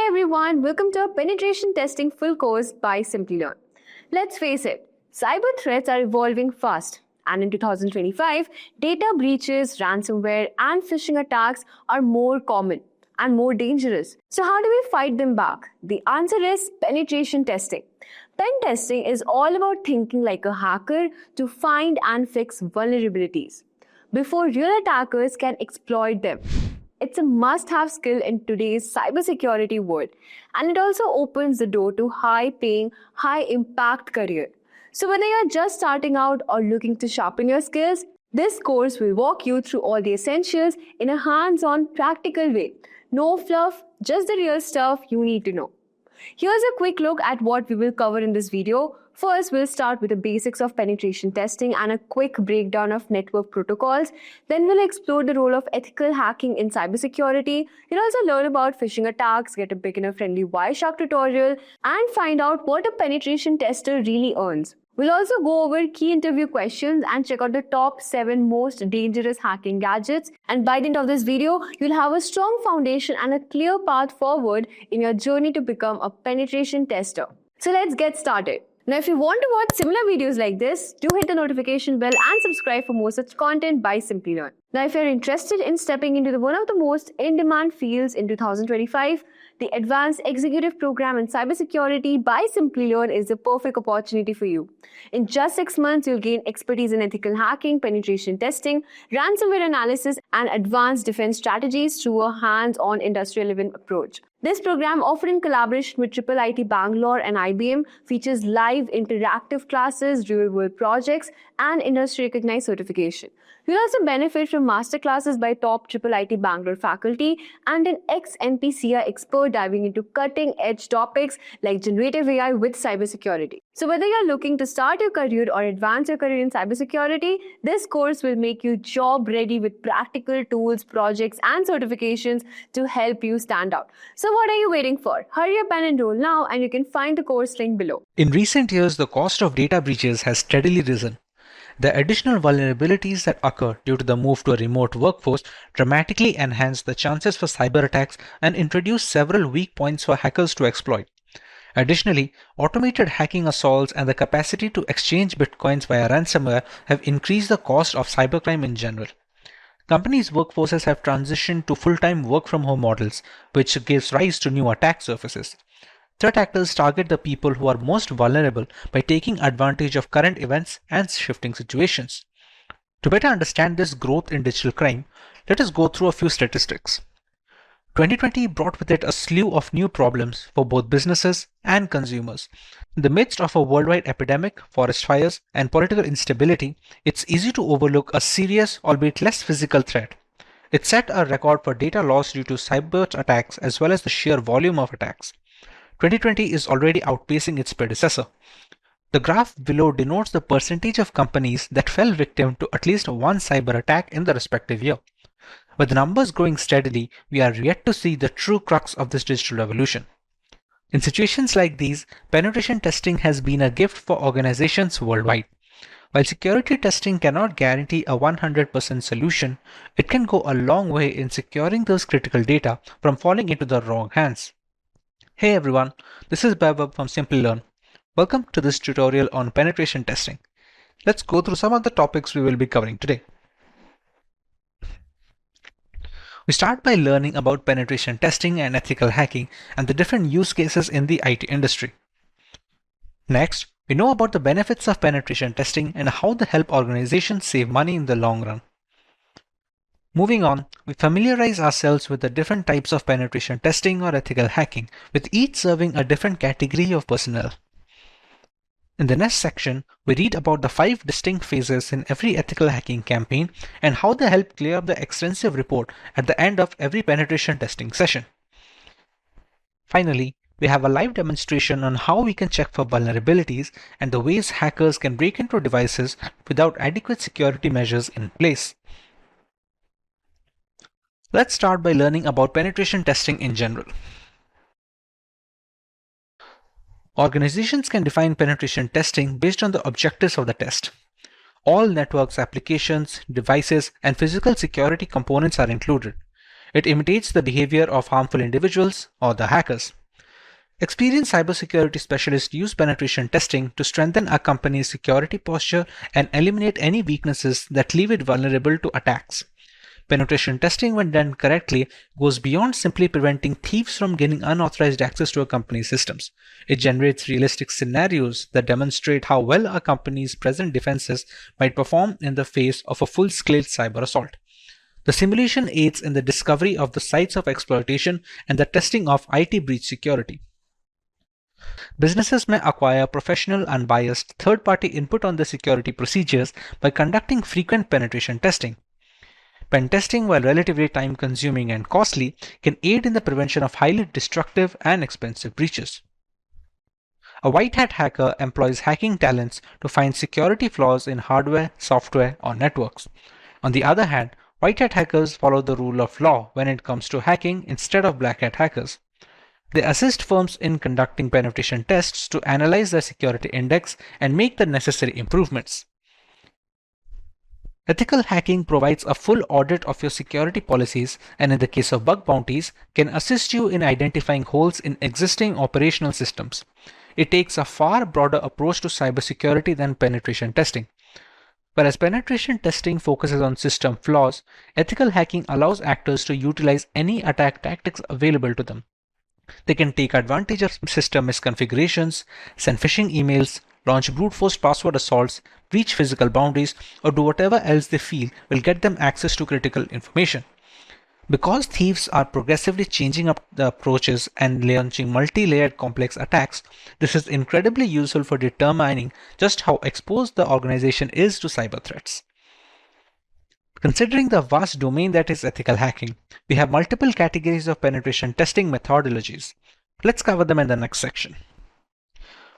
Hi everyone, welcome to our penetration testing full course by Simplilearn. Let's face it, cyber threats are evolving fast, and in 2025, data breaches, ransomware, and phishing attacks are more common and more dangerous. So how do we fight them back? The answer is penetration testing. Pen testing is all about thinking like a hacker to find and fix vulnerabilities before real attackers can exploit them. It's a must-have skill in today's cybersecurity world, and it also opens the door to high-paying, high-impact career. So whether you're just starting out or looking to sharpen your skills, this course will walk you through all the essentials in a hands-on, practical way. No fluff, just the real stuff you need to know. Here's a quick look at what we will cover in this video. First, we'll start with the basics of penetration testing and a quick breakdown of network protocols. Then we'll explore the role of ethical hacking in cybersecurity. You'll also learn about phishing attacks, get a beginner-friendly Wireshark tutorial, and find out what a penetration tester really earns. We'll also go over key interview questions and check out the top 7 most dangerous hacking gadgets. And by the end of this video, you'll have a strong foundation and a clear path forward in your journey to become a penetration tester. So let's get started. Now, if you want to watch similar videos like this, do hit the notification bell and subscribe for more such content by Simplilearn. Now, if you're interested in stepping into one of the most in-demand fields in 2025, the Advanced Executive Program in Cybersecurity by Simplilearn is the perfect opportunity for you. In just 6 months, you'll gain expertise in ethical hacking, penetration testing, ransomware analysis, and advanced defense strategies through a hands-on industry-relevant approach. This program, offered in collaboration with IIIT Bangalore and IBM, features live interactive classes, real-world projects, and industry-recognized certification. You'll also benefit from masterclasses by top IIIT Bangalore faculty and an ex-NPCI expert diving into cutting-edge topics like generative AI with cybersecurity. So whether you're looking to start your career or advance your career in cybersecurity, this course will make you job-ready with practical tools, projects, and certifications to help you stand out. So what are you waiting for? Hurry up and enroll now, and you can find the course link below. In recent years, the cost of data breaches has steadily risen. The additional vulnerabilities that occur due to the move to a remote workforce dramatically enhance the chances for cyber attacks and introduce several weak points for hackers to exploit. Additionally, automated hacking assaults and the capacity to exchange bitcoins via ransomware have increased the cost of cybercrime in general. Companies' workforces have transitioned to full-time work-from-home models, which gives rise to new attack surfaces. Threat actors target the people who are most vulnerable by taking advantage of current events and shifting situations. To better understand this growth in digital crime, let us go through a few statistics. 2020 brought with it a slew of new problems for both businesses and consumers. In the midst of a worldwide epidemic, forest fires, and political instability, it's easy to overlook a serious, albeit less physical threat. It set a record for data loss due to cyber attacks as well as the sheer volume of attacks. 2020 is already outpacing its predecessor. The graph below denotes the percentage of companies that fell victim to at least one cyber attack in the respective year. With the numbers growing steadily, we are yet to see the true crux of this digital revolution. In situations like these, penetration testing has been a gift for organizations worldwide. While security testing cannot guarantee a 100% solution, it can go a long way in securing those critical data from falling into the wrong hands. Hey everyone, this is Vaibhav from Simplilearn. Welcome to this tutorial on penetration testing. Let's go through some of the topics we will be covering today. We start by learning about penetration testing and ethical hacking and the different use cases in the IT industry. Next, we know about the benefits of penetration testing and how they help organizations save money in the long run. Moving on, we familiarize ourselves with the different types of penetration testing or ethical hacking, with each serving a different category of personnel. In the next section, we read about the 5 distinct phases in every ethical hacking campaign and how they help clear up the extensive report at the end of every penetration testing session. Finally, we have a live demonstration on how we can check for vulnerabilities and the ways hackers can break into devices without adequate security measures in place. Let's start by learning about penetration testing in general. Organizations can define penetration testing based on the objectives of the test. All networks, applications, devices, and physical security components are included. It imitates the behavior of harmful individuals or the hackers. Experienced cybersecurity specialists use penetration testing to strengthen a company's security posture and eliminate any weaknesses that leave it vulnerable to attacks. Penetration testing, when done correctly, goes beyond simply preventing thieves from gaining unauthorized access to a company's systems. It generates realistic scenarios that demonstrate how well a company's present defenses might perform in the face of a full-scale cyber assault. The simulation aids in the discovery of the sites of exploitation and the testing of IT breach security. Businesses may acquire professional, unbiased, third-party input on the security procedures by conducting frequent penetration testing. Pen testing, while relatively time-consuming and costly, can aid in the prevention of highly destructive and expensive breaches. A white hat hacker employs hacking talents to find security flaws in hardware, software, or networks. On the other hand, white hat hackers follow the rule of law when it comes to hacking instead of black hat hackers. They assist firms in conducting penetration tests to analyze their security index and make the necessary improvements. Ethical hacking provides a full audit of your security policies and, in the case of bug bounties, can assist you in identifying holes in existing operational systems. It takes a far broader approach to cybersecurity than penetration testing. Whereas penetration testing focuses on system flaws, ethical hacking allows actors to utilize any attack tactics available to them. They can take advantage of system misconfigurations, send phishing emails, launch brute force password assaults, breach physical boundaries, or do whatever else they feel will get them access to critical information. Because thieves are progressively changing up the approaches and launching multi-layered complex attacks, this is incredibly useful for determining just how exposed the organization is to cyber threats. Considering the vast domain that is ethical hacking, we have multiple categories of penetration testing methodologies. Let's cover them in the next section.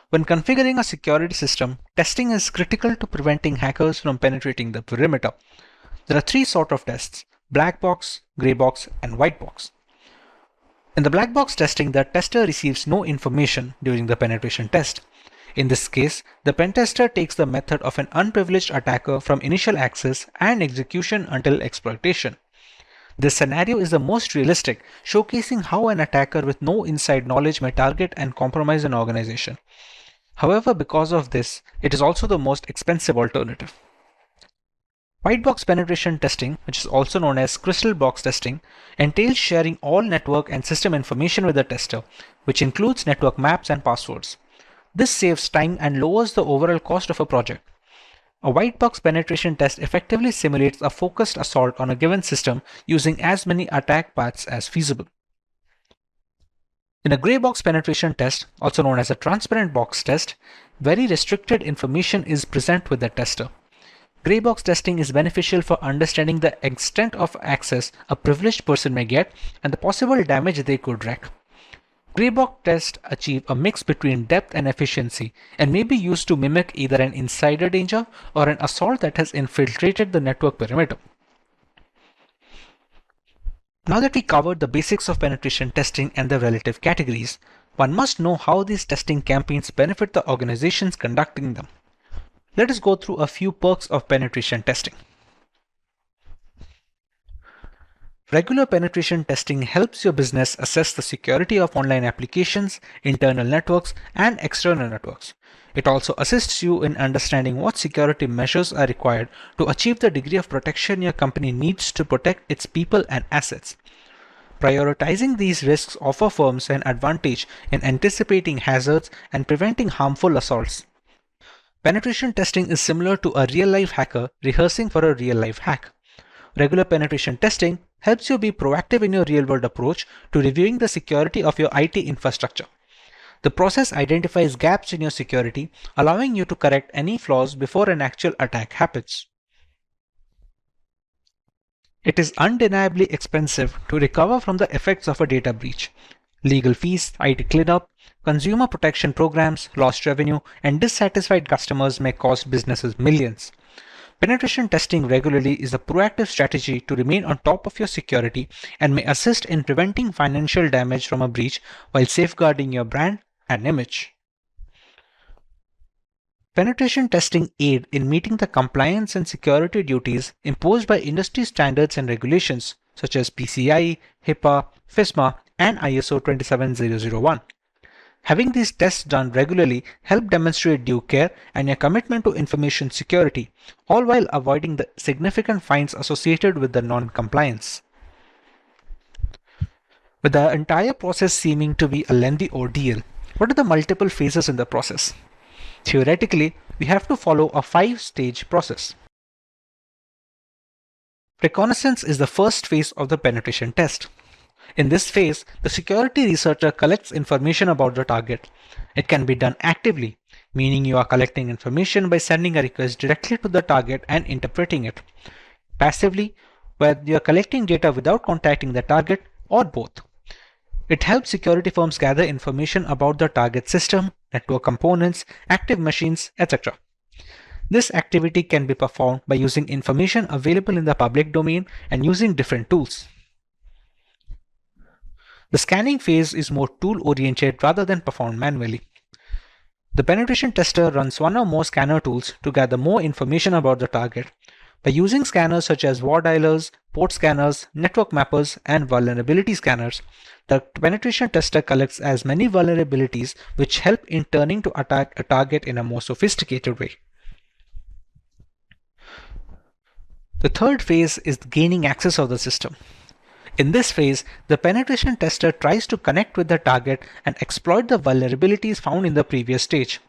When configuring a security system, testing is critical to preventing hackers from penetrating the perimeter. There are three sorts of tests: black box, gray box, and white box. In the black box testing, the tester receives no information during the penetration test. In this case, the pen tester takes the method of an unprivileged attacker from initial access and execution until exploitation. This scenario is the most realistic, showcasing how an attacker with no inside knowledge may target and compromise an organization. However, because of this, it is also the most expensive alternative. White box penetration testing, which is also known as crystal box testing, entails sharing all network and system information with the tester, which includes network maps and passwords. This saves time and lowers the overall cost of a project. A white box penetration test effectively simulates a focused assault on a given system using as many attack paths as feasible. In a gray box penetration test, also known as a transparent box test, very restricted information is present with the tester. Gray box testing is beneficial for understanding the extent of access a privileged person may get and the possible damage they could wreak. Gray box tests achieve a mix between depth and efficiency and may be used to mimic either an insider danger or an assault that has infiltrated the network perimeter. Now that we covered the basics of penetration testing and the relative categories, one must know how these testing campaigns benefit the organizations conducting them. Let us go through a few perks of penetration testing. Regular penetration testing helps your business assess the security of online applications, internal networks, and external networks. It also assists you in understanding what security measures are required to achieve the degree of protection your company needs to protect its people and assets. Prioritizing these risks offer firms an advantage in anticipating hazards and preventing harmful assaults. Penetration testing is similar to a real-life hacker rehearsing for a real-life hack. Regular penetration testing helps you be proactive in your real-world approach to reviewing the security of your IT infrastructure. The process identifies gaps in your security, allowing you to correct any flaws before an actual attack happens. It is undeniably expensive to recover from the effects of a data breach. Legal fees, IT cleanup, consumer protection programs, lost revenue, and dissatisfied customers may cost businesses millions. Penetration testing regularly is a proactive strategy to remain on top of your security and may assist in preventing financial damage from a breach while safeguarding your brand and image. Penetration testing aid in meeting the compliance and security duties imposed by industry standards and regulations, such as PCI, HIPAA, FISMA, and ISO 27001. Having these tests done regularly help demonstrate due care and a commitment to information security, all while avoiding the significant fines associated with the non-compliance. With the entire process seeming to be a lengthy ordeal, what are the multiple phases in the process? Theoretically, we have to follow a 5-stage process. Reconnaissance is the first phase of the penetration test. In this phase, the security researcher collects information about the target. It can be done actively, meaning you are collecting information by sending a request directly to the target and interpreting it. Passively, where you are collecting data without contacting the target, or both. It helps security firms gather information about the target system, network components, active machines, etc. This activity can be performed by using information available in the public domain and using different tools. The scanning phase is more tool-oriented rather than performed manually. The penetration tester runs one or more scanner tools to gather more information about the target. By using scanners such as war dialers, port scanners, network mappers, and vulnerability scanners, the penetration tester collects as many vulnerabilities which help in turning to attack a target in a more sophisticated way. The third phase is gaining access of the system. In this phase, the penetration tester tries to connect with the target and exploit the vulnerabilities found in the previous stage.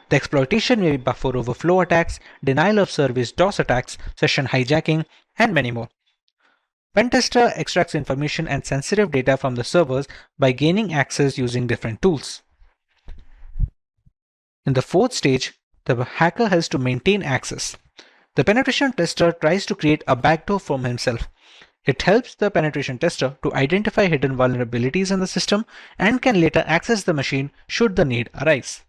The exploitation may be buffer overflow attacks, denial of service DOS attacks, session hijacking, and many more. Pen tester extracts information and sensitive data from the servers by gaining access using different tools. In the fourth stage, the hacker has to maintain access. The penetration tester tries to create a backdoor for himself. It helps the penetration tester to identify hidden vulnerabilities in the system and can later access the machine should the need arise.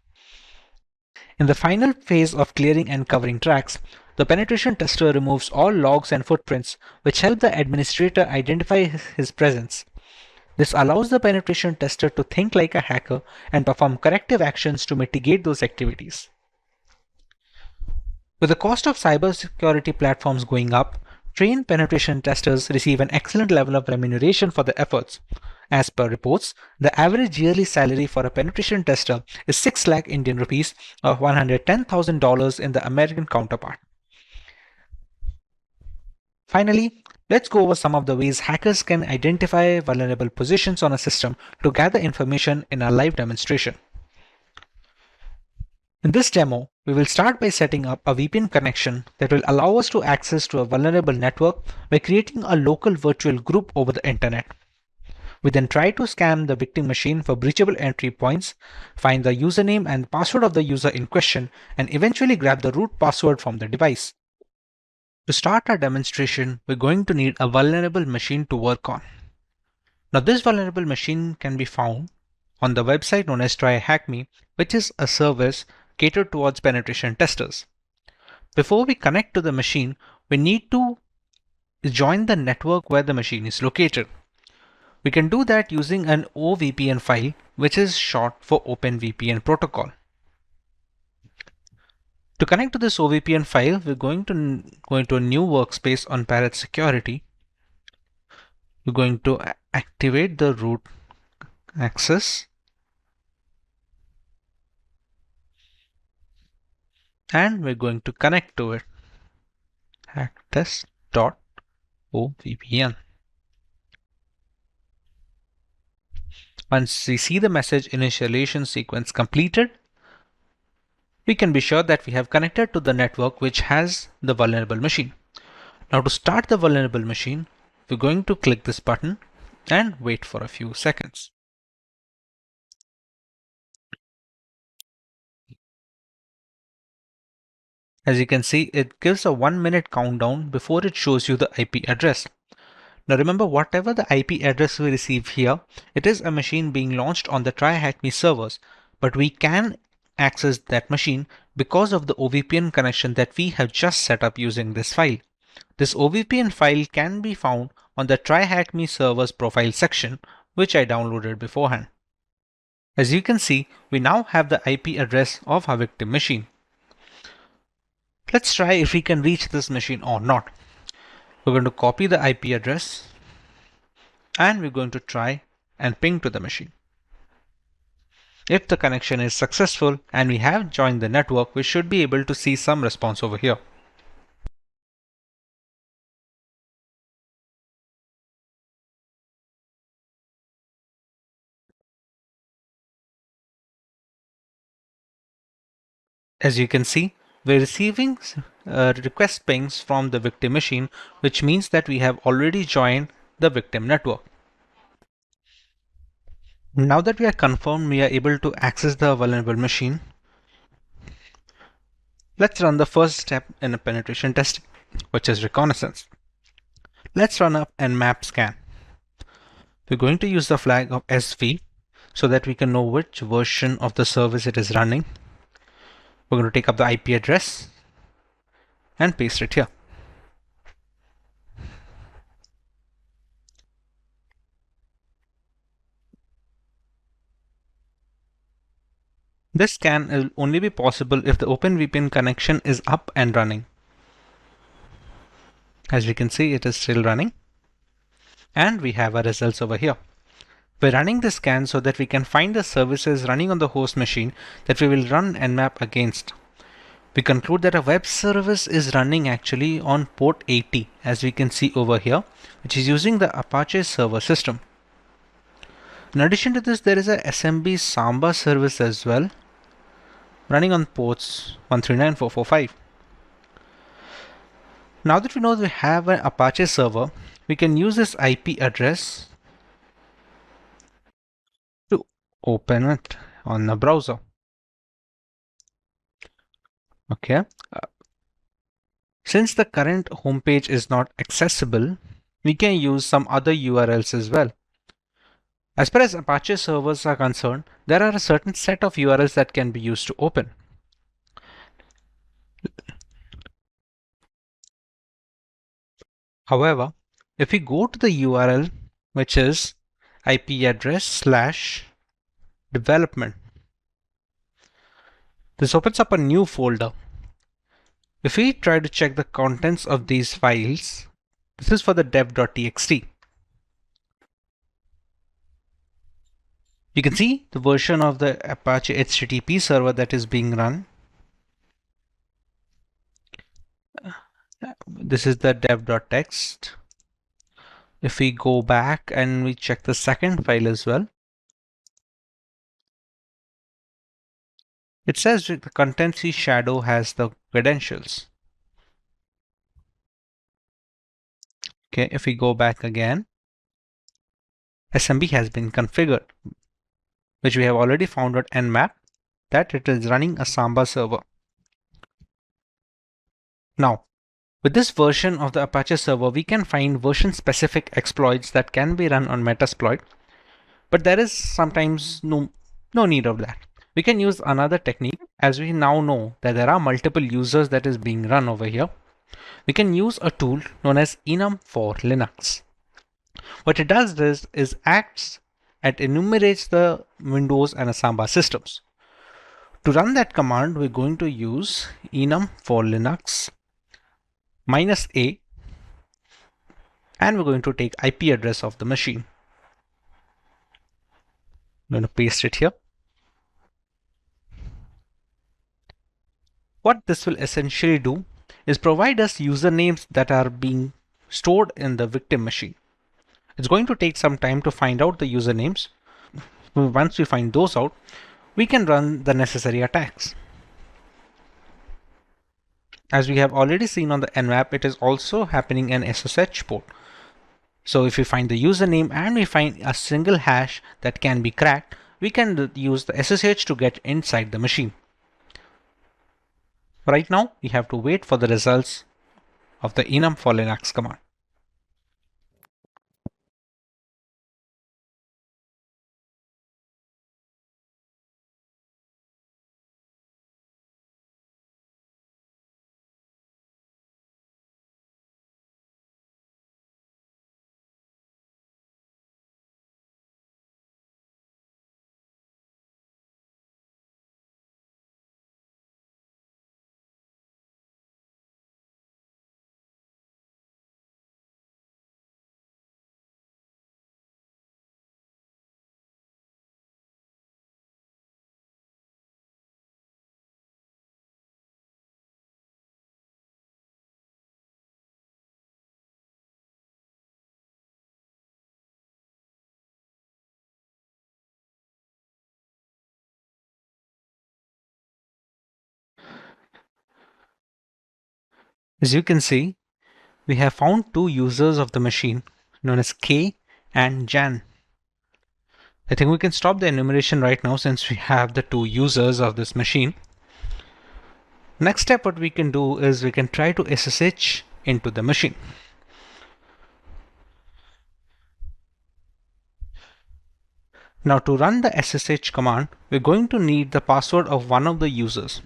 In the final phase of clearing and covering tracks, the penetration tester removes all logs and footprints which help the administrator identify his presence. This allows the penetration tester to think like a hacker and perform corrective actions to mitigate those activities. With the cost of cybersecurity platforms going up, trained penetration testers receive an excellent level of remuneration for their efforts. As per reports, the average yearly salary for a penetration tester is 6 lakh Indian rupees or $110,000 in the American counterpart. Finally, let's go over some of the ways hackers can identify vulnerable positions on a system to gather information in a live demonstration. In this demo, we will start by setting up a VPN connection that will allow us to access to a vulnerable network by creating a local virtual group over the internet. We then try to scan the victim machine for breachable entry points, find the username and password of the user in question, and eventually grab the root password from the device. To start our demonstration, we're going to need a vulnerable machine to work on. Now, this vulnerable machine can be found on the website known as TryHackMe, which is a service catered towards penetration testers. Before we connect to the machine, we need to join the network where the machine is located. We can do that using an OVPN file, which is short for OpenVPN protocol. To connect to this OVPN file, we're going to go into a new workspace on Parrot Security. We're going to activate the root access and we're going to connect to it. hacktest.ovpn. Once we see the message initialization sequence completed, we can be sure that we have connected to the network which has the vulnerable machine. Now, to start the vulnerable machine, we're going to click this button and wait for a few seconds. As you can see, it gives a 1-minute countdown before it shows you the IP address. Now remember, whatever the IP address we receive here, it is a machine being launched on the TryHackMe servers, but we can access that machine because of the OVPN connection that we have just set up using this file. This OVPN file can be found on the TryHackMe servers profile section, which I downloaded beforehand. As you can see, we now have the IP address of our victim machine. Let's try if we can reach this machine or not. We're going to copy the IP address and we're going to try and ping to the machine. If the connection is successful and we have joined the network, we should be able to see some response over here. As you can see, we're receiving request pings from the victim machine, which means that we have already joined the victim network. Now that we are confirmed we are able to access the vulnerable machine, let's run the first step in a penetration testing, which is reconnaissance. Let's run up and map scan. We're going to use the flag of SV so that we can know which version of the service it is running. We're going to take up the IP address and paste it here. This scan will only be possible if the OpenVPN connection is up and running. As we can see, it is still running. And we have our results over here. We're running this scan so that we can find the services running on the host machine that we will run Nmap against. We conclude that a web service is running actually on port 80, as we can see over here, which is using the Apache server system. In addition to this, there is a SMB Samba service as well, running on ports 139445. Now that we know that we have an Apache server, we can use this IP address to open it on the browser. Okay. Since the current homepage is not accessible, we can use some other URLs as well. As far as Apache servers are concerned, there are a certain set of URLs that can be used to open. However, if we go to the URL, which is IP address / development, this opens up a new folder. If we try to check the contents of these files, this is for the dev.txt. You can see the version of the Apache HTTP server that is being run. This is the dev.txt. If we go back and we check the second file as well, it says the contency shadow has the credentials. Okay, if we go back again, SMB has been configured, which we have already found at Nmap that it is running a Samba server. Now, with this version of the Apache server, we can find version-specific exploits that can be run on Metasploit, but there is sometimes no need of that. We can use another technique, as we now know that there are multiple users that is being run over here. We can use a tool known as enum for Linux. What it does is acts and enumerates the Windows and Samba systems. To run that command, we're going to use enum for Linux -a, and we're going to take IP address of the machine. I'm going to paste it here. What this will essentially do is provide us usernames that are being stored in the victim machine. It's going to take some time to find out the usernames. Once we find those out, we can run the necessary attacks. As we have already seen on the Nmap, it is also happening in SSH port. So if we find the username and we find a single hash that can be cracked, we can use the SSH to get inside the machine. Right now, we have to wait for the results of the enum for Linux command. As you can see, we have found two users of the machine known as K and Jan. I think we can stop the enumeration right now since we have the two users of this machine. Next step, what we can do is we can try to SSH into the machine. Now to run the SSH command, we're going to need the password of one of the users.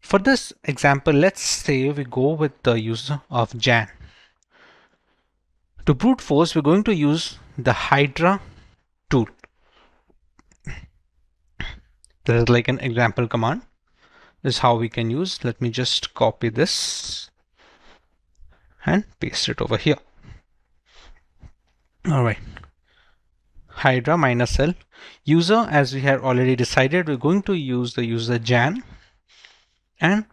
For this example, let's say we go with the user of Jan. To brute force, we're going to use the Hydra tool. This is like an example command. This is how we can use. Let me just copy this and paste it over here. All right. Hydra -l. User, as we had already decided, we're going to use the user Jan, and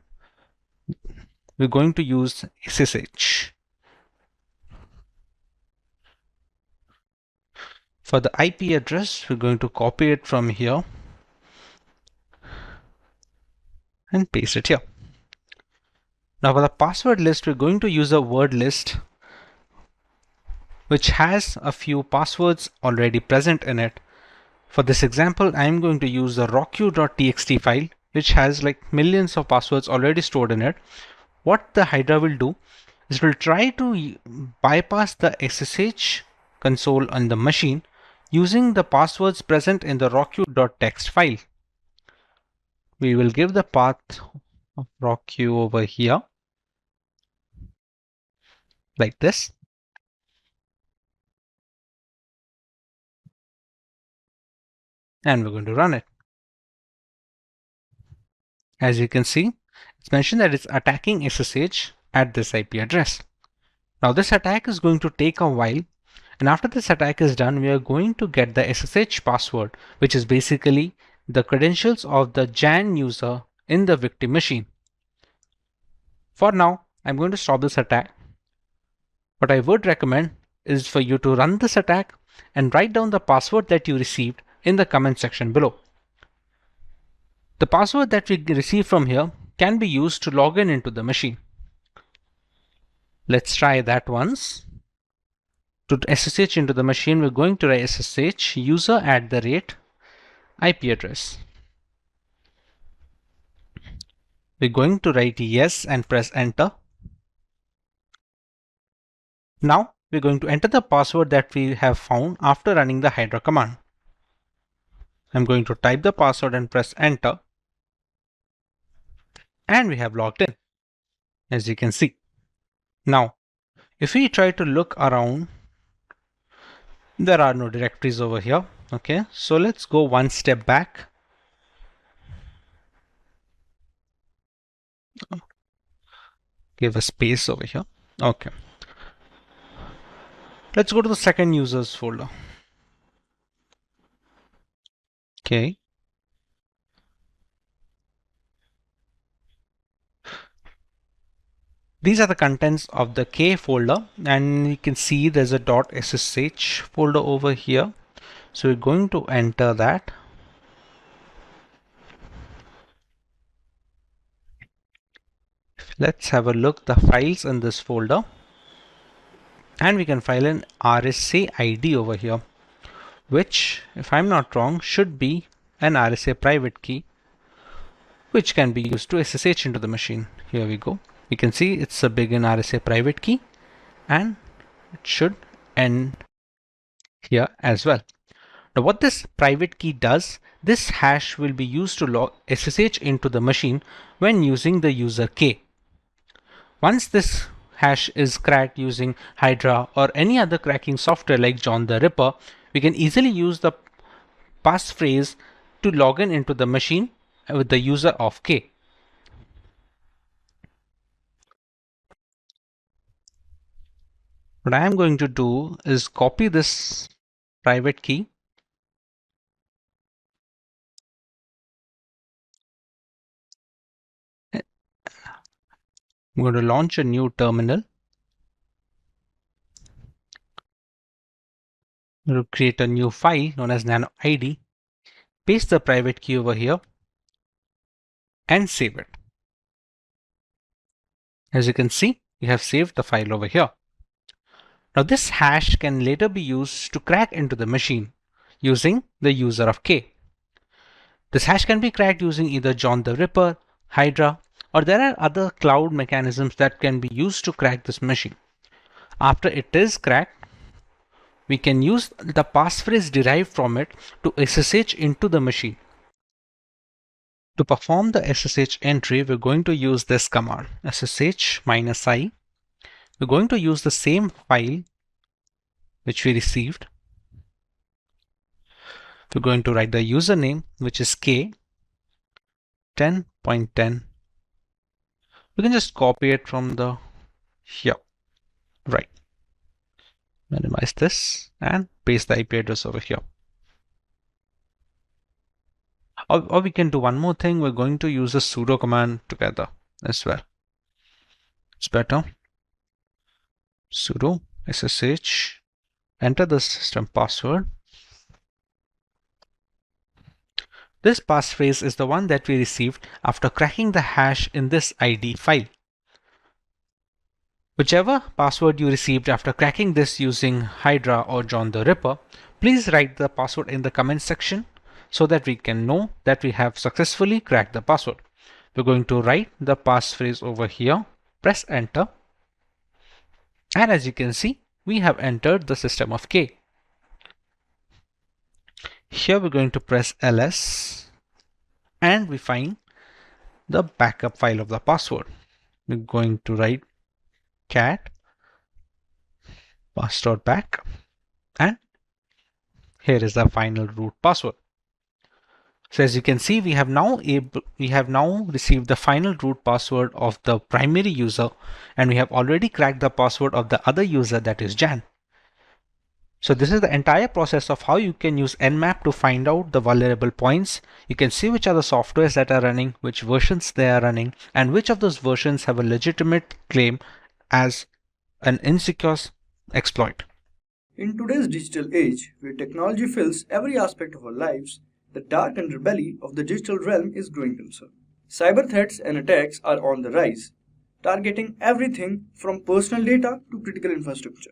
we're going to use SSH. For the IP address, we're going to copy it from here and paste it here. Now for the password list, we're going to use a word list which has a few passwords already present in it. For this example, I'm going to use the rocku.txt file, which has like millions of passwords already stored in it. What the Hydra will do is it will try to bypass the SSH console on the machine using the passwords present in the rocku.txt file. We will give the path of rocku over here like this. And we're going to run it. As you can see, it's mentioned that it's attacking SSH at this IP address. Now this attack is going to take a while, and after this attack is done, we are going to get the SSH password, which is basically the credentials of the Jan user in the victim machine. For now, I'm going to stop this attack. What I would recommend is for you to run this attack and write down the password that you received in the comment section below. The password that we receive from here can be used to log in into the machine. Let's try that once. To SSH into the machine, we're going to write SSH user @IP address. We're going to write yes and press enter. Now we're going to enter the password that we have found after running the Hydra command. I'm going to type the password and press enter. And we have logged in, as you can see. Now, if we try to look around, there are no directories over here. Okay, so let's go one step back. Give a space over here. Okay. Let's go to the second users folder. Okay. These are the contents of the K folder, and you can see there's a .ssh folder over here. So we're going to enter that. Let's have a look the files in this folder, and we can file an RSA ID over here, which, if I'm not wrong, should be an RSA private key, which can be used to SSH into the machine. Here we go. You can see it's a begin RSA private key, and it should end here as well. Now what this private key does, this hash will be used to log SSH into the machine when using the user K. Once this hash is cracked using Hydra or any other cracking software like John the Ripper, we can easily use the passphrase to log in into the machine with the user of K. What I am going to do is copy this private key . I'm going to launch a new terminal. I'm going to create a new file known as nanoid, paste the private key over here, and save it. As you can see, we have saved the file over here. Now this hash can later be used to crack into the machine using the user of K. This hash can be cracked using either John the Ripper, Hydra, or there are other cloud mechanisms that can be used to crack this machine. After it is cracked, we can use the passphrase derived from it to SSH into the machine. To perform the SSH entry, we're going to use this command, ssh-i. We're going to use the same file which we received. We're going to write the username, which is k 10.10. We can just copy it from the here. Right. Minimize this and paste the IP address over here. Or we can do one more thing. We're going to use the sudo command together as well. It's better. Sudo ssh, enter the system password. This passphrase is the one that we received after cracking the hash in this ID file. Whichever password you received after cracking this using Hydra or John the Ripper, please write the password in the comment section so that we can know that we have successfully cracked the password. We're going to write the passphrase over here, press enter, and as you can see, we have entered the system of K. Here we're going to press ls and we find the backup file of the password. We're going to write cat pass.back and here is the final root password. So as you can see, we have now received the final root password of the primary user and we have already cracked the password of the other user, that is Jan. So this is the entire process of how you can use Nmap to find out the vulnerable points. You can see which are the softwares that are running, which versions they are running, and which of those versions have a legitimate claim as an insecure exploit. In today's digital age, where technology fills every aspect of our lives, the dark underbelly of the digital realm is growing concern. Cyber threats and attacks are on the rise, targeting everything from personal data to critical infrastructure.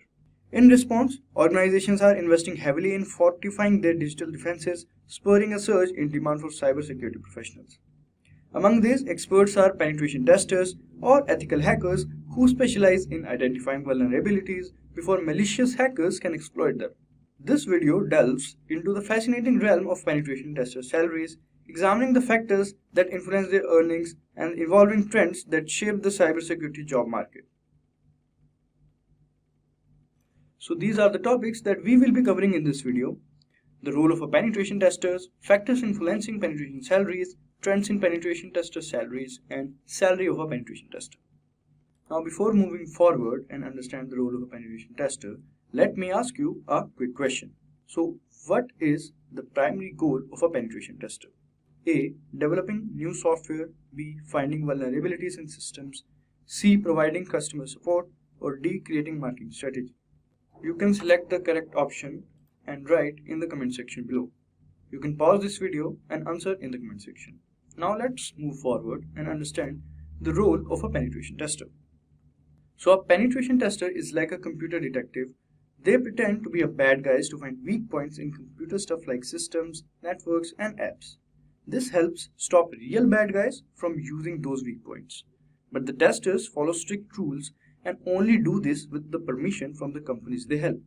In response, organizations are investing heavily in fortifying their digital defenses, spurring a surge in demand for cybersecurity professionals. Among these, experts are penetration testers or ethical hackers who specialize in identifying vulnerabilities before malicious hackers can exploit them. This video delves into the fascinating realm of penetration tester salaries, examining the factors that influence their earnings and evolving trends that shape the cybersecurity job market. So these are the topics that we will be covering in this video: the role of a penetration testers, factors influencing penetration salaries, trends in penetration tester salaries, and salary of a penetration tester. Now before moving forward and understand the role of a penetration tester, let me ask you a quick question. So what is the primary goal of a penetration tester? A. Developing new software. B. Finding vulnerabilities in systems. C. Providing customer support. Or D. Creating marketing strategy. You can select the correct option and write in the comment section below. You can pause this video and answer in the comment section. Now let's move forward and understand the role of a penetration tester. So a penetration tester is like a computer detective. They pretend to be a bad guys to find weak points in computer stuff like systems, networks, and apps. This helps stop real bad guys from using those weak points. But the testers follow strict rules and only do this with the permission from the companies they help.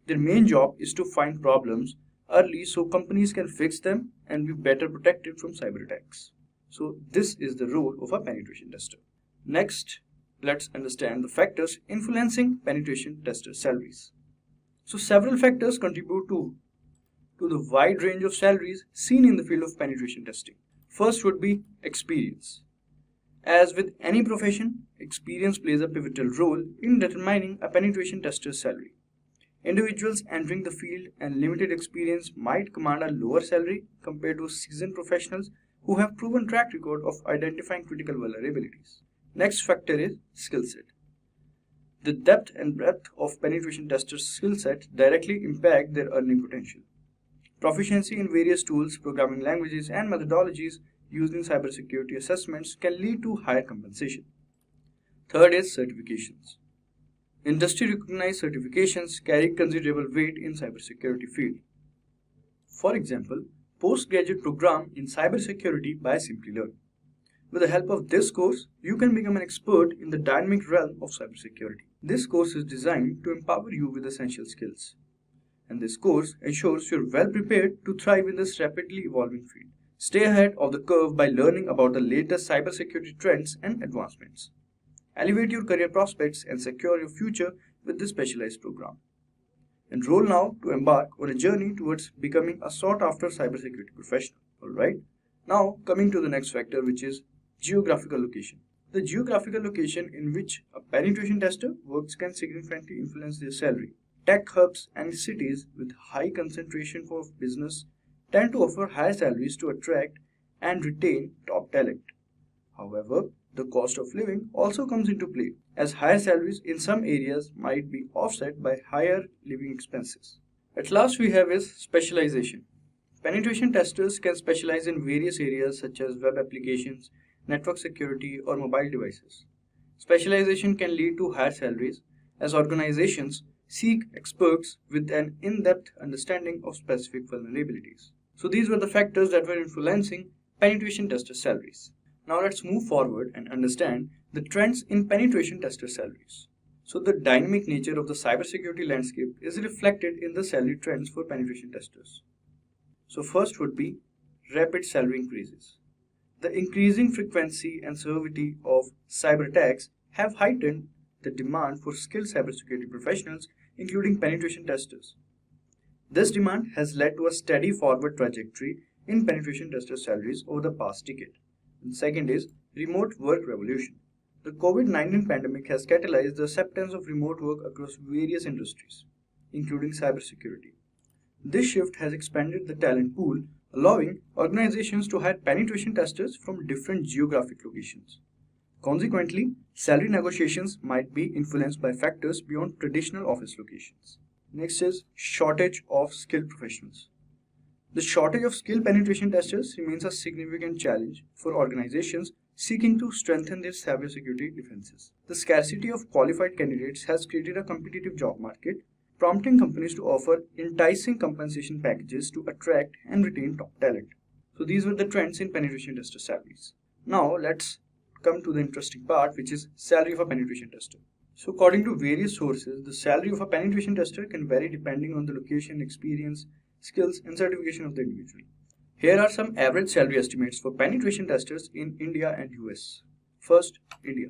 Their main job is to find problems early so companies can fix them and be better protected from cyber attacks. So this is the role of a penetration tester. Next, let's understand the factors influencing penetration tester salaries. So several factors contribute to the wide range of salaries seen in the field of penetration testing. First would be experience. As with any profession, experience plays a pivotal role in determining a penetration tester's salary. Individuals entering the field and limited experience might command a lower salary compared to seasoned professionals who have proven track record of identifying critical vulnerabilities. Next factor is skill set. The depth and breadth of penetration testers' skill set directly impact their earning potential. Proficiency in various tools, programming languages, and methodologies used in cybersecurity assessments can lead to higher compensation. Third is certifications. Industry recognized certifications carry considerable weight in cybersecurity field. For example, postgraduate program in cybersecurity by Simplilearn. With the help of this course, you can become an expert in the dynamic realm of cybersecurity. This course is designed to empower you with essential skills. And this course ensures you're well prepared to thrive in this rapidly evolving field. Stay ahead of the curve by learning about the latest cybersecurity trends and advancements. Elevate your career prospects and secure your future with this specialized program. Enroll now to embark on a journey towards becoming a sought-after cybersecurity professional. Alright, now coming to the next factor, which is geographical location. The geographical location in which a penetration tester works can significantly influence their salary. Tech hubs and cities with high concentration for business tend to offer higher salaries to attract and retain top talent. However, the cost of living also comes into play, as higher salaries in some areas might be offset by higher living expenses. At last we have is specialization. Penetration testers can specialize in various areas such as web applications, network security, or mobile devices. Specialization can lead to higher salaries as organizations seek experts with an in-depth understanding of specific vulnerabilities. So these were the factors that were influencing penetration tester salaries. Now let's move forward and understand the trends in penetration tester salaries. So the dynamic nature of the cybersecurity landscape is reflected in the salary trends for penetration testers. So first would be rapid salary increases. The increasing frequency and severity of cyber attacks have heightened the demand for skilled cybersecurity professionals, including penetration testers. This demand has led to a steady forward trajectory in penetration tester salaries over the past decade. And second is remote work revolution. The COVID-19 pandemic has catalyzed the acceptance of remote work across various industries, including cybersecurity. This shift has expanded the talent pool, allowing organizations to hire penetration testers from different geographic locations. Consequently, salary negotiations might be influenced by factors beyond traditional office locations. Next is shortage of skilled professionals. The shortage of skilled penetration testers remains a significant challenge for organizations seeking to strengthen their cybersecurity defenses. The scarcity of qualified candidates has created a competitive job market, prompting companies to offer enticing compensation packages to attract and retain top talent. So these were the trends in penetration tester salaries. Now let's come to the interesting part, which is salary of a penetration tester. So according to various sources, the salary of a penetration tester can vary depending on the location, experience, skills, and certification of the individual. Here are some average salary estimates for penetration testers in India and US. First, India.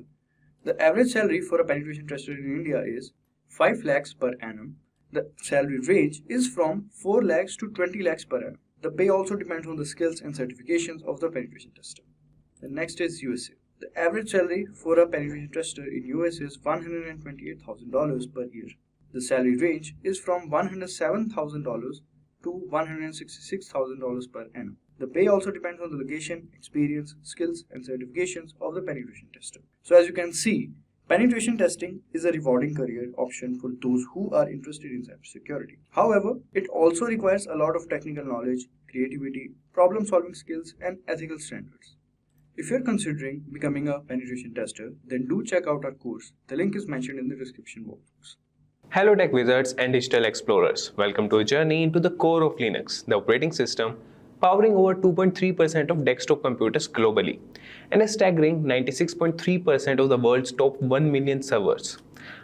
The average salary for a penetration tester in India is 5 lakhs per annum. The salary range is from 4 lakhs to 20 lakhs per annum. The pay also depends on the skills and certifications of the penetration tester. The next is USA. The average salary for a penetration tester in US is $128,000 per year. The salary range is from $107,000 to $166,000 per annum. The pay also depends on the location, experience, skills, and certifications of the penetration tester. So as you can see, penetration testing is a rewarding career option for those who are interested in cybersecurity. However, it also requires a lot of technical knowledge, creativity, problem-solving skills, and ethical standards. If you're considering becoming a penetration tester, then do check out our course. The link is mentioned in the description box. Hello Tech Wizards and Digital Explorers. Welcome to a journey into the core of Linux, the operating system powering over 2.3% of desktop computers globally and a staggering 96.3% of the world's top 1 million servers.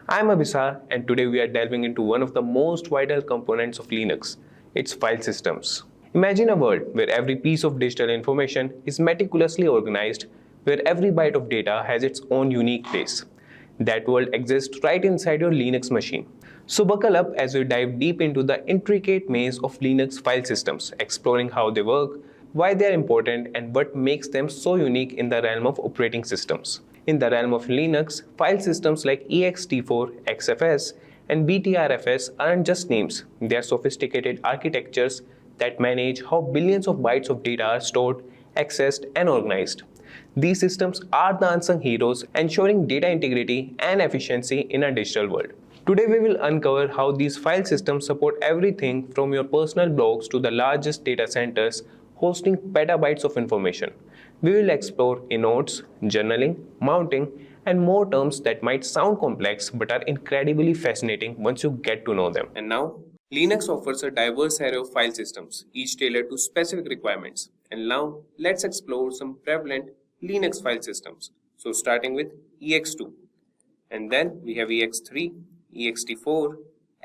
I am Abhisar, and today we are delving into one of the most vital components of Linux, its file systems. Imagine a world where every piece of digital information is meticulously organized, where every byte of data has its own unique place. That world exists right inside your Linux machine. So buckle up as we dive deep into the intricate maze of Linux file systems, exploring how they work, why they are important, and what makes them so unique in the realm of operating systems. In the realm of Linux, file systems like ext4, XFS, and BTRFS aren't just names. They are sophisticated architectures that manage how billions of bytes of data are stored, accessed, and organized. These systems are the unsung heroes, ensuring data integrity and efficiency in a digital world. Today we will uncover how these file systems support everything from your personal blogs to the largest data centers hosting petabytes of information. We will explore inodes, journaling, mounting, and more terms that might sound complex but are incredibly fascinating once you get to know them. And now, Linux offers a diverse array of file systems, each tailored to specific requirements. And now, let's explore some prevalent Linux file systems. So starting with EX2, and then we have EX3, EXT4,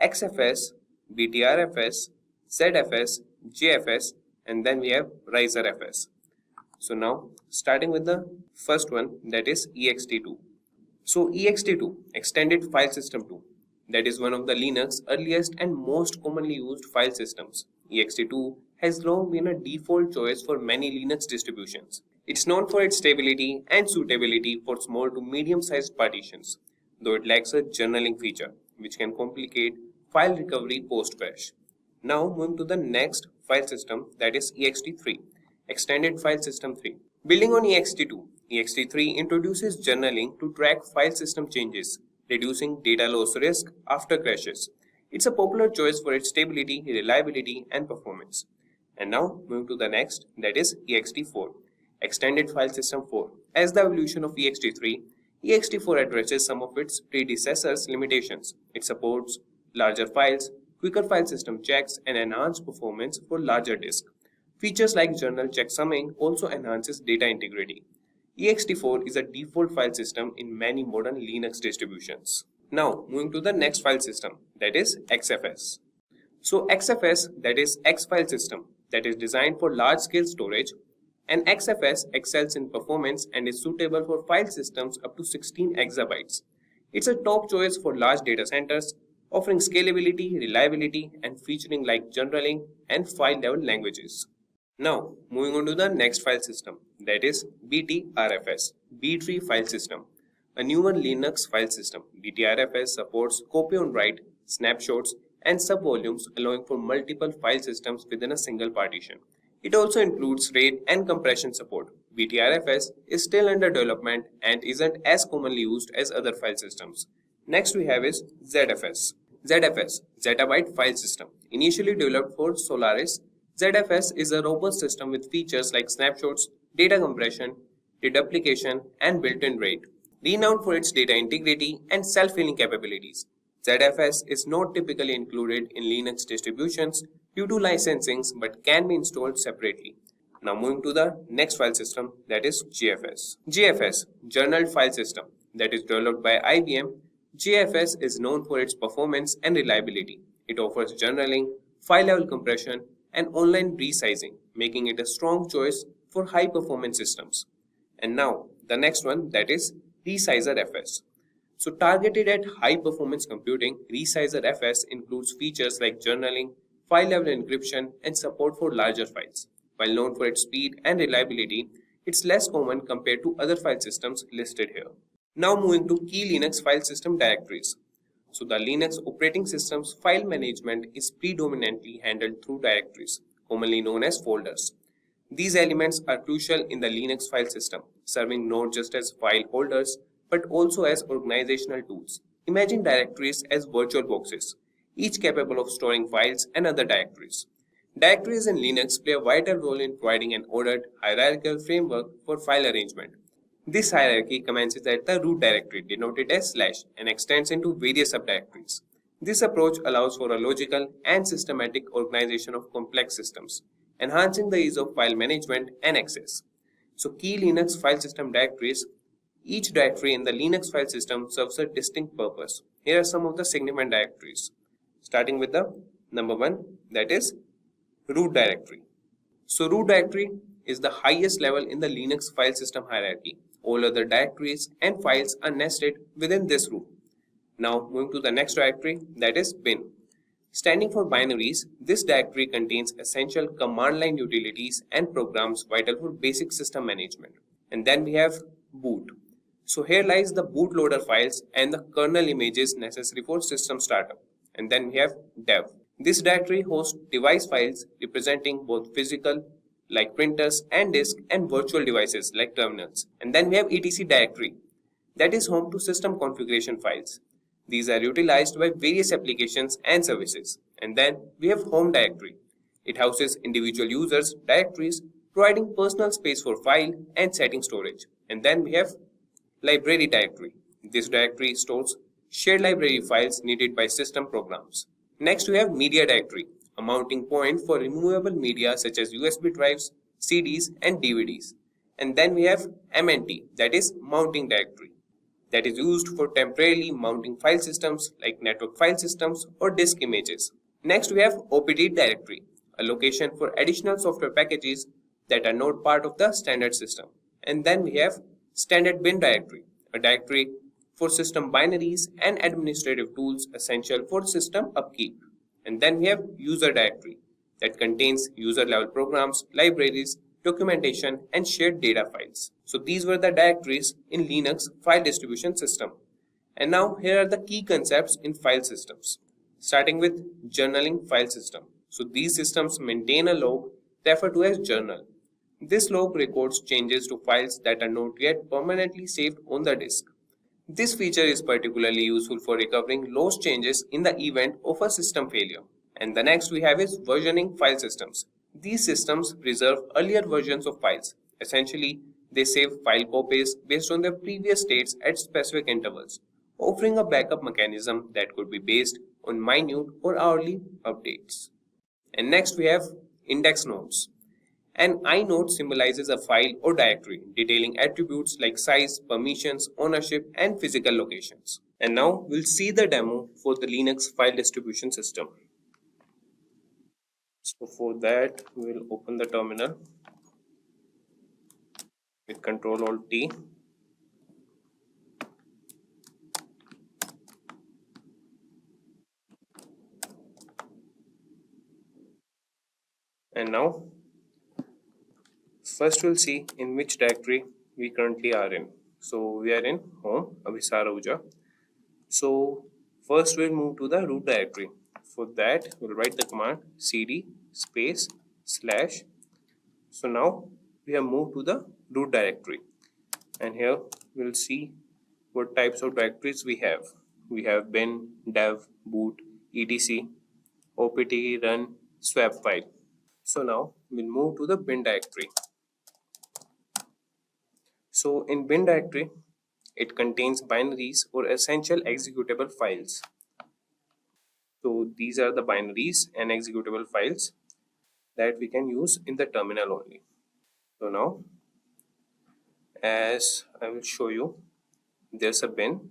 XFS, BTRFS, ZFS, JFS, and then we have RiserFS. So now, starting with the first one, that is EXT2. So EXT2, Extended File System 2, that is one of the Linux earliest and most commonly used file systems. EXT2 has long been a default choice for many Linux distributions. It's known for its stability and suitability for small to medium-sized partitions, though it lacks a journaling feature, which can complicate file recovery post-crash. Now moving to the next file system, that is EXT3, Extended File System 3. Building on EXT2, EXT3 introduces journaling to track file system changes, reducing data loss risk after crashes. It's a popular choice for its stability, reliability, and performance. And now moving to the next, that is EXT4, Extended File System 4. As the evolution of EXT3, EXT4 addresses some of its predecessors' limitations. It supports larger files, quicker file system checks, and enhanced performance for larger disks. Features like journal checksumming also enhances data integrity. ext4 is a default file system in many modern Linux distributions. Now, moving to the next file system, that is XFS. So XFS, that is X file system, that is designed for large-scale storage, and XFS excels in performance and is suitable for file systems up to 16 exabytes. It's a top choice for large data centers, offering scalability, reliability, and featuring like journaling and file-level languages. Now, moving on to the next file system, that is BTRFS, B-tree file system. A newer Linux file system, BTRFS supports copy-on-write, snapshots, and subvolumes, allowing for multiple file systems within a single partition. It also includes RAID and compression support. BTRFS is still under development and isn't as commonly used as other file systems. Next we have is ZFS. ZFS, Zettabyte File System. Initially developed for Solaris, ZFS is a robust system with features like snapshots, data compression, deduplication, and built-in RAID. Renowned for its data integrity and self-healing capabilities, ZFS is not typically included in Linux distributions due to licensings but can be installed separately. Now moving to the next file system, that is JFS. JFS, Journaled File System, that is developed by IBM. JFS is known for its performance and reliability. It offers journaling, file-level compression, and online resizing, making it a strong choice for high-performance systems. And now, the next one, that is ResizerFS. So targeted at high-performance computing, ResizerFS includes features like journaling, file-level encryption, and support for larger files. While known for its speed and reliability, it's less common compared to other file systems listed here. Now moving to key Linux file system directories. So the Linux operating system's file management is predominantly handled through directories, commonly known as folders. These elements are crucial in the Linux file system, serving not just as file holders, but also as organizational tools. Imagine directories as virtual boxes, each capable of storing files and other directories. Directories in Linux play a vital role in providing an ordered, hierarchical framework for file arrangement. This hierarchy commences at the root directory, denoted as / and extends into various subdirectories. This approach allows for a logical and systematic organization of complex systems, enhancing the ease of file management and access. So key Linux file system directories. Each directory in the Linux file system serves a distinct purpose. Here are some of the significant directories. Starting with the number 1, that is root directory. So root directory is the highest level in the Linux file system hierarchy. All other directories and files are nested within this root. Now moving to the next directory, that is bin. Standing for binaries, this directory contains essential command line utilities and programs vital for basic system management. And then we have boot. So here lies the bootloader files and the kernel images necessary for system startup. And then we have dev. This directory hosts device files representing both physical like printers and disk and virtual devices like terminals. And then we have etc directory, that is home to system configuration files. These are utilized by various applications and services. And then we have home directory. It houses individual users' directories, providing personal space for file and setting storage. And then we have Library directory. This directory stores shared library files needed by system programs. Next, we have media directory, a mounting point for removable media such as USB drives, CDs, and DVDs. And then we have MNT, that is mounting directory, that is used for temporarily mounting file systems like network file systems or disk images. Next, we have OPD directory, a location for additional software packages that are not part of the standard system. And then we have standard bin directory, a directory for system binaries and administrative tools essential for system upkeep. And then we have user directory that contains user level programs, libraries, documentation, and shared data files. So these were the directories in Linux file distribution system. And now here are the key concepts in file systems. Starting with journaling file system. So these systems maintain a log referred to as journal. This log records changes to files that are not yet permanently saved on the disk. This feature is particularly useful for recovering lost changes in the event of a system failure. And the next we have is versioning file systems. These systems preserve earlier versions of files. Essentially, they save file copies based on their previous states at specific intervals, offering a backup mechanism that could be based on minute or hourly updates. And next we have index nodes. An inode symbolizes a file or directory detailing attributes like size, permissions, ownership, and physical locations. And now we'll see the demo for the Linux file distribution system. So for that, we'll open the terminal with Ctrl-Alt-T. And now, first we'll see in which directory we currently are in. So we are in home, Abhisar Ahuja. So first we'll move to the root directory. For that, we'll write the command cd space slash. So now we have moved to the root directory. And here we'll see what types of directories we have. We have bin, dev, boot, etc, opt, run, swap file. So now we'll move to the bin directory. So in bin directory, it contains binaries or essential executable files. So these are the binaries and executable files that we can use in the terminal only. So now, as I will show you, there's a bin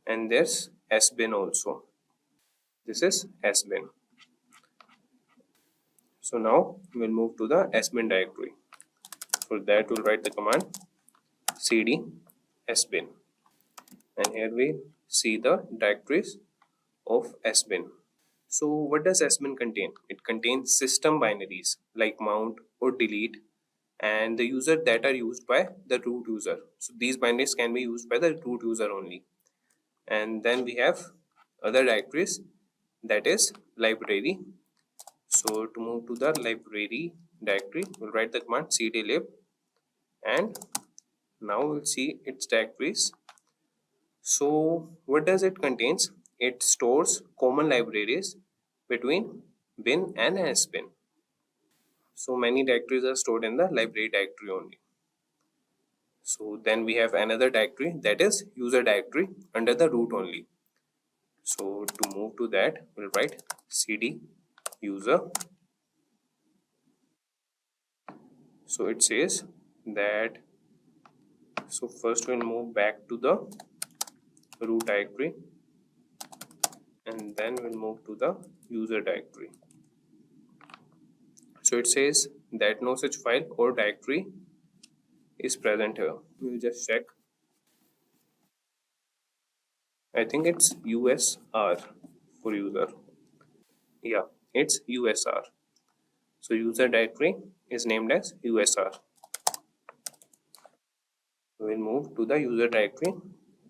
and there's sbin also. This is sbin. So now we'll move to the sbin directory. For that, we'll write the command cd sbin. And here we see the directories of sbin. So what does sbin contain? It contains system binaries like mount or delete and the user that are used by the root user. So these binaries can be used by the root user only. And then we have other directories, that is library. So to move to the library directory, we'll write the command cdlib, and now we'll see its directories. So what does it contains? It stores common libraries between bin and sbin. So many directories are stored in the library directory only. So then we have another directory, that is user directory, under the root only. So to move to that, we'll write cd user. So it says that, so first we'll move back to the root directory and then we'll move to the user directory. So it says that no such file or directory is present here. We'll just check. I think it's USR for user. Yeah, it's USR. So user directory is named as USR. We'll move to the user directory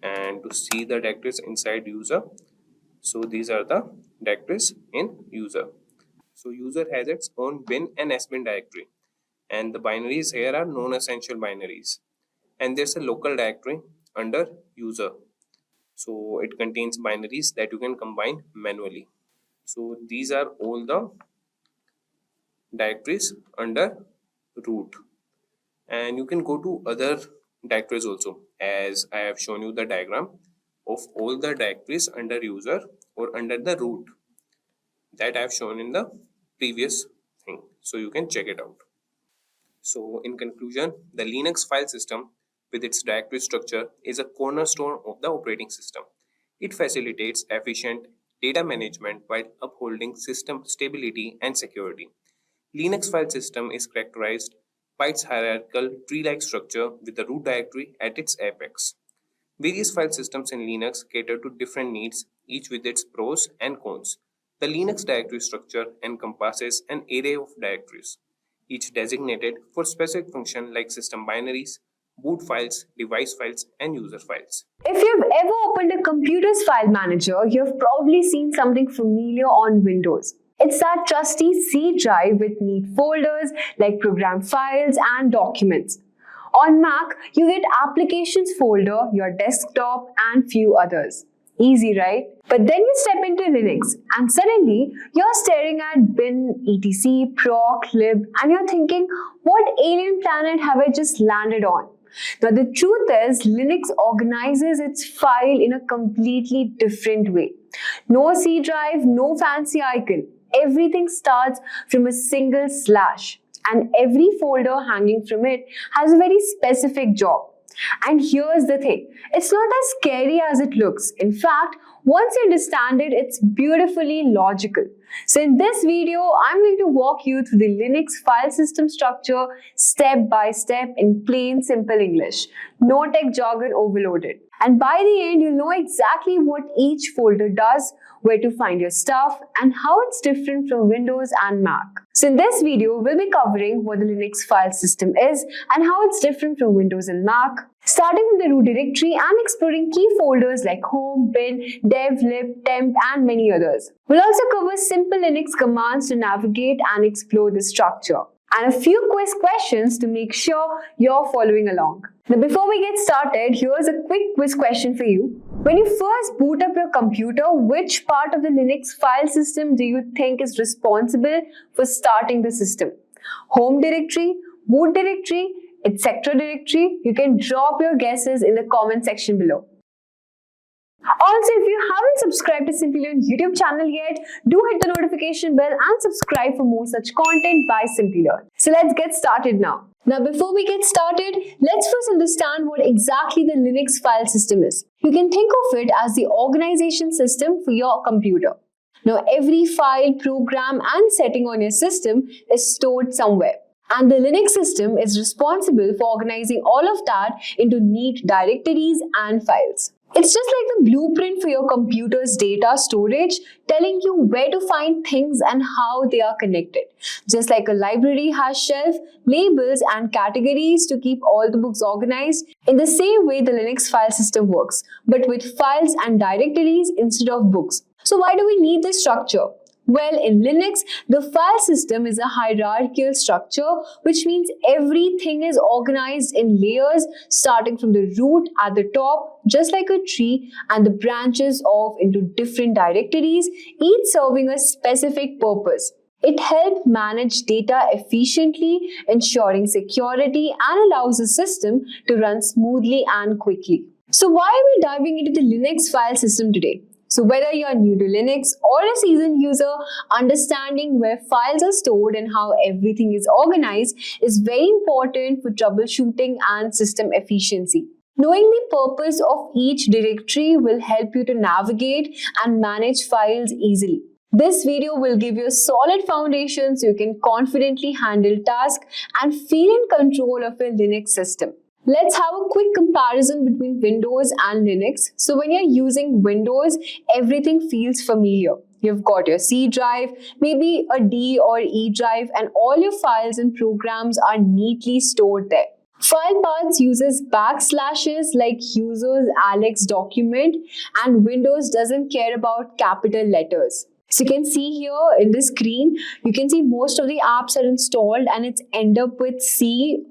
and to see the directories inside user. So these are the directories in user. So user has its own bin and sbin directory, and the binaries here are non-essential binaries. And there's a local directory under user. So it contains binaries that you can combine manually. So these are all the directories under root. And you can go to other directories also. as I have shown you the diagram of all the directories under user or under the root that I have shown in the previous thing. So you can check it out. So in conclusion, the Linux file system with its directory structure is a cornerstone of the operating system. It facilitates efficient data management while upholding system stability and security. Linux file system is characterized by its hierarchical tree-like structure with the root directory at its apex. Various file systems in Linux cater to different needs, each with its pros and cons. The Linux directory structure encompasses an array of directories, each designated for specific function like system binaries, boot files, device files, and user files. If you've ever opened a computer's file manager, you've probably seen something familiar on Windows. It's that trusty C drive with neat folders like program files and documents. On Mac, you get applications folder, your desktop, and few others. Easy, right? But then you step into Linux and suddenly you're staring at bin, etc, proc, lib, and you're thinking, what alien planet have I just landed on? Now the truth is, Linux organizes its file in a completely different way. No C drive, no fancy icon. Everything starts from a single slash, and every folder hanging from it has a very specific job. And here's the thing, it's not as scary as it looks. In fact, once you understand it, it's beautifully logical. So in this video, I'm going to walk you through the Linux file system structure step by step in plain simple English. No tech jargon overloaded. And by the end, you'll know exactly what each folder does, where to find your stuff, and how it's different from Windows and Mac. So in this video, we'll be covering what the Linux file system is and how it's different from Windows and Mac, starting with the root directory and exploring key folders like home, bin, dev, lib, temp, and many others. We'll also cover simple Linux commands to navigate and explore the structure, and a few quiz questions to make sure you're following along. Now before we get started, here's a quick quiz question for you. When you first boot up your computer, which part of the Linux file system do you think is responsible for starting the system? Home directory, boot directory, etc directory? You can drop your guesses in the comment section below. Also, if you haven't subscribed to Simplilearn YouTube channel yet, do hit the notification bell and subscribe for more such content by Simplilearn. So let's get started now. Now before we get started, let's first understand what exactly the Linux file system is. You can think of it as the organization system for your computer. Now every file, program, and setting on your system is stored somewhere. And the Linux system is responsible for organizing all of that into neat directories and files. It's just like the blueprint for your computer's data storage, telling you where to find things and how they are connected. Just like a library has shelf, labels, and categories to keep all the books organized, in the same way the Linux file system works, but with files and directories instead of books. So why do we need this structure? Well, in Linux, the file system is a hierarchical structure, which means everything is organized in layers starting from the root at the top, just like a tree, and the branches off into different directories, each serving a specific purpose. It helps manage data efficiently, ensuring security, and allows the system to run smoothly and quickly. So why are we diving into the Linux file system today? So whether you're new to Linux or a seasoned user, understanding where files are stored and how everything is organized is very important for troubleshooting and system efficiency. Knowing the purpose of each directory will help you to navigate and manage files easily. This video will give you a solid foundation so you can confidently handle tasks and feel in control of your Linux system. Let's have a quick comparison between Windows and Linux. So when you're using Windows, everything feels familiar. You've got your C drive, maybe a D or E drive, and all your files and programs are neatly stored there. File paths uses backslashes like users Alex document, and Windows doesn't care about capital letters. So you can see here in the screen, you can see most of the apps are installed and it's end up with C /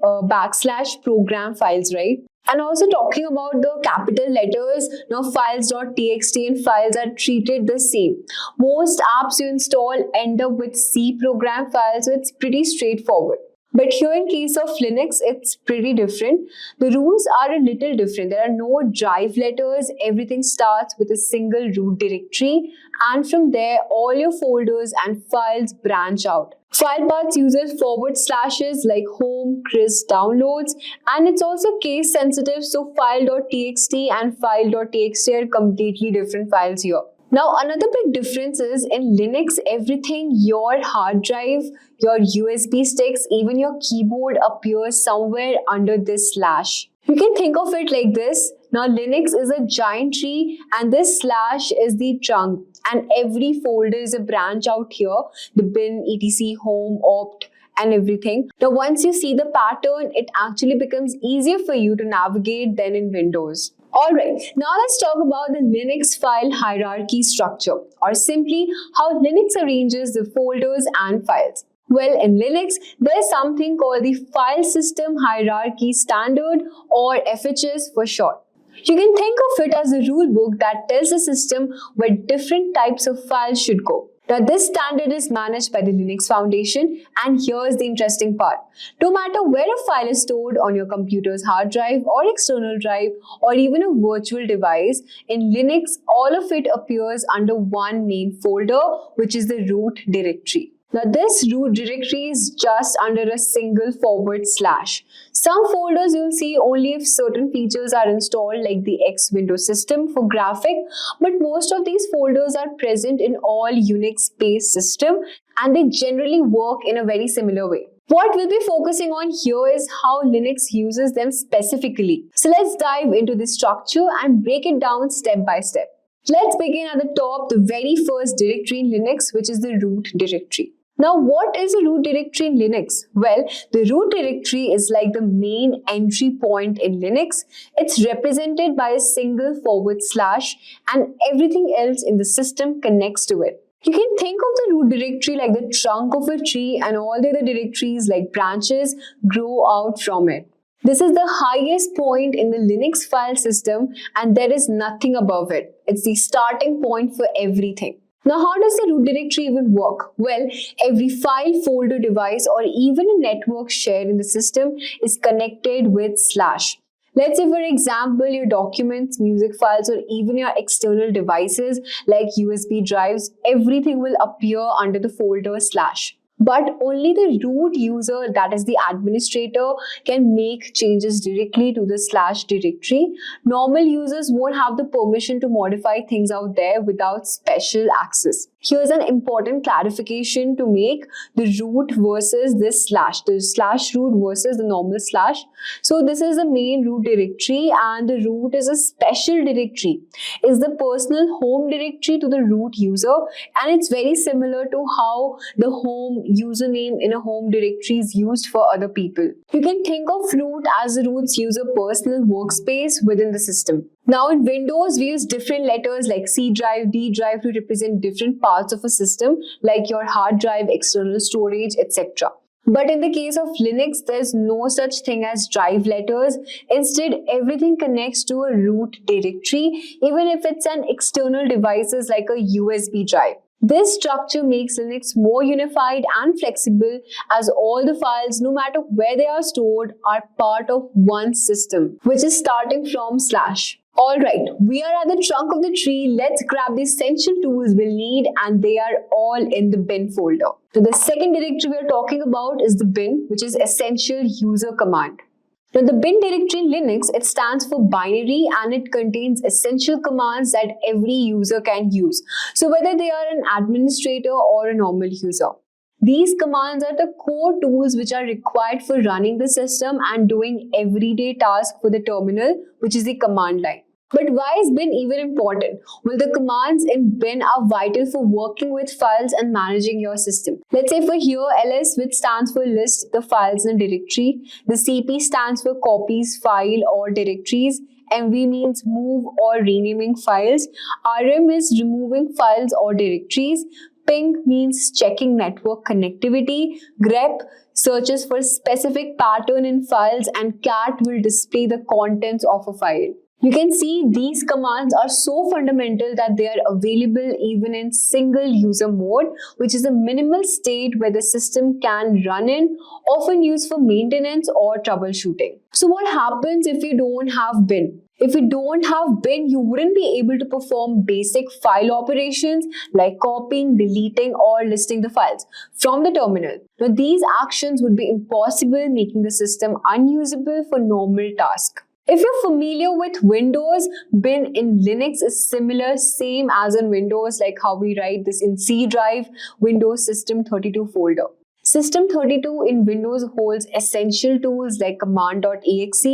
program files, right? And also talking about the capital letters, now files.txt and files are treated the same. Most apps you install end up with C program files, so it's pretty straightforward. But here in case of Linux, it's pretty different. The rules are a little different. There are no drive letters. Everything starts with a single root directory, and from there, all your folders and files branch out. File paths uses forward slashes like home, Chris, downloads, and it's also case sensitive, so file.txt and file.txt are completely different files here. Now, another big difference is in Linux, everything, your hard drive, your USB sticks, even your keyboard appears somewhere under this slash. You can think of it like this. Now, Linux is a giant tree and this slash is the trunk, and every folder is a branch out here, the bin, etc, home, opt, and everything. Now, once you see the pattern, it actually becomes easier for you to navigate than in Windows. Alright, now let's talk about the Linux file hierarchy structure, or simply how Linux arranges the folders and files. Well, in Linux, there's something called the File System Hierarchy Standard, or FHS for short. You can think of it as a rule book that tells the system where different types of files should go. Now, this standard is managed by the Linux Foundation, and here's the interesting part. No matter where a file is stored on your computer's hard drive or external drive or even a virtual device, in Linux, all of it appears under one main folder, which is the root directory. Now, this root directory is just under a single forward slash. Some folders you'll see only if certain features are installed, like the X Windows system for graphic, but most of these folders are present in all Unix-based systems, and they generally work in a very similar way. What we'll be focusing on here is how Linux uses them specifically. So let's dive into the structure and break it down step by step. Let's begin at the top, the very first directory in Linux, which is the root directory. Now, what is a root directory in Linux? Well, the root directory is like the main entry point in Linux. It's represented by a single forward slash, and everything else in the system connects to it. You can think of the root directory like the trunk of a tree, and all the other directories like branches grow out from it. This is the highest point in the Linux file system, and there is nothing above it. It's the starting point for everything. Now, how does the root directory even work? Well, every file, folder, device, or even a network shared in the system is connected with slash. Let's say, for example, your documents, music files, or even your external devices like USB drives, everything will appear under the folder slash. But only the root user, that is the administrator, can make changes directly to the slash directory. Normal users won't have the permission to modify things out there without special access. Here's an important clarification to make: the root versus this slash, the slash root versus the normal slash. So this is the main root directory, and the root is a special directory. It's the personal home directory to the root user, and it's very similar to how the home username in a home directory is used for other people. You can think of root as the root's user personal workspace within the system. Now, in Windows, we use different letters like C drive, D drive to represent different parts of a system, like your hard drive, external storage, etc. But in the case of Linux, there's no such thing as drive letters. Instead, everything connects to a root directory, even if it's an external devices like a USB drive. This structure makes Linux more unified and flexible, as all the files, no matter where they are stored, are part of one system, which is starting from slash. Alright, we are at the trunk of the tree. Let's grab the essential tools we'll need, and they are all in the bin folder. So the second directory we are talking about is the bin, which is essential user command. Now, the bin directory in Linux, it stands for binary, and it contains essential commands that every user can use. So whether they are an administrator or a normal user. These commands are the core tools which are required for running the system and doing everyday tasks for the terminal, which is the command line. But why is bin even important? Well, the commands in bin are vital for working with files and managing your system. Let's say for here, ls, which stands for list the files in a directory. The cp stands for copies, file, or directories. mv means move or renaming files. rm is removing files or directories. Ping means checking network connectivity. grep searches for specific pattern in files, and cat will display the contents of a file. You can see these commands are so fundamental that they are available even in single user mode, which is a minimal state where the system can run in, often used for maintenance or troubleshooting. So what happens if you don't have bin? If you don't have bin, you wouldn't be able to perform basic file operations like copying, deleting, or listing the files from the terminal. Now, these actions would be impossible, making the system unusable for normal tasks. If you're familiar with Windows, bin in Linux is similar, same as in Windows, like how we write this in C drive, Windows System 32 folder. System 32 in Windows holds essential tools like command.exe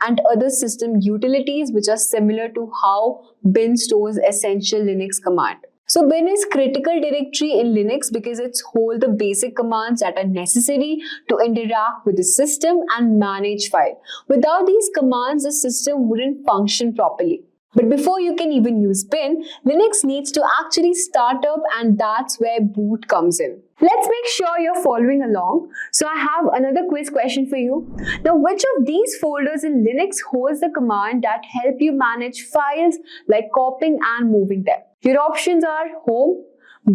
and other system utilities which are similar to how bin stores essential Linux command. So bin is critical directory in Linux because it holds the basic commands that are necessary to interact with the system and manage file. Without these commands, the system wouldn't function properly. But before you can even use bin, Linux needs to actually start up, and that's where boot comes in. Let's make sure you're following along. So I have another quiz question for you. Now, which of these folders in Linux holds the command that help you manage files like copying and moving them? Your options are home,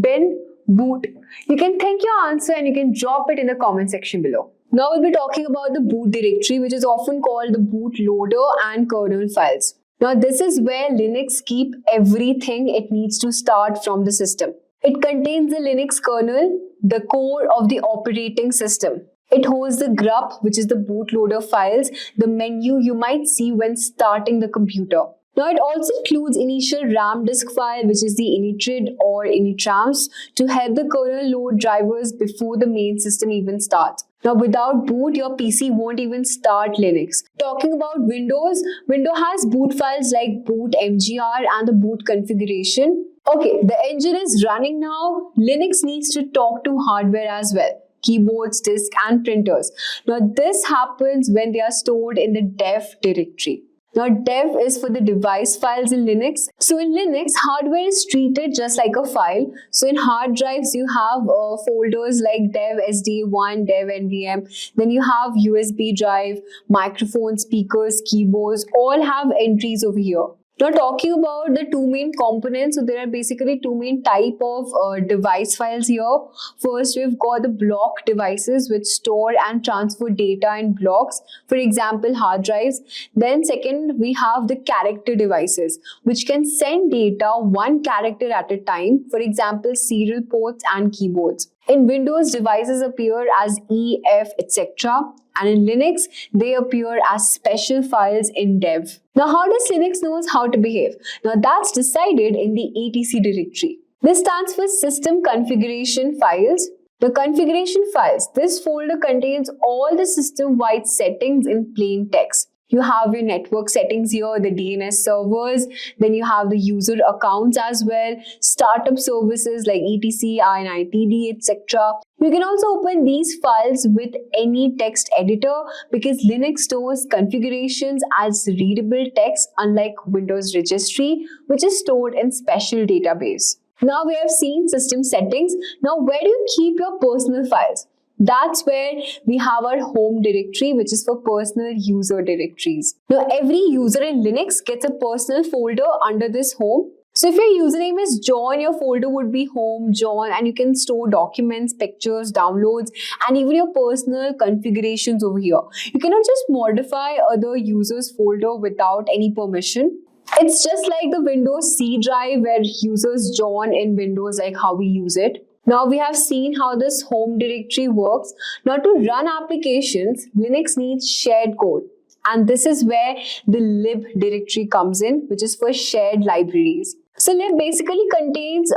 bin, boot. You can think your answer and you can drop it in the comment section below. Now we'll be talking about the boot directory, which is often called the bootloader and kernel files. Now this is where Linux keeps everything it needs to start from the system. It contains the Linux kernel, the core of the operating system. It holds the grub, which is the bootloader files, the menu you might see when starting the computer. Now it also includes initial RAM disk file, which is the initrid or initrams, to help the kernel load drivers before the main system even starts. Now without boot, your PC won't even start Linux. Talking about Windows, Windows has boot files like boot mgr and the boot configuration. Okay, the engine is running now. Linux needs to talk to hardware as well. Keyboards, disk and printers. Now this happens when they are stored in the dev directory. Now dev is for the device files in Linux. So in Linux, hardware is treated just like a file. So in hard drives, you have folders like dev sd1, dev nvm. Then you have USB drive, microphone, speakers, keyboards, all have entries over here. Now talking about the two main components, so there are basically two main type of device files here. First, we've got the block devices which store and transfer data in blocks, for example hard drives. Then second, we have the character devices which can send data one character at a time, for example serial ports and keyboards. In Windows, devices appear as E, F, etc. And in Linux, they appear as special files in dev. Now, how does Linux knows how to behave? Now, that's decided in the etc directory. This stands for System Configuration Files. The configuration files, this folder contains all the system-wide settings in plain text. You have your network settings here, the DNS servers, then you have the user accounts as well, startup services like etc, initd, etc. You can also open these files with any text editor because Linux stores configurations as readable text, unlike Windows registry, which is stored in special database. Now we have seen system settings. Now where do you keep your personal files? That's where we have our home directory, which is for personal user directories. Now, every user in Linux gets a personal folder under this home. So if your username is John, your folder would be home John, and you can store documents, pictures, downloads, and even your personal configurations over here. You cannot just modify other users' folder without any permission. It's just like the Windows C drive where users John in Windows, like how we use it. Now we have seen how this home directory works. Now to run applications, Linux needs shared code. And this is where the lib directory comes in, which is for shared libraries. So lib basically contains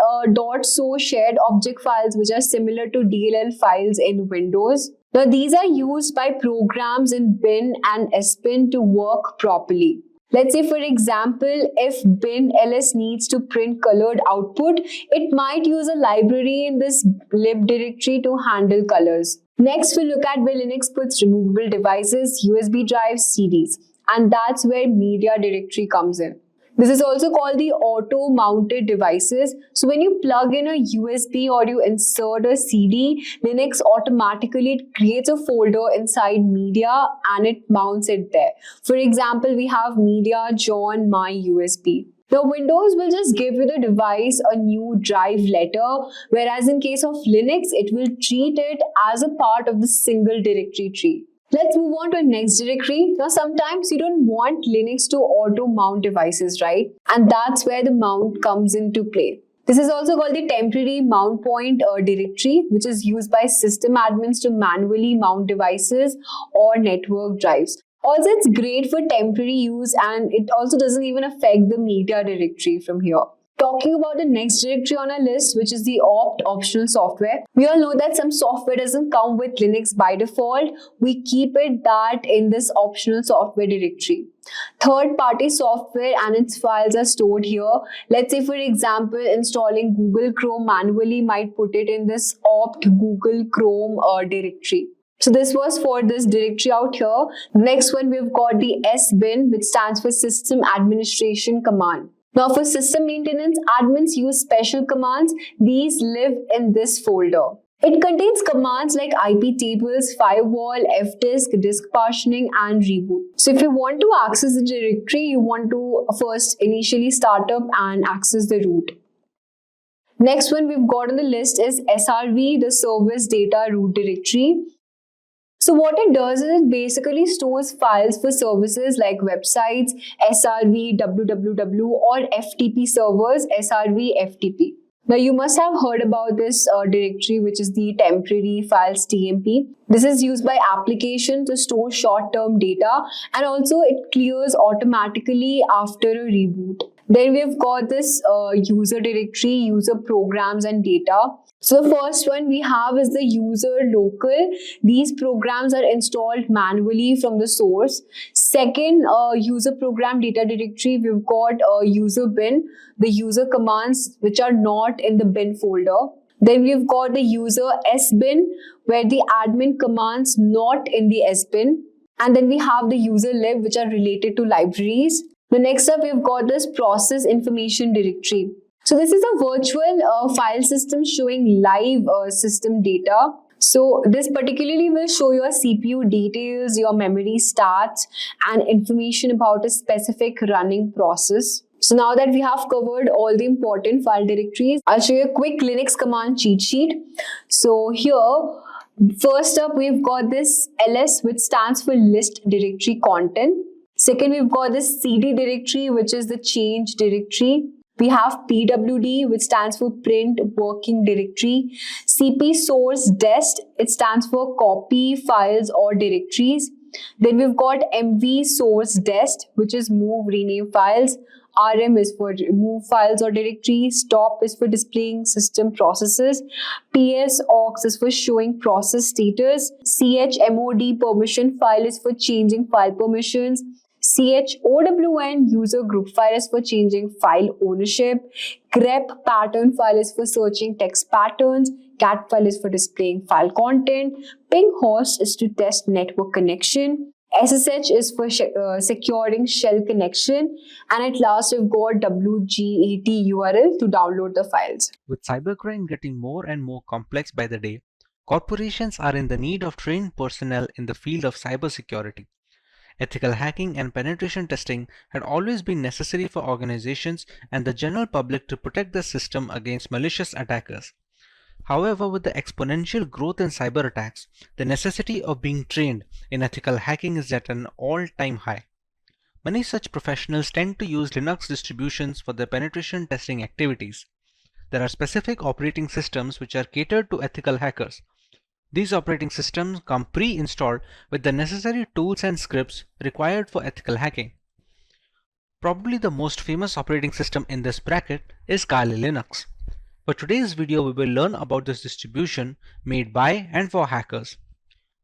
.so shared object files, which are similar to DLL files in Windows. Now these are used by programs in bin and sbin to work properly. Let's say, for example, if bin ls needs to print colored output, it might use a library in this lib directory to handle colors. Next, we'll look at where Linux puts removable devices, USB drives, CDs, and that's where media directory comes in. This is also called the auto-mounted devices. So when you plug in a USB or you insert a CD, Linux automatically creates a folder inside media and it mounts it there. For example, we have media John my USB. Now Windows will just give you the device a new drive letter, whereas in case of Linux, it will treat it as a part of the single directory tree. Let's move on to the next directory. Now, sometimes you don't want Linux to auto-mount devices, right? And that's where the mount comes into play. This is also called the temporary mount point directory, which is used by system admins to manually mount devices or network drives. Also, it's great for temporary use and it also doesn't even affect the media directory from here. Talking about the next directory on our list, which is the optional software. We all know that some software doesn't come with Linux by default. We keep it that in this optional software directory. Third-party software and its files are stored here. Let's say, for example, installing Google Chrome manually might put it in this opt Google Chrome directory. So this was for this directory out here. Next one, we've got the SBIN, which stands for System Administration Command. Now for system maintenance, admins use special commands. These live in this folder. It contains commands like IP tables, firewall, fdisk, disk partitioning, and reboot. So if you want to access the directory, you want to first initially start up and access the root. Next one we've got on the list is SRV, the service data root directory. So what it does is it basically stores files for services like websites, SRV, www, or FTP servers, SRV, FTP. Now you must have heard about this directory, which is the temporary files TMP. This is used by application to store short-term data, and also it clears automatically after a reboot. Then we've got this user directory, user programs and data. So the first one we have is the user local. These programs are installed manually from the source. Second, user program data directory, we've got user bin, the user commands which are not in the bin folder. Then we've got the user sbin, where the admin commands not in the sbin. And then we have the user lib, which are related to libraries. The next up, we've got this process information directory. So this is a virtual file system showing live system data. So this particularly will show your CPU details, your memory stats, and information about a specific running process. So now that we have covered all the important file directories, I'll show you a quick Linux command cheat sheet. So here, first up, we've got this ls, which stands for list directory content. Second, we've got this cd directory, which is the change directory. We have pwd, which stands for print working directory. cp source dest, it stands for copy files or directories. Then we've got mv source dest, which is move rename files. rm is for remove files or directories. Stop is for displaying system processes. ps aux is for showing process status. chmod permission file is for changing file permissions. chown user group file is for changing file ownership. grep pattern file is for searching text patterns. cat file is for displaying file content. ping host is to test network connection. SSH is for securing shell connection. And at last, we've got wget URL to download the files. With cybercrime getting more and more complex by the day, corporations are in the need of trained personnel in the field of cybersecurity. Ethical hacking and penetration testing had always been necessary for organizations and the general public to protect the system against malicious attackers. However, with the exponential growth in cyber attacks, the necessity of being trained in ethical hacking is at an all-time high. Many such professionals tend to use Linux distributions for their penetration testing activities. There are specific operating systems which are catered to ethical hackers. These operating systems come pre-installed with the necessary tools and scripts required for ethical hacking. Probably the most famous operating system in this bracket is Kali Linux. For today's video, we will learn about this distribution made by and for hackers.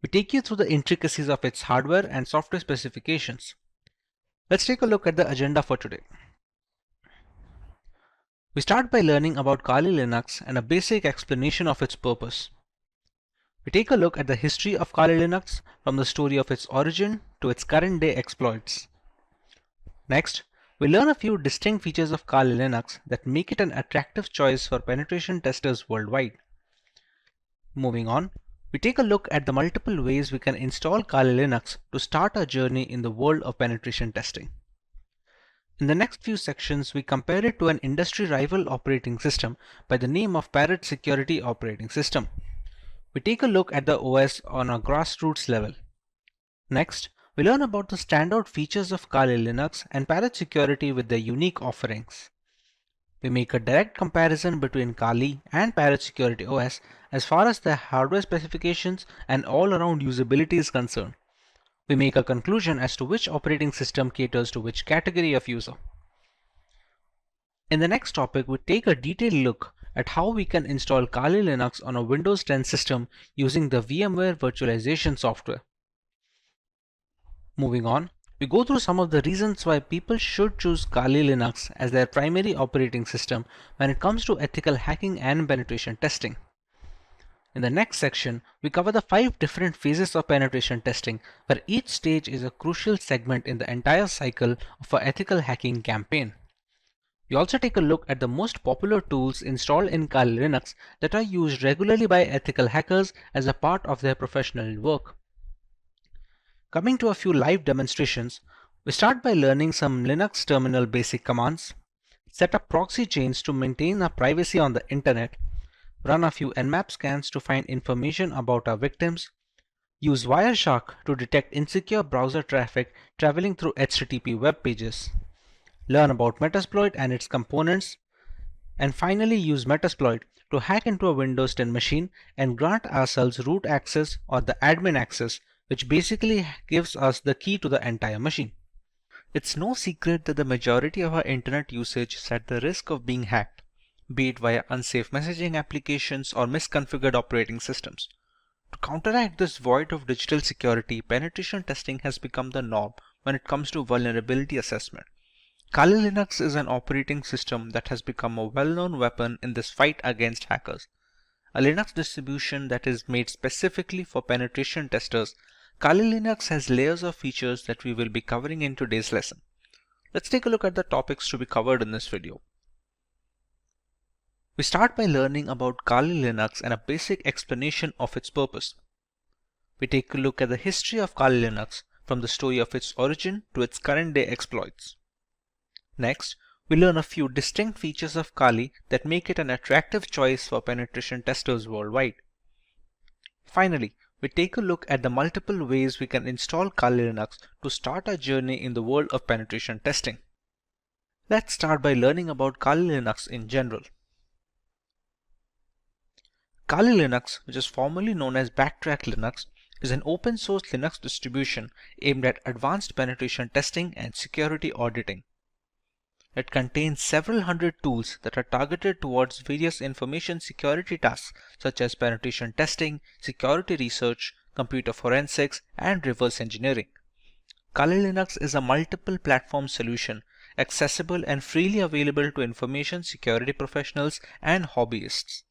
We take you through the intricacies of its hardware and software specifications. Let's take a look at the agenda for today. We start by learning about Kali Linux and a basic explanation of its purpose. We take a look at the history of Kali Linux from the story of its origin to its current day exploits. Next, we learn a few distinct features of Kali Linux that make it an attractive choice for penetration testers worldwide. Moving on, we take a look at the multiple ways we can install Kali Linux to start our journey in the world of penetration testing. In the next few sections, we compare it to an industry rival operating system by the name of Parrot Security operating system. We take a look at the OS on a grassroots level. Next, we learn about the standout features of Kali Linux and Parrot Security with their unique offerings. We make a direct comparison between Kali and Parrot Security OS as far as their hardware specifications and all-around usability is concerned. We make a conclusion as to which operating system caters to which category of user. In the next topic, we take a detailed look at how we can install Kali Linux on a Windows 10 system using the VMware virtualization software. Moving on, we go through some of the reasons why people should choose Kali Linux as their primary operating system when it comes to ethical hacking and penetration testing. In the next section, we cover the 5 different phases of penetration testing, where each stage is a crucial segment in the entire cycle of an ethical hacking campaign. We also take a look at the most popular tools installed in Kali Linux that are used regularly by ethical hackers as a part of their professional work. Coming to a few live demonstrations, we start by learning some Linux terminal basic commands, set up proxy chains to maintain our privacy on the internet, run a few Nmap scans to find information about our victims, use Wireshark to detect insecure browser traffic traveling through HTTP web pages, learn about Metasploit and its components, and finally use Metasploit to hack into a Windows 10 machine and grant ourselves root access or the admin access, which basically gives us the key to the entire machine. It's no secret that the majority of our internet usage is at the risk of being hacked, be it via unsafe messaging applications or misconfigured operating systems. To counteract this void of digital security, penetration testing has become the norm when it comes to vulnerability assessment. Kali Linux is an operating system that has become a well-known weapon in this fight against hackers. A Linux distribution that is made specifically for penetration testers, Kali Linux has layers of features that we will be covering in today's lesson. Let's take a look at the topics to be covered in this video. We start by learning about Kali Linux and a basic explanation of its purpose. We take a look at the history of Kali Linux from the story of its origin to its current day exploits. Next, we learn a few distinct features of Kali that make it an attractive choice for penetration testers worldwide. Finally, we take a look at the multiple ways we can install Kali Linux to start our journey in the world of penetration testing. Let's start by learning about Kali Linux in general. Kali Linux, which is formerly known as Backtrack Linux, is an open source Linux distribution aimed at advanced penetration testing and security auditing. It contains several hundred tools that are targeted towards various information security tasks such as penetration testing, security research, computer forensics, and reverse engineering. Kali Linux is a multiple platform solution, accessible and freely available to information security professionals and hobbyists.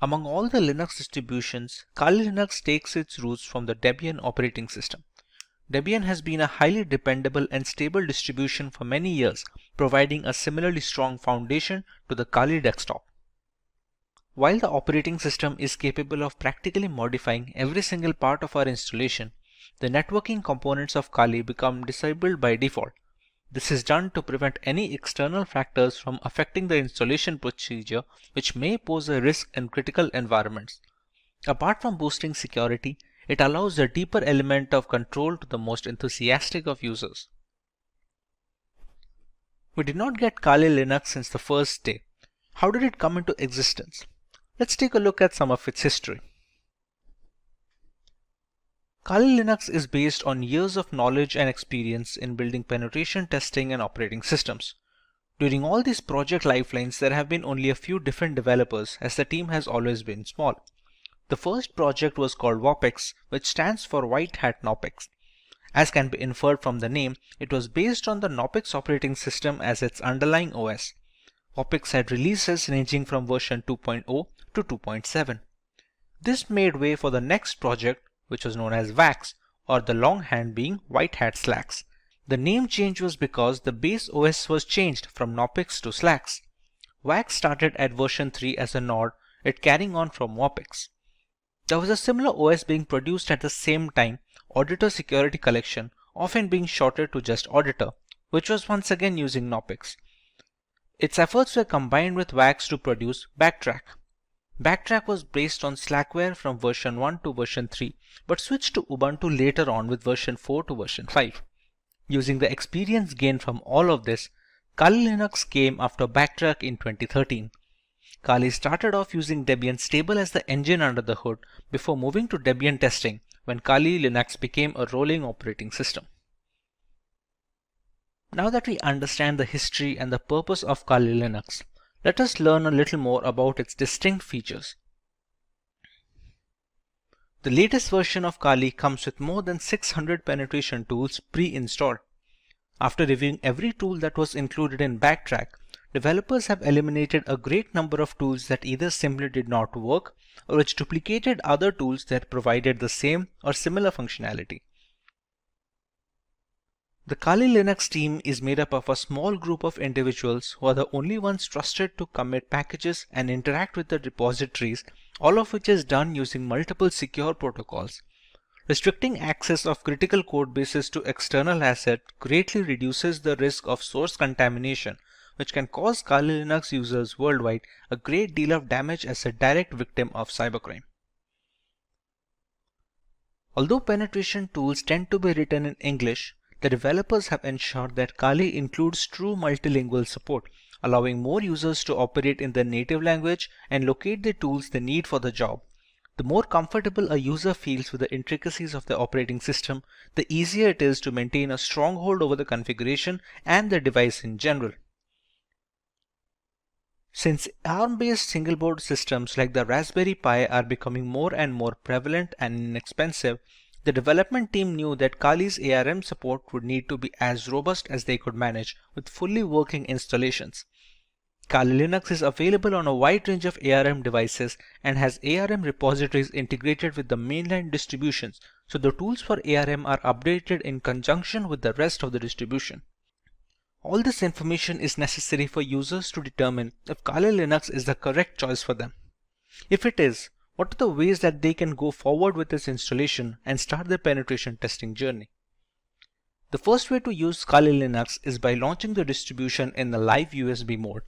Among all the Linux distributions, Kali Linux takes its roots from the Debian operating system. Debian has been a highly dependable and stable distribution for many years, providing a similarly strong foundation to the Kali desktop. While the operating system is capable of practically modifying every single part of our installation, the networking components of Kali become disabled by default. This is done to prevent any external factors from affecting the installation procedure, which may pose a risk in critical environments. Apart from boosting security, it allows a deeper element of control to the most enthusiastic of users. We did not get Kali Linux since the first day. How did it come into existence? Let's take a look at some of its history. Kali Linux is based on years of knowledge and experience in building penetration testing and operating systems. During all these project lifelines, there have been only a few different developers, as the team has always been small. The first project was called WOPEX, which stands for White Hat Knopex. As can be inferred from the name, it was based on the Knopex operating system as its underlying OS. WOPEX had releases ranging from version 2.0 to 2.7. This made way for the next project, which was known as VAX, or the longhand being White Hat Slacks. The name change was because the base OS was changed from Knoppix to Slacks. WAX started at version 3 as a nod, it carrying on from Knoppix. There was a similar OS being produced at the same time, Auditor Security Collection, often being shortened to just Auditor, which was once again using Knoppix. Its efforts were combined with WAX to produce Backtrack. Backtrack was based on Slackware from version 1 to version 3, but switched to Ubuntu later on with version 4 to version 5. Using the experience gained from all of this, Kali Linux came after Backtrack in 2013. Kali started off using Debian Stable as the engine under the hood before moving to Debian testing when Kali Linux became a rolling operating system. Now that we understand the history and the purpose of Kali Linux, let us learn a little more about its distinct features. The latest version of Kali comes with more than 600 penetration tools pre-installed. After reviewing every tool that was included in Backtrack, developers have eliminated a great number of tools that either simply did not work or which duplicated other tools that provided the same or similar functionality. The Kali Linux team is made up of a small group of individuals who are the only ones trusted to commit packages and interact with the repositories, all of which is done using multiple secure protocols. Restricting access of critical code bases to external assets greatly reduces the risk of source contamination, which can cause Kali Linux users worldwide a great deal of damage as a direct victim of cybercrime. Although penetration tools tend to be written in English, the developers have ensured that Kali includes true multilingual support, allowing more users to operate in their native language and locate the tools they need for the job. The more comfortable a user feels with the intricacies of the operating system, the easier it is to maintain a stronghold over the configuration and the device in general. Since ARM-based single-board systems like the Raspberry Pi are becoming more and more prevalent and inexpensive, the development team knew that Kali's ARM support would need to be as robust as they could manage with fully working installations. Kali Linux is available on a wide range of ARM devices and has ARM repositories integrated with the mainline distributions, so the tools for ARM are updated in conjunction with the rest of the distribution. All this information is necessary for users to determine if Kali Linux is the correct choice for them. If it is, what are the ways that they can go forward with this installation and start their penetration testing journey? The first way to use Kali Linux is by launching the distribution in the live USB mode.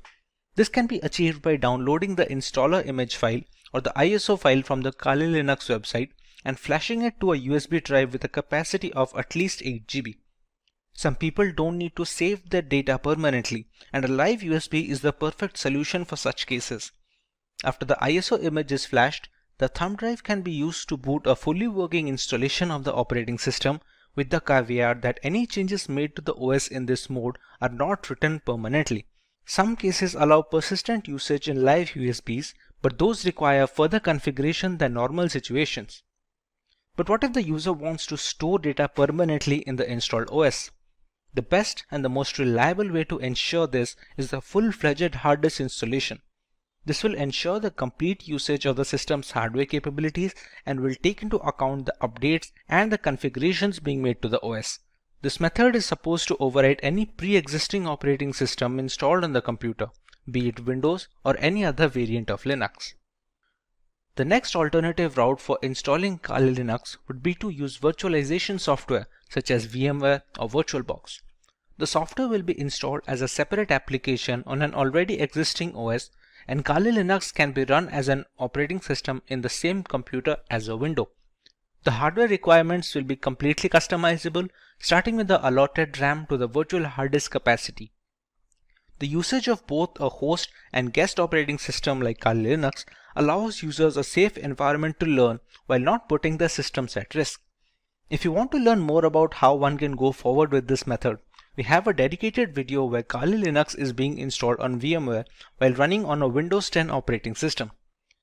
This can be achieved by downloading the installer image file or the ISO file from the Kali Linux website and flashing it to a USB drive with a capacity of at least 8 GB. Some people don't need to save their data permanently, and a live USB is the perfect solution for such cases. After the ISO image is flashed, the thumb drive can be used to boot a fully working installation of the operating system, with the caveat that any changes made to the OS in this mode are not written permanently. Some cases allow persistent usage in live USBs, but those require further configuration than normal situations. But what if the user wants to store data permanently in the installed OS? The best and the most reliable way to ensure this is the full-fledged hard disk installation. This will ensure the complete usage of the system's hardware capabilities and will take into account the updates and the configurations being made to the OS. This method is supposed to override any pre-existing operating system installed on the computer, be it Windows or any other variant of Linux. The next alternative route for installing Kali Linux would be to use virtualization software such as VMware or VirtualBox. The software will be installed as a separate application on an already existing OS, and Kali Linux can be run as an operating system in the same computer as a window. The hardware requirements will be completely customizable, starting with the allotted RAM to the virtual hard disk capacity. The usage of both a host and guest operating system like Kali Linux allows users a safe environment to learn while not putting their systems at risk. If you want to learn more about how one can go forward with this method, we have a dedicated video where Kali Linux is being installed on VMware while running on a Windows 10 operating system.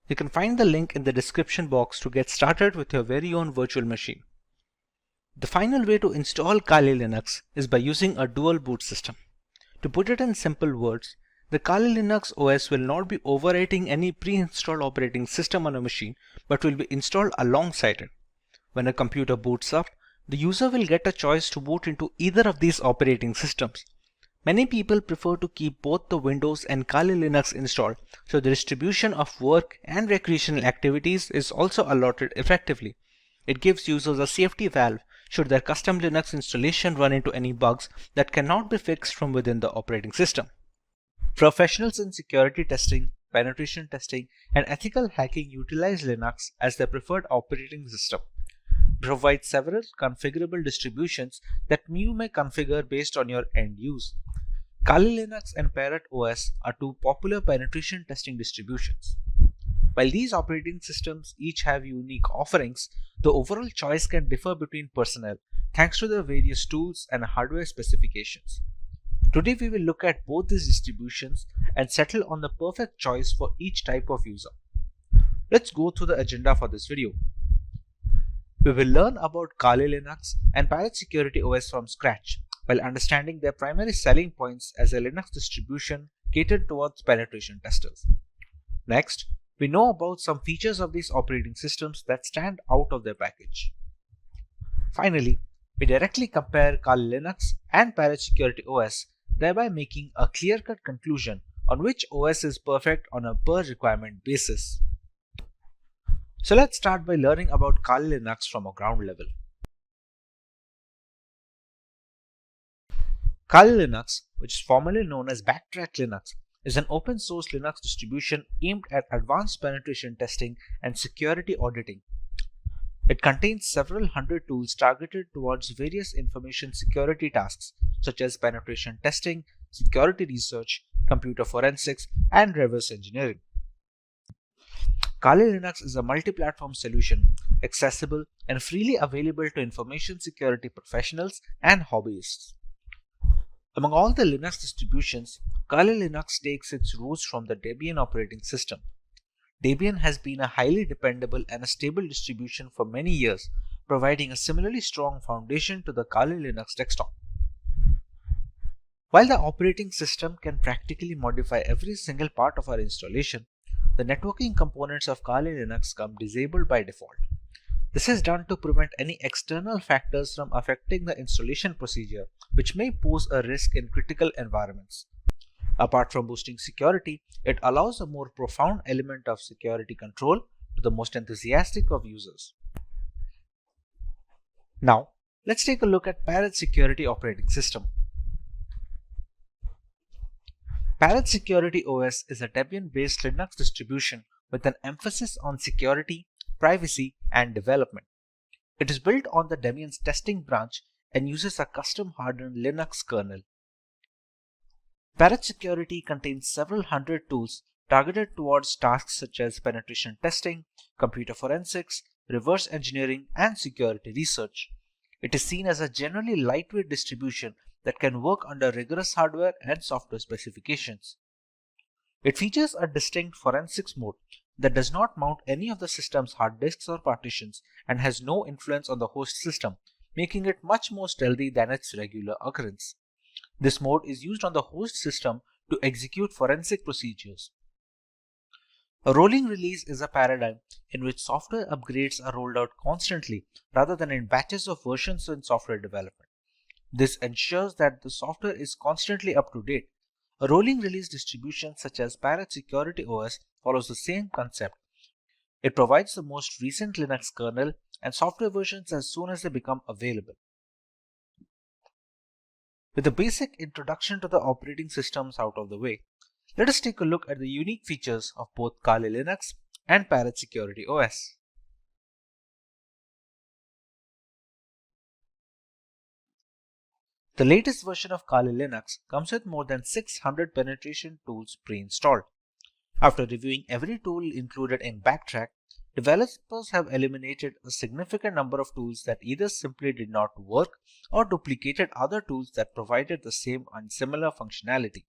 You can find the link in the description box to get started with your very own virtual machine. The final way to install Kali Linux is by using a dual boot system. To put it in simple words, the Kali Linux OS will not be overwriting any pre-installed operating system on a machine, but will be installed alongside it. When a computer boots up, The user will get a choice to boot into either of these operating systems. Many people prefer to keep both the Windows and Kali Linux installed, so the distribution of work and recreational activities is also allotted effectively. It gives users a safety valve should their custom Linux installation run into any bugs that cannot be fixed from within the operating system. Professionals in security testing, penetration testing, and ethical hacking utilize Linux as their preferred operating system. Provides several configurable distributions that you may configure based on your end use. Kali Linux and Parrot OS are two popular penetration testing distributions. While these operating systems each have unique offerings, the overall choice can differ between personnel thanks to their various tools and hardware specifications. Today we will look at both these distributions and settle on the perfect choice for each type of user. Let's go through the agenda for this video. We will learn about Kali Linux and Parrot Security OS from scratch, while understanding their primary selling points as a Linux distribution catered towards penetration testers. Next, we know about some features of these operating systems that stand out of their package. Finally, we directly compare Kali Linux and Parrot Security OS, thereby making a clear-cut conclusion on which OS is perfect on a per-requirement basis. So let's start by learning about Kali Linux from a ground level. Kali Linux, which is formerly known as Backtrack Linux, is an open source Linux distribution aimed at advanced penetration testing and security auditing. It contains several hundred tools targeted towards various information security tasks such as penetration testing, security research, computer forensics, and reverse engineering. Kali Linux is a multi-platform solution, accessible and freely available to information security professionals and hobbyists. Among all the Linux distributions, Kali Linux takes its roots from the Debian operating system. Debian has been a highly dependable and a stable distribution for many years, providing a similarly strong foundation to the Kali Linux desktop. While the operating system can practically modify every single part of our installation, the networking components of Kali Linux come disabled by default. This is done to prevent any external factors from affecting the installation procedure, which may pose a risk in critical environments. Apart from boosting security, it allows a more profound element of security control to the most enthusiastic of users. Now, let's take a look at Parrot Security operating system. Parrot Security OS is a Debian-based Linux distribution with an emphasis on security, privacy, and development. It is built on the Debian's testing branch and uses a custom hardened Linux kernel. Parrot Security contains several hundred tools targeted towards tasks such as penetration testing, computer forensics, reverse engineering, and security research. It is seen as a generally lightweight distribution that can work under rigorous hardware and software specifications. It features a distinct forensics mode that does not mount any of the system's hard disks or partitions and has no influence on the host system, making it much more stealthy than its regular occurrence. This mode is used on the host system to execute forensic procedures. A rolling release is a paradigm in which software upgrades are rolled out constantly rather than in batches of versions in software development. This ensures that the software is constantly up to date. A rolling release distribution such as Parrot Security OS follows the same concept. It provides the most recent Linux kernel and software versions as soon as they become available. With the basic introduction to the operating systems out of the way, let us take a look at the unique features of both Kali Linux and Parrot Security OS. The latest version of Kali Linux comes with more than 600 penetration tools pre-installed. After reviewing every tool included in Backtrack, developers have eliminated a significant number of tools that either simply did not work or duplicated other tools that provided the same and similar functionality.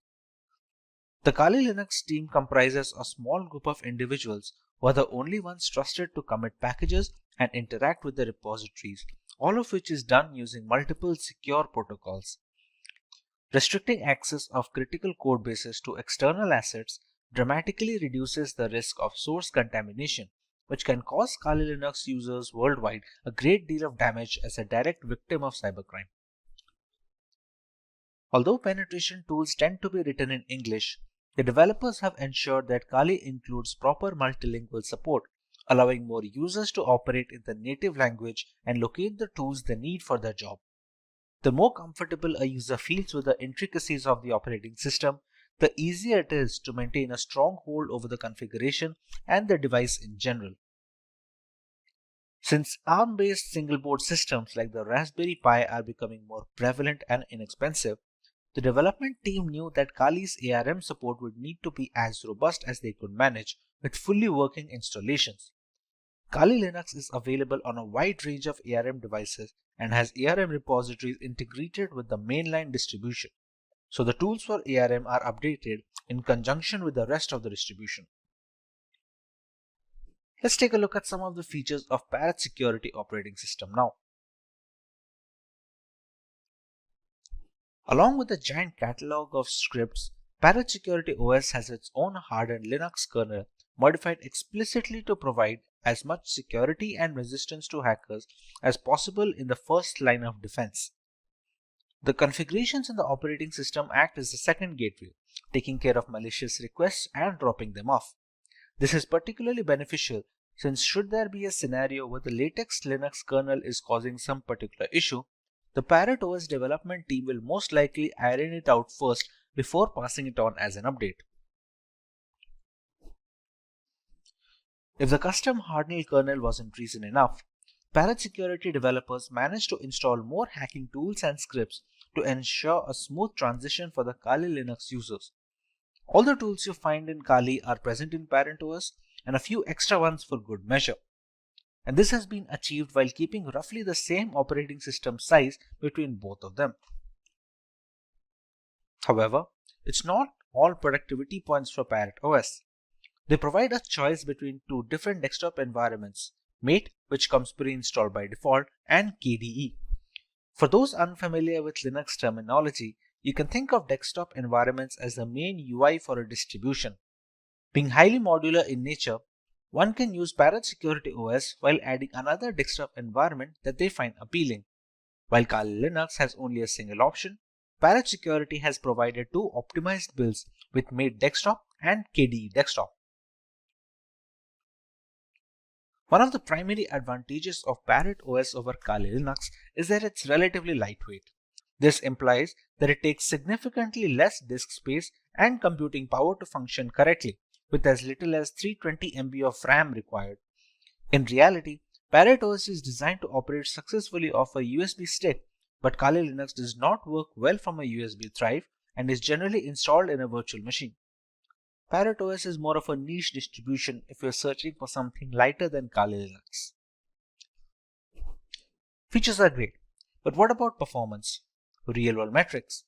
The Kali Linux team comprises a small group of individuals who are the only ones trusted to commit packages and interact with the repositories, all of which is done using multiple secure protocols. Restricting access of critical code bases to external assets dramatically reduces the risk of source contamination, which can cause Kali Linux users worldwide a great deal of damage as a direct victim of cybercrime. Although penetration tools tend to be written in English, the developers have ensured that Kali includes proper multilingual support, allowing more users to operate in the native language and locate the tools they need for their job. The more comfortable a user feels with the intricacies of the operating system, the easier it is to maintain a strong hold over the configuration and the device in general. Since ARM-based single-board systems like the Raspberry Pi are becoming more prevalent and inexpensive, the development team knew that Kali's ARM support would need to be as robust as they could manage with fully working installations. Kali Linux is available on a wide range of ARM devices and has ARM repositories integrated with the mainline distribution, so the tools for ARM are updated in conjunction with the rest of the distribution. Let's take a look at some of the features of Parrot Security operating system now. Along with a giant catalog of scripts, Parrot Security OS has its own hardened Linux kernel modified explicitly to provide as much security and resistance to hackers as possible in the first line of defense. The configurations in the operating system act as the second gateway, taking care of malicious requests and dropping them off. This is particularly beneficial since should there be a scenario where the latest Linux kernel is causing some particular issue, the Parrot OS development team will most likely iron it out first before passing it on as an update. If the custom hardened kernel wasn't reason enough, Parrot Security developers managed to install more hacking tools and scripts to ensure a smooth transition for the Kali Linux users. All the tools you find in Kali are present in Parrot OS and a few extra ones for good measure. And this has been achieved while keeping roughly the same operating system size between both of them. However, it's not all productivity points for Parrot OS. They provide a choice between two different desktop environments, Mate, which comes pre-installed by default, and KDE. For those unfamiliar with Linux terminology, you can think of desktop environments as the main UI for a distribution. Being highly modular in nature, one can use Parrot Security OS while adding another desktop environment that they find appealing. While Kali Linux has only a single option, Parrot Security has provided two optimized builds with Mate Desktop and KDE Desktop. One of the primary advantages of Parrot OS over Kali Linux is that it's relatively lightweight. This implies that it takes significantly less disk space and computing power to function correctly, with as little as 320 MB of RAM required. In reality, Parrot OS is designed to operate successfully off a USB stick, but Kali Linux does not work well from a USB drive and is generally installed in a virtual machine. Parrot OS is more of a niche distribution if you're searching for something lighter than Kali Linux. Features are great, but what about performance? Real-world metrics.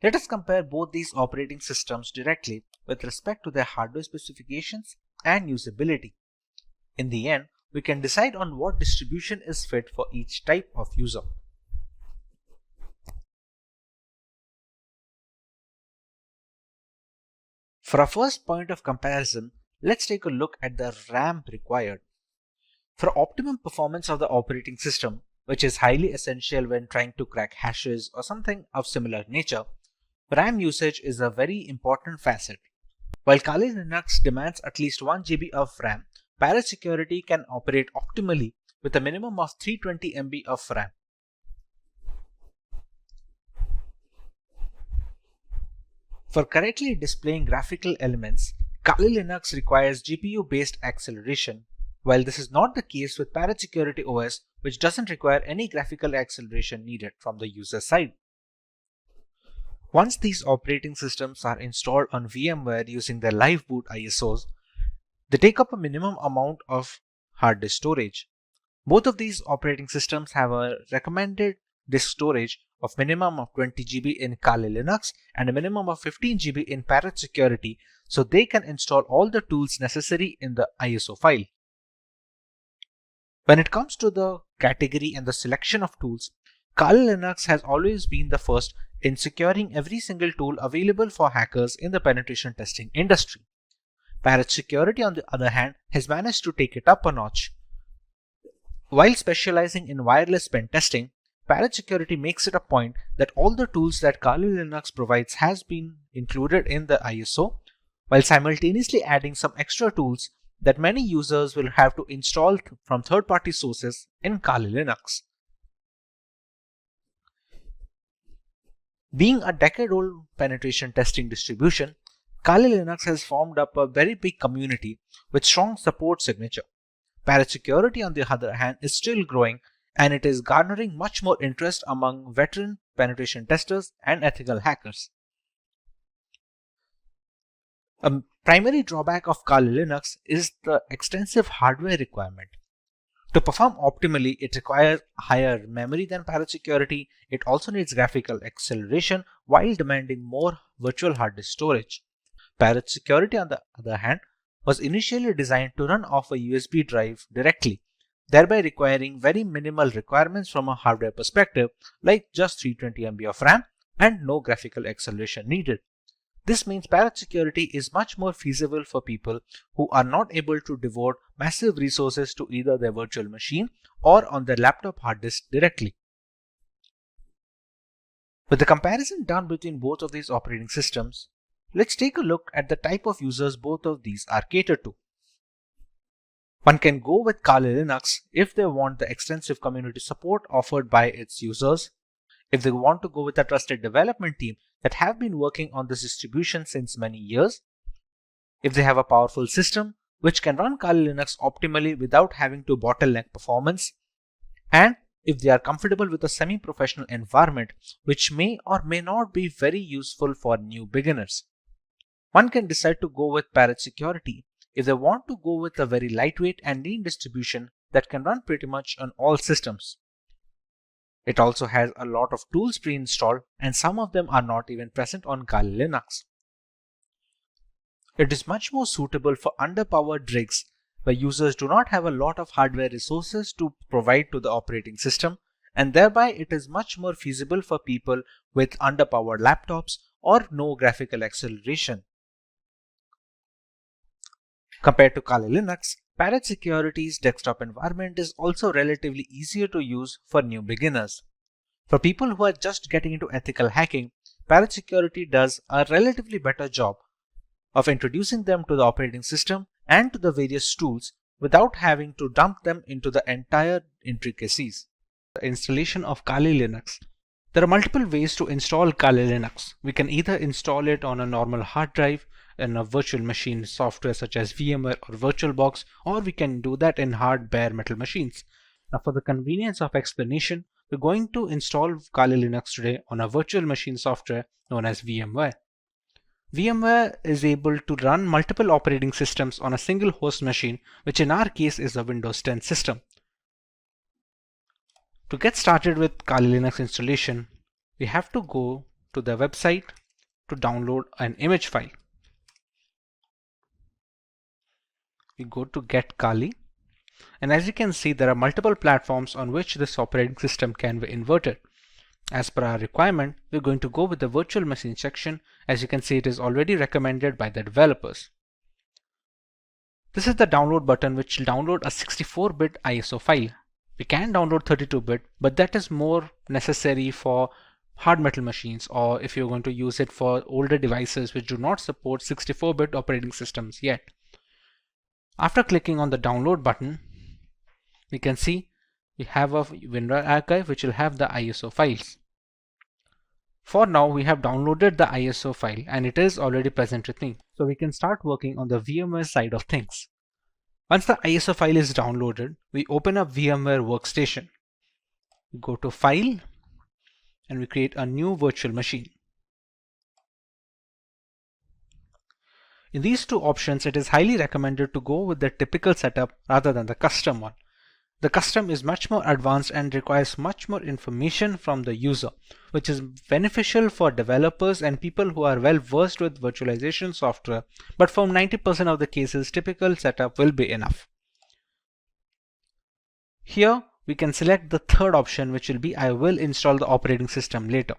Let us compare both these operating systems directly with respect to their hardware specifications and usability. In the end, we can decide on what distribution is fit for each type of user. For our first point of comparison, let's take a look at the RAM required. For optimum performance of the operating system, which is highly essential when trying to crack hashes or something of similar nature, RAM usage is a very important facet. While Kali Linux demands at least 1 GB of RAM, Parrot Security can operate optimally with a minimum of 320 MB of RAM. For correctly displaying graphical elements, Kali Linux requires GPU-based acceleration, while this is not the case with Parrot Security OS, which doesn't require any graphical acceleration needed from the user side. Once these operating systems are installed on VMware using their live boot ISOs, they take up a minimum amount of hard disk storage. Both of these operating systems have a recommended disk storage of minimum of 20 GB in Kali Linux and a minimum of 15 GB in Parrot Security, so they can install all the tools necessary in the ISO file. When it comes to the category and the selection of tools, Kali Linux has always been the first in securing every single tool available for hackers in the penetration testing industry. Security, on the other hand, has managed to take it up a notch. While specializing in wireless pen testing, Security makes it a point that all the tools that Kali Linux provides has been included in the ISO, while simultaneously adding some extra tools that many users will have to install from third-party sources in Kali Linux. Being a decade-old penetration testing distribution, Kali Linux has formed up a very big community with strong support signature. Security, on the other hand, is still growing, and it is garnering much more interest among veteran penetration testers and ethical hackers. A primary drawback of Kali Linux is the extensive hardware requirement. To perform optimally, it requires higher memory than Security. It also needs graphical acceleration while demanding more virtual hard disk storage. Security, on the other hand, was initially designed to run off a USB drive directly, thereby requiring very minimal requirements from a hardware perspective, like just 320 MB of RAM and no graphical acceleration needed. This means Security is much more feasible for people who are not able to devote massive resources to either their virtual machine or on their laptop hard disk directly. With the comparison done between both of these operating systems, let's take a look at the type of users both of these are catered to. One can go with Kali Linux if they want the extensive community support offered by its users, if they want to go with a trusted development team that have been working on this distribution since many years, if they have a powerful system which can run Kali Linux optimally without having to bottleneck performance, and if they are comfortable with a semi-professional environment which may or may not be very useful for new beginners. One can decide to go with Security if they want to go with a very lightweight and lean distribution that can run pretty much on all systems. It also has a lot of tools pre-installed, and some of them are not even present on Kali Linux. It is much more suitable for underpowered rigs where users do not have a lot of hardware resources to provide to the operating system, and thereby it is much more feasible for people with underpowered laptops or no graphical acceleration. Compared to Kali Linux, Security's desktop environment is also relatively easier to use for new beginners. For people who are just getting into ethical hacking, Security does a relatively better job of introducing them to the operating system and to the various tools without having to dump them into the entire intricacies. The installation of Kali Linux. There are multiple ways to install Kali Linux. We can either install it on a normal hard drive in a virtual machine software such as VMware or VirtualBox, or we can do that in hard bare metal machines. Now, for the convenience of explanation, we're going to install Kali Linux today on a virtual machine software known as VMware. VMware is able to run multiple operating systems on a single host machine, which in our case is a Windows 10 system. To get started with Kali Linux installation, we have to go to the website to download an image file. We go to Get Kali, and as you can see, there are multiple platforms on which this operating system can be inverted. As per our requirement, we're going to go with the virtual machine section. As you can see, it is already recommended by the developers. This is the download button, which will download a 64-bit ISO file. We can download 32-bit, but that is more necessary for hard metal machines, or if you're going to use it for older devices which do not support 64-bit operating systems yet. After clicking on the download button, we can see we have a WinRAR archive which will have the ISO files. For now, we have downloaded the ISO file and it is already present with me. So we can start working on the VMware side of things. Once the ISO file is downloaded, we open up VMware Workstation. We go to File and we create a new virtual machine. In these two options, it is highly recommended to go with the typical setup rather than the custom one. The custom is much more advanced and requires much more information from the user, which is beneficial for developers and people who are well versed with virtualization software, but for 90% of the cases, typical setup will be enough. Here, we can select the third option, which will be I will install the operating system later.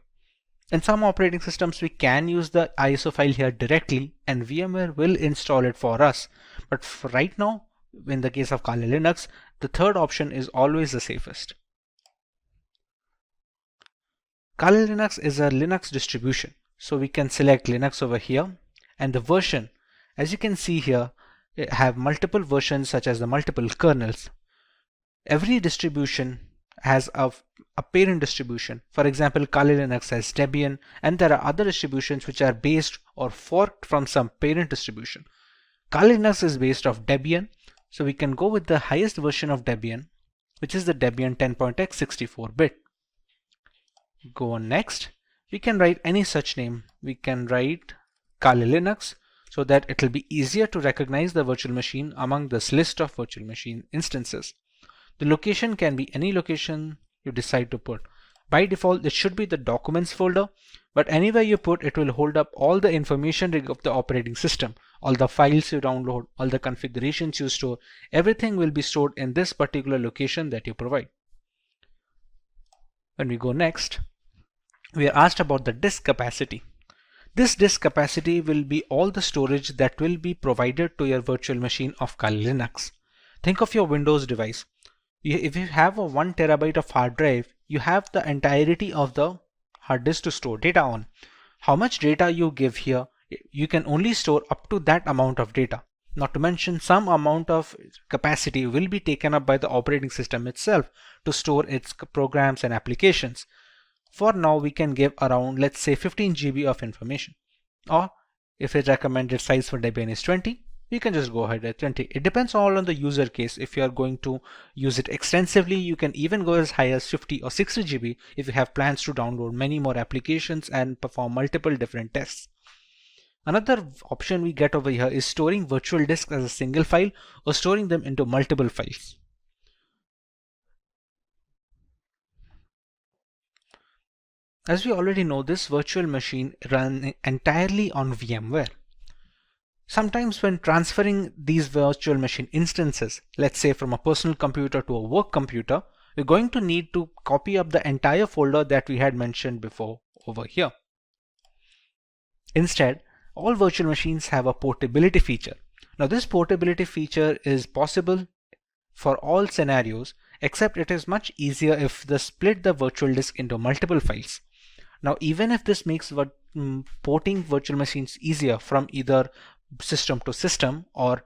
In some operating systems, we can use the ISO file here directly and VMware will install it for us. But for right now, in the case of Kali Linux, the third option is always the safest. Kali Linux is a Linux distribution. So we can select Linux over here, and the version, as you can see here, have multiple versions such as the multiple kernels. Every distribution has a parent distribution. For example, Kali Linux has Debian, and there are other distributions which are based or forked from some parent distribution. Kali Linux is based off Debian, so we can go with the highest version of Debian, which is the Debian 10.x 64-bit. Go on next. We can write any such name. We can write Kali Linux so that it will be easier to recognize the virtual machine among this list of virtual machine instances. The location can be any location you decide to put. By default, it should be the documents folder, but anywhere you put, it will hold up all the information of the operating system, all the files you download, all the configurations you store, everything will be stored in this particular location that you provide. When we go next, we are asked about the disk capacity. This disk capacity will be all the storage that will be provided to your virtual machine of Kali Linux. Think of your Windows device. If you have a 1 terabyte of hard drive, you have the entirety of the hard disk to store data on. How much data you give here, you can only store up to that amount of data. Not to mention, some amount of capacity will be taken up by the operating system itself to store its programs and applications. For now, we can give around, let's say, 15 GB of information. Or if its recommended size for Debian is 20, you can just go ahead at 20. It depends all on the user case. If you are going to use it extensively, you can even go as high as 50 or 60 GB if you have plans to download many more applications and perform multiple different tests. Another option we get over here is storing virtual disks as a single file or storing them into multiple files. As we already know, this virtual machine runs entirely on VMware. Sometimes when transferring these virtual machine instances, let's say from a personal computer to a work computer, we're going to need to copy up the entire folder that we had mentioned before over here. Instead, all virtual machines have a portability feature. Now this portability feature is possible for all scenarios, except it is much easier if they split the virtual disk into multiple files. Now even if this makes porting virtual machines easier from either system to system or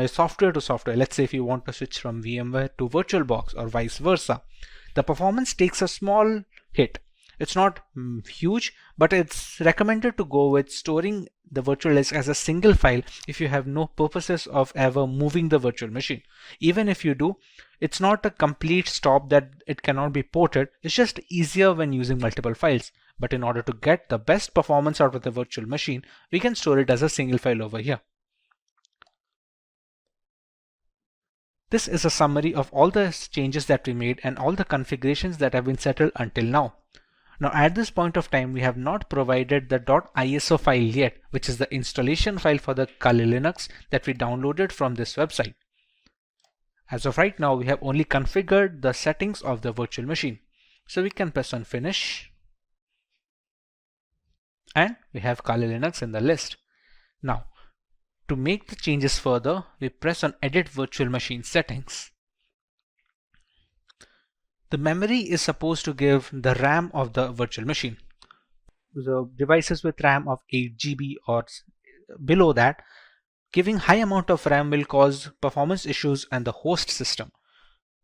software to software, let's say if you want to switch from VMware to VirtualBox or vice versa, the performance takes a small hit. It's not huge, but it's recommended to go with storing the virtual disk as a single file if you have no purposes of ever moving the virtual machine. Even if you do, it's not a complete stop that it cannot be ported. It's just easier when using multiple files. But in order to get the best performance out of the virtual machine, we can store it as a single file over here. This is a summary of all the changes that we made and all the configurations that have been settled until now. Now at this point of time, we have not provided the .iso file yet, which is the installation file for the Kali Linux that we downloaded from this website. As of right now, we have only configured the settings of the virtual machine. So we can press on Finish. And we have Kali Linux in the list. Now, to make the changes further, we press on Edit Virtual Machine Settings. The memory is supposed to give the RAM of the virtual machine. The devices with RAM of 8 GB or below that, giving high amount of RAM will cause performance issues on the host system.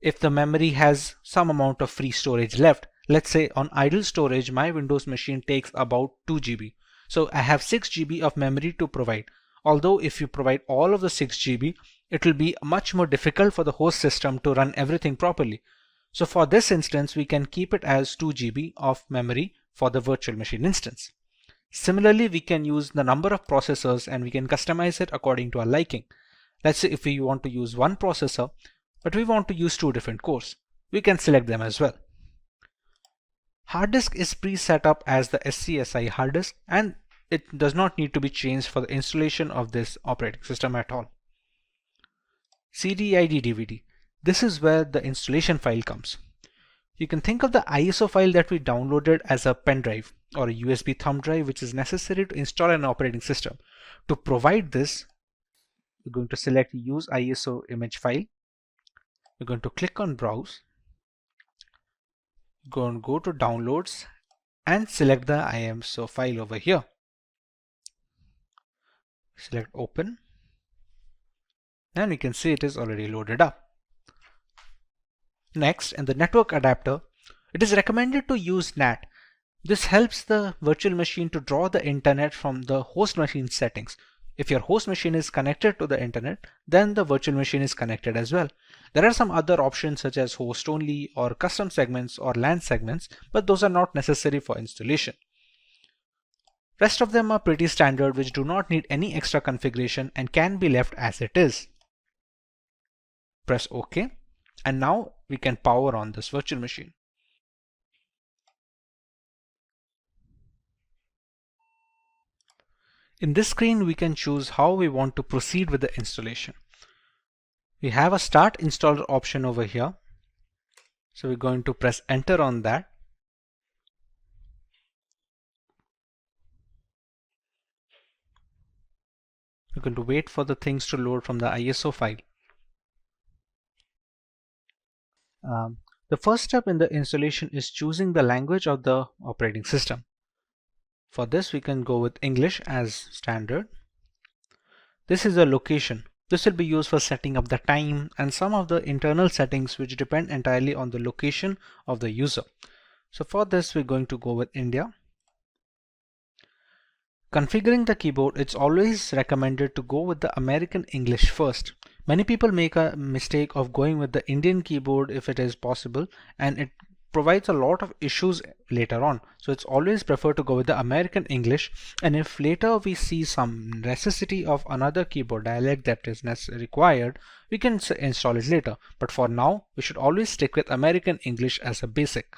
If the memory has some amount of free storage left, let's say on idle storage, my Windows machine takes about 2 GB. So I have 6 GB of memory to provide. Although if you provide all of the 6 GB, it will be much more difficult for the host system to run everything properly. So for this instance, we can keep it as 2 GB of memory for the virtual machine instance. Similarly, we can use the number of processors and we can customize it according to our liking. Let's say if we want to use one processor, but we want to use 2 different cores, we can select them as well. Hard disk is pre-set up as the SCSI hard disk and it does not need to be changed for the installation of this operating system at all. CD/ID DVD. This is where the installation file comes. You can think of the ISO file that we downloaded as a pen drive or a USB thumb drive, which is necessary to install an operating system. To provide this, we're going to select Use ISO image file. We're going to click on Browse, go to Downloads and select the ISO file over here. Select Open and we can see it is already loaded up. Next, in the network adapter, it is recommended to use NAT. This helps the virtual machine to draw the internet from the host machine settings. If your host machine is connected to the internet, then the virtual machine is connected as well. There are some other options such as host only or custom segments or LAN segments, but those are not necessary for installation. Rest of them are pretty standard, which do not need any extra configuration and can be left as it is. Press OK, and now we can power on this virtual machine. In this screen, we can choose how we want to proceed with the installation. We have a Start Installer option over here. So we're going to press Enter on that. We're going to wait for the things to load from the ISO file. The first step in the installation is choosing the language of the operating system. For this, we can go with English as standard. This is a location. This will be used for setting up the time and some of the internal settings which depend entirely on the location of the user. So for this, we're going to go with India. Configuring the keyboard, it's always recommended to go with the American English first. Many people make a mistake of going with the Indian keyboard if it is possible, and it provides a lot of issues later on. So it's always preferred to go with the American English, and if later we see some necessity of another keyboard dialect that is required, we can install it later. But for now, we should always stick with American English as a basic.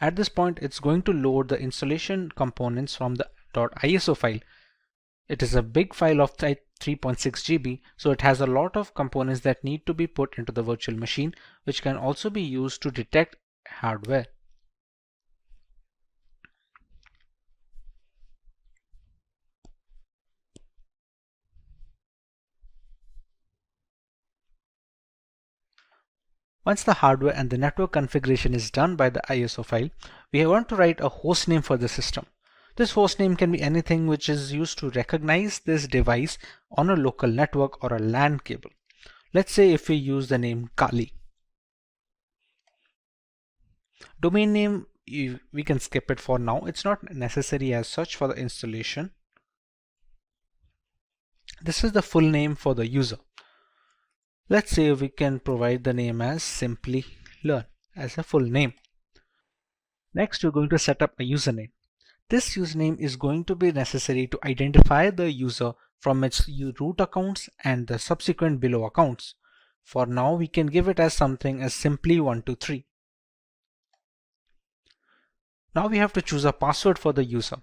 At this point, it's going to load the installation components from the .iso file. It is a big file of 3.6 GB, so it has a lot of components that need to be put into the virtual machine, which can also be used to detect hardware. Once the hardware and the network configuration is done by the ISO file, we want to write a host name for the system. This host name can be anything which is used to recognize this device on a local network or a LAN cable. Let's say if we use the name Kali. Domain name, we can skip it for now. It's not necessary as such for the installation. This is the full name for the user. Let's say we can provide the name as Simplilearn as a full name. Next, we're going to set up a username. This username is going to be necessary to identify the user from its root accounts and the subsequent below accounts. For now, we can give it as something as simply123. Now we have to choose a password for the user.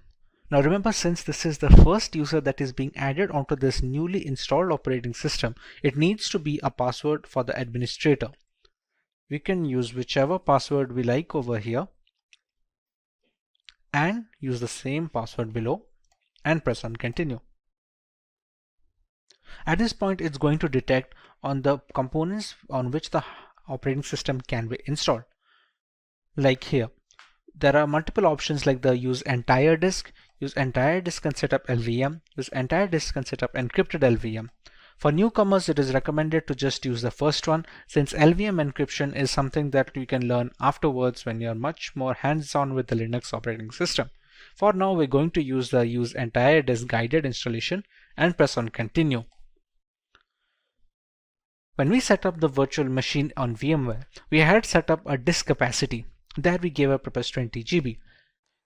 Now remember, since this is the first user that is being added onto this newly installed operating system, it needs to be a password for the administrator. We can use whichever password we like over here and use the same password below and press on continue. At this point, it's going to detect on the components on which the operating system can be installed. Like here, there are multiple options like the use entire disk can set up LVM, use entire disk can set up encrypted LVM. For newcomers, it is recommended to just use the first one, since LVM encryption is something that you can learn afterwards when you're much more hands-on with the Linux operating system. For now, we're going to use the use entire disk guided installation and press on continue. When we set up the virtual machine on VMware, we had set up a disk capacity that we gave a purpose 20 GB.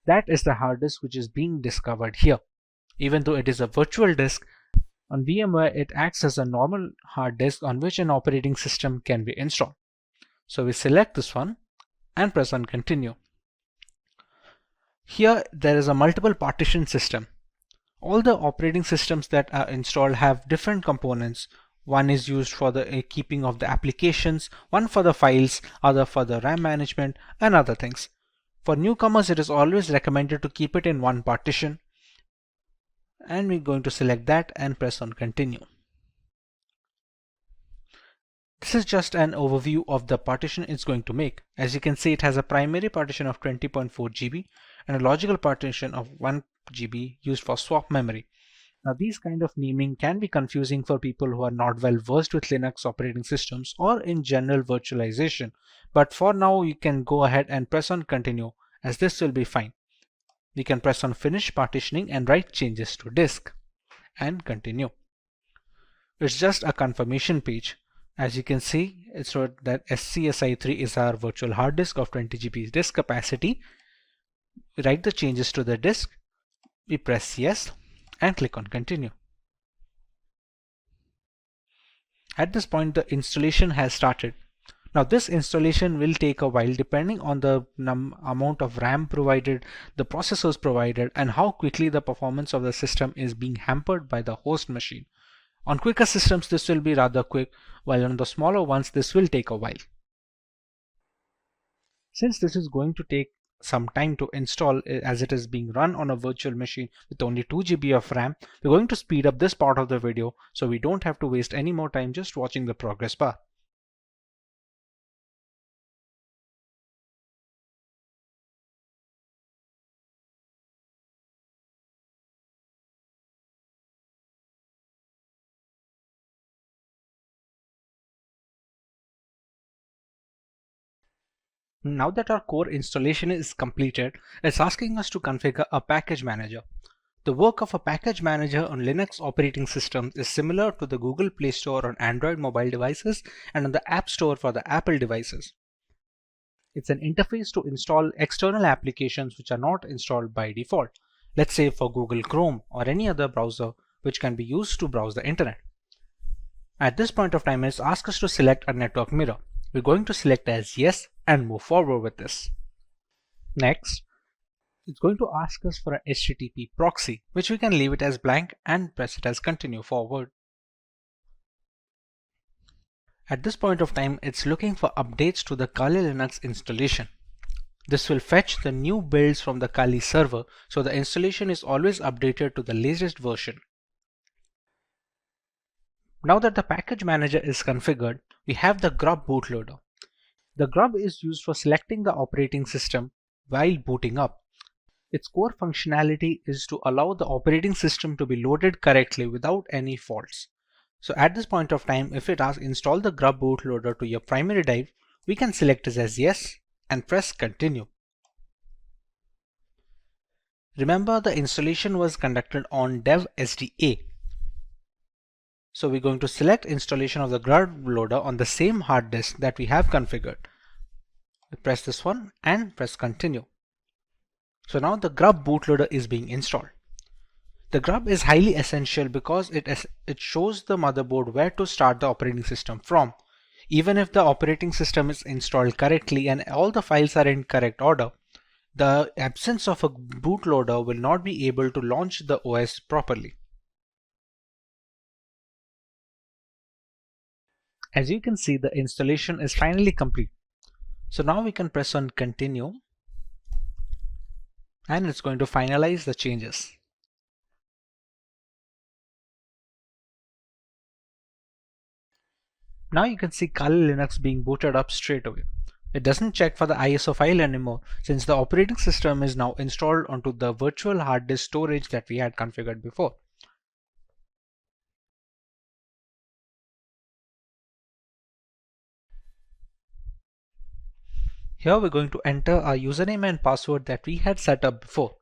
That is the hard disk which is being discovered here. Even though it is a virtual disk, on VMware it acts as a normal hard disk on which an operating system can be installed. So we select this one and press on continue. Here there is a multiple partition system. All the operating systems that are installed have different components. One is used for the keeping of the applications, one for the files, other for the RAM management and other things. For newcomers, it is always recommended to keep it in one partition, and we're going to select that and press on continue. This is just an overview of the partition it's going to make. As you can see, it has a primary partition of 20.4 GB and a logical partition of 1 GB used for swap memory. Now, these kind of naming can be confusing for people who are not well versed with Linux operating systems or in general virtualization. But for now, you can go ahead and press on continue, as this will be fine. We can press on finish partitioning and write changes to disk and continue. It's just a confirmation page. As you can see, it's wrote that SCSI3 is our virtual hard disk of 20 GB disk capacity. We write the changes to the disk. We press yes and click on continue. At this point, the installation has started. Now, this installation will take a while depending on the amount of RAM provided, the processors provided, and how quickly the performance of the system is being hampered by the host machine. On quicker systems, this will be rather quick, while on the smaller ones, this will take a while. Since this is going to take some time to install, as it is being run on a virtual machine with only 2 GB of RAM, we're going to speed up this part of the video so we don't have to waste any more time just watching the progress bar. Now that our core installation is completed, it's asking us to configure a package manager. The work of a package manager on Linux operating systems is similar to the Google Play Store on Android mobile devices and on the App Store for the Apple devices. It's an interface to install external applications which are not installed by default, let's say for Google Chrome or any other browser which can be used to browse the internet. At this point of time, it's asked us to select a network mirror. We're going to select as yes and move forward with this. Next, it's going to ask us for an HTTP proxy, which we can leave it as blank and press it as continue forward. At this point of time, it's looking for updates to the Kali Linux installation. This will fetch the new builds from the Kali server, so the installation is always updated to the latest version. Now that the package manager is configured, we have the grub bootloader. The grub is used for selecting the operating system while booting up. Its core functionality is to allow the operating system to be loaded correctly without any faults. So at this point of time, if it asks install the grub bootloader to your primary drive, we can select it as yes and press continue. Remember, the installation was conducted on dev SDA. So we're going to select installation of the grub loader on the same hard disk that we have configured. We press this one and press continue. So now the grub bootloader is being installed. The grub is highly essential because it shows the motherboard where to start the operating system from. Even if the operating system is installed correctly and all the files are in correct order, the absence of a bootloader will not be able to launch the OS properly. As you can see, the installation is finally complete. So now we can press on continue and it's going to finalize the changes. Now you can see Kali Linux being booted up straight away. It doesn't check for the ISO file anymore since the operating system is now installed onto the virtual hard disk storage that we had configured before. Here we're going to enter our username and password that we had set up before.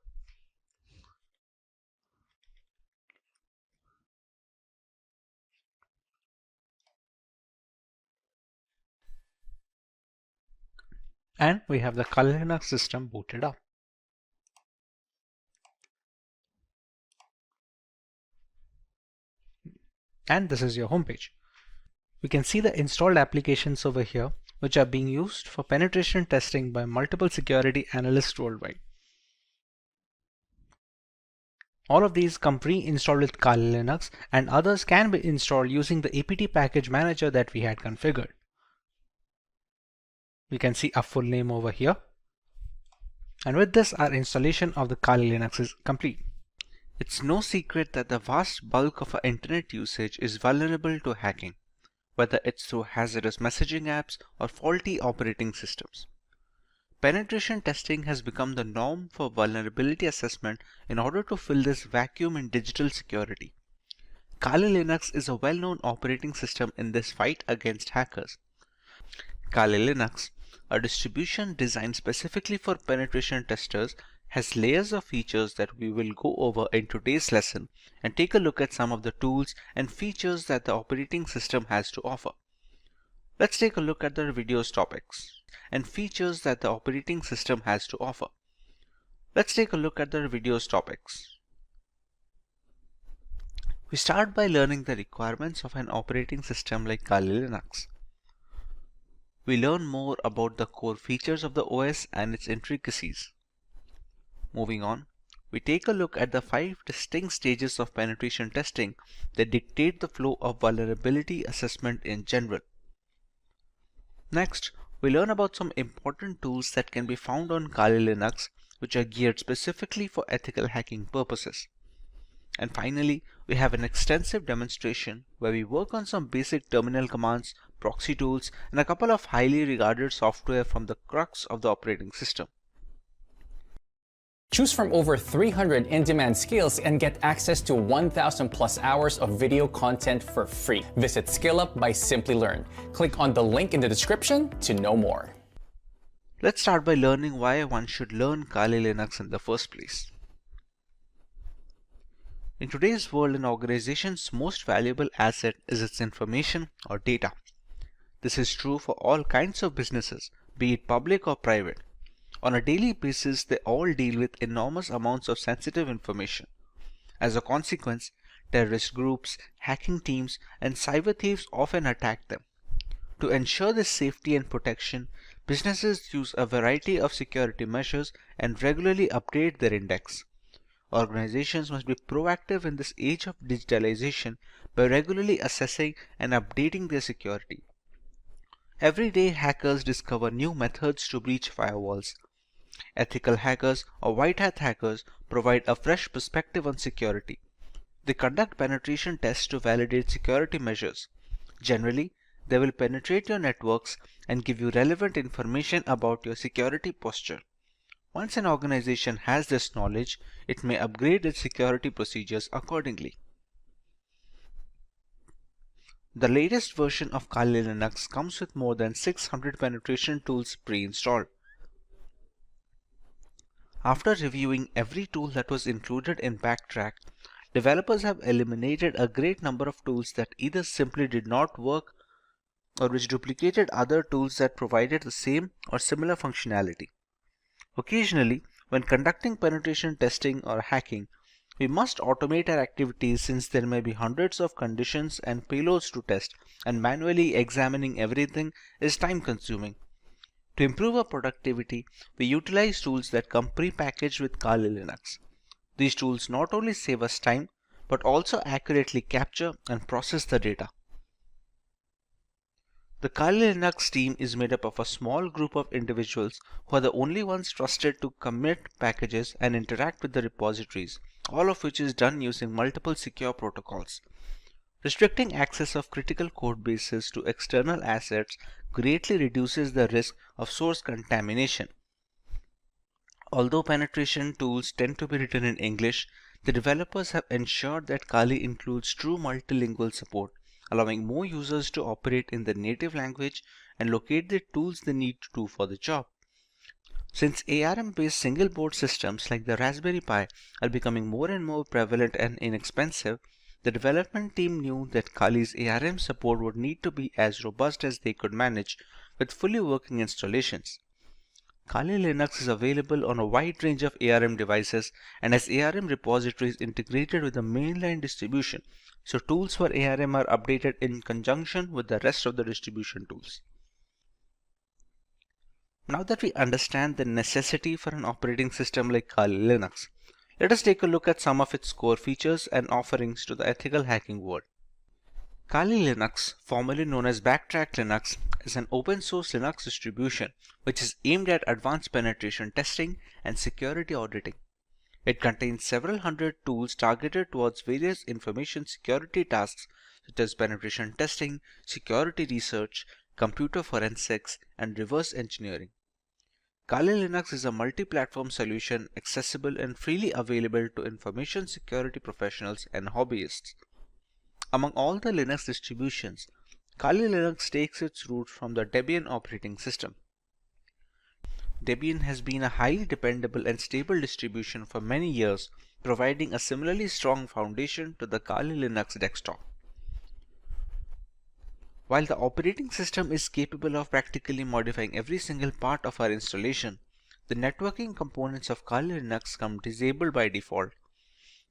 And we have the Kali Linux system booted up. And this is your homepage. We can see the installed applications over here, which are being used for penetration testing by multiple security analysts worldwide. All of these come pre-installed with Kali Linux, and others can be installed using the apt package manager that we had configured. We can see a full name over here. And with this, our installation of the Kali Linux is complete. It's no secret that the vast bulk of our internet usage is vulnerable to hacking, whether it's through hazardous messaging apps or faulty operating systems. Penetration testing has become the norm for vulnerability assessment in order to fill this vacuum in digital security. Kali Linux is a well-known operating system in this fight against hackers. Kali Linux, a distribution designed specifically for penetration testers, has layers of features that we will go over in today's lesson and take a look at some of the tools and features that the operating system has to offer. Let's take a look at the video's topics and features that the operating system has to offer. Let's take a look at the video's topics. We start by learning the requirements of an operating system like Kali Linux. We learn more about the core features of the OS and its intricacies. Moving on, we take a look at the 5 distinct stages of penetration testing that dictate the flow of vulnerability assessment in general. Next, we learn about some important tools that can be found on Kali Linux, which are geared specifically for ethical hacking purposes. And finally, we have an extensive demonstration where we work on some basic terminal commands, proxy tools, and a couple of highly regarded software from the crux of the operating system. Choose from over 300 in-demand skills and get access to 1,000 plus hours of video content for free. Visit SkillUp by Simplilearn. Click on the link in the description to know more. Let's start by learning why one should learn Kali Linux in the first place. In today's world, an organization's most valuable asset is its information or data. This is true for all kinds of businesses, be it public or private. On a daily basis, they all deal with enormous amounts of sensitive information. As a consequence, terrorist groups, hacking teams, and cyber thieves often attack them. To ensure this safety and protection, businesses use a variety of security measures and regularly update their index. Organizations must be proactive in this age of digitalization by regularly assessing and updating their security. Every day, hackers discover new methods to breach firewalls. Ethical hackers or white hat hackers provide a fresh perspective on security. They conduct penetration tests to validate security measures. Generally, they will penetrate your networks and give you relevant information about your security posture. Once an organization has this knowledge, it may upgrade its security procedures accordingly. The latest version of Kali Linux comes with more than 600 penetration tools pre-installed. After reviewing every tool that was included in Backtrack, developers have eliminated a great number of tools that either simply did not work or which duplicated other tools that provided the same or similar functionality. Occasionally, when conducting penetration testing or hacking, we must automate our activities since there may be hundreds of conditions and payloads to test, and manually examining everything is time-consuming. To improve our productivity, we utilize tools that come pre-packaged with Kali Linux. These tools not only save us time, but also accurately capture and process the data. The Kali Linux team is made up of a small group of individuals who are the only ones trusted to commit packages and interact with the repositories, all of which is done using multiple secure protocols. Restricting access of critical code bases to external assets greatly reduces the risk of source contamination. Although penetration tools tend to be written in English, the developers have ensured that Kali includes true multilingual support, allowing more users to operate in their native language and locate the tools they need to do for the job. Since ARM-based single-board systems like the Raspberry Pi are becoming more and more prevalent and inexpensive, the development team knew that Kali's ARM support would need to be as robust as they could manage with fully working installations. Kali Linux is available on a wide range of ARM devices and has ARM repositories integrated with the mainline distribution, so tools for ARM are updated in conjunction with the rest of the distribution tools. Now that we understand the necessity for an operating system like Kali Linux, Let us take a look at some of its core features and offerings to the ethical hacking world. Kali Linux, formerly known as Backtrack Linux, is an open source Linux distribution which is aimed at advanced penetration testing and security auditing. It contains several hundred tools targeted towards various information security tasks such as penetration testing, security research, computer forensics, and reverse engineering. Kali Linux is a multi-platform solution accessible and freely available to information security professionals and hobbyists. Among all the Linux distributions, Kali Linux takes its roots from the Debian operating system. Debian has been a highly dependable and stable distribution for many years, providing a similarly strong foundation to the Kali Linux desktop. While the operating system is capable of practically modifying every single part of our installation, the networking components of Kali Linux come disabled by default.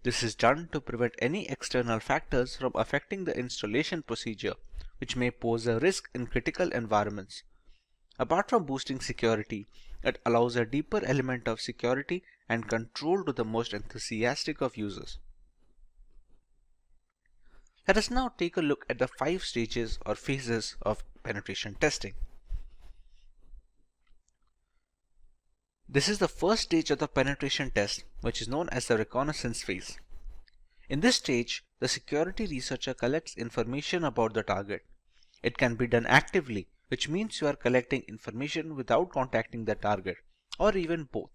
This is done to prevent any external factors from affecting the installation procedure, which may pose a risk in critical environments. Apart from boosting security, it allows a deeper element of security and control to the most enthusiastic of users. Let us now take a look at the 5 stages or phases of penetration testing. This is the first stage of the penetration test, which is known as the reconnaissance phase. In this stage, the security researcher collects information about the target. It can be done actively, which means you are collecting information without contacting the target, or even both.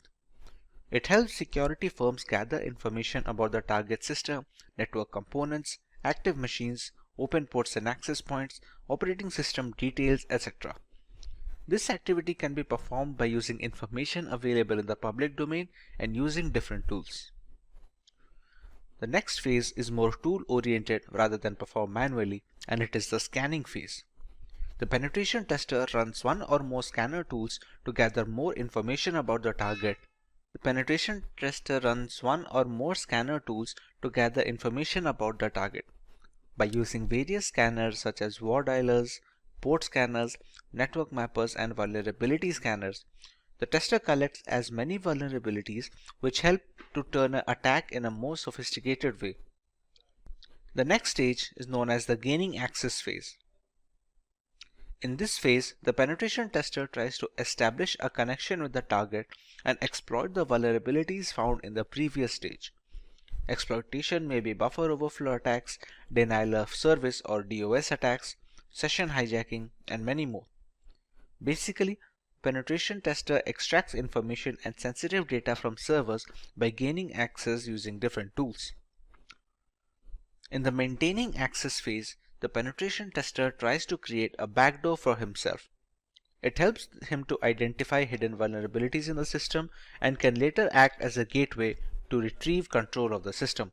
It helps security firms gather information about the target system, network components, active machines, open ports and access points, operating system details, etc. This activity can be performed by using information available in the public domain and using different tools. The next phase is more tool-oriented rather than performed manually, and it is the scanning phase. The penetration tester runs one or more scanner tools to gather more information about the target. The penetration tester runs one or more scanner tools to gather information about the target. By using various scanners such as war dialers, port scanners, network mappers, and vulnerability scanners, the tester collects as many vulnerabilities which help to turn an attack in a more sophisticated way. The next stage is known as the gaining access phase. In this phase, the penetration tester tries to establish a connection with the target and exploit the vulnerabilities found in the previous stage. Exploitation may be buffer overflow attacks, denial of service or DOS attacks, session hijacking, and many more. Basically, penetration tester extracts information and sensitive data from servers by gaining access using different tools. In the maintaining access phase, the penetration tester tries to create a backdoor for himself. It helps him to identify hidden vulnerabilities in the system and can later act as a gateway to retrieve control of the system.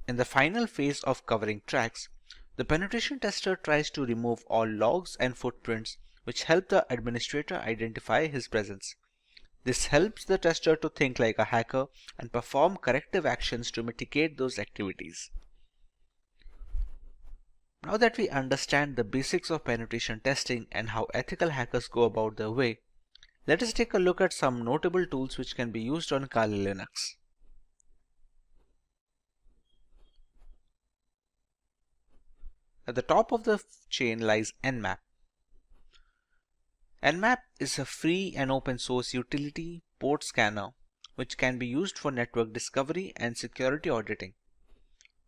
In the final phase of covering tracks, the penetration tester tries to remove all logs and footprints which help the administrator identify his presence. This helps the tester to think like a hacker and perform corrective actions to mitigate those activities. Now that we understand the basics of penetration testing and how ethical hackers go about their way, let us take a look at some notable tools which can be used on Kali Linux. At the top of the chain lies Nmap. Nmap is a free and open source utility port scanner which can be used for network discovery and security auditing.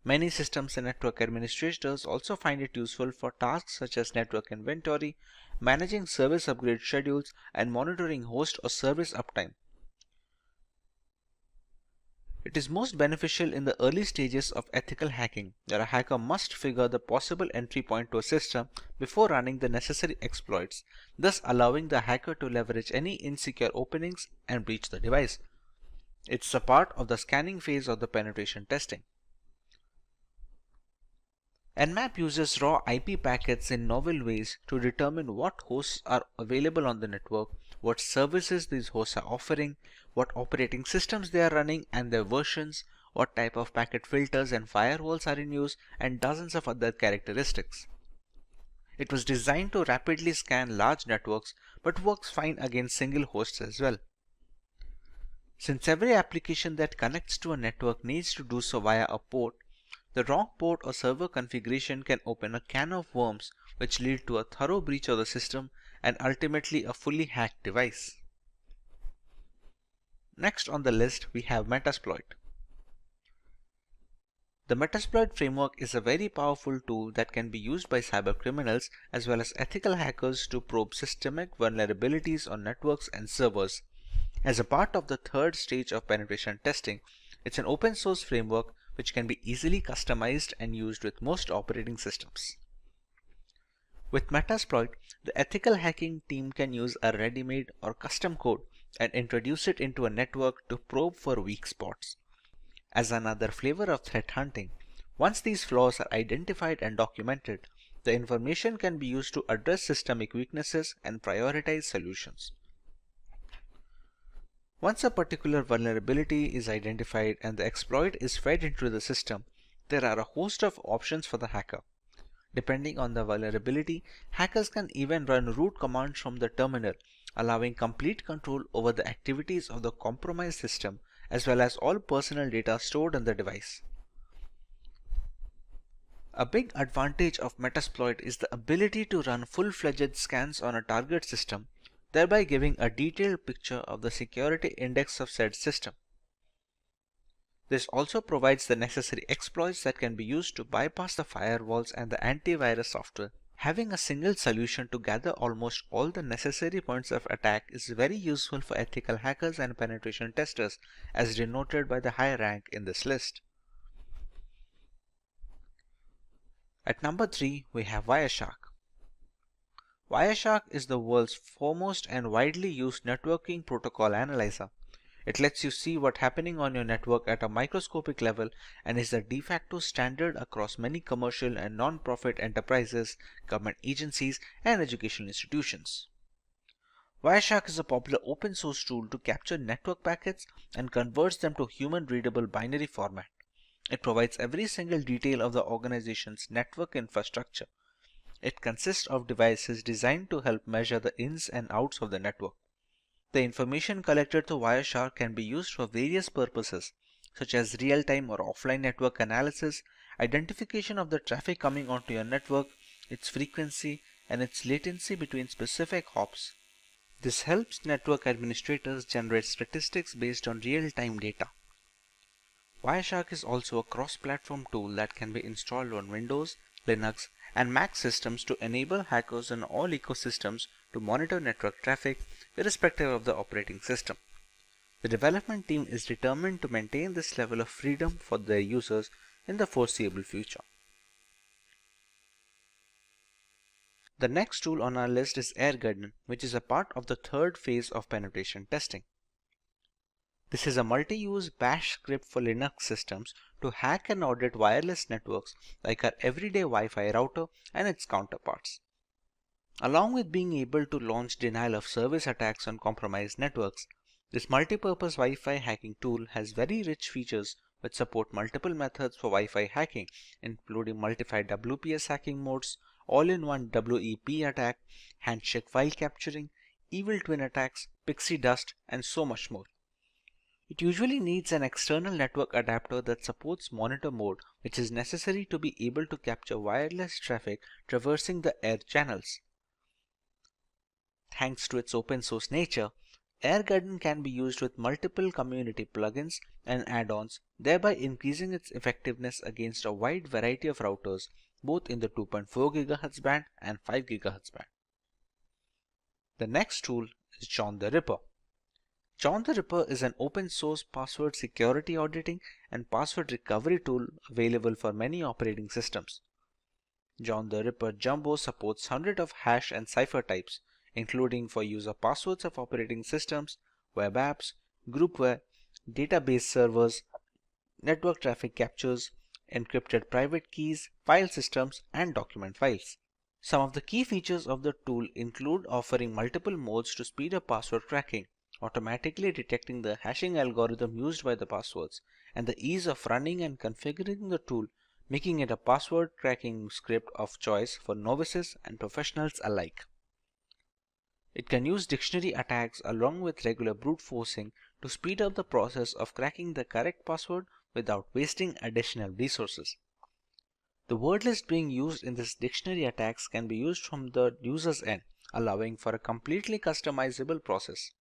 Many systems and network administrators also find it useful for tasks such as network inventory, managing service upgrade schedules, and monitoring host or service uptime. It is most beneficial in the early stages of ethical hacking, where a hacker must figure the possible entry point to a system before running the necessary exploits, thus allowing the hacker to leverage any insecure openings and breach the device. It's a part of the scanning phase of the penetration testing. Nmap uses raw IP packets in novel ways to determine what hosts are available on the network, what services these hosts are offering, what operating systems they are running and their versions, what type of packet filters and firewalls are in use, and dozens of other characteristics. It was designed to rapidly scan large networks but works fine against single hosts as well. Since every application that connects to a network needs to do so via a port, the wrong port or server configuration can open a can of worms which lead to a thorough breach of the system and ultimately a fully hacked device. Next on the list we have Metasploit. The Metasploit framework is a very powerful tool that can be used by cybercriminals as well as ethical hackers to probe systemic vulnerabilities on networks and servers. As a part of the third stage of penetration testing, it's an open source framework which can be easily customized and used with most operating systems. With Metasploit, the ethical hacking team can use a ready-made or custom code and introduce it into a network to probe for weak spots. As another flavor of threat hunting, once these flaws are identified and documented, the information can be used to address systemic weaknesses and prioritize solutions. Once a particular vulnerability is identified and the exploit is fed into the system, there are a host of options for the hacker. Depending on the vulnerability, hackers can even run root commands from the terminal, allowing complete control over the activities of the compromised system as well as all personal data stored on the device. A big advantage of Metasploit is the ability to run full-fledged scans on a target system, thereby giving a detailed picture of the security index of said system. This also provides the necessary exploits that can be used to bypass the firewalls and the antivirus software. Having a single solution to gather almost all the necessary points of attack is very useful for ethical hackers and penetration testers, as denoted by the high rank in this list. At number 3, we have Wireshark. Wireshark is the world's foremost and widely used networking protocol analyzer. It lets you see what's happening on your network at a microscopic level and is the de facto standard across many commercial and non-profit enterprises, government agencies, and educational institutions. Wireshark is a popular open source tool to capture network packets and converts them to human-readable binary format. It provides every single detail of the organization's network infrastructure. It consists of devices designed to help measure the ins and outs of the network. The information collected through Wireshark can be used for various purposes, such as real-time or offline network analysis, identification of the traffic coming onto your network, its frequency, and its latency between specific hops. This helps network administrators generate statistics based on real-time data. Wireshark is also a cross-platform tool that can be installed on Windows, Linux, and Mac systems to enable hackers in all ecosystems to monitor network traffic irrespective of the operating system. The development team is determined to maintain this level of freedom for their users in the foreseeable future. The next tool on our list is AirGarden, which is a part of the third phase of penetration testing. This is a multi-use bash script for Linux systems to hack and audit wireless networks like our everyday Wi-Fi router and its counterparts. Along with being able to launch denial of service attacks on compromised networks, this multi-purpose Wi-Fi hacking tool has very rich features which support multiple methods for Wi-Fi hacking, including multi-file WPS hacking modes, all-in-one WEP attack, handshake file capturing, evil twin attacks, pixie dust, and so much more. It usually needs an external network adapter that supports monitor mode, which is necessary to be able to capture wireless traffic traversing the air channels. Thanks to its open source nature, AirGarden can be used with multiple community plugins and add-ons, thereby increasing its effectiveness against a wide variety of routers, both in the 2.4 GHz band and 5 GHz band. The next tool is John the Ripper. John the Ripper is an open source password security auditing and password recovery tool available for many operating systems. John the Ripper Jumbo supports hundreds of hash and cipher types, including for user passwords of operating systems, web apps, groupware, database servers, network traffic captures, encrypted private keys, file systems, and document files. Some of the key features of the tool include offering multiple modes to speed up password cracking, automatically detecting the hashing algorithm used by the passwords, and the ease of running and configuring the tool, making it a password cracking script of choice for novices and professionals alike. It can use dictionary attacks along with regular brute forcing to speed up the process of cracking the correct password without wasting additional resources. The word list being used in this dictionary attacks can be used from the user's end, allowing for a completely customizable process.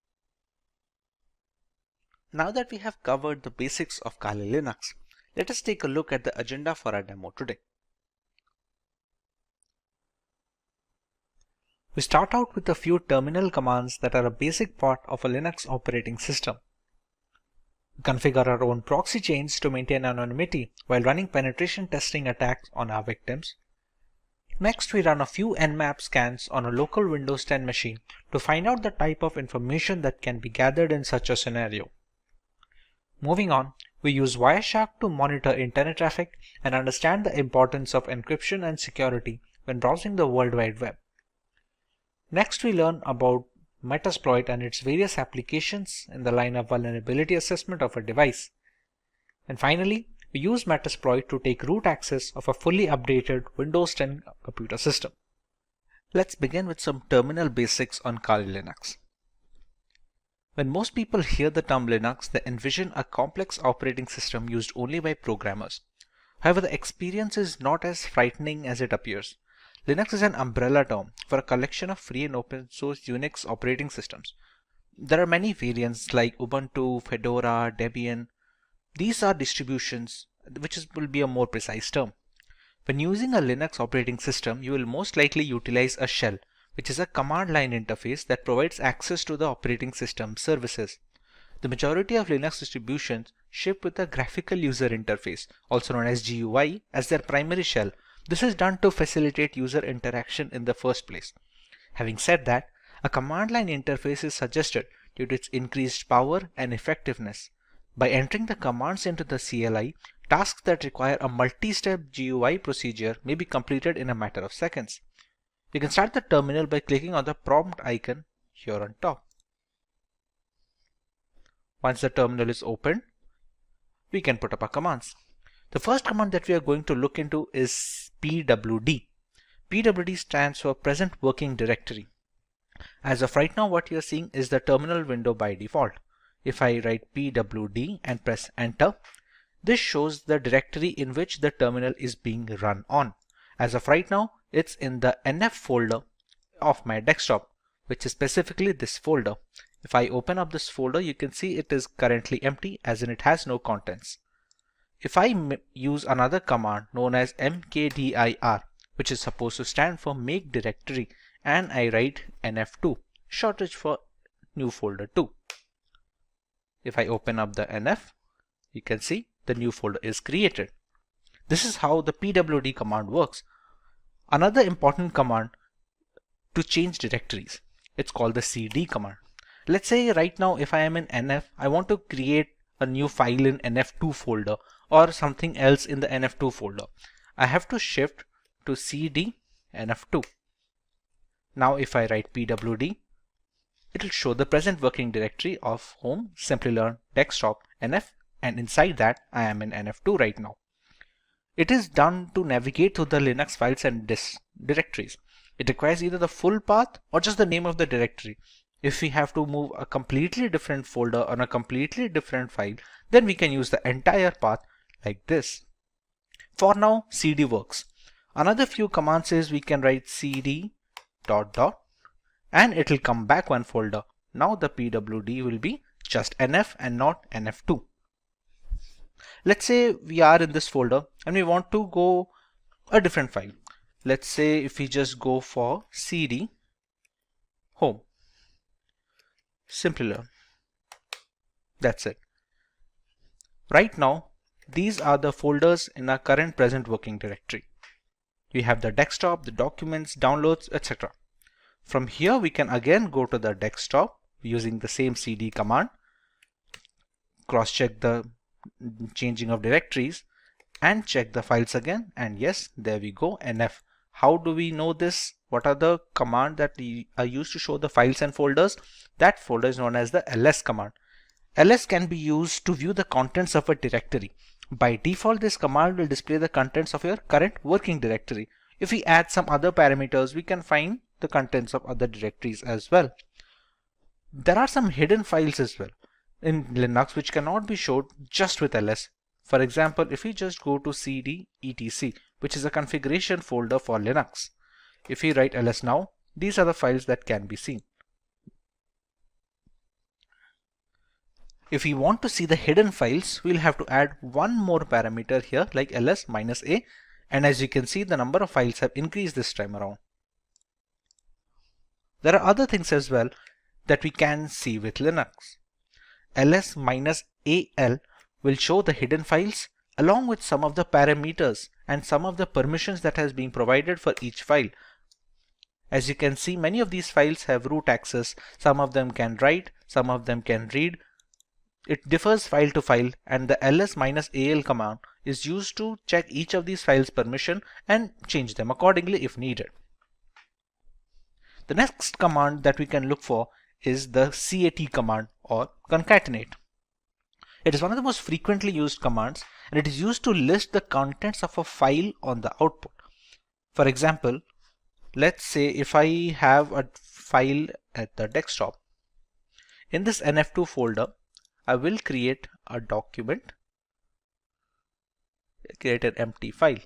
Now that we have covered the basics of Kali Linux, let us take a look at the agenda for our demo today. We start out with a few terminal commands that are a basic part of a Linux operating system. We configure our own proxy chains to maintain anonymity while running penetration testing attacks on our victims. Next, we run a few Nmap scans on a local Windows 10 machine to find out the type of information that can be gathered in such a scenario. Moving on, we use Wireshark to monitor internet traffic and understand the importance of encryption and security when browsing the World Wide Web. Next, we learn about Metasploit and its various applications in the line of vulnerability assessment of a device. And finally, we use Metasploit to take root access of a fully updated Windows 10 computer system. Let's begin with some terminal basics on Kali Linux. When most people hear the term Linux, they envision a complex operating system used only by programmers. However, the experience is not as frightening as it appears. Linux is an umbrella term for a collection of free and open source Unix operating systems. There are many variants like Ubuntu, Fedora, Debian. These are distributions, which will be a more precise term. When using a Linux operating system, you will most likely utilize a shell, which is a command line interface that provides access to the operating system services. The majority of Linux distributions ship with a graphical user interface, also known as GUI, as their primary shell. This is done to facilitate user interaction in the first place. Having said that, a command line interface is suggested due to its increased power and effectiveness. By entering the commands into the CLI, tasks that require a multi-step GUI procedure may be completed in a matter of seconds. You can start the terminal by clicking on the prompt icon here on top. Once the terminal is opened, we can put up our commands. The first command that we are going to look into is pwd. pwd stands for present working directory. As of right now, what you are seeing is the terminal window by default. If I write pwd and press enter, this shows the directory in which the terminal is being run on. As of right now, it's in the nf folder of my desktop, which is specifically this folder. If I open up this folder, you can see it is currently empty, as in it has no contents. If I use another command known as mkdir, which is supposed to stand for make directory, and I write nf2, shortage for new folder 2. If I open up the nf, you can see the new folder is created. This is how the pwd command works. Another important command to change directories, it's called the cd command. Let's say right now if I am in nf, I want to create a new file in nf2 folder or something else in the nf2 folder. I have to shift to cd nf2. Now if I write pwd, it will show the present working directory of home, Simplilearn, desktop, nf, and inside that I am in nf2 right now. It is done to navigate through the Linux files and directories. It requires either the full path or just the name of the directory. If we have to move a completely different folder on a completely different file, then we can use the entire path like this. For now, cd works. Another few commands is we can write cd ... and it will come back one folder. Now the pwd will be just nf and not nf2. Let's say we are in this folder and we want to go a different file. Let's say if we just go for cd home, Simplilearn. That's it. Right now, these are the folders in our current present working directory. We have the desktop, the documents, downloads, etc. From here, we can again go to the desktop using the same cd command, cross-check the changing of directories, and check the files again. And yes, there we go, nf. How do we know this? What are the commands that are used to show the files and folders? That folder is known as the ls command. ls can be used to view the contents of a directory. By default, this command will display the contents of your current working directory. If we add some other parameters, we can find the contents of other directories as well. There are some hidden files as well. in Linux which cannot be showed just with ls. For example, if we just go to cd etc, which is a configuration folder for Linux, if we write ls now, these are the files that can be seen. If we want to see the hidden files, we'll have to add one more parameter here like ls -a, and as you can see, the number of files have increased this time around. There are other things as well that we can see with Linux. ls -al will show the hidden files along with some of the parameters and some of the permissions that has been provided for each file. As you can see, many of these files have root access. Some of them can write, some of them can read. It differs file to file, and the ls -al command is used to check each of these files' permission and change them accordingly if needed. The next command that we can look for is the cat command or concatenate. It is one of the most frequently used commands, and it is used to list the contents of a file on the output. For example, let's say if I have a file at the desktop. In this nf2 folder, I will create a document, create an empty file,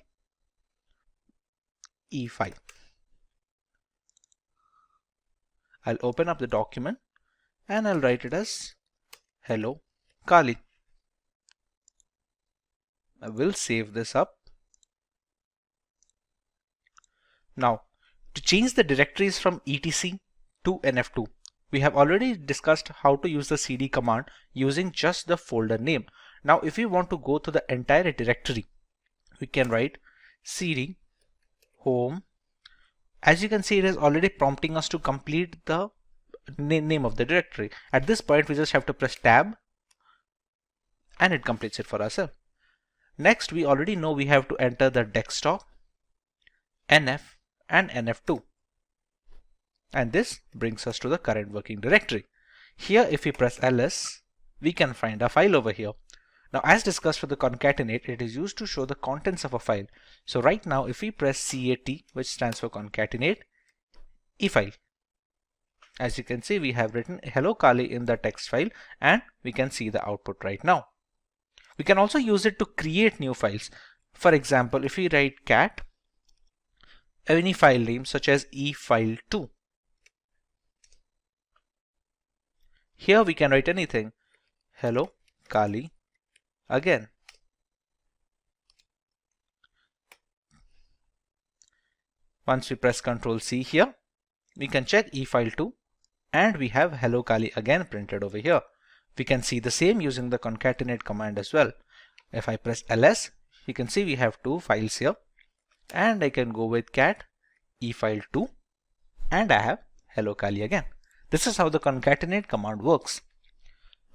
e file. I'll open up the document and I'll write it as hello Kali. I will save this up. Now, to change the directories from etc to nf2, we have already discussed how to use the cd command using just the folder name. Now, if we want to go to the entire directory, we can write cd home. As you can see, it is already prompting us to complete the name of the directory. At this point, we just have to press tab and it completes it for ourselves. Next, we already know we have to enter the desktop, nf and nf2. And this brings us to the current working directory. Here, if we press ls, we can find a file over here. Now, as discussed for the concatenate, it is used to show the contents of a file. So right now, if we press cat, which stands for concatenate, e-file. As you can see, we have written hello Kali in the text file, and we can see the output right now. We can also use it to create new files. For example, if we write cat, any file name such as e-file2. Here we can write anything. Hello Kali again. Once we press Ctrl C here, we can check e-file2 and we have hello Kali again printed over here. We can see the same using the concatenate command as well. If I press ls, you can see we have two files here, and I can go with cat e-file2 and I have hello Kali again. This is how the concatenate command works.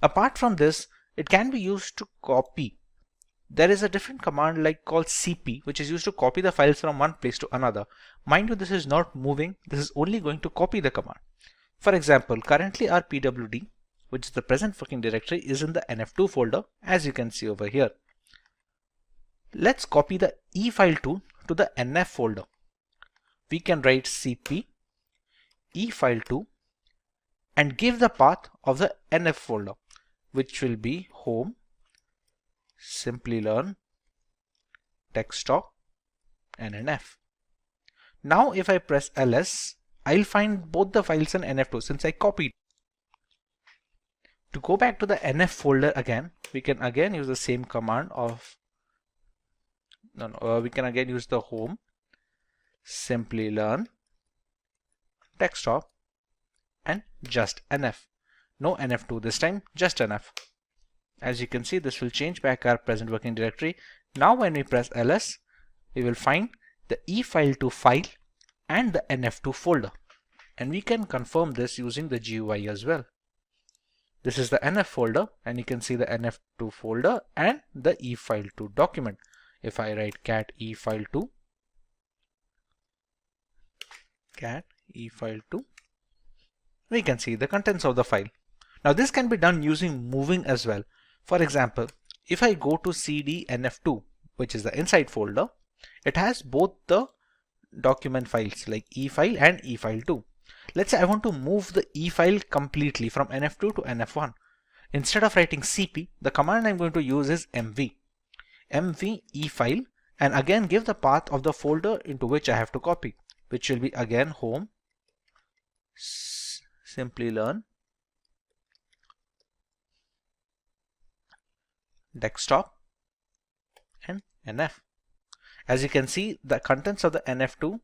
Apart from this, it can be used to copy. There is a different command like called cp, which is used to copy the files from one place to another. Mind you, this is not moving. This is only going to copy the command. For example, currently our pwd, which is the present working directory, is in the nf2 folder, as you can see over here. Let's copy the e-file2 to the nf folder. We can write cp e-file2 and give the path of the nf folder, which will be home, Simplilearn, desktop, and nf. Now if I press ls, I'll find both the files in nf2 since I copied. To go back to the nf folder again, we can again use the same command of we can again use the home, Simplilearn, desktop, and just nf. No nf2 this time, just nf. As you can see, this will change back our present working directory. Now when we press ls, we will find the e-file2 file and the nf2 folder, and we can confirm this using the GUI as well. This is the nf folder, and you can see the nf2 folder and the e-file2 document. If I write cat e-file2, we can see the contents of the file. Now this can be done using moving as well. For example, if I go to cd nf2, which is the inside folder, it has both the document files like e-file and e-file2. Let's say I want to move the e-file completely from nf2 to nf1. Instead of writing cp, the command I'm going to use is mv efile, and again give the path of the folder into which I have to copy, which will be again home, Simplilearn, desktop, and nf. As you can see, the contents of the nf2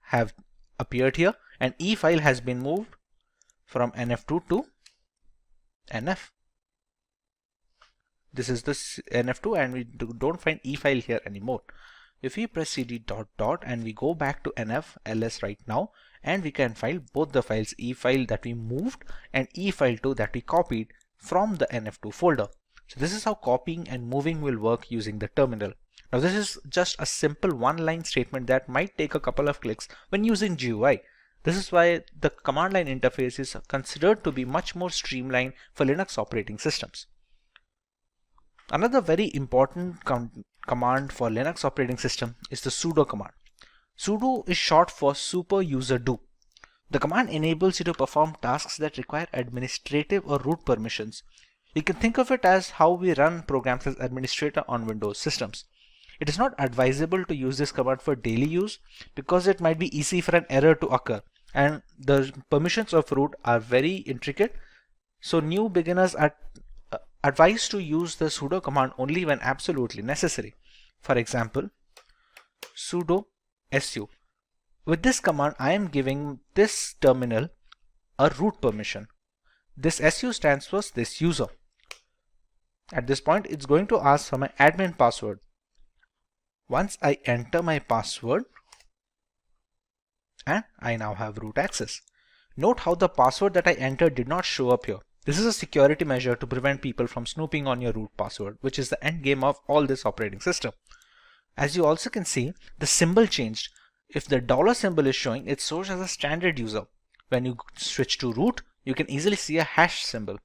have appeared here, and e file has been moved from nf2 to nf. This is the nf2, and we don't find e file here anymore. If we press cd dot dot and we go back to nf ls right now, and we can find both the files, e file that we moved and e file 2 that we copied from the nf2 folder. So this is how copying and moving will work using the terminal. Now this is just a simple one-line statement that might take a couple of clicks when using GUI. This is why the command line interface is considered to be much more streamlined for Linux operating systems. Another very important command for Linux operating system is the sudo command. Sudo is short for super user do. The command enables you to perform tasks that require administrative or root permissions. You can think of it as how we run programs as administrator on Windows systems. It is not advisable to use this command for daily use because it might be easy for an error to occur, and the permissions of root are very intricate. So new beginners are advised to use the sudo command only when absolutely necessary. For example, sudo su. With this command, I am giving this terminal a root permission. This su stands for this user. At this point, it's going to ask for my admin password. Once I enter my password, and I now have root access. Note how the password that I entered did not show up here. This is a security measure to prevent people from snooping on your root password, which is the end game of all this operating system. As you also can see, the symbol changed. If the dollar symbol is showing, it shows as a standard user. When you switch to root, you can easily see a hash symbol.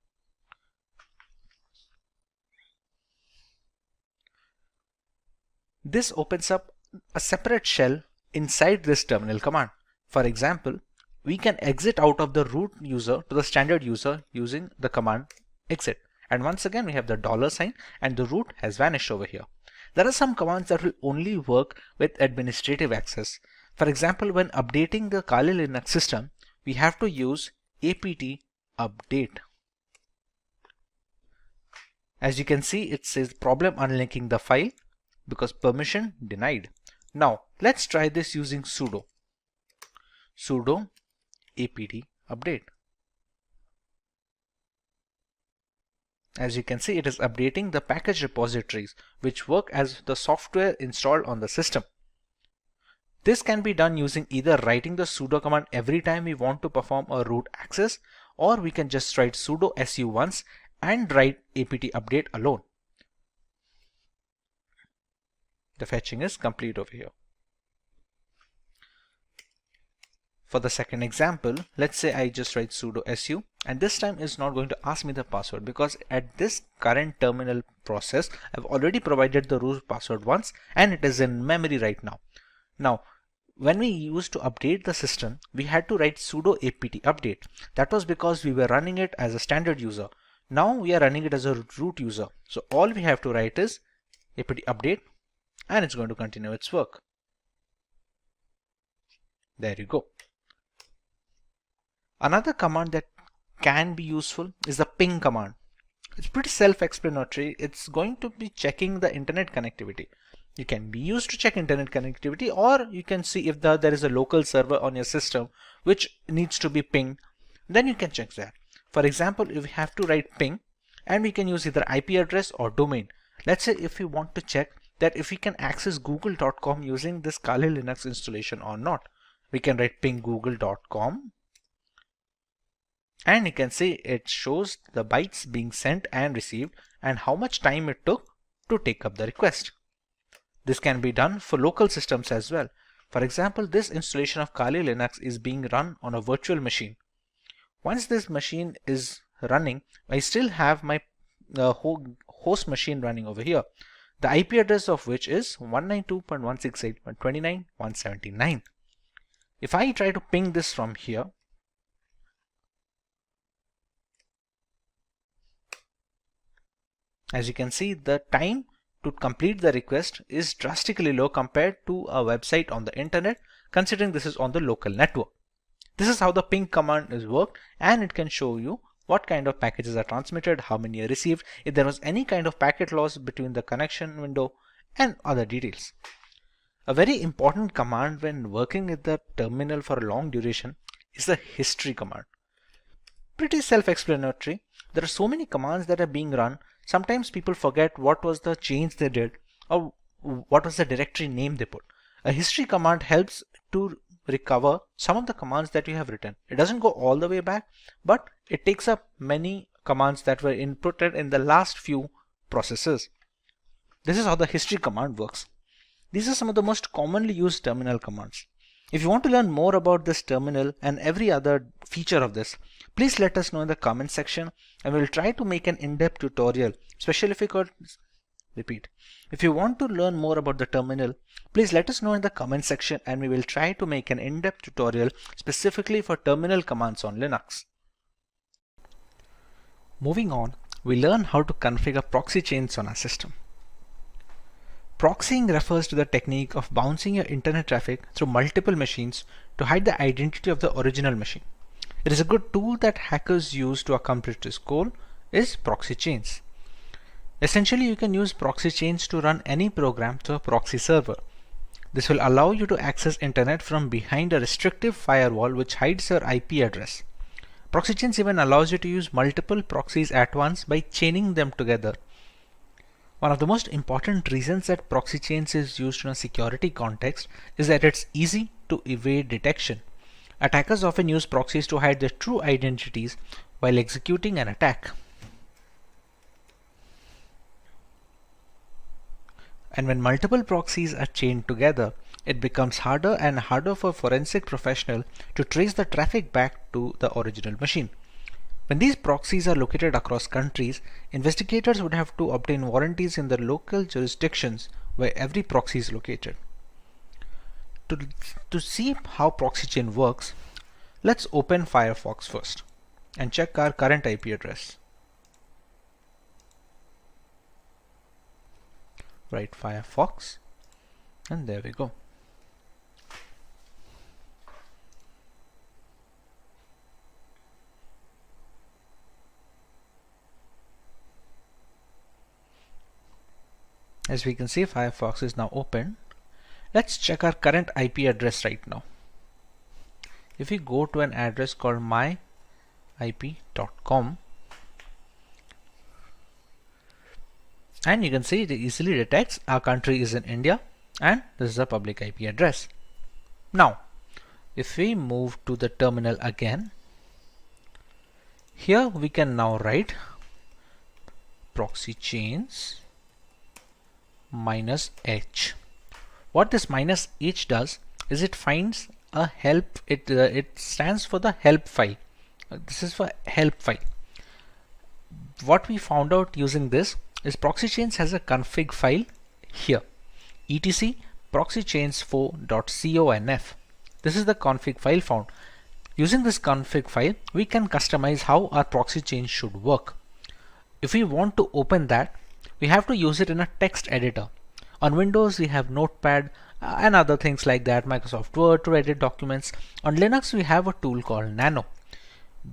This opens up a separate shell inside this terminal command. For example, we can exit out of the root user to the standard user using the command exit. And once again, we have the dollar sign and the root has vanished over here. There are some commands that will only work with administrative access. For example, when updating the Kali Linux system, we have to use apt update. As you can see, it says problem unlinking the file because permission denied. Now let's try this using sudo apt update. As you can see, it is updating the package repositories which work as the software installed on the system. This can be done using either writing the sudo command every time we want to perform a root access, or we can just write sudo su once and write apt update alone. The fetching is complete over here. For the second example, let's say I just write sudo su, and this time it's not going to ask me the password because at this current terminal process, I've already provided the root password once and it is in memory right now. Now, when we used to update the system, we had to write sudo apt update. That was because we were running it as a standard user. Now we are running it as a root user. So all we have to write is apt update and it's going to continue its work. There you go. Another command that can be useful is the ping command. It's pretty self-explanatory. It's going to be checking the internet connectivity. You can be used to check internet connectivity, or you can see if there is a local server on your system which needs to be pinged, then you can check that. For example, if we have to write ping, and we can use either IP address or domain. Let's say if we want to check that if we can access google.com using this Kali Linux installation or not, we can write ping google.com. And you can see it shows the bytes being sent and received and how much time it took to take up the request. This can be done for local systems as well. For example, this installation of Kali Linux is being run on a virtual machine. Once this machine is running, I still have my host machine running over here, the IP address of which is 192.168.29.179. If I try to ping this from here, As you can see, the time to complete the request is drastically low compared to a website on the internet, considering this is on the local network. This is how the ping command is worked, and it can show you what kind of packages are transmitted, how many are received, if there was any kind of packet loss between the connection window, and other details. A very important command when working with the terminal for a long duration is the history command. Pretty self-explanatory. There are so many commands that are being run. Sometimes people forget what was the change they did or what was the directory name they put. A history command helps to recover some of the commands that you have written. It doesn't go all the way back, but it takes up many commands that were inputted in the last few processes. This is how the history command works. These are some of the most commonly used terminal commands. If you want to learn more about this terminal and every other feature of this, please let us know in the comment section, and we'll try to make an in-depth tutorial, especially if you could repeat. If you want to learn more about the terminal, please let us know in the comment section, and we will try to make an in-depth tutorial specifically for terminal commands on Linux. Moving on, we learn how to configure proxy chains on our system. Proxying refers to the technique of bouncing your internet traffic through multiple machines to hide the identity of the original machine. It is a good tool that hackers use to accomplish this goal is proxy chains. Essentially, you can use proxy chains to run any program through a proxy server. This will allow you to access internet from behind a restrictive firewall which hides your IP address. Proxy chains even allows you to use multiple proxies at once by chaining them together. One of the most important reasons that proxy chains is used in a security context is that it's easy to evade detection. Attackers often use proxies to hide their true identities while executing an attack. And when multiple proxies are chained together, it becomes harder and harder for a forensic professional to trace the traffic back to the original machine. When these proxies are located across countries, investigators would have to obtain warranties in the local jurisdictions where every proxy is located. To see how proxy chain works, let's open Firefox first and check our current IP address. Write Firefox, and there we go. As we can see, Firefox is now open. Let's check our current IP address right now. If we go to an address called myip.com, and you can see it easily detects our country is in India, and this is a public IP address. Now, if we move to the terminal again, here we can now write proxy chains -h. What this -h does is it finds a help. It stands for the help file. This is for help file. What we found out using this is proxy chains has a config file here, etc proxychains4.conf. This is the config file found. Using this config file, we can customize how our proxy chain should work. If we want to open that, we have to use it in a text editor. On Windows, we have Notepad and other things like that, Microsoft Word to edit documents. On Linux, we have a tool called Nano.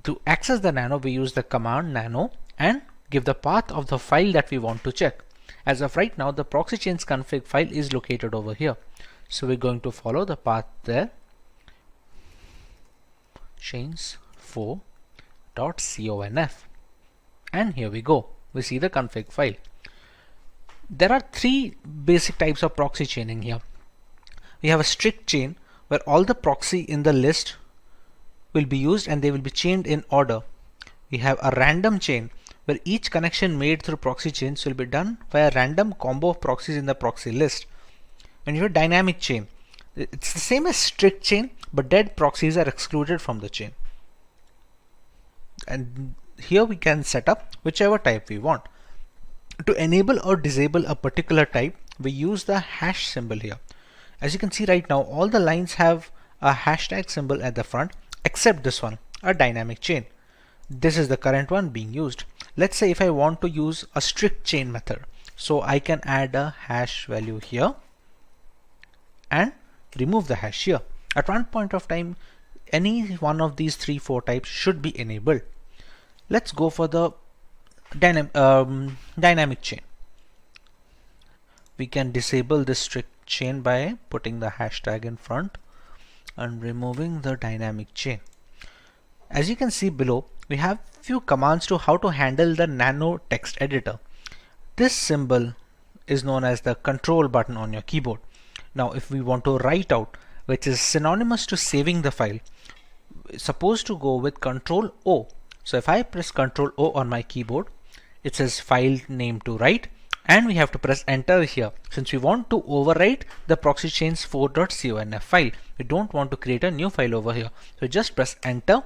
To access the Nano, we use the command nano and give the path of the file that we want to check. As of right now, the proxy chains config file is located over here. So we're going to follow the path there. chains4.conf. And here we go. We see the config file. There are three basic types of proxy chaining here. We have a strict chain where all the proxy in the list will be used and they will be chained in order. We have a random chain where each connection made through proxy chains will be done by a random combo of proxies in the proxy list. And you have a dynamic chain. It's the same as strict chain, but dead proxies are excluded from the chain. And here we can set up whichever type we want. To enable or disable a particular type, we use the hash symbol here. As you can see right now, all the lines have a hashtag symbol at the front except this one, a dynamic chain. This is the current one being used. Let's say if I want to use a strict chain method, so I can add a hash value here and remove the hash here. At one point of time, any one of these 3-4 types should be enabled. Let's go for the dynamic chain. We can disable this strict chain by putting the hashtag in front and removing the dynamic chain. As you can see below, we have few commands to how to handle the nano text editor. This symbol is known as the control button on your keyboard. Now if we want to write out, which is synonymous to saving the file, it's supposed to go with Control O. So if I press Control O on my keyboard, it says file name to write, and we have to press enter here since we want to overwrite the proxy chains 4.conf file. We don't want to create a new file over here. So just press enter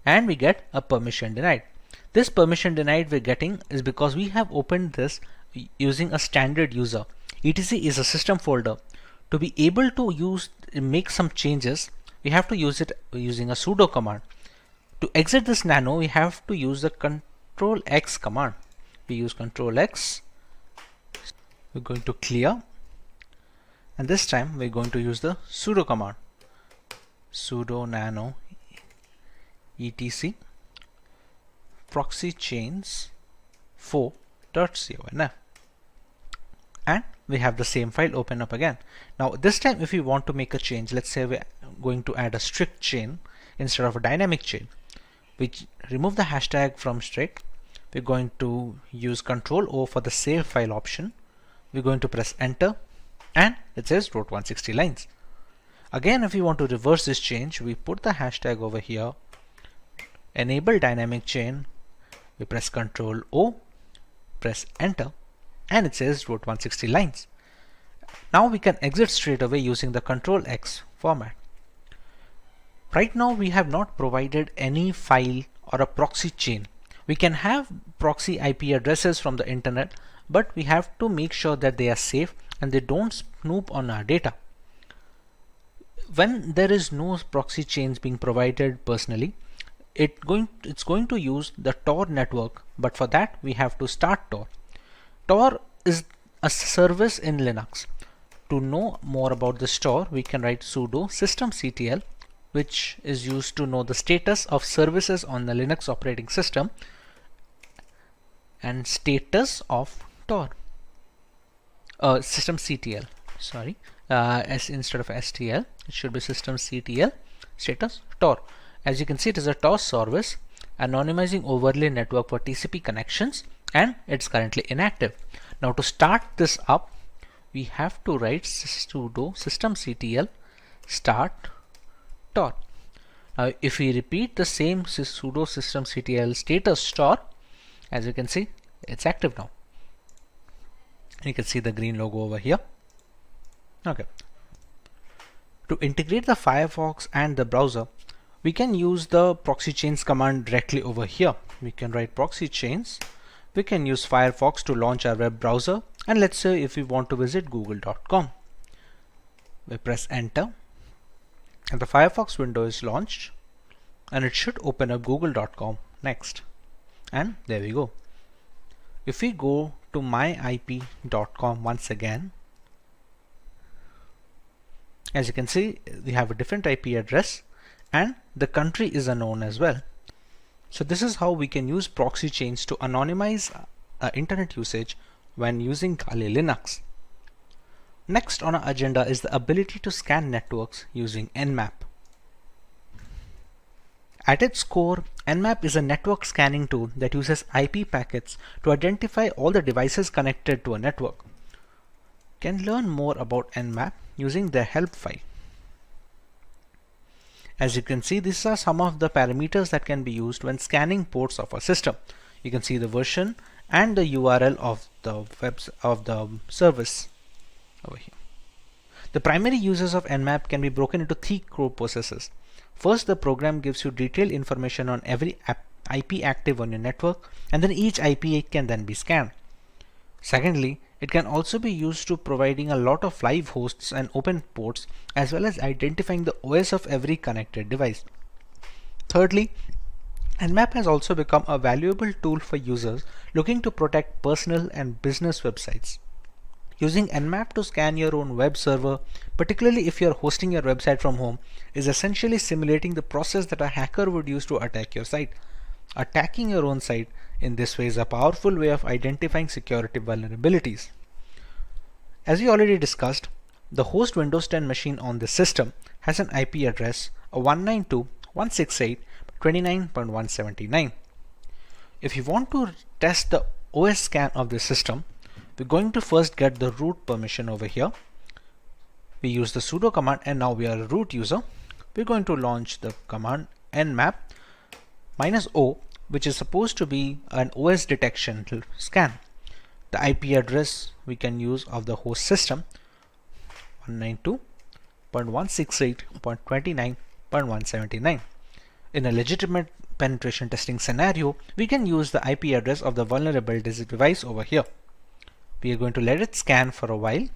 and we get a permission denied. This permission denied we're getting is because we have opened this using a standard user. etc is a system folder. To be able to make some changes, we have to use it using a sudo command. To exit this nano, we have to use the Control X command. We use Control X. We're going to clear, and this time we're going to use the sudo command. Sudo nano etc proxy chains 4.conf, and we have the same file open up again. Now this time if we want to make a change, let's say we're going to add a strict chain instead of a dynamic chain, we remove the hashtag from strict. We're going to use Control O for the save file option. We're going to press enter and it says wrote 160 lines. Again, if we want to reverse this change, we put the hashtag over here, enable dynamic chain, we press Control O, press enter, and it says wrote 160 lines. Now we can exit straight away using the Control X format. Right now we have not provided any file or a proxy chain. We can have proxy IP addresses from the internet, but we have to make sure that they are safe and they don't snoop on our data. When there is no proxy chains being provided personally, it's going to use the Tor network, but for that we have to start Tor. Tor is a service in Linux. To know more about this Tor, we can write sudo systemctl, which is used to know the status of services on the Linux operating system, and status of Tor. Systemctl, sorry, instead of stl, it should be systemctl status Tor. As you can see, it is a Tor service, anonymizing overlay network for TCP connections, and it's currently inactive. Now to start this up, we have to write sudo systemctl start Tor. Now if we repeat the same sudo systemctl status Tor, as you can see, it's active now. You can see the green logo over here. Okay. To integrate the Firefox and the browser, we can use the proxy chains command directly over here. We can write proxy chains. We can use Firefox to launch our web browser, and let's say if we want to visit google.com, we press enter and the Firefox window is launched, and it should open up google.com next, and there we go. If we go to myip.com once again, as you can see, we have a different IP address and the country is unknown as well. So this is how we can use proxy chains to anonymize internet usage when using Kali Linux. Next on our agenda is the ability to scan networks using Nmap. At its core, Nmap is a network scanning tool that uses IP packets to identify all the devices connected to a network. You can learn more about Nmap using their help file. As you can see, these are some of the parameters that can be used when scanning ports of a system. You can see the version and the URL of the service over here. The primary uses of Nmap can be broken into 3 core processes. First, the program gives you detailed information on every IP active on your network, and then each IP can then be scanned. Secondly, it can also be used to providing a lot of live hosts and open ports, as well as identifying the OS of every connected device. Thirdly, Nmap has also become a valuable tool for users looking to protect personal and business websites. Using Nmap to scan your own web server, particularly if you're hosting your website from home, is essentially simulating the process that a hacker would use to attack your site. Attacking your own site in this way is a powerful way of identifying security vulnerabilities. As we already discussed, the host Windows 10 machine on this system has an IP address of 192.168.29.179. If you want to test the OS scan of this system, we're going to first get the root permission over here. We use the sudo command and now we are a root user. We're going to launch the command nmap -o, which is supposed to be an OS detection scan. The IP address we can use of the host system 192.168.29.179. In a legitimate penetration testing scenario, we can use the IP address of the vulnerable device over here. We are going to let it scan for a while,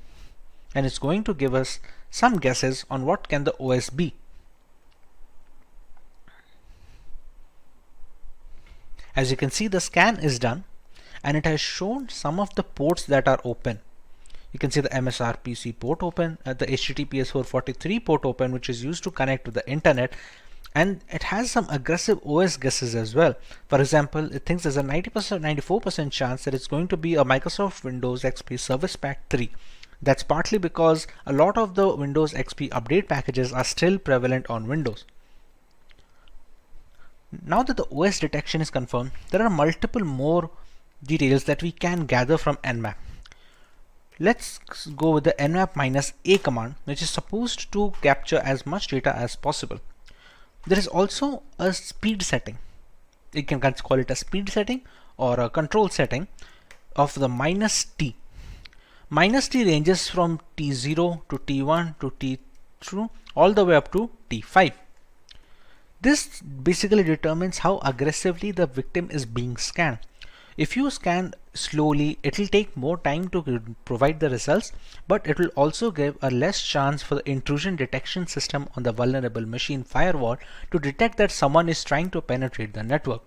and it's going to give us some guesses on what can the OS be. As you can see, the scan is done and it has shown some of the ports that are open. You can see the MSRPC port open, the HTTPS 443 port open, which is used to connect to the internet, and it has some aggressive OS guesses as well. For example, it thinks there's a 94% chance that it's going to be a Microsoft Windows XP Service Pack 3. That's partly because a lot of the Windows XP update packages are still prevalent on Windows. Now that the OS detection is confirmed, there are multiple more details that we can gather from nmap. Let's go with the nmap -a command, which is supposed to capture as much data as possible. There is also a speed setting. You can call it a speed setting or a control setting of the -t. -t ranges from T0 to T1 to T2 all the way up to T5. This basically determines how aggressively the victim is being scanned. If you scan slowly, it will take more time to provide the results, but it will also give a less chance for the intrusion detection system on the vulnerable machine firewall to detect that someone is trying to penetrate the network.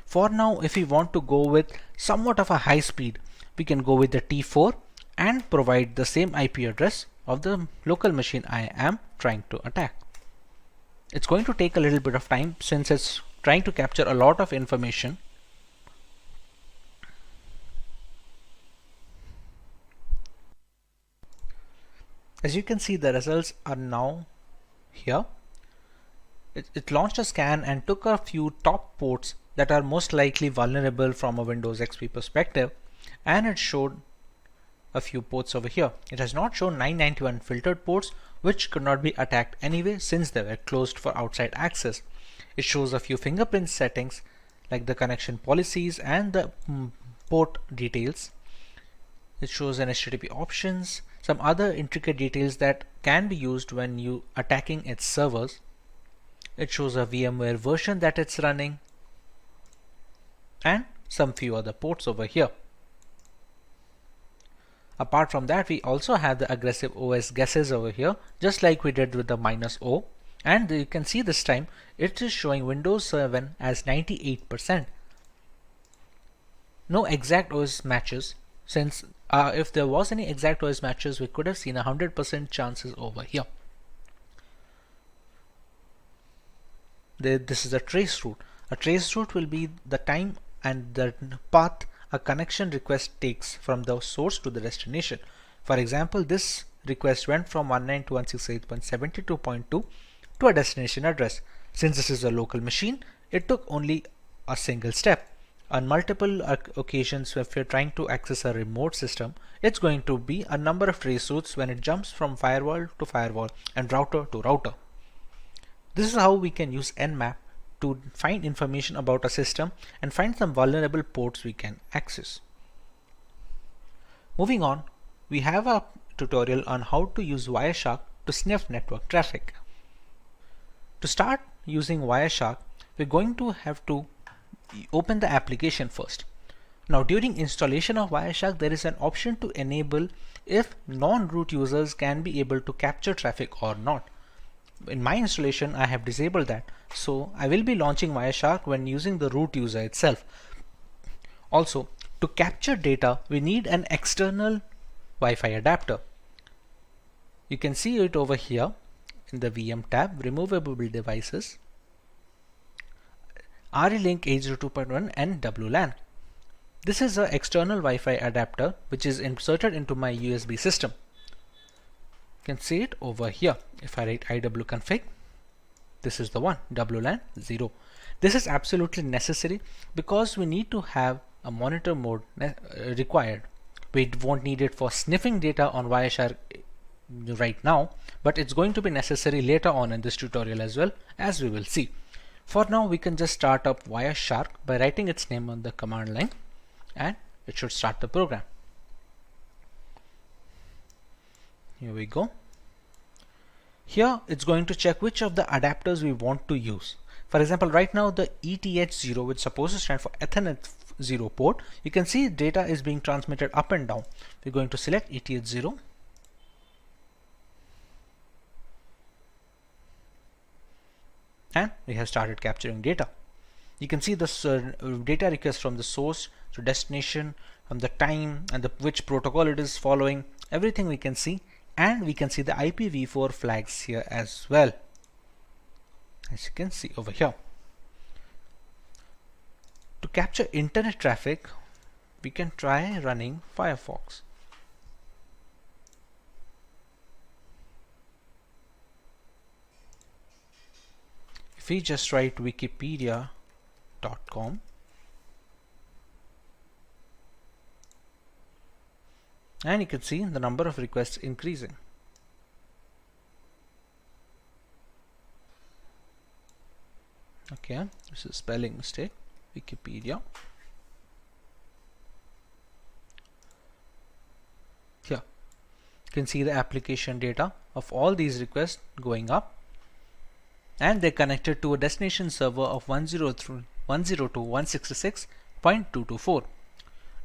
For now, if we want to go with somewhat of a high speed, we can go with the T4 and provide the same IP address of the local machine I am trying to attack. It's going to take a little bit of time since it's trying to capture a lot of information. As you can see, the results are now here. It launched a scan and took a few top ports that are most likely vulnerable from a Windows XP perspective, and it showed a few ports over here. It has not shown 991 filtered ports, which could not be attacked anyway since they were closed for outside access. It shows a few fingerprint settings like the connection policies and the port details. It shows an HTTP options, some other intricate details that can be used when you attacking its servers. It shows a VMware version that it's running and some few other ports over here. Apart from that, we also have the aggressive OS guesses over here, just like we did with the -o, and you can see this time it is showing Windows 7 as 98%. No exact OS matches, since if there was any exact OS matches, we could have seen 100% chances over here. This is a trace route. A trace route will be the time and the path a connection request takes from the source to the destination. For example, this request went from 192.168.72.2 to a destination address. Since this is a local machine, it took only a single step. On multiple occasions, if you're trying to access a remote system, it's going to be a number of trace routes when it jumps from firewall to firewall and router to router. This is how we can use nmap to find information about a system and find some vulnerable ports we can access. Moving on, we have a tutorial on how to use Wireshark to sniff network traffic. To start using Wireshark, we're going to have to open the application first. Now, during installation of Wireshark, there is an option to enable if non-root users can be able to capture traffic or not. in my installation I have disabled that. So I will be launching Wireshark when using the root user itself. Also, to capture data, we need an external Wi-Fi adapter. You can see it over here in the VM tab, removable devices, RE-Link 802.1 and WLAN. This is an external Wi-Fi adapter which is inserted into my USB system. You can see it over here. If I write iwconfig, this is the one, WLAN 0. This is absolutely necessary because we need to have a monitor mode required. We won't need it for sniffing data on Wireshark right now, but it's going to be necessary later on in this tutorial as well, as we will see. For now, we can just start up Wireshark by writing its name on the command line, and it should start the program. Here we go. Here it's going to check which of the adapters we want to use. For example, right now the ETH0, which is supposed to stand for Ethernet 0 port, you can see data is being transmitted up and down. We're going to select ETH0. And we have started capturing data. You can see the data request from the source to destination, from the time and which protocol it is following, everything we can see, and we can see the IPv4 flags here as well, as you can see over here. To capture internet traffic, we can try running Firefox. If we just write wikipedia.com, and you can see the number of requests increasing. Okay, this is spelling mistake. Wikipedia. Here you can see the application data of all these requests going up, and they're connected to a destination server of 102.166.224.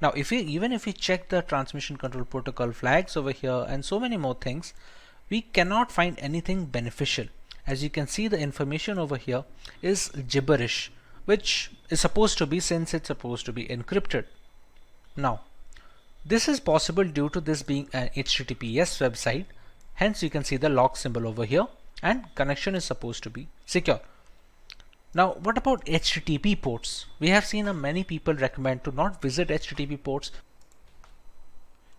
Now even if we check the transmission control protocol flags over here and so many more things, we cannot find anything beneficial. As you can see, the information over here is gibberish, which is supposed to be, since it's supposed to be encrypted. Now this is possible due to this being an HTTPS website, hence you can see the log symbol over here, and connection is supposed to be secure. Now what about HTTP ports? We have seen many people recommend to not visit HTTP ports.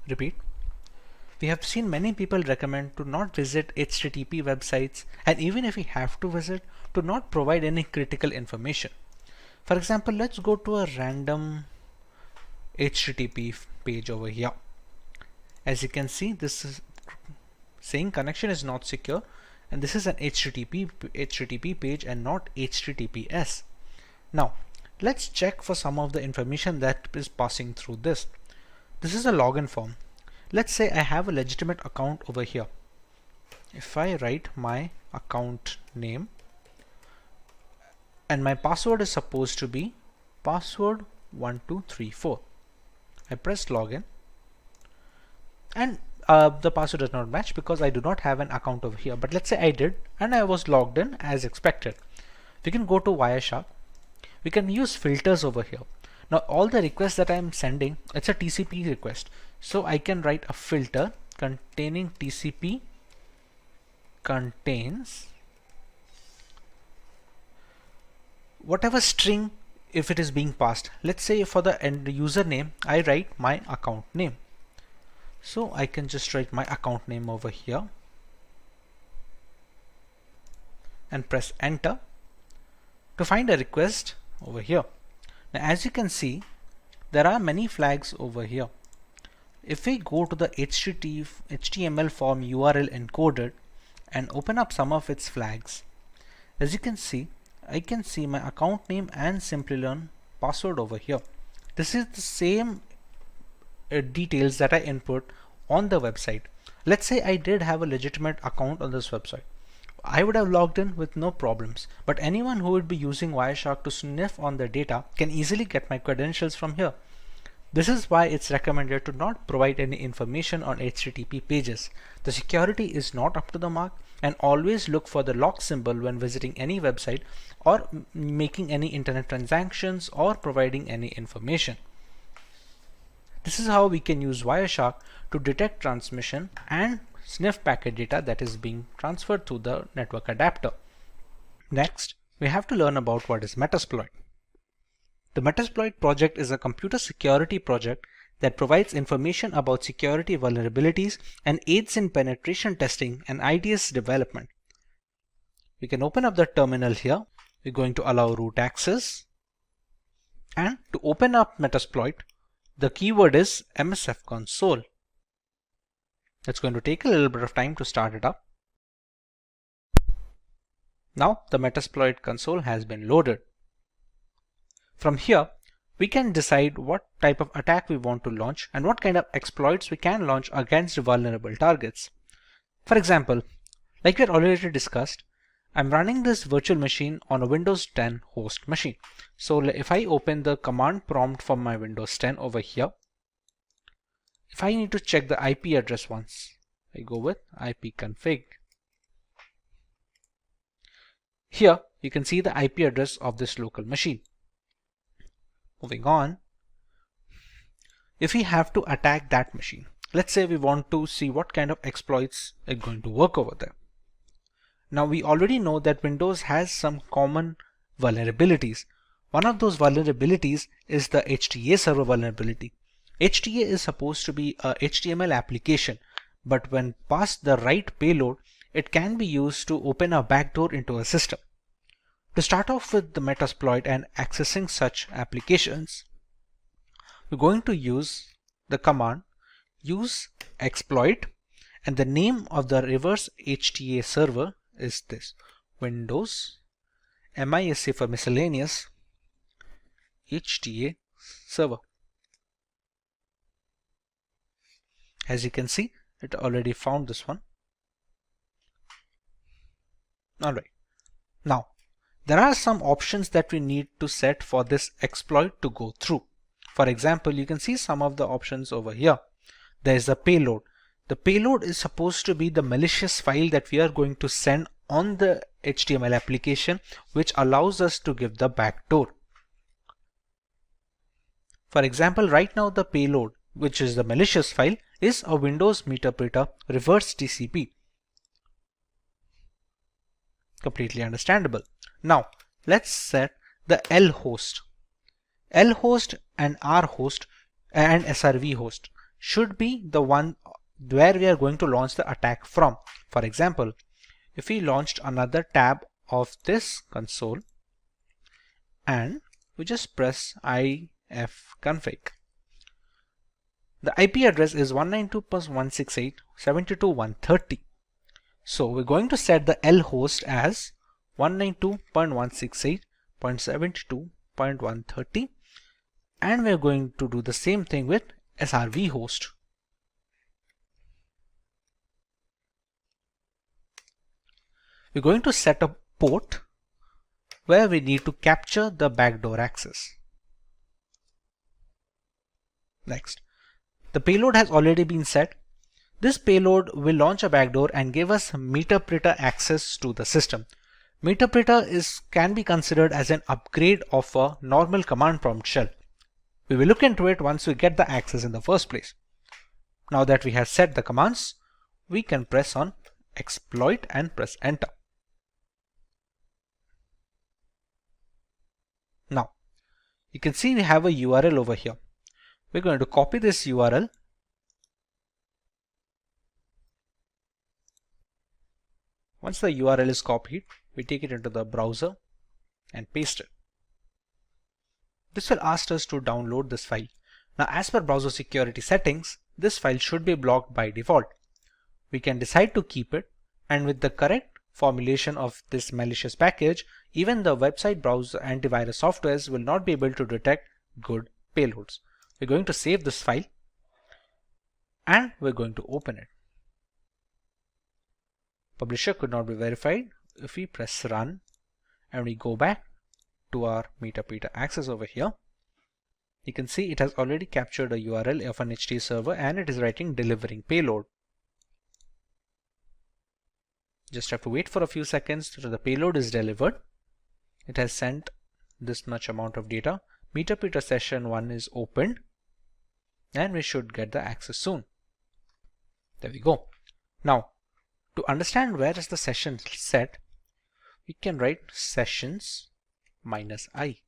Repeat. We have seen many people recommend to not visit HTTP websites, and even if we have to visit, to not provide any critical information. For example, let's go to a random HTTP page over here. As you can see, this is saying connection is not secure, and this is an HTTP page and not HTTPS. Now let's check for some of the information that is passing through this. This is a login form. Let's say I have a legitimate account over here. If I write my account name, and my password is supposed to be password 1234, I press login, and the password does not match because I do not have an account over here. But let's say I did and I was logged in as expected. We can go to Wireshark. We can use filters over here. Now all the requests that I am sending, it's a TCP request, so I can write a filter containing TCP contains whatever string if it is being passed. Let's say for the end username I write my account name. So I can just write my account name over here and press enter to find a request over here. Now as you can see, there are many flags over here. If we go to the HTML form URL encoded and open up some of its flags, as you can see, I can see my account name and Simplilearn password over here. This is the same details that I input on the website. Let's say I did have a legitimate account on this website. I would have logged in with no problems, but anyone who would be using Wireshark to sniff on the data can easily get my credentials from here. This is why it's recommended to not provide any information on HTTP pages. The security is not up to the mark, and always look for the lock symbol when visiting any website or making any internet transactions or providing any information. This is how we can use Wireshark to detect transmission and sniff packet data that is being transferred through the network adapter. Next, we have to learn about what is Metasploit. The Metasploit project is a computer security project that provides information about security vulnerabilities and aids in penetration testing and IDS development. We can open up the terminal here. We're going to allow root access. And to open up Metasploit, the keyword is MSF console. It's going to take a little bit of time to start it up. Now the Metasploit console has been loaded. From here, we can decide what type of attack we want to launch and what kind of exploits we can launch against vulnerable targets. For example, like we had already discussed, I'm running this virtual machine on a Windows 10 host machine. So if I open the command prompt from my Windows 10 over here, if I need to check the IP address once, I go with ipconfig. Here you can see the IP address of this local machine. Moving on, if we have to attack that machine, let's say we want to see what kind of exploits are going to work over there. Now we already know that Windows has some common vulnerabilities. One of those vulnerabilities is the HTA server vulnerability. HTA is supposed to be a HTML application, but when passed the right payload, it can be used to open a backdoor into a system. To start off with the Metasploit and accessing such applications, we're going to use the command use exploit, and the name of the reverse HTA server is this Windows MISC for miscellaneous HTA server. As you can see, it already found this one. Alright, now there are some options that we need to set for this exploit to go through. For example, you can see some of the options over here. There is the payload. The payload is supposed to be the malicious file that we are going to send on the HTML application, which allows us to give the backdoor. For example, right now the payload, which is the malicious file, is a Windows Meterpreter reverse TCP. Completely understandable. Now let's set the L host. L host and R host and SRV host should be the one where we are going to launch the attack from. For example, if we launched another tab of this console and we just press ifconfig, the IP address is 192.168.72.130. So we're going to set the L host as 192.168.72.130, and we're going to do the same thing with SRV host. We're going to set a port where we need to capture the backdoor access. Next, the payload has already been set. This payload will launch a backdoor and give us Meterpreter access to the system. Meterpreter can be considered as an upgrade of a normal command prompt shell. We will look into it once we get the access in the first place. Now that we have set the commands, we can press on exploit and press enter. Now you can see we have a URL over here. We're going to copy this URL Once the URL is copied, we take it into the browser and paste it. This will ask us to download this file. Now, as per browser security settings, this file should be blocked by default. We can decide to keep it, and with the correct formulation of this malicious package, even the website browser antivirus softwares will not be able to detect good payloads. We're going to save this file and we're going to open it. Publisher could not be verified. If we press run and we go back to our Meterpreter access over here, you can see it has already captured a URL of an HT server and it is writing delivering payload. Just have to wait for a few seconds till the payload is delivered. It has sent this much amount of data. MeterPeter session 1 is opened and we should get the access soon. There we go. Now, to understand where is the session set, we can write sessions -i.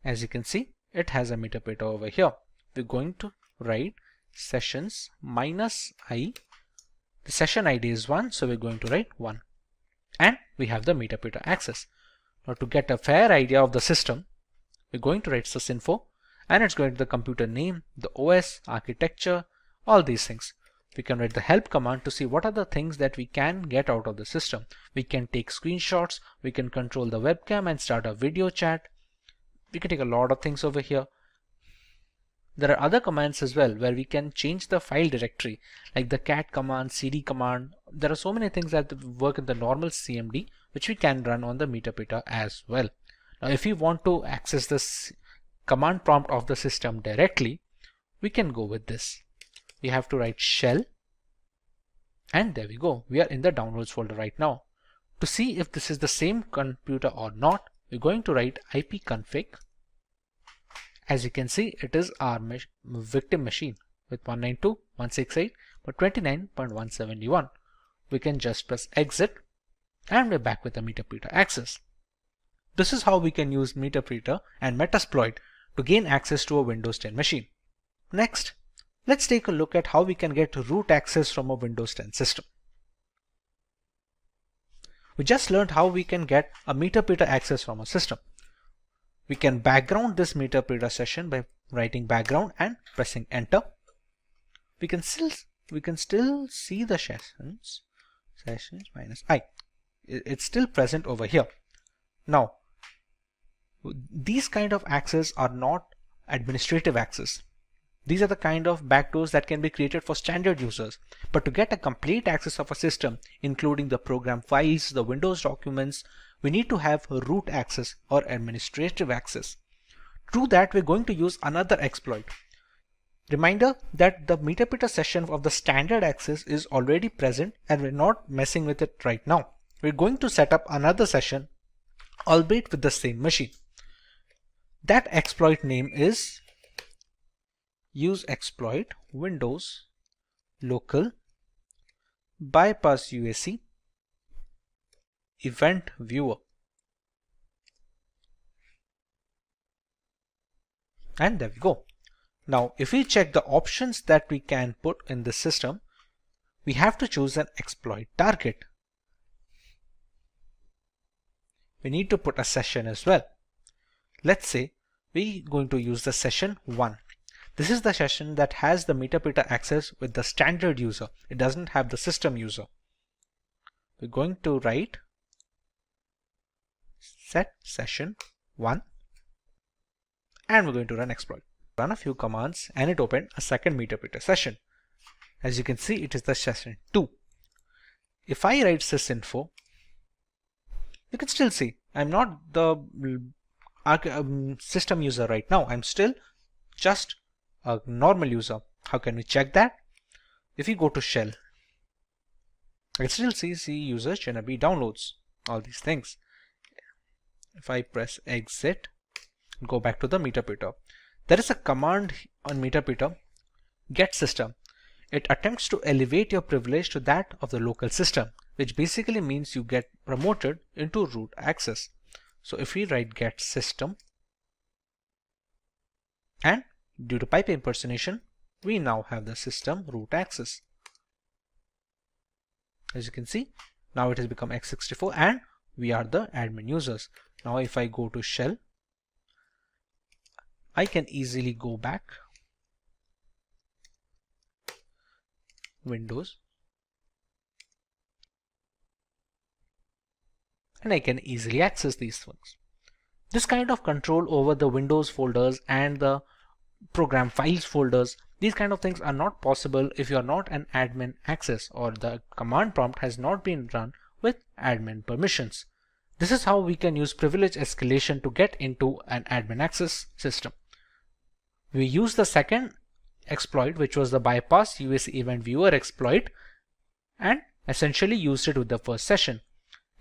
As you can see, it has a MeterPeter over here. We're going to write sessions -i. The session ID is 1, so we're going to write 1. And we have the MeterPeter access. Now to get a fair idea of the system, we're going to write sysinfo, and it's going to the computer name, the OS, architecture, all these things. We can write the help command to see what are the things that we can get out of the system. We can take screenshots, we can control the webcam and start a video chat. We can take a lot of things over here. There are other commands as well where we can change the file directory, like the cat command, cd command. There are so many things that work in the normal CMD which we can run on the MeterPeter as well. Now if we want to access this command prompt of the system directly, we can go with this. We have to write shell, and there we go. We are in the downloads folder right now. To see if this is the same computer or not, we're going to write ipconfig. As you can see, it is our victim machine with 192.168.29.171. We can just press exit and we're back with the MeterPeter access. This is how we can use MeterPeter and Metasploit to gain access to a Windows 10 machine. Next, let's take a look at how we can get root access from a Windows 10 system. We just learned how we can get a MeterPeter access from a system. We can background this MeterPeter session by writing background and pressing enter. We can still see the sessions -i. It's still present over here. Now, these kind of access are not administrative access. These are the kind of backdoors that can be created for standard users. But to get a complete access of a system, including the program files, the Windows documents, we need to have root access or administrative access. To do that, we're going to use another exploit. Reminder that the MeterPeter session of the standard access is already present and we're not messing with it right now. We're going to set up another session, albeit with the same machine. That exploit name is use exploit Windows local bypass UAC event viewer. And there we go. Now, if we check the options that we can put in the system, we have to choose an exploit target. We need to put a session as well. Let's say we're going to use the session 1. This is the session that has the MeterPeter access with the standard user. It doesn't have the system user. We're going to write set session 1 and we're going to run exploit. Run a few commands and it opened a second MeterPeter session. As you can see, it is the session 2. If I write sysinfo, you can still see I'm not the system user right now. I'm still just a normal user. How can we check that? If you go to shell, I can still see users GNB downloads, all these things. If I press exit, go back to the MeterPeter. There is a command on MeterPeter, get system. It attempts to elevate your privilege to that of the local system, which basically means you get promoted into root access. So if we write get system, and due to pipe impersonation, we now have the system root access. As you can see, now it has become x64 and we are the admin users. Now if I go to shell, I can easily go back, Windows, and I can easily access these things. This kind of control over the Windows folders and the program files folders, these kind of things are not possible if you are not an admin access or the command prompt has not been run with admin permissions. This is how we can use privilege escalation to get into an admin access system. We use the second exploit, which was the bypass UAC event viewer exploit, and essentially used it with the first session.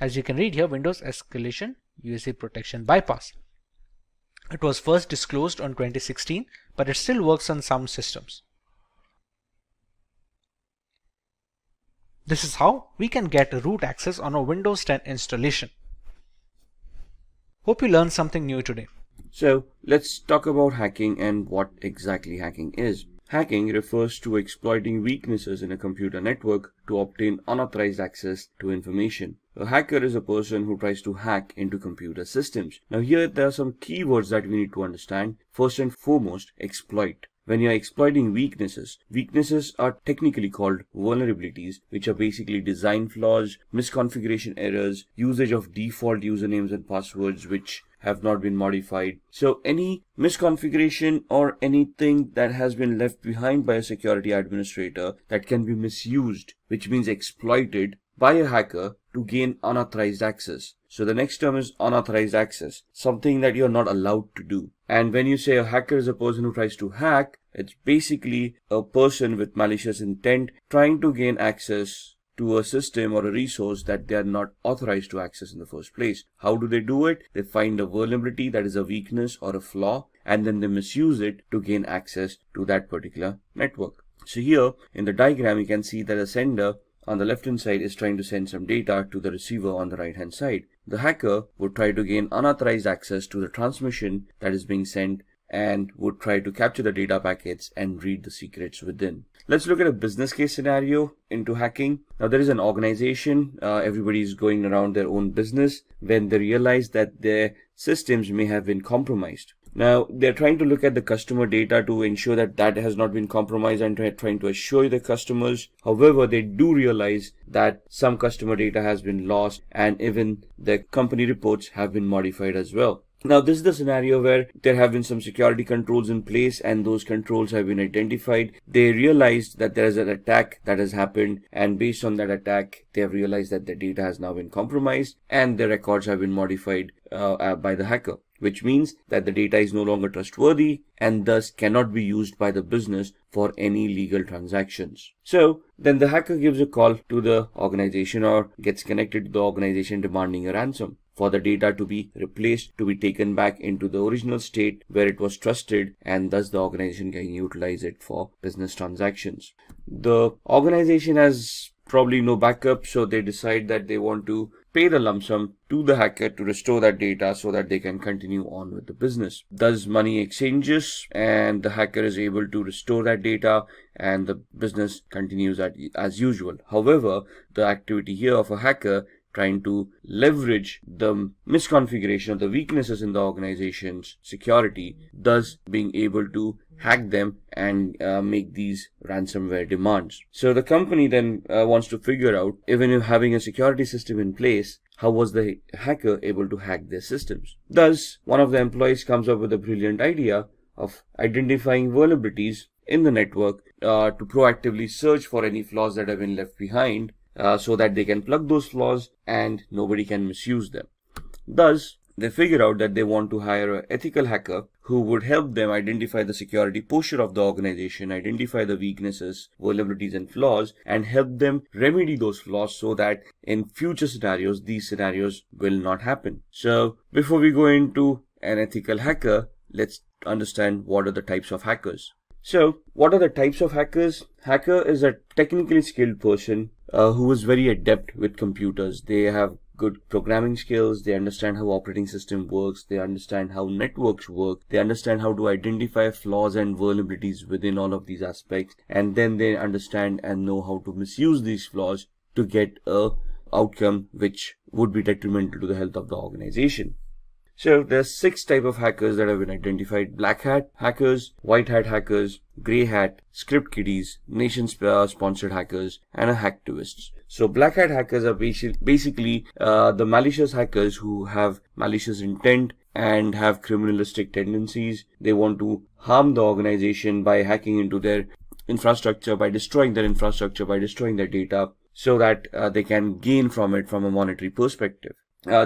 As you can read here, Windows Escalation USA Protection Bypass. It was first disclosed on 2016, but it still works on some systems. This is how we can get root access on a Windows 10 installation. Hope you learned something new today. So let's talk about hacking and what exactly hacking is. Hacking refers to exploiting weaknesses in a computer network to obtain unauthorized access to information. A hacker is a person who tries to hack into computer systems. Now here there are some keywords that we need to understand. First and foremost, exploit. When you're exploiting weaknesses are technically called vulnerabilities, which are basically design flaws, misconfiguration errors, usage of default usernames and passwords which have not been modified. So any misconfiguration or anything that has been left behind by a security administrator that can be misused, which means exploited by a hacker to gain unauthorized access. So the next term is unauthorized access, something that you're not allowed to do. And when you say a hacker is a person who tries to hack, it's basically a person with malicious intent trying to gain access to a system or a resource that they are not authorized to access in the first place. How do they do it? They find a vulnerability that is a weakness or a flaw, and then they misuse it to gain access to that particular network. So here in the diagram, you can see that the sender on the left hand side is trying to send some data to the receiver on the right hand side. The hacker would try to gain unauthorized access to the transmission that is being sent and would try to capture the data packets and read the secrets within. Let's look at a business case scenario into hacking. Now there is an organization, everybody is going around their own business when they realize that their systems may have been compromised. Now they're trying to look at the customer data to ensure that that has not been compromised and trying to assure the customers. However, they do realize that some customer data has been lost and even the company reports have been modified as well. Now this is the scenario where there have been some security controls in place and those controls have been identified. They realized that there is an attack that has happened, and based on that attack they have realized that their data has now been compromised and their records have been modified by the hacker, which means that the data is no longer trustworthy and thus cannot be used by the business for any legal transactions. So then the hacker gives a call to the organization or gets connected to the organization demanding a ransom for the data to be replaced, to be taken back into the original state where it was trusted, and thus the organization can utilize it for business transactions. The organization has probably no backup, so they decide that they want to pay the lump sum to the hacker to restore that data so that they can continue on with the business. Thus money exchanges and the hacker is able to restore that data and the business continues as usual. However, the activity here of a hacker trying to leverage the misconfiguration of the weaknesses in the organization's security, thus being able to hack them and make these ransomware demands. So the company then wants to figure out, even if having a security system in place, how was the hacker able to hack their systems? Thus, one of the employees comes up with a brilliant idea of identifying vulnerabilities in the network to proactively search for any flaws that have been left behind, so that they can plug those flaws and nobody can misuse them. Thus, they figure out that they want to hire an ethical hacker who would help them identify the security posture of the organization, identify the weaknesses, vulnerabilities and flaws, and help them remedy those flaws so that in future scenarios, these scenarios will not happen. So before we go into an ethical hacker, let's understand what are the types of hackers. So what are the types of hackers? Hacker is a technically skilled person who is very adept with computers. They have good programming skills, they understand how operating system works, they understand how networks work, they understand how to identify flaws and vulnerabilities within all of these aspects, and then they understand and know how to misuse these flaws to get a outcome which would be detrimental to the health of the organization. So there's 6 types of hackers that have been identified: black hat hackers, white hat hackers, grey hat, script kiddies, nation sponsored hackers, and hacktivists. So black hat hackers are basically the malicious hackers who have malicious intent and have criminalistic tendencies. They want to harm the organization by hacking into their infrastructure, by destroying their infrastructure, by destroying their data, so that they can gain from it from a monetary perspective.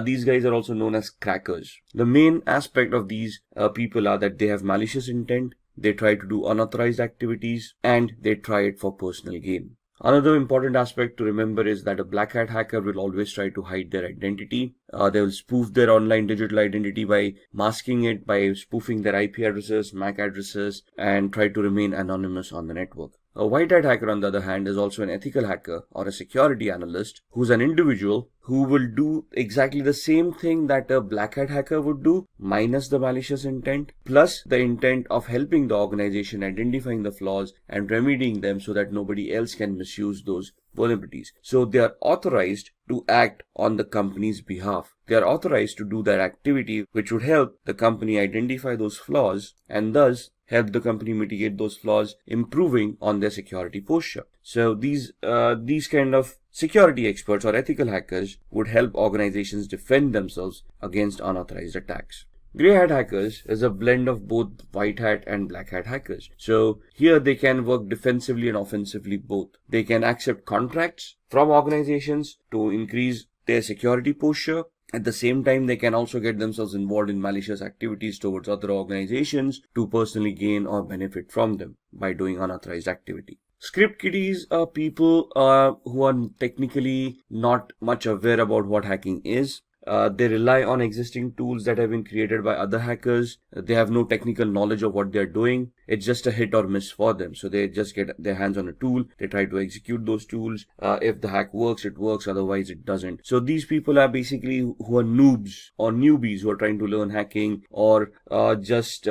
These guys are also known as crackers. The main aspect of these people are that they have malicious intent, they try to do unauthorized activities, and they try it for personal gain. Another important aspect to remember is that a black hat hacker will always try to hide their identity. They will spoof their online digital identity by masking it, by spoofing their IP addresses, MAC addresses, and try to remain anonymous on the network. A white hat hacker, on the other hand, is also an ethical hacker or a security analyst who's an individual who will do exactly the same thing that a black hat hacker would do, minus the malicious intent, plus the intent of helping the organization identifying the flaws and remedying them so that nobody else can misuse those vulnerabilities. So they are authorized to act on the company's behalf. They are authorized to do that activity which would help the company identify those flaws and thus help the company mitigate those flaws, improving on their security posture. So these kind of security experts or ethical hackers would help organizations defend themselves against unauthorized attacks. Grey hat hackers is a blend of both white hat and black hat hackers. So here they can work defensively and offensively both. They can accept contracts from organizations to increase their security posture. At the same time, they can also get themselves involved in malicious activities towards other organizations to personally gain or benefit from them by doing unauthorized activity. Script kiddies are people who are technically not much aware about what hacking is. They rely on existing tools that have been created by other hackers. They have no technical knowledge of what they're doing. It's just a hit or miss for them. So they just get their hands on a tool. They try to execute those tools. If the hack works, it works. Otherwise, it doesn't. So these people are basically who are noobs or newbies who are trying to learn hacking, or just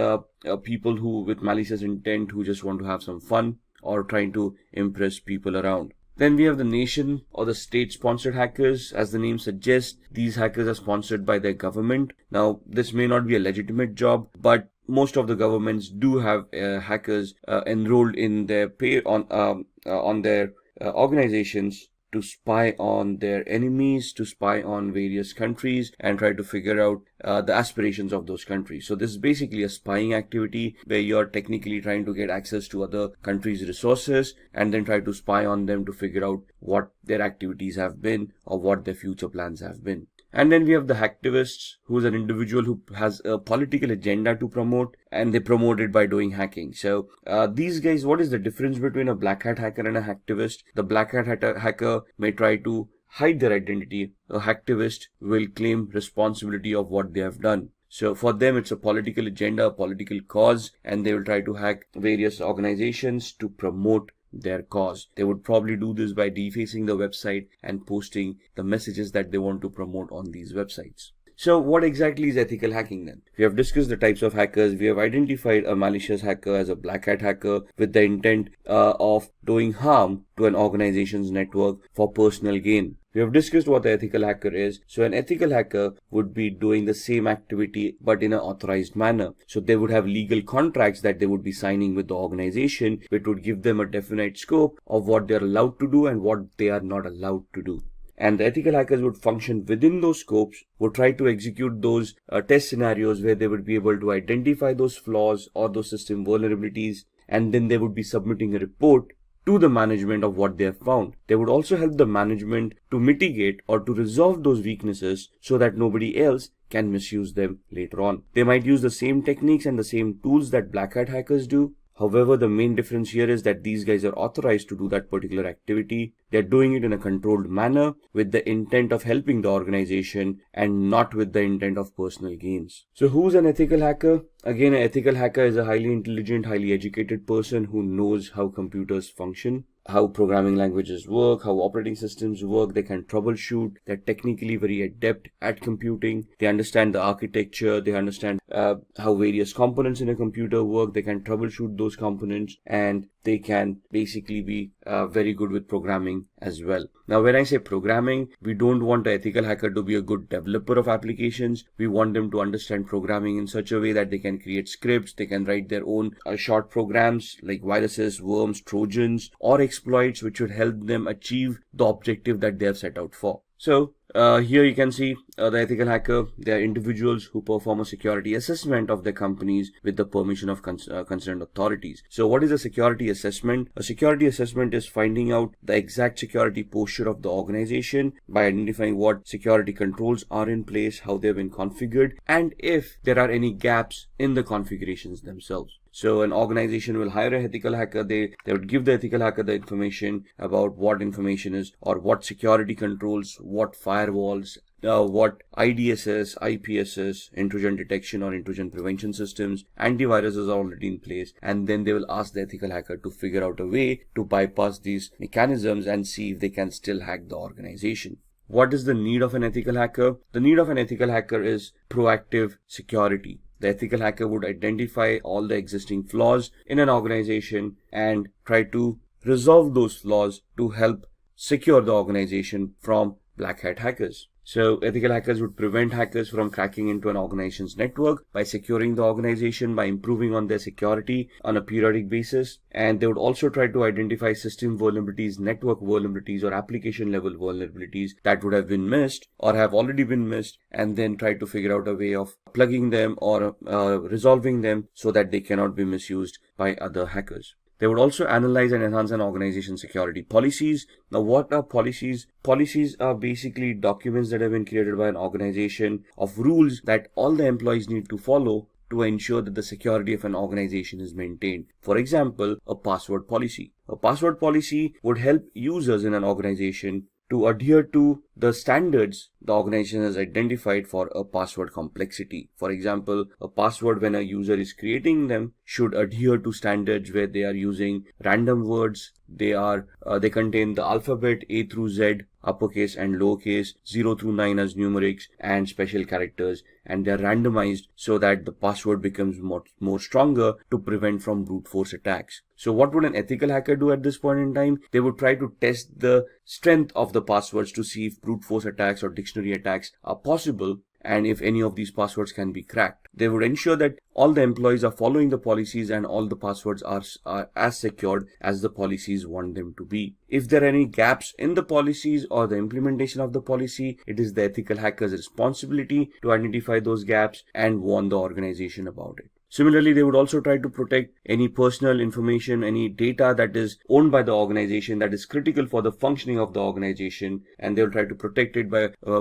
people who with malicious intent who just want to have some fun or trying to impress people around. Then we have the nation or the state-sponsored hackers. As the name suggests, these hackers are sponsored by their government. Now, this may not be a legitimate job, but most of the governments do have hackers enrolled in their pay on their organizations to spy on their enemies, to spy on various countries and try to figure out the aspirations of those countries. So this is basically a spying activity where you're technically trying to get access to other countries' resources and then try to spy on them to figure out what their activities have been or what their future plans have been. And then we have the hacktivists, who is an individual who has a political agenda to promote, and they promote it by doing hacking. So these guys, what is the difference between a black hat hacker and a hacktivist? The black hat hacker may try to hide their identity. A hacktivist will claim responsibility of what they have done. So for them, it's a political agenda, a political cause, and they will try to hack various organizations to promote their cause. They would probably do this by defacing the website and posting the messages that they want to promote on these websites. So what exactly is ethical hacking then? We have discussed the types of hackers. We have identified a malicious hacker as a black hat hacker with the intent of doing harm to an organization's network for personal gain. We have discussed what the ethical hacker is. So an ethical hacker would be doing the same activity but in an authorized manner. So they would have legal contracts that they would be signing with the organization, which would give them a definite scope of what they're allowed to do and what they are not allowed to do. And the ethical hackers would function within those scopes, would try to execute those test scenarios where they would be able to identify those flaws or those system vulnerabilities, and then they would be submitting a report to the management of what they have found. They would also help the management to mitigate or to resolve those weaknesses so that nobody else can misuse them later on. They might use the same techniques and the same tools that black hat hackers do. However, the main difference here is that these guys are authorized to do that particular activity. They're doing it in a controlled manner with the intent of helping the organization and not with the intent of personal gains. So who's an ethical hacker? Again, an ethical hacker is a highly intelligent, highly educated person who knows how computers function, how programming languages work, how operating systems work. They can troubleshoot. They're technically very adept at computing. They understand the architecture. They understand how various components in a computer work. They can troubleshoot those components, and they can basically be very good with programming as well. Now, when I say programming, we don't want an ethical hacker to be a good developer of applications. We want them to understand programming in such a way that they can create scripts. They can write their own short programs like viruses, worms, trojans, or exploits which would help them achieve the objective that they have set out for. So here you can see the ethical hacker. They are individuals who perform a security assessment of their companies with the permission of concerned authorities. So what is a security assessment? A security assessment is finding out the exact security posture of the organization by identifying what security controls are in place, how they've been configured, and if there are any gaps in the configurations themselves. So an organization will hire an ethical hacker. They would give the ethical hacker the information about what information is, or what security controls, what firewalls, what IDSS, IPSS, intrusion detection or intrusion prevention systems, antiviruses are already in place, and then they will ask the ethical hacker to figure out a way to bypass these mechanisms and see if they can still hack the organization. What is the need of an ethical hacker? The need of an ethical hacker is proactive security. The ethical hacker would identify all the existing flaws in an organization and try to resolve those flaws to help secure the organization from black hat hackers. So ethical hackers would prevent hackers from cracking into an organization's network by securing the organization, by improving on their security on a periodic basis. And they would also try to identify system vulnerabilities, network vulnerabilities, or application level vulnerabilities that would have been missed or have already been missed, and then try to figure out a way of plugging them or resolving them so that they cannot be misused by other hackers. They would also analyze and enhance an organization's security policies. Now, what are policies? Policies are basically documents that have been created by an organization of rules that all the employees need to follow to ensure that the security of an organization is maintained. For example, a password policy. A password policy would help users in an organization to adhere to the standards the organization has identified for a password complexity. For example, a password, when a user is creating them, should adhere to standards where they are using random words. They contain the alphabet A through Z, uppercase and lowercase, 0 through 9 as numerics, and special characters, and they are randomized so that the password becomes more stronger to prevent from brute force attacks. So what would an ethical hacker do at this point in time? They would try to test the strength of the passwords to see if brute force attacks or dictionary attacks are possible, and if any of these passwords can be cracked. They would ensure that all the employees are following the policies and all the passwords are as secured as the policies want them to be. If there are any gaps in the policies or the implementation of the policy, it is the ethical hacker's responsibility to identify those gaps and warn the organization about it. Similarly, they would also try to protect any personal information, any data that is owned by the organization that is critical for the functioning of the organization, and they will try to protect it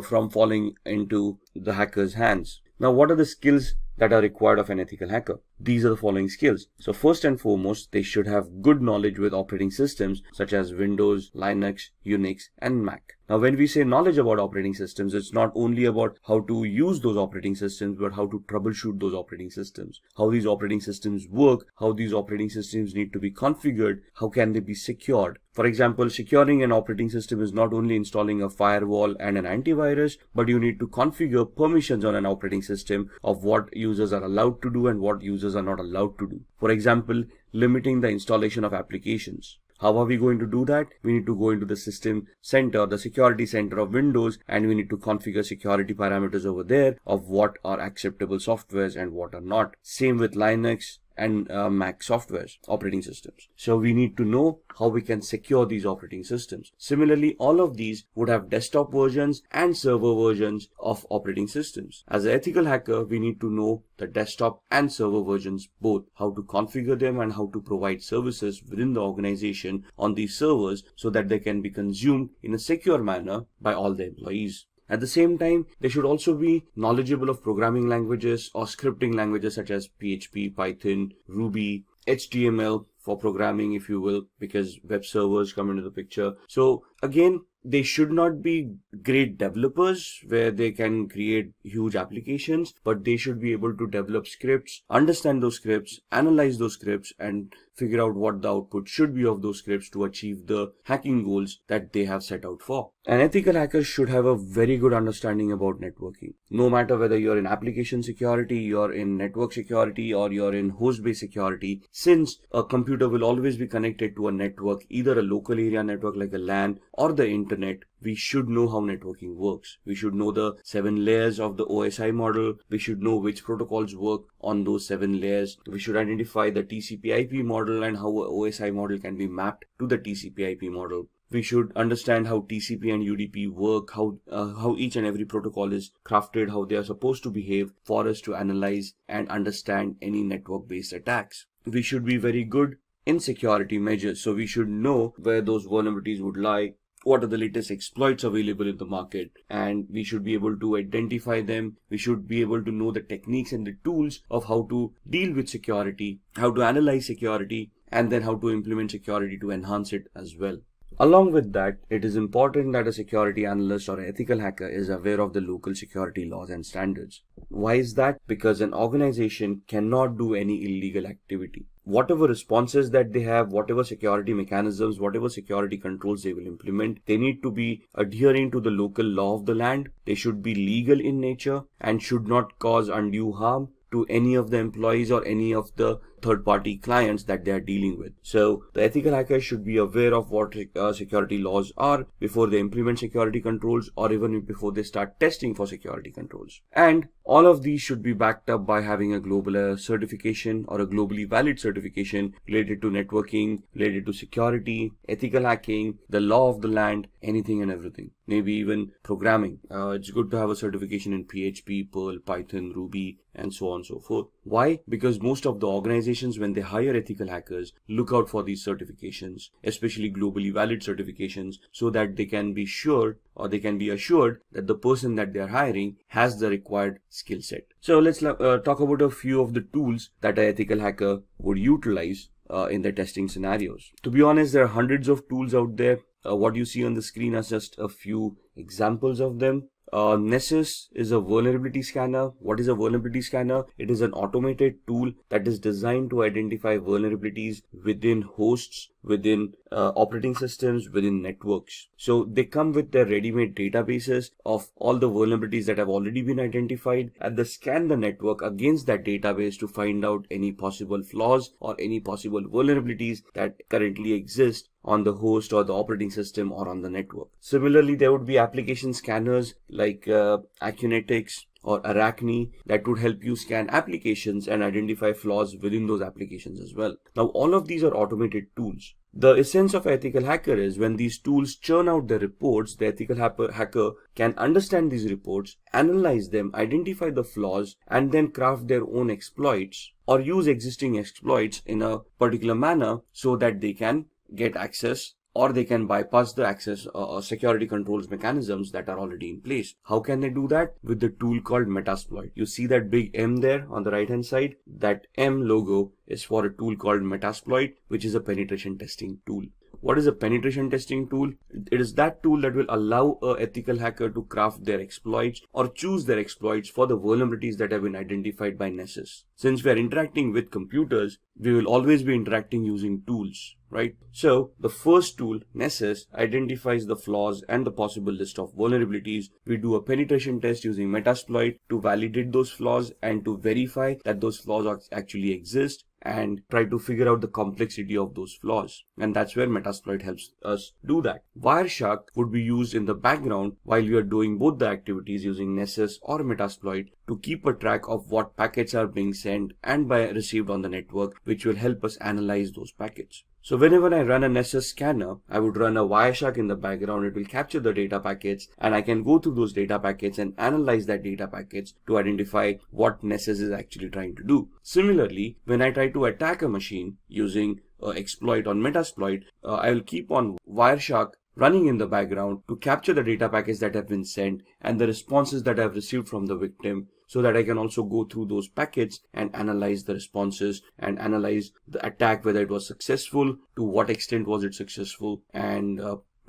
from falling into the hacker's hands. Now, what are the skills that are required of an ethical hacker? These are the following skills. So first and foremost, they should have good knowledge with operating systems such as Windows, Linux, Unix, and Mac. Now, when we say knowledge about operating systems, it's not only about how to use those operating systems, but how to troubleshoot those operating systems, how these operating systems work, how these operating systems need to be configured, how can they be secured. For example, securing an operating system is not only installing a firewall and an antivirus, but you need to configure permissions on an operating system of what users are allowed to do and what users are not allowed to do. For example, limiting the installation of applications. How are we going to do that? We need to go into the system center, the security center of Windows, and we need to configure security parameters over there of what are acceptable softwares and what are not. Same with Linux and Mac softwares, operating systems. So we need to know how we can secure these operating systems. Similarly, all of these would have desktop versions and server versions of operating systems. As an ethical hacker, we need to know the desktop and server versions both, how to configure them and how to provide services within the organization on these servers so that they can be consumed in a secure manner by all the employees. At the same time, they should also be knowledgeable of programming languages or scripting languages such as PHP, Python, Ruby, HTML for programming, if you will, because web servers come into the picture. So again, they should not be great developers where they can create huge applications, but they should be able to develop scripts, understand those scripts, analyze those scripts, and figure out what the output should be of those scripts to achieve the hacking goals that they have set out for. An ethical hacker should have a very good understanding about networking. No matter whether you're in application security, you're in network security, or you're in host-based security, since a computer will always be connected to a network, either a local area network like a LAN or the internet, we should know how networking works. We should know the 7 layers of the OSI model. We should know which protocols work on those 7 layers. We should identify the TCP/IP model and how a OSI model can be mapped to the TCP/IP model. We should understand how TCP and UDP work, how each and every protocol is crafted, how they are supposed to behave for us to analyze and understand any network-based attacks. We should be very good in security measures, so we should know where those vulnerabilities would lie, what are the latest exploits available in the market, and we should be able to identify them. We should be able to know the techniques and the tools of how to deal with security, how to analyze security, and then how to implement security to enhance it as well. Along with that, it is important that a security analyst or ethical hacker is aware of the local security laws and standards. Why is that? Because an organization cannot do any illegal activity. Whatever responses that they have, whatever security mechanisms, whatever security controls they will implement, they need to be adhering to the local law of the land. They should be legal in nature and should not cause undue harm to any of the employees or any of the third-party clients that they are dealing with. So the ethical hackers should be aware of what security laws are before they implement security controls, or even before they start testing for security controls. And all of these should be backed up by having a global certification or a globally valid certification related to networking, related to security, ethical hacking, the law of the land, anything and everything. Maybe even programming. It's good to have a certification in PHP, Perl, Python, Ruby, and so on and so forth. Why? Because most of the organizations, when they hire ethical hackers, look out for these certifications, especially globally valid certifications, so that they can be sure, or they can be assured that the person that they are hiring has the required skill set. So let's talk about a few of the tools that an ethical hacker would utilize in their testing scenarios. To be honest, there are hundreds of tools out there. What you see on the screen are just a few examples of them. Nessus is a vulnerability scanner. What is a vulnerability scanner? It is an automated tool that is designed to identify vulnerabilities within hosts, within operating systems, within networks. So they come with their ready-made databases of all the vulnerabilities that have already been identified, and they scan the network against that database to find out any possible flaws or any possible vulnerabilities that currently exist on the host or the operating system or on the network. Similarly, there would be application scanners like Acunetics or Arachne that would help you scan applications and identify flaws within those applications as well. Now, all of these are automated tools. The essence of ethical hacker is when these tools churn out the reports, the ethical hacker can understand these reports, analyze them, identify the flaws, and then craft their own exploits or use existing exploits in a particular manner so that they can get access, or they can bypass the access or security controls mechanisms that are already in place. How can they do that? With the tool called Metasploit. You see that big M there on the right hand side? That M logo is for a tool called Metasploit, which is a penetration testing tool. What is a penetration testing tool? It is that tool that will allow an ethical hacker to craft their exploits or choose their exploits for the vulnerabilities that have been identified by Nessus. Since we are interacting with computers, we will always be interacting using tools, right? So the first tool, Nessus, identifies the flaws and the possible list of vulnerabilities. We do a penetration test using Metasploit to validate those flaws and to verify that those flaws actually exist, and try to figure out the complexity of those flaws. And that's where Metasploit helps us do that. Wireshark would be used in the background while you are doing both the activities using Nessus or Metasploit to keep a track of what packets are being sent and received on the network, which will help us analyze those packets. So whenever I run a Nessus scanner, I would run a Wireshark in the background. It will capture the data packets, and I can go through those data packets and analyze that data packets to identify what Nessus is actually trying to do. Similarly, when I try to attack a machine using exploit on Metasploit, I will keep on Wireshark running in the background to capture the data packets that have been sent and the responses that I've received from the victim, so that I can also go through those packets and analyze the responses and analyze the attack, whether it was successful, to what extent was it successful, and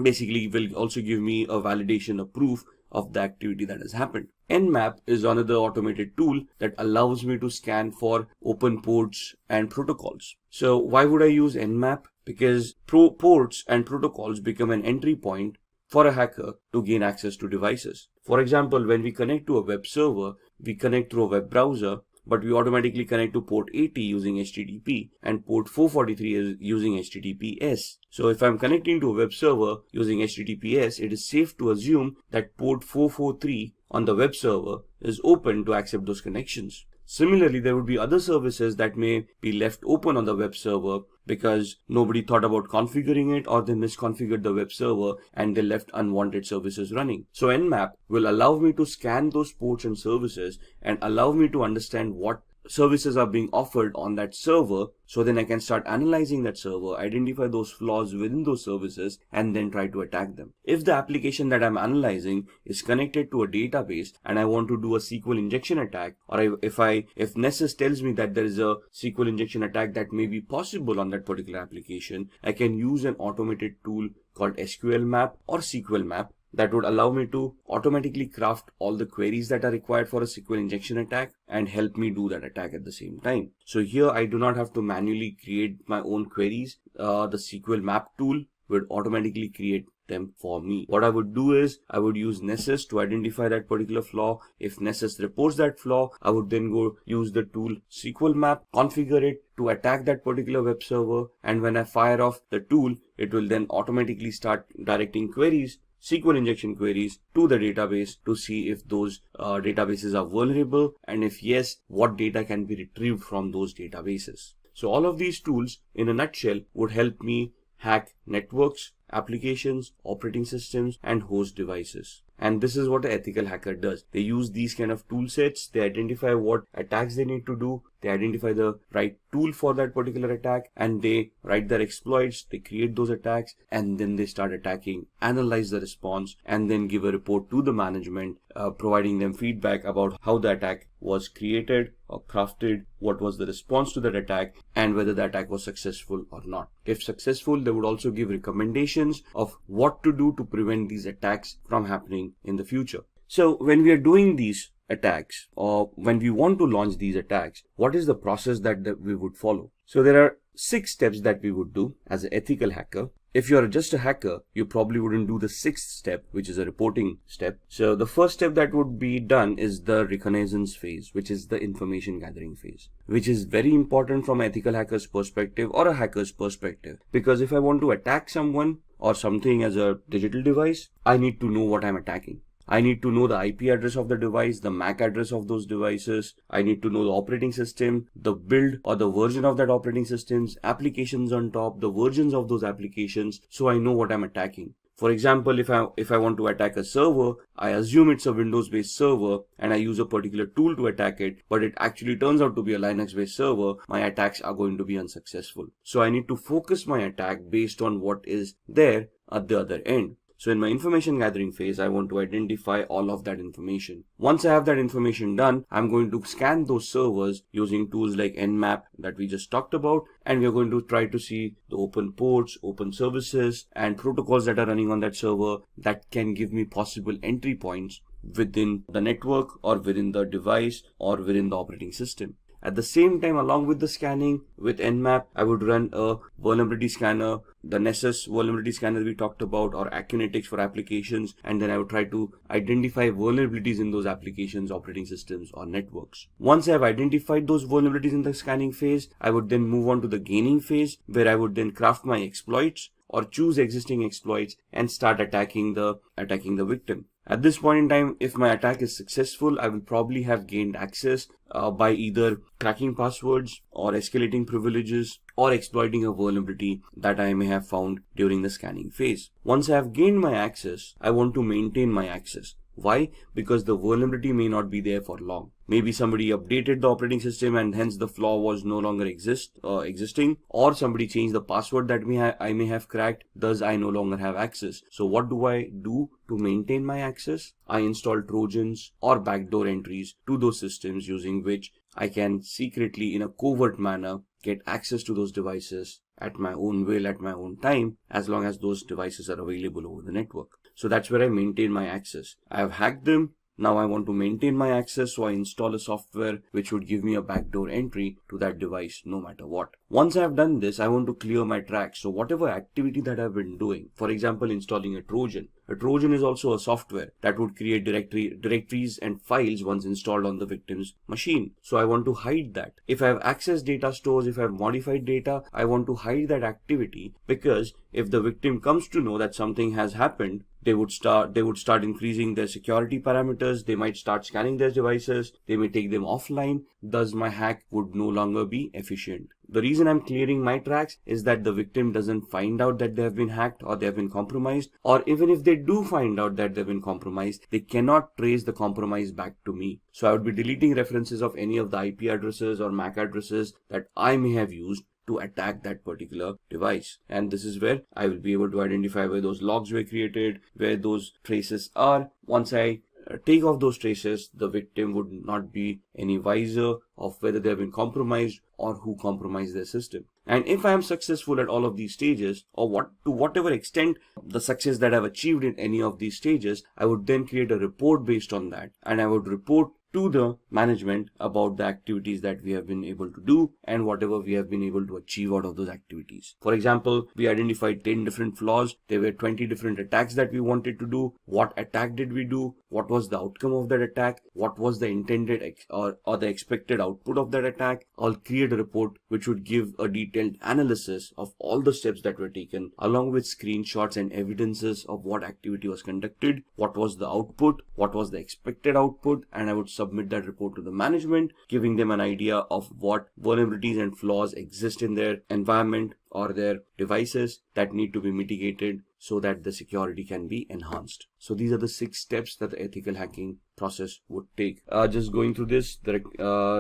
basically will also give me a validation, a proof of the activity that has happened. Nmap is another automated tool that allows me to scan for open ports and protocols. So why would I use Nmap? Because ports and protocols become an entry point for a hacker to gain access to devices. For example, when we connect to a web server, we connect through a web browser, but we automatically connect to port 80 using HTTP and port 443 is using HTTPS. So if I'm connecting to a web server using HTTPS, it is safe to assume that port 443 on the web server is open to accept those connections. Similarly, there would be other services that may be left open on the web server because nobody thought about configuring it, or they misconfigured the web server and they left unwanted services running. So Nmap will allow me to scan those ports and services and allow me to understand what services are being offered on that server. So then I can start analyzing that server, identify those flaws within those services, and then try to attack them. If the application that I'm analyzing is connected to a database and I want to do a SQL injection attack, or if Nessus tells me that there is a SQL injection attack that may be possible on that particular application, I can use an automated tool called SQL map or SQL map that would allow me to automatically craft all the queries that are required for a SQL injection attack and help me do that attack at the same time. So here I do not have to manually create my own queries. The SQL map tool would automatically create them for me. What I would do is I would use Nessus to identify that particular flaw. If Nessus reports that flaw, I would then go use the tool SQL map, configure it to attack that particular web server, and when I fire off the tool, it will then automatically start directing queries, SQL injection queries, to the database to see if those databases are vulnerable, and if yes, what data can be retrieved from those databases. So all of these tools in a nutshell would help me hack networks, applications, operating systems, and host devices. And this is what an ethical hacker does. They use these kind of tool sets, they identify what attacks they need to do, they identify the right tool for that particular attack, and they write their exploits, they create those attacks, and then they start attacking, analyze the response, and then give a report to the management, providing them feedback about how the attack was created or crafted, what was the response to that attack, and whether the attack was successful or not. If successful, they would also give recommendations of what to do to prevent these attacks from happening in the future. So when we are doing these attacks, or when we want to launch these attacks, what is the process that we would follow? So there are 6 steps that we would do as an ethical hacker. If you're just a hacker, you probably wouldn't do the 6th step, which is a reporting step. So the first step that would be done is the reconnaissance phase, which is the information gathering phase, which is very important from an ethical hacker's perspective or a hacker's perspective. Because if I want to attack someone or something as a digital device, I need to know what I'm attacking. I need to know the IP address of the device, the MAC address of those devices. I need to know the operating system, the build or the version of that operating systems, applications on top, the versions of those applications, so I know what I'm attacking. For example, if I want to attack a server, I assume it's a Windows-based server and I use a particular tool to attack it, but it actually turns out to be a Linux-based server, my attacks are going to be unsuccessful. So I need to focus my attack based on what is there at the other end. So in my information gathering phase, I want to identify all of that information. Once I have that information done, I'm going to scan those servers using tools like Nmap that we just talked about, and we're going to try to see the open ports, open services, and protocols that are running on that server that can give me possible entry points within the network or within the device or within the operating system. At the same time, along with the scanning with Nmap, I would run a vulnerability scanner, the Nessus vulnerability scanner we talked about, or Acunetics for applications, and then I would try to identify vulnerabilities in those applications, operating systems, or networks. Once I have identified those vulnerabilities in the scanning phase, I would then move on to the gaining phase, where I would then craft my exploits or choose existing exploits and start attacking the victim. At this point in time, if my attack is successful, I will probably have gained access by either cracking passwords or escalating privileges or exploiting a vulnerability that I may have found during the scanning phase. Once I have gained my access, I want to maintain my access. Why? Because the vulnerability may not be there for long. Maybe somebody updated the operating system and hence the flaw was no longer existing, or somebody changed the password that I may have cracked, thus I no longer have access. So what do I do to maintain my access? I install Trojans or backdoor entries to those systems using which I can secretly, in a covert manner, get access to those devices at my own will, at my own time, as long as those devices are available over the network. So that's where I maintain my access. I have hacked them. Now I want to maintain my access, so I install a software which would give me a backdoor entry to that device no matter what. Once I have done this, I want to clear my tracks. So whatever activity that I've been doing, for example, installing a Trojan. A Trojan is also a software that would create directories and files once installed on the victim's machine. So I want to hide that. If I have accessed data stores, if I have modified data, I want to hide that activity, because if the victim comes to know that something has happened, they would start increasing their security parameters. They might start scanning their devices. They may take them offline. Thus, my hack would no longer be efficient. The reason I'm clearing my tracks is that the victim doesn't find out that they have been hacked or they have been compromised, or even if they do find out that they've been compromised, they cannot trace the compromise back to me. So I would be deleting references of any of the IP addresses or MAC addresses that I may have used to attack that particular device. And this is where I will be able to identify where those logs were created, where those traces are. Once I take off those traces, the victim would not be any wiser of whether they have been compromised or who compromised their system. And if I am successful at all of these stages, or to whatever extent the success that I've achieved in any of these stages, I would then create a report based on that, and I would report to the management about the activities that we have been able to do and whatever we have been able to achieve out of those activities. For example, we identified 10 different flaws. There were 20 different attacks that we wanted to do. What attack did we do? What was the outcome of that attack? What was the intended or the expected output of that attack? I'll create a report which would give a detailed analysis of all the steps that were taken, along with screenshots and evidences of what activity was conducted, what was the output, what was the expected output, and I would submit that report to the management, giving them an idea of what vulnerabilities and flaws exist in their environment or their devices that need to be mitigated so that the security can be enhanced. So these are the 6 steps that the ethical hacking process would take. Just going through this, the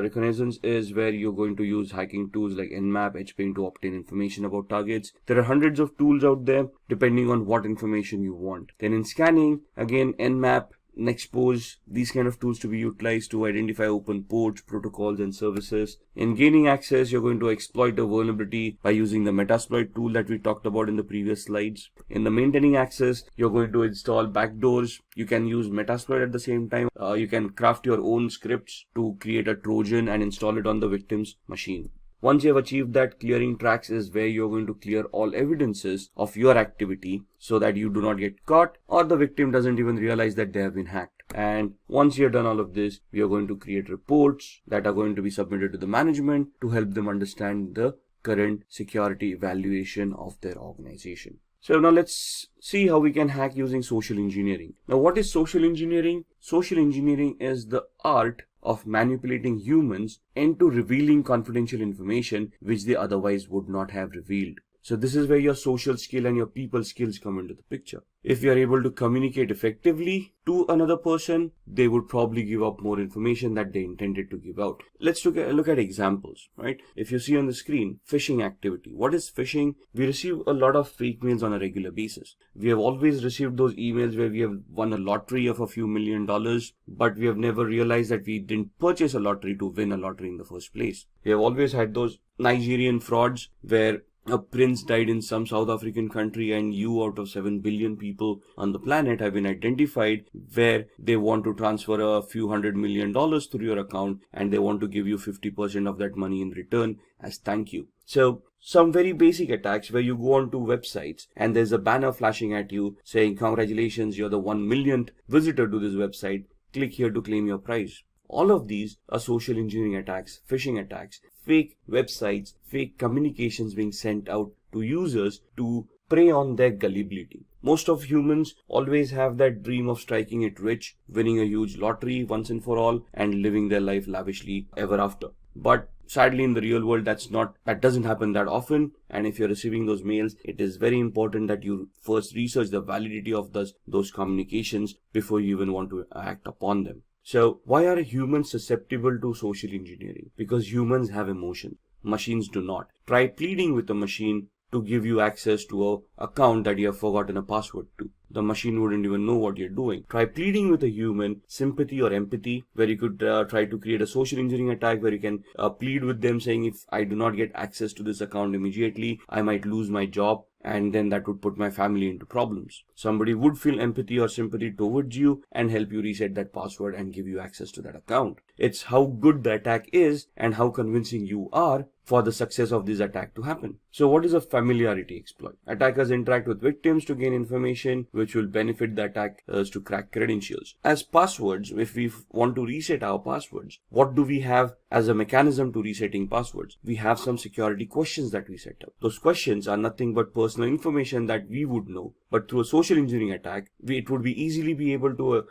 reconnaissance is where you're going to use hacking tools like Nmap, HPing to obtain information about targets. There are hundreds of tools out there depending on what information you want. Then in scanning, again, Nmap, Nexpose, these kind of tools to be utilized to identify open ports, protocols, and services. In gaining access, you're going to exploit a vulnerability by using the Metasploit tool that we talked about in the previous slides. In the maintaining access, you're going to install backdoors. You can use Metasploit at the same time. You can craft your own scripts to create a Trojan and install it on the victim's machine. Once you have achieved that, clearing tracks is where you're going to clear all evidences of your activity so that you do not get caught or the victim doesn't even realize that they have been hacked. And once you're done all of this, we are going to create reports that are going to be submitted to the management to help them understand the current security evaluation of their organization. So now let's see how we can hack using social engineering. Now, what is social engineering? Social engineering is the art of manipulating humans into revealing confidential information which they otherwise would not have revealed. So this is where your social skill and your people skills come into the picture. If you are able to communicate effectively to another person, they would probably give up more information that they intended to give out. Let's look at examples, right? If you see on the screen, phishing activity. What is phishing? We receive a lot of fake mails on a regular basis. We have always received those emails where we have won a lottery of a few $1 million, but we have never realized that we didn't purchase a lottery to win a lottery in the first place. We have always had those Nigerian frauds where a prince died in some South African country and you out of 7 billion people on the planet have been identified where they want to transfer a few $100 million through your account and they want to give you 50% of that money in return as thank you. So some very basic attacks where you go onto websites and there's a banner flashing at you saying congratulations, you're the 1 millionth visitor to this website, click here to claim your prize. All of these are social engineering attacks, phishing attacks, fake websites, fake communications being sent out to users to prey on their gullibility. Most of humans always have that dream of striking it rich, winning a huge lottery once and for all, and living their life lavishly ever after. But sadly, in the real world, that doesn't happen that often. And if you're receiving those mails, it is very important that you first research the validity of those communications before you even want to act upon them. So why are humans susceptible to social engineering? Because humans have emotions. Machines do not. Try pleading with a machine to give you access to an account that you have forgotten a password to. The machine wouldn't even know what you're doing. Try pleading with a human, sympathy or empathy, where you could try to create a social engineering attack where you can plead with them saying, if I do not get access to this account immediately, I might lose my job. And then that would put my family into problems. Somebody would feel empathy or sympathy towards you and help you reset that password and give you access to that account. It's how good the attack is and how convincing you are for the success of this attack to happen. So what is a familiarity exploit? Attackers interact with victims to gain information which will benefit the attackers to crack credentials. As passwords, if we want to reset our passwords, what do we have as a mechanism to resetting passwords? We have some security questions that we set up. Those questions are nothing but personal personal information that we would know, but through a social engineering attack, it would be easily be able to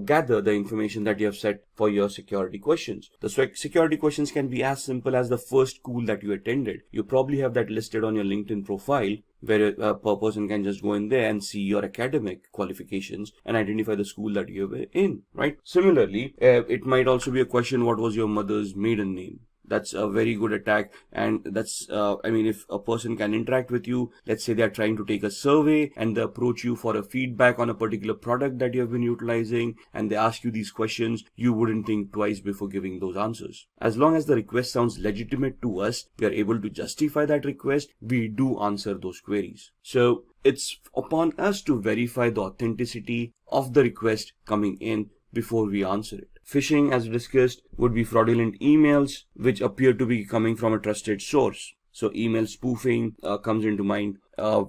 gather the information that you have set for your security questions. The security questions can be as simple as the first school that you attended. You probably have that listed on your LinkedIn profile, where a person can just go in there and see your academic qualifications and identify the school that you were in, right? Similarly, it might also be a question, what was your mother's maiden name? That's a very good attack, and that's, if a person can interact with you, let's say they are trying to take a survey and they approach you for a feedback on a particular product that you have been utilizing, and they ask you these questions, you wouldn't think twice before giving those answers. As long as the request sounds legitimate to us, we are able to justify that request, we do answer those queries. So it's upon us to verify the authenticity of the request coming in before we answer it. Phishing, as discussed, would be fraudulent emails which appear to be coming from a trusted source. So email spoofing comes into mind,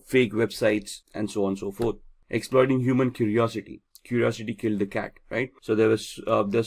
fake websites, and so on and so forth. Exploiting human curiosity. Curiosity killed the cat, right? So there's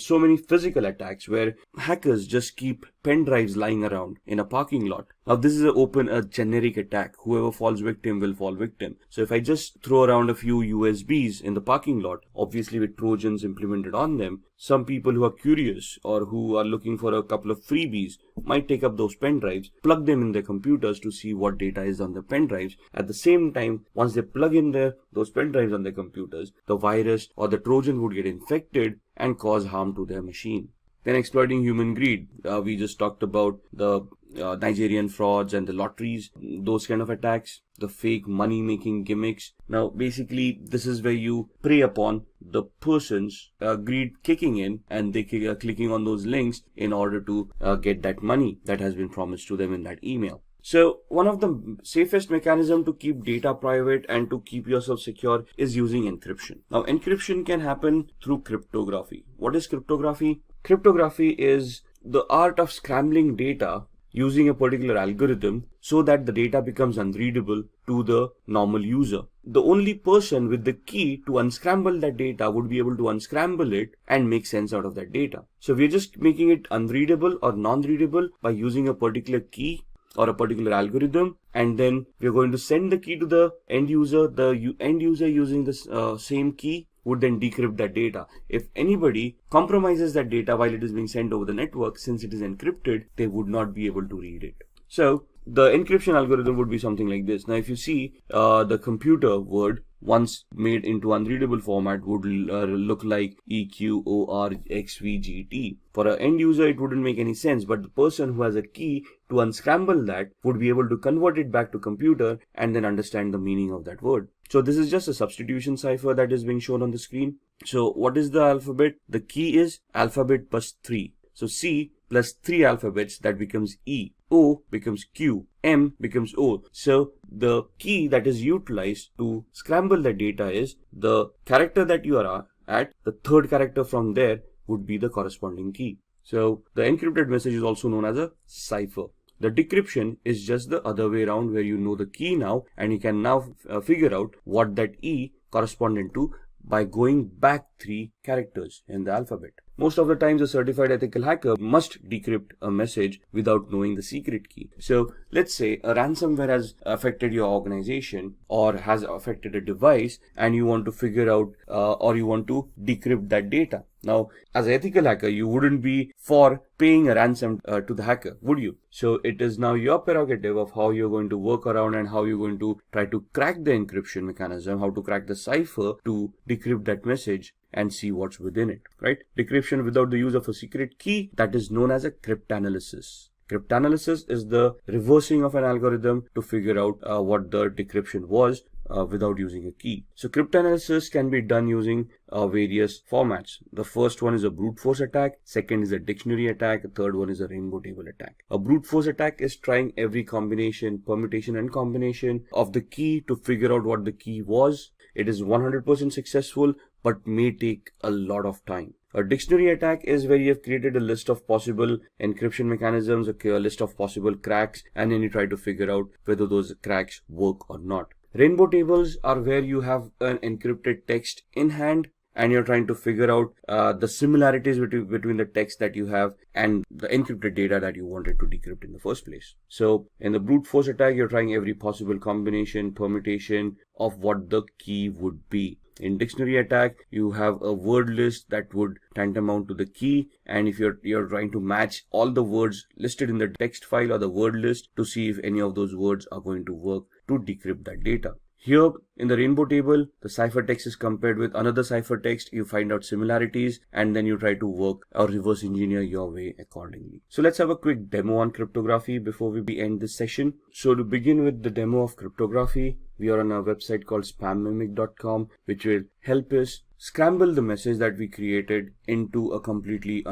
so many physical attacks where hackers just keep pen drives lying around in a parking lot. Now this is a generic attack. Whoever falls victim will fall victim. So if I just throw around a few USBs in the parking lot, obviously with Trojans implemented on them, some people who are curious or who are looking for a couple of freebies might take up those pen drives, plug them in their computers to see what data is on the pen drives. At the same time, once they plug in those pen drives on their computers, the virus or the Trojan would get infected and cause harm to their machine. Then exploiting human greed. We just talked about the Nigerian frauds and the lotteries, those kind of attacks, the fake money-making gimmicks. Now, basically, this is where you prey upon the person's greed kicking in, and they are clicking on those links in order to get that money that has been promised to them in that email. So one of the safest mechanisms to keep data private and to keep yourself secure is using encryption. Now, encryption can happen through cryptography. What is cryptography? Cryptography is the art of scrambling data using a particular algorithm so that the data becomes unreadable to the normal user. The only person with the key to unscramble that data would be able to unscramble it and make sense out of that data. So we're just making it unreadable or non-readable by using a particular key or a particular algorithm, and then we're going to send the key to the end user. The end user using this same key would then decrypt that data. If anybody compromises that data while it is being sent over the network, since it is encrypted, they would not be able to read it. So the encryption algorithm would be something like this. Now, if you see the computer word, once made into unreadable format, would look like EQORXVGT. For an end user, it wouldn't make any sense, but the person who has a key to unscramble that would be able to convert it back to computer and then understand the meaning of that word. So this is just a substitution cipher that is being shown on the screen. So what is the alphabet? The key is alphabet plus 3. So C plus 3 alphabets, that becomes E. O becomes Q. M becomes O. So the key that is utilized to scramble the data is the character that you are at. The third character from there would be the corresponding key. So the encrypted message is also known as a cipher. The decryption is just the other way around, where you know the key now and you can now figure out what that E corresponded to by going back 3 characters in the alphabet. Most of the times, a certified ethical hacker must decrypt a message without knowing the secret key. So let's say a ransomware has affected your organization or has affected a device, and you want to figure out or you want to decrypt that data. Now, as an ethical hacker, you wouldn't be for paying a ransom to the hacker, would you? So it is now your prerogative of how you're going to work around and how you're going to try to crack the encryption mechanism, how to crack the cipher to decrypt that message and see what's within it, right? Decryption without the use of a secret key, that is known as a cryptanalysis. Cryptanalysis is the reversing of an algorithm to figure out what the decryption was without using a key. So cryptanalysis can be done using various formats. The first one is a brute force attack, second is a dictionary attack, the third one is a rainbow table attack. A brute force attack is trying every combination, permutation and combination of the key to figure out what the key was. It is 100% successful, but may take a lot of time. A dictionary attack is where you have created a list of possible encryption mechanisms, a list of possible cracks, and then you try to figure out whether those cracks work or not. Rainbow tables are where you have an encrypted text in hand and you're trying to figure out the similarities between the text that you have and the encrypted data that you wanted to decrypt in the first place. So in the brute force attack, you're trying every possible combination, permutation of what the key would be. In dictionary attack, you have a word list that would tantamount to the key, and if you're trying to match all the words listed in the text file or the word list to see if any of those words are going to work to decrypt that data. Here in the rainbow table, the ciphertext is compared with another ciphertext. You find out similarities and then you try to work or reverse engineer your way accordingly. So let's have a quick demo on cryptography before we end this session. So to begin with the demo of cryptography, we are on a website called spammimic.com, which will help us scramble the message that we created into a completely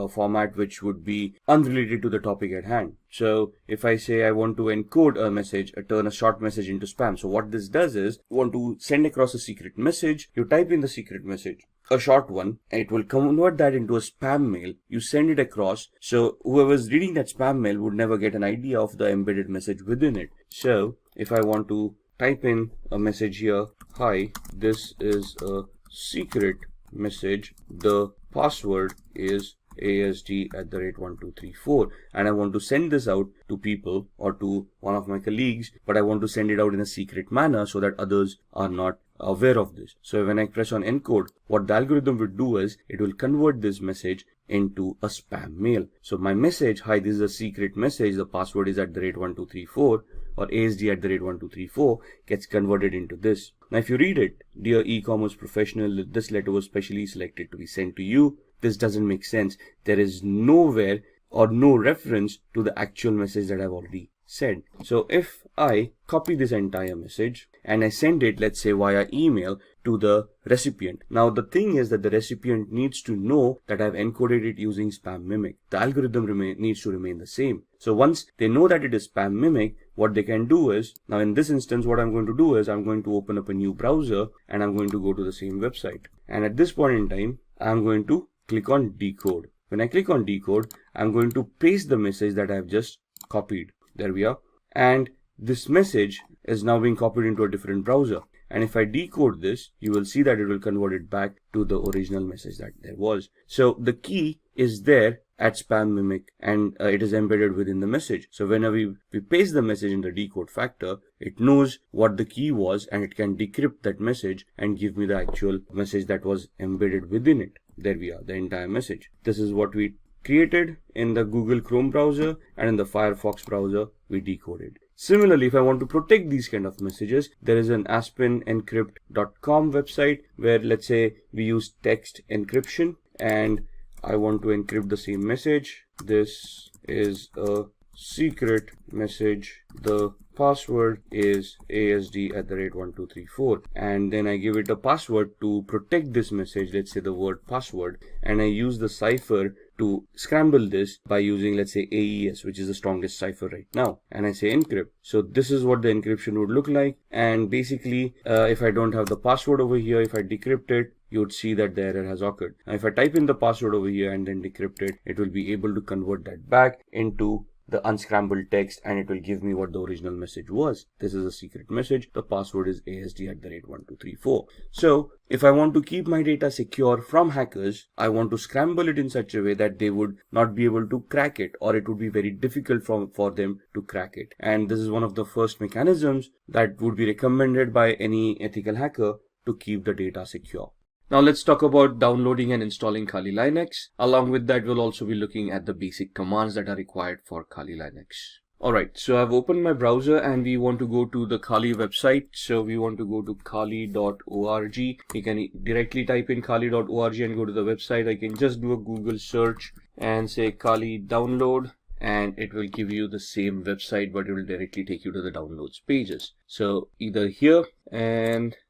format which would be unrelated to the topic at hand. So if I say I want to encode a message, turn a short message into spam. So what this does is, you want to send across a secret message, you type in the secret message, a short one, and it will convert that into a spam mail. You send it across, so whoever's reading that spam mail would never get an idea of the embedded message within it. So if I want to type in a message here, hi, this is a secret message, the password is ASD@1234, and I want to send this out to people or to one of my colleagues, but I want to send it out in a secret manner so that others are not aware of this. So when I press on encode, what the algorithm will do is it will convert this message into a spam mail. So my message, hi, this is a secret message, the password is @1234 or ASD@1234, gets converted into this. Now if you read it, dear e-commerce professional, this letter was specially selected to be sent to you. This doesn't make sense. There is nowhere or no reference to the actual message that I've already said. So if I copy this entire message and I send it, let's say via email, to the recipient. Now the thing is that the recipient needs to know that I've encoded it using spam mimic. The algorithm needs to remain the same. So once they know that it is spam mimic, what they can do is, now in this instance what I'm going to do is I'm going to open up a new browser and I'm going to go to the same website. And at this point in time, I'm going to click on decode. When I click on decode, I'm going to paste the message that I've just copied. There we are. And this message is now being copied into a different browser. And if I decode this, you will see that it will convert it back to the original message that there was. So the key is there at spam mimic, and it is embedded within the message. So whenever we paste the message in the decode factor, it knows what the key was and it can decrypt that message and give me the actual message that was embedded within it. There we are, the entire message. This is what we created in the Google Chrome browser, and in the Firefox browser we decoded. Similarly, if I want to protect these kind of messages, there is an aspenencrypt.com website where, let's say, we use text encryption and I want to encrypt the same message. This is a secret message. The password is ASD@1234, and then I give it a password to protect this message, let's say the word password, and I use the cipher to scramble this by using, let's say, AES, which is the strongest cipher right now, and I say encrypt. So this is what the encryption would look like, and basically if I don't have the password over here, if I decrypt it, you would see that the error has occurred. Now if I type in the password over here and then decrypt it, it will be able to convert that back into the unscrambled text, and it will give me what the original message was. This is a secret message. The password is ASD@1234. So if I want to keep my data secure from hackers, I want to scramble it in such a way that they would not be able to crack it, or it would be very difficult for them to crack it. And this is one of the first mechanisms that would be recommended by any ethical hacker to keep the data secure. Now let's talk about downloading and installing Kali Linux. Along with that, we'll also be looking at the basic commands that are required for Kali Linux. Alright, so I've opened my browser and we want to go to the Kali website. So we want to go to kali.org. You can directly type in kali.org and go to the website. I can just do a Google search and say Kali download, and it will give you the same website, but it will directly take you to the downloads pages. So either here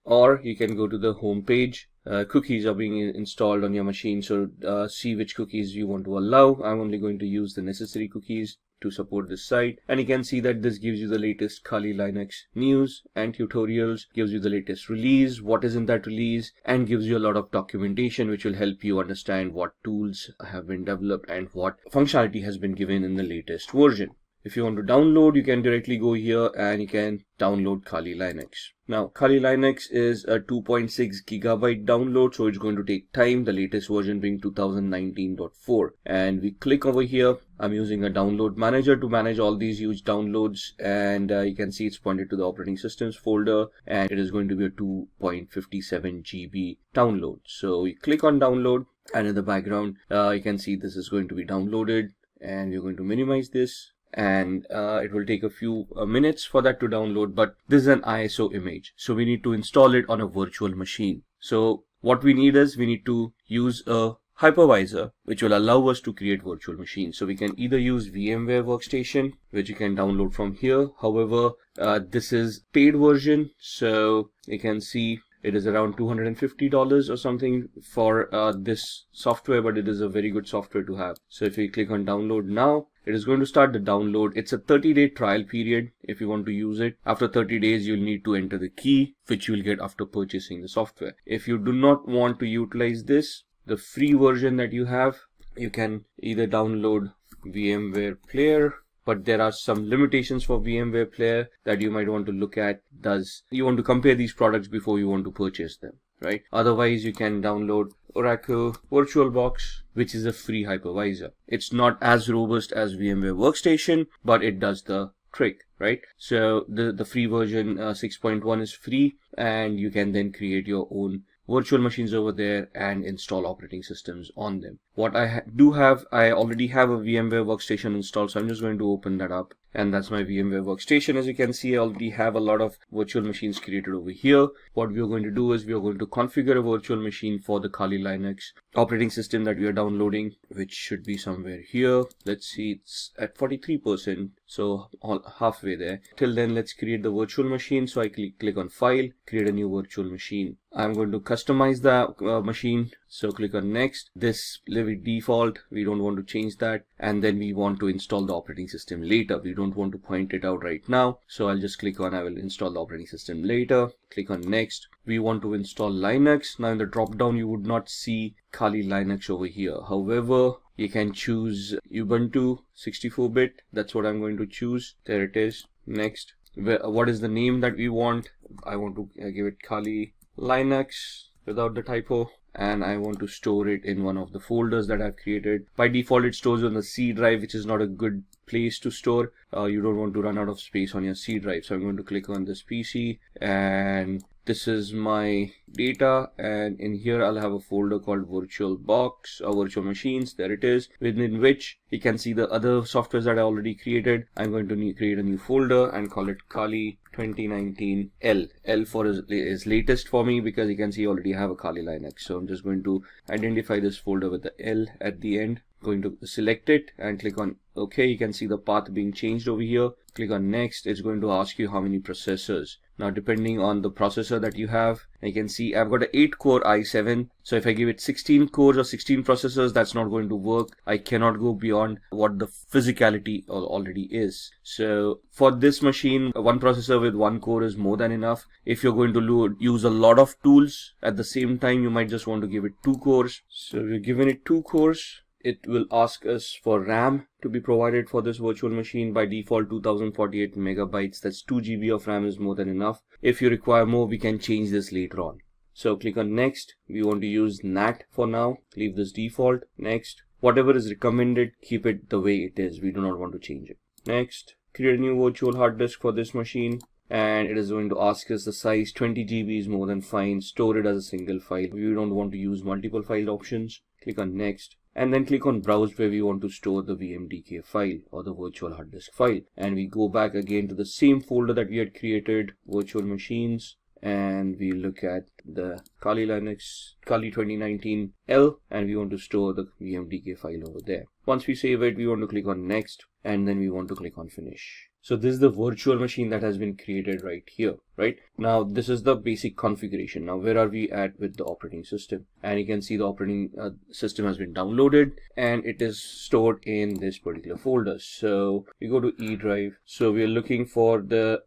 or you can go to the home page. Cookies are being installed on your machine, so see which cookies you want to allow. I'm only going to use the necessary cookies to support this site, and you can see that this gives you the latest Kali Linux news and tutorials, gives you the latest release, what is in that release, and gives you a lot of documentation which will help you understand what tools have been developed and what functionality has been given in the latest version. If you want to download, you can directly go here and you can download Kali Linux. Now, Kali Linux is a 2.6 gigabyte download, so it's going to take time, the latest version being 2019.4. And we click over here. I'm using a download manager to manage all these huge downloads, and you can see it's pointed to the operating systems folder, and it is going to be a 2.57 GB download. So we click on download, and in the background, you can see this is going to be downloaded, and we're going to minimize this. And it will take a few minutes for that to download, but this is an ISO image, so we need to install it on a virtual machine. So what we need is we need to use a hypervisor which will allow us to create virtual machines. So we can either use VMware Workstation, which you can download from here. However, this is paid version, so you can see it is around $250 or something for this software, but it is a very good software to have. So if we click on download now, it is going to start the download. It's a 30-day trial period if you want to use it. After 30 days, you'll need to enter the key, which you'll get after purchasing the software. If you do not want to utilize this, the free version that you have, you can either download VMware Player, but there are some limitations for VMware Player that you might want to look at. You want to compare these products before you want to purchase them, right? Otherwise, you can download Oracle VirtualBox, which is a free hypervisor. It's not as robust as VMware Workstation, but it does the trick, right? So the free version 6.1 is free, and you can then create your own virtual machines over there and install operating systems on them. What I already have a VMware Workstation installed, so I'm just going to open that up, and that's my VMware Workstation. As you can see, I already have a lot of virtual machines created over here. What we are going to do is we are going to configure a virtual machine for the Kali Linux operating system that we are downloading, which should be somewhere here. Let's see, it's at 43%, so halfway there. Till then, let's create the virtual machine. So I click on File, create a new virtual machine. I'm going to customize the machine, so click on Next. This leave it default, we don't want to change that, and then we want to install the operating system later. We don't want to point it out right now, so I'll just click on I will install the operating system later. Click on Next. We want to install Linux. Now in the drop down you would not see Kali Linux over here. However, you can choose Ubuntu 64-bit. That's what I'm going to choose. There it is. Next. What is the name that we want? I want to give it Kali Linux without the typo, and I want to store it in one of the folders that I've created. By default it stores on the C drive, which is not a good place to store. You don't want to run out of space on your C drive. So I'm going to click on this PC, and this is my data, and in here I'll have a folder called VirtualBox or Virtual Machines. There it is, within which you can see the other softwares that I already created. I'm going to create a new folder and call it Kali 2019 L. L for is latest for me because you can see I already have a Kali Linux. So I'm just going to identify this folder with the L at the end. Going to select it and click on OK. You can see the path being changed over here. Click on Next. It's going to ask you how many processors. Now depending on the processor that you have, you can see I've got an 8-core i7. So if I give it 16 cores or 16 processors, that's not going to work. I cannot go beyond what the physicality already is. So for this machine, one processor with 1 core is more than enough. If you're going to use a lot of tools at the same time, you might just want to give it 2 cores. So we're giving it 2 cores. It will ask us for RAM to be provided for this virtual machine. By default 2048 megabytes, that's 2 GB of RAM is more than enough. If you require more, we can change this later on. So click on Next. We want to use NAT for now. Leave this default. Next. Whatever is recommended, keep it the way it is. We do not want to change it. Next. Create a new virtual hard disk for this machine, and it is going to ask us the size. 20 GB is more than fine. Store it as a single file. We don't want to use multiple file options. Click on Next. And then click on Browse, where we want to store the VMDK file or the virtual hard disk file. And we go back again to the same folder that we had created, virtual machines, and we look at the Kali Linux, Kali 2019 L, and we want to store the VMDK file over there. Once we save it, we want to click on Next, and then we want to click on Finish. So this is the virtual machine that has been created right here, right? Now this is the basic configuration. Now where are we at with the operating system? And you can see the operating system has been downloaded and it is stored in this particular folder. So we go to E drive. So we are looking for the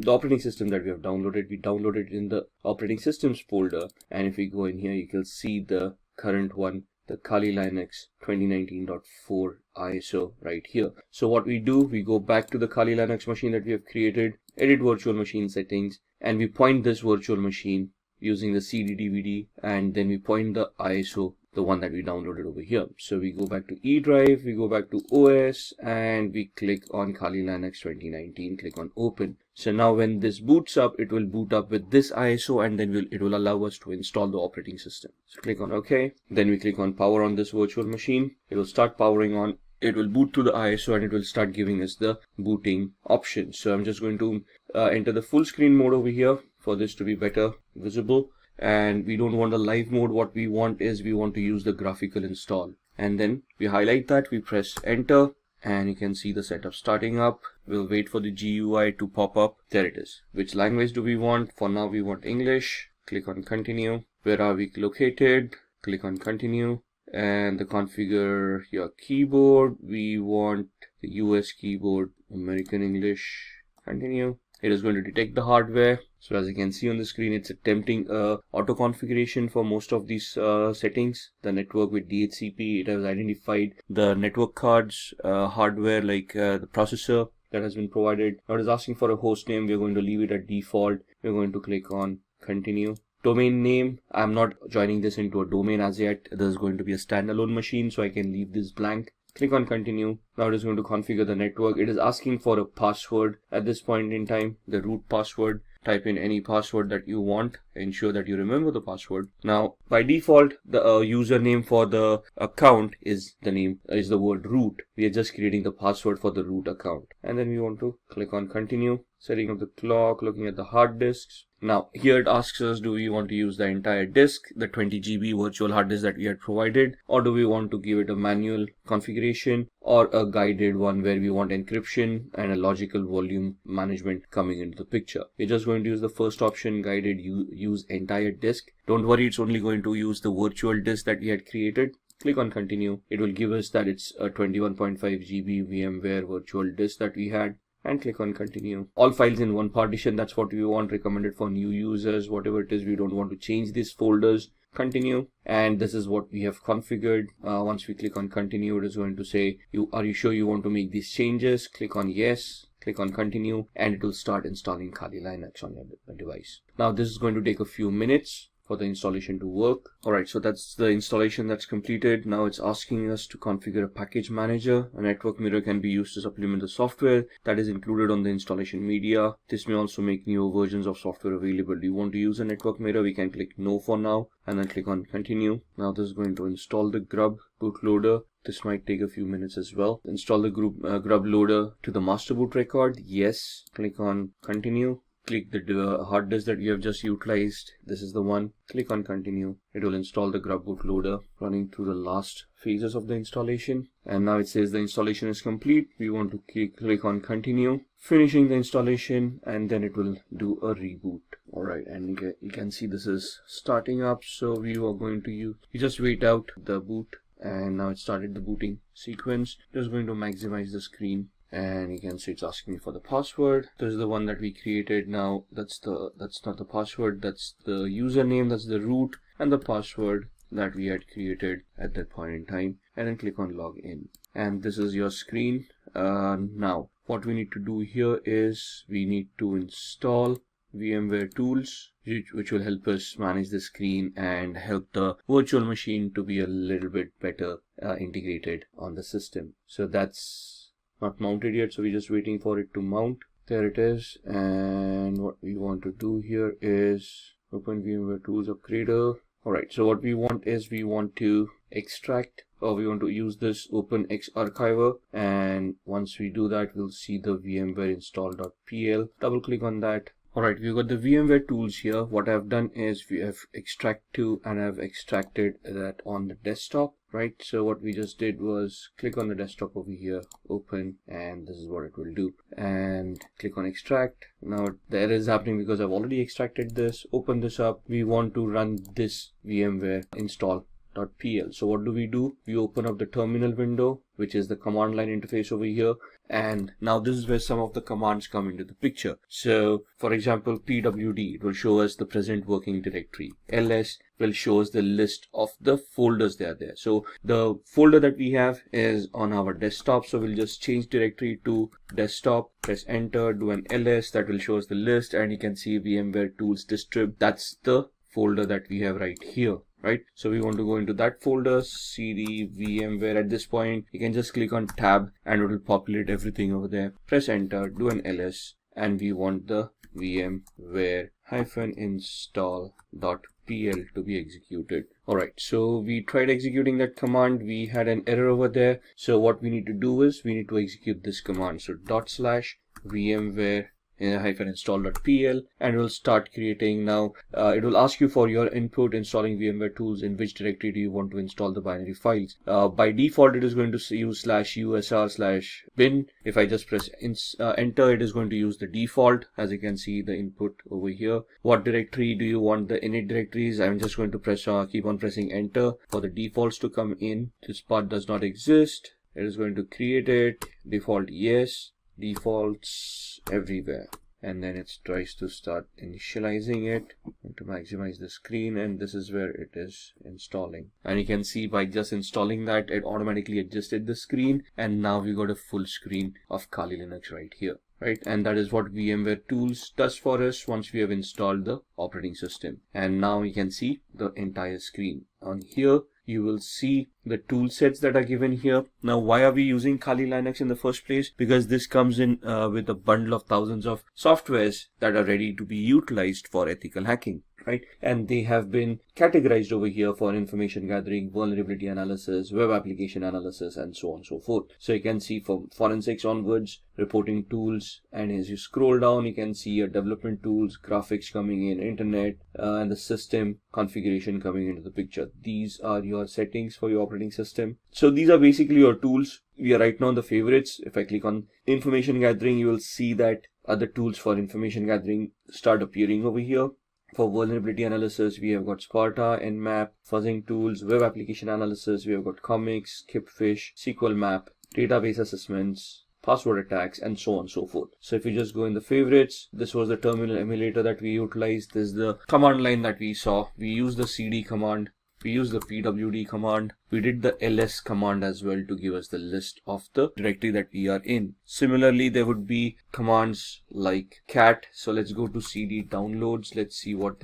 operating system that we have downloaded. We downloaded it in the operating systems folder. And if we go in here, you can see the current one the Kali Linux 2019.4 ISO right here. So what we do, we go back to the Kali Linux machine that we have created, edit virtual machine settings, and we point this virtual machine using the CD DVD, and then we point the ISO, the one that we downloaded over here. So we go back to E drive, we go back to OS, and we click on Kali Linux 2019, click on open. So now when this boots up, it will boot up with this ISO, and then it will allow us to install the operating system. So click on OK. Then we click on power on this virtual machine. It will start powering on. It will boot to the ISO and it will start giving us the booting option. So I'm just going to enter the full screen mode over here for this to be better visible. And we don't want the live mode. What we want is we want to use the graphical install. And then we highlight that, we press enter, and you can see the setup starting up. We'll wait for the GUI to pop up. There it is. Which language do we want? For now we want English. Click on continue. Where are we located? Click on continue. And the configure your keyboard. We want the US keyboard, American English. Continue. It is going to detect the hardware. So as you can see on the screen, it's attempting auto configuration for most of these settings. The network with DHCP, it has identified the network cards, hardware like the processor that has been provided. Now it is asking for a host name. We're going to leave it at default. We're going to click on continue. Domain name, I'm not joining this into a domain as yet. There's going to be a standalone machine, so I can leave this blank. Click on continue. Now it is going to configure the network. It is asking for a password at this point in time, the root password. Type in any password that you want. Ensure that you remember the password. Now by default, the username for the account is the word root. We are just creating the password for the root account. And then we want to click on continue. Setting up the clock, looking at the hard disks. Now here it asks us, do we want to use the entire disk, the 20 GB virtual hard disk that we had provided, or do we want to give it a manual configuration or a guided one where we want encryption and a logical volume management coming into the picture. We're just going to use the first option, guided use entire disk. Don't worry, it's only going to use the virtual disk that we had created. Click on continue. It will give us that it's a 21.5 GB VMware virtual disk that we had. And click on continue. All files in one partition, that's what we want, recommended for new users, whatever it is. We don't want to change these folders. Continue. And this is what we have configured. Once we click on continue, it is going to say, are you sure you want to make these changes? Click on yes. Click on continue, and it will start installing Kali Linux on your device. Now this is going to take a few minutes for the installation to work. Alright, so that's the installation that's completed. Now it's asking us to configure a package manager. A network mirror can be used to supplement the software that is included on the installation media. This may also make newer versions of software available. Do you want to use a network mirror? We can click no for now and then click on continue. Now this is going to install the grub bootloader. This might take a few minutes as well. Install the grub loader to the master boot record. Yes. Click on continue. Click the hard disk that you have just utilized. This is the one. Click on continue. It will install the grub bootloader, running through the last phases of the installation. And now it says the installation is complete. We want to click on continue, finishing the installation, and then it will do a reboot. Alright, and you can see this is starting up. So we are going to you just wait out the boot, and now it started the booting sequence. Just going to maximize the screen. And you can see it's asking me for the password. This is the one that we created. Now that's not the password, that's the username, that's the root, and the password that we had created at that point in time. And then click on log in. And this is your screen. Now what we need to do here is we need to install VMware tools, which will help us manage the screen and help the virtual machine to be a little bit better integrated on the system. So that's not mounted yet, so we're just waiting for it to mount. There it is. And what we want to do here is open VMware Tools Upgrader. Alright, so what we want is we want to extract, or we want to use this Open X Archiver, and once we do that, we'll see the VMware install.pl. Double click on that. Alright, we've got the VMware tools here. What I've done is we have extract to, and I've extracted that on the desktop, right? So what we just did was click on the desktop over here, open, and this is what it will do. And click on extract. Now the error is happening because I've already extracted this. Open this up. We want to run this VMware install .pl. So what do? We open up the terminal window, which is the command line interface over here. And now this is where some of the commands come into the picture. So for example, pwd will show us the present working directory. ls will show us the list of the folders that are there. So the folder that we have is on our desktop. So we'll just change directory to desktop, press enter, do an ls, that will show us the list, and you can see VMware tools distrib. That's the folder that we have right here. Right, so we want to go into that folder, cd VMware. At this point, you can just click on tab and it will populate everything over there. Press enter, do an ls, and we want the vmware-install.pl to be executed. Alright, so we tried executing that command. We had an error over there. So what we need to do is we need to execute this command. So /vmware -install.pl, and it will start creating. Now it will ask you for your input installing VMware tools. In which directory do you want to install the binary files? By default, it is going to use /usr/bin. If I just press enter, it is going to use the default. As you can see, the input over here. What directory do you want the init directories? I'm just going to press keep on pressing enter for the defaults to come in. This part does not exist. It is going to create it. Default yes, defaults everywhere, and then it tries to start initializing it to maximize the screen, and this is where it is installing. And you can see by just installing that, it automatically adjusted the screen, and now we got a full screen of Kali Linux right here. Right, and that is what VMware tools does for us once we have installed the operating system. And now you can see the entire screen. On here you will see the tool sets that are given here. Now, why are we using Kali Linux in the first place? Because this comes in with a bundle of thousands of softwares that are ready to be utilized for ethical hacking. Right, and they have been categorized over here for information gathering, vulnerability analysis, web application analysis, and so on and so forth. So you can see from forensics onwards, reporting tools, and as you scroll down, you can see your development tools, graphics coming in, internet, and the system configuration coming into the picture. These are your settings for your operating system. So these are basically your tools. We are right now on the favorites. If I click on information gathering, you will see that other tools for information gathering start appearing over here. For vulnerability analysis, we have got Sparta, Nmap, fuzzing tools, web application analysis, we have got comics, Kipfish, SQL map, database assessments, password attacks, and so on and so forth. So if you just go in the favorites, this was the terminal emulator that we utilized. This is the command line that we saw. We used the cd command. We used the pwd command. We did the ls command as well to give us the list of the directory that we are in. Similarly, there would be commands like cat. So let's go to cd downloads. Let's see what's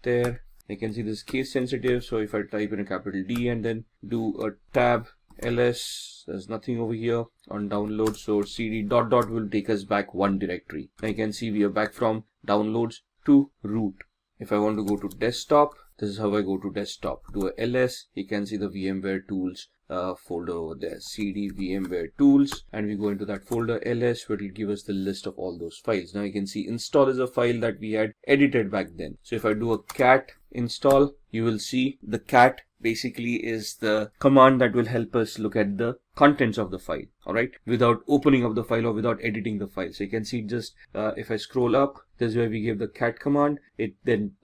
there. You can see this case sensitive. So if I type in a capital D and then do a tab ls, there's nothing over here on downloads. So cd ... will take us back one directory. Now you can see we are back from downloads to root. If I want to go to desktop, this is how I go to desktop. Do a ls, you can see the VMware tools folder over there, cd VMware tools, and we go into that folder ls, where it will give us the list of all those files. Now you can see install is a file that we had edited back then. So if I do a cat install, you will see the cat basically is the command that will help us look at the contents of the file, all right, without opening up the file or without editing the file. So you can see just if I scroll up, this is where we gave the cat command. It then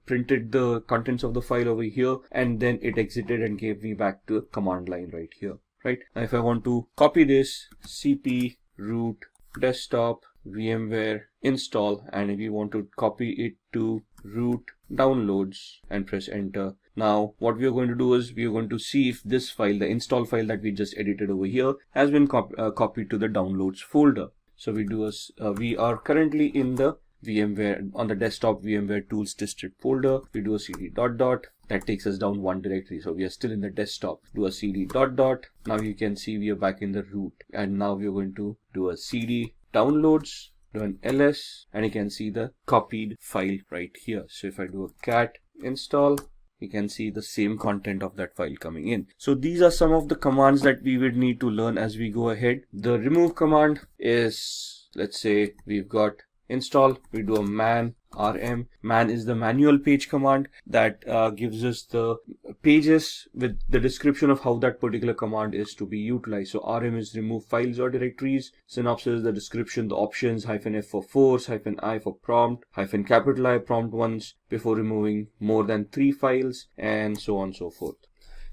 printed the contents of the file over here, and then it exited and gave me back to the command line right here. Right, now if I want to copy this, cp root desktop VMware install, and if you want to copy it to root downloads and press enter. Now what we are going to do is we are going to see if this file, the install file that we just edited over here, has been copied to the downloads folder. So we are currently in the VMware, on the desktop VMware tools distrib folder. We do a cd ... that takes us down one directory. So we are still in the desktop. Do a cd ... Now you can see we are back in the root, and now we are going to do a cd downloads, do an ls, and you can see the copied file right here. So if I do a cat install, you can see the same content of that file coming in. So these are some of the commands that we would need to learn as we go ahead. The remove command is, let's say we've got install, we do a man rm. Man is the manual page command that gives us the pages with the description of how that particular command is to be utilized. So rm is remove files or directories. Synopsis, the description, the options, -f for force, -i for prompt, capital I prompt once before removing more than 3 files, and so on and so forth.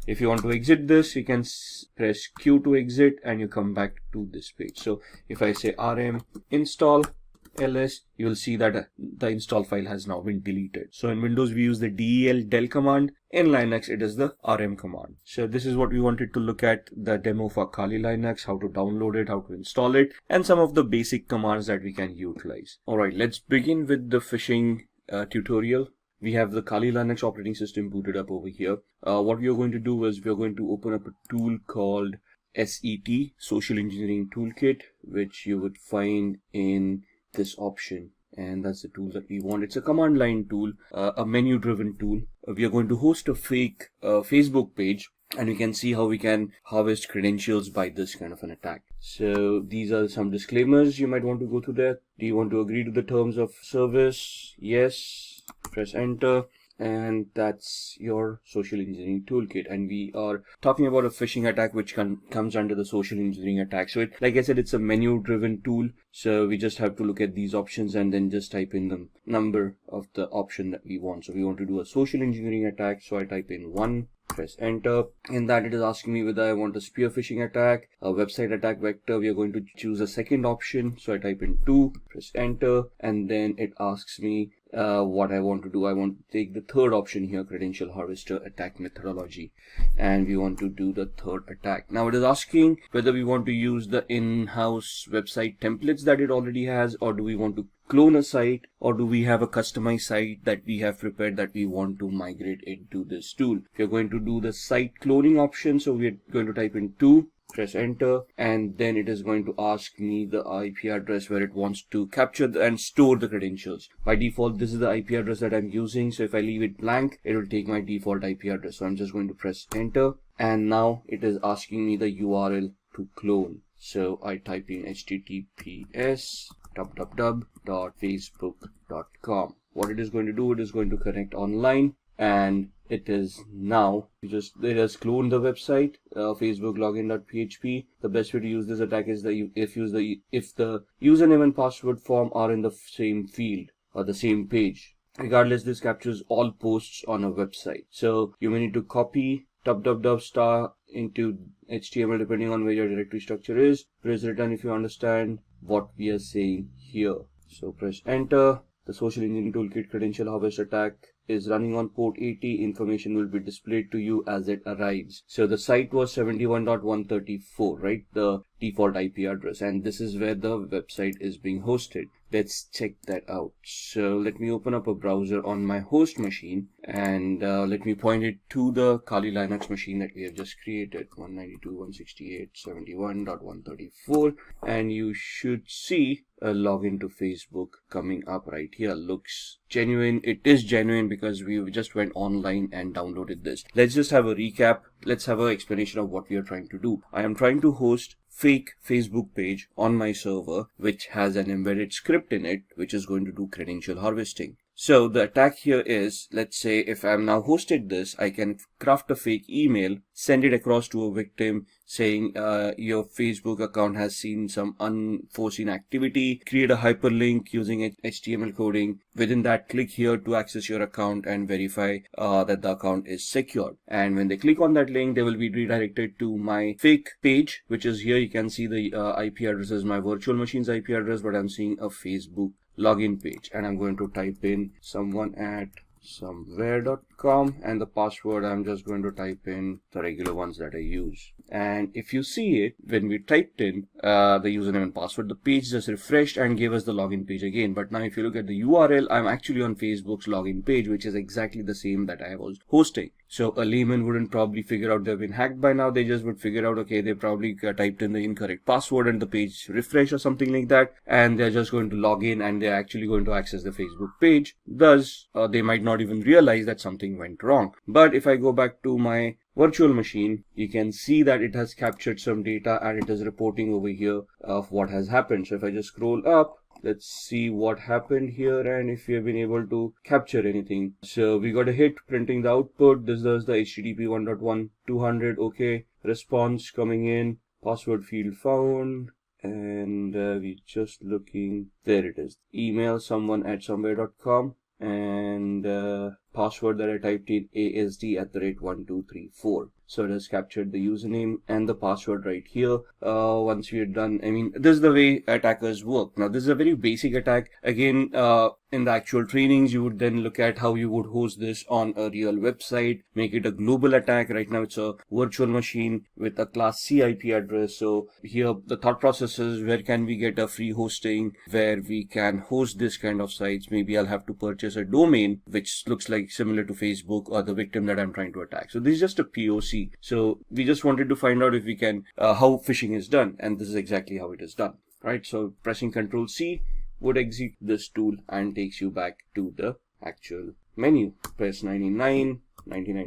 If you want to exit this, you can press Q to exit and you come back to this page. So if I say rm install ls, you will see that the install file has now been deleted. So in Windows, we use the del command. In Linux, it is the rm command. So this is what we wanted to look at, the demo for Kali Linux, how to download it, how to install it, and some of the basic commands that we can utilize. All right, let's begin with the phishing tutorial. We have the Kali Linux operating system booted up over here. What we are going to do is we are going to open up a tool called SET, Social Engineering Toolkit, which you would find in this option, and that's the tool that we want. It's a command line tool, a menu driven tool. We are going to host a fake Facebook page, and you can see how we can harvest credentials by this kind of an attack. So these are some disclaimers you might want to go through there. Do you want to agree to the terms of service? Yes. Press enter. And that's your social engineering toolkit. And we are talking about a phishing attack which comes under the social engineering attack. So like I said, it's a menu driven tool. So we just have to look at these options and then just type in the number of the option that we want. So we want to do a social engineering attack. So I type in 1, press enter. In that, it is asking me whether I want a spear phishing attack, a website attack vector. We are going to choose a second option. So I type in 2, press enter, and then it asks me what I want to do. I want to take the third option here, credential harvester attack methodology, and we want to do the third attack. Now it is asking whether we want to use the in-house website templates that it already has, or do we want to clone a site, or do we have a customized site that we have prepared that we want to migrate into this tool. If you're going to do the site cloning option, so we're going to type in 2, press enter, and then it is going to ask me the IP address where it wants to capture and store the credentials. By default, this is the IP address that I'm using, so if I leave it blank, it will take my default IP address. So I'm just going to press enter, and now it is asking me the URL to clone. So I type in https://www.facebook.com. What it is going to do, it is going to connect online, and it is now it has cloned the website, Facebook login.php. The best way to use this attack is if the username and password form are in the same field or the same page. Regardless, this captures all posts on a website. So you may need to copy www into HTML depending on where your directory structure is. Press return if you understand what we are saying here. So press enter. The social engineering toolkit credential harvest attack is running on port 80. Information will be displayed to you as it arrives. So the site was 71.134, right? The default IP address, and this is where the website is being hosted. Let's check that out. So let me open up a browser on my host machine, and let me point it to the Kali Linux machine that we have just created, 192.168.71.134, and you should see a login to Facebook coming up right here. Looks genuine. It is genuine because we just went online and downloaded this. Let's just have a recap. Let's have an explanation of what we are trying to do. I am trying to host fake Facebook page on my server which has an embedded script in it which is going to do credential harvesting. So the attack here is, let's say if I'm now hosted this, I can craft a fake email, send it across to a victim saying your Facebook account has seen some unforeseen activity, create a hyperlink using HTML coding. Within that, click here to access your account and verify that the account is secure. And when they click on that link, they will be redirected to my fake page, which is here. You can see the IP address is my virtual machine's IP address, but I'm seeing a Facebook login page, and I'm going to type in someone@somewhere.com, and the password I'm just going to type in the regular ones that I use. And if you see it, when we typed in the username and password, the page just refreshed and gave us the login page again. But now if you look at the URL, I'm actually on Facebook's login page, which is exactly the same that I was hosting. So a layman wouldn't probably figure out they've been hacked by now. They just would figure out, okay, they probably typed in the incorrect password and the page refresh or something like that, and they're just going to log in and they're actually going to access the Facebook page. Thus, they might not even realize that something went wrong. But if I go back to my virtual machine, you can see that it has captured some data and it is reporting over here of what has happened. So if I just scroll up, Let's see what happened here and if we have been able to capture anything. So we got a hit printing the output. This is the HTTP 1.1 200. Okay, response coming in, password field found, and we're just looking. There it is. Email someone@somewhere.com, and password that I typed in ASD@1234. So it has captured the username and the password right here. Once we are done, I mean, this is the way attackers work. Now, this is a very basic attack. Again, in the actual trainings, you would then look at how you would host this on a real website, make it a global attack. Right now, it's a virtual machine with a class C IP address. So here, the thought process is, where can we get a free hosting where we can host this kind of sites? Maybe I'll have to purchase a domain which looks like similar to Facebook or the victim that I'm trying to attack. So this is just a POC. So we just wanted to find out if we can, how phishing is done. And this is exactly how it is done. Right. So pressing Ctrl C would exit this tool and takes you back to the actual menu. Press 99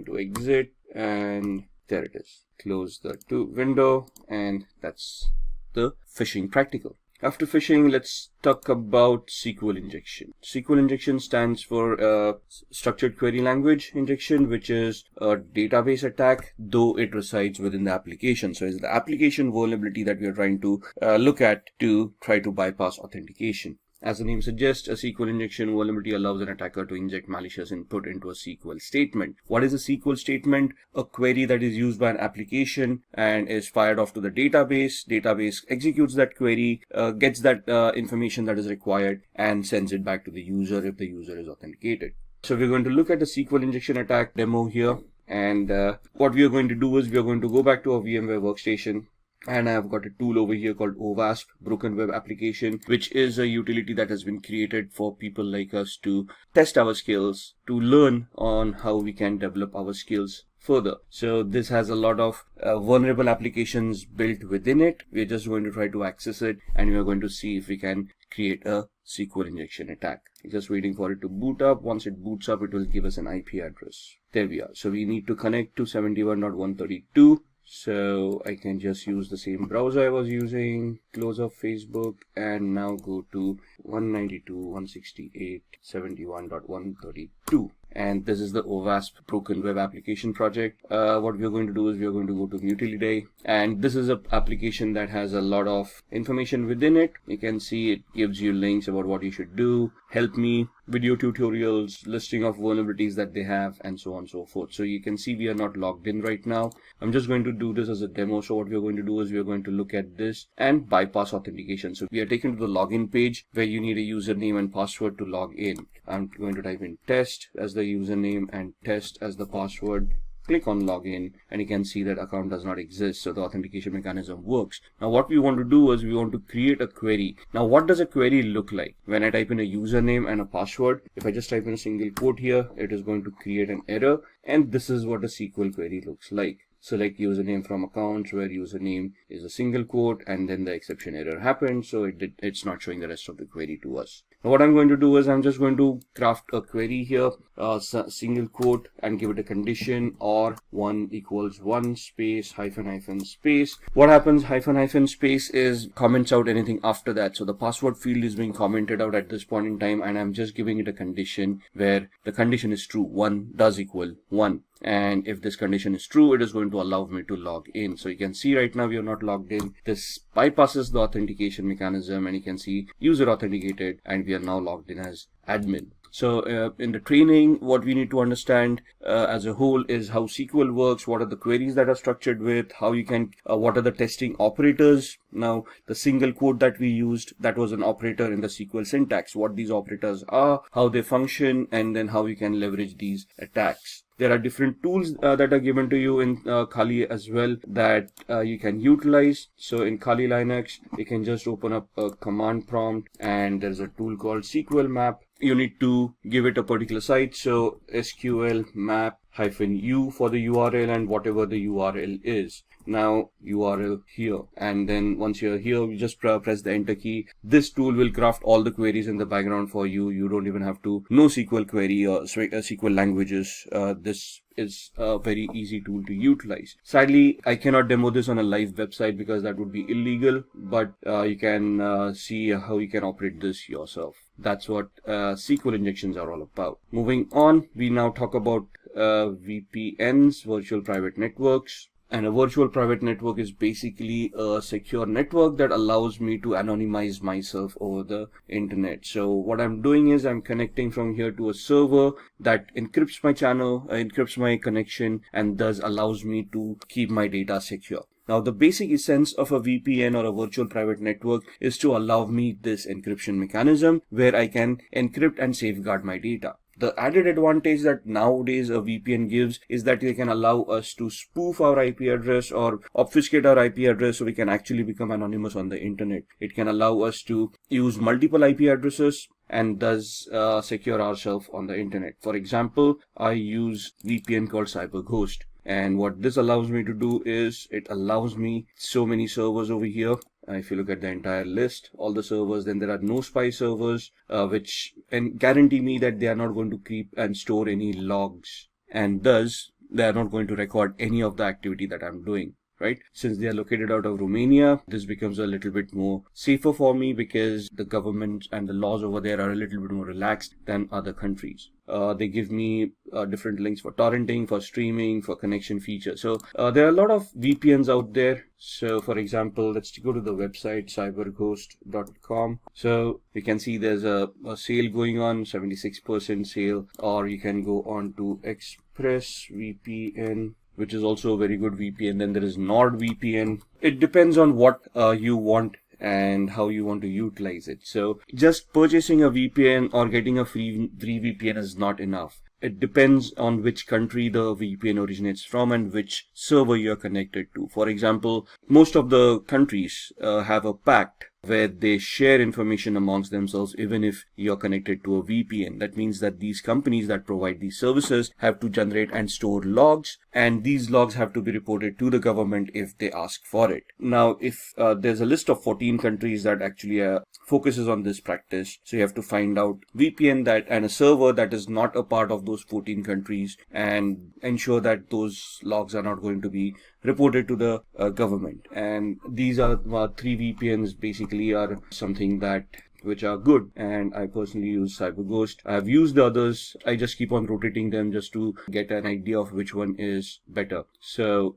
to exit, and there it is. Close the window, and that's the phishing practical. After phishing, let's talk about SQL injection. SQL injection stands for structured query language injection, which is a database attack, though it resides within the application. So it's the application vulnerability that we are trying to look at to try to bypass authentication. As the name suggests, a SQL injection vulnerability allows an attacker to inject malicious input into a SQL statement. What is a SQL statement? A query that is used by an application and is fired off to the database. Database executes that query, gets that information that is required, and sends it back to the user if the user is authenticated. So we're going to look at the SQL injection attack demo here. And what we are going to do is we are going to go back to our VMware workstation. And I've got a tool over here called OWASP, Broken Web Application, which is a utility that has been created for people like us to test our skills, to learn on how we can develop our skills further. So this has a lot of vulnerable applications built within it. We're just going to try to access it, and we're going to see if we can create a SQL injection attack. Just waiting for it to boot up. Once it boots up, it will give us an IP address. There we are. So we need to connect to 71.132. So I can just use the same browser I was using, close up Facebook, and now go to 192.168.71.132. And this is the OWASP Broken Web Application project. What we are going to do is we are going to go to Utiliday, and this is an application that has a lot of information within it. You can see it gives you links about what you should do, help me, video tutorials, listing of vulnerabilities that they have, and so on and so forth. So you can see we are not logged in right now. I'm just going to do this as a demo. So what we are going to do is we are going to look at this and bypass authentication. So we are taken to the login page where you need a username and password to log in. I'm going to type in test as the username and test as the password. Click on login, and you can see that account does not exist, so the authentication mechanism works. Now what we want to do is we want to create a query. Now what does a query look like? When I type in a username and a password, if I just type in a single quote here, it is going to create an error, and this is what a SQL query looks like. Select username from accounts, where username is a single quote, and then the exception error happened, so it's not showing the rest of the query to us. Now what I'm going to do is I'm just going to craft a query here, single quote, and give it a condition, or 1 equals 1 space hyphen space. What happens, hyphen space is comments out anything after that. So the password field is being commented out at this point in time, and I'm just giving it a condition where the condition is true. 1 does equal 1. And if this condition is true, it is going to allow me to log in. So you can see right now we are not logged in. This bypasses the authentication mechanism, and you can see user authenticated, and we are now logged in as admin. So in the training, what we need to understand as a whole is how SQL works, what are the queries that are structured with, how you can, what are the testing operators. Now, the single quote that we used, that was an operator in the SQL syntax, what these operators are, how they function, and then how you can leverage these attacks. There are different tools that are given to you in Kali as well that you can utilize. So in Kali Linux, you can just open up a command prompt, and there's a tool called SQL map. You need to give it a particular site. So SQL map -u for the URL and whatever the URL is. Now you are here, and then once you're here, you just press the enter key. This tool will craft all the queries in the background for you. You don't even have to know SQL query or SQL languages. This is a very easy tool to utilize. Sadly, I cannot demo this on a live website because that would be illegal, but you can see how you can operate this yourself. That's what SQL injections are all about. Moving on, we now talk about VPNs, virtual private networks. And a virtual private network is basically a secure network that allows me to anonymize myself over the internet. So what I'm doing is I'm connecting from here to a server that encrypts my channel, encrypts my connection, and thus allows me to keep my data secure. Now, the basic essence of a VPN or a virtual private network is to allow me this encryption mechanism where I can encrypt and safeguard my data. The added advantage that nowadays a VPN gives is that they can allow us to spoof our IP address or obfuscate our IP address so we can actually become anonymous on the internet. It can allow us to use multiple IP addresses and thus secure ourselves on the internet. For example, I use VPN called CyberGhost. And what this allows me to do is it allows me so many servers over here. If you look at the entire list, all the servers, then there are no spy servers, which guarantee me that they are not going to keep and store any logs. And thus, they are not going to record any of the activity that I'm doing. Right? Since they are located out of Romania, this becomes a little bit more safer for me because the government and the laws over there are a little bit more relaxed than other countries. They give me different links for torrenting, for streaming, for connection features. So there are a lot of VPNs out there. So for example, let's go to the website cyberghost.com. So we can see there's a sale going on, 76% sale, or you can go on to ExpressVPN, which is also a very good VPN. Then there is NordVPN. It depends on what you want and how you want to utilize it. So just purchasing a VPN or getting a free VPN is not enough. It depends on which country the VPN originates from and which server you're connected to. For example, most of the countries have a pact where they share information amongst themselves even if you're connected to a VPN. That means that these companies that provide these services have to generate and store logs, and these logs have to be reported to the government if they ask for it. Now, if there's a list of 14 countries that actually focuses on this practice, so you have to find out VPN that and a server that is not a part of those 14 countries and ensure that those logs are not going to be reported to the government. And these are 3 VPNs basically are something that which are good, and I personally use CyberGhost. I've used the others. I just keep on rotating them just to get an idea of which one is better. So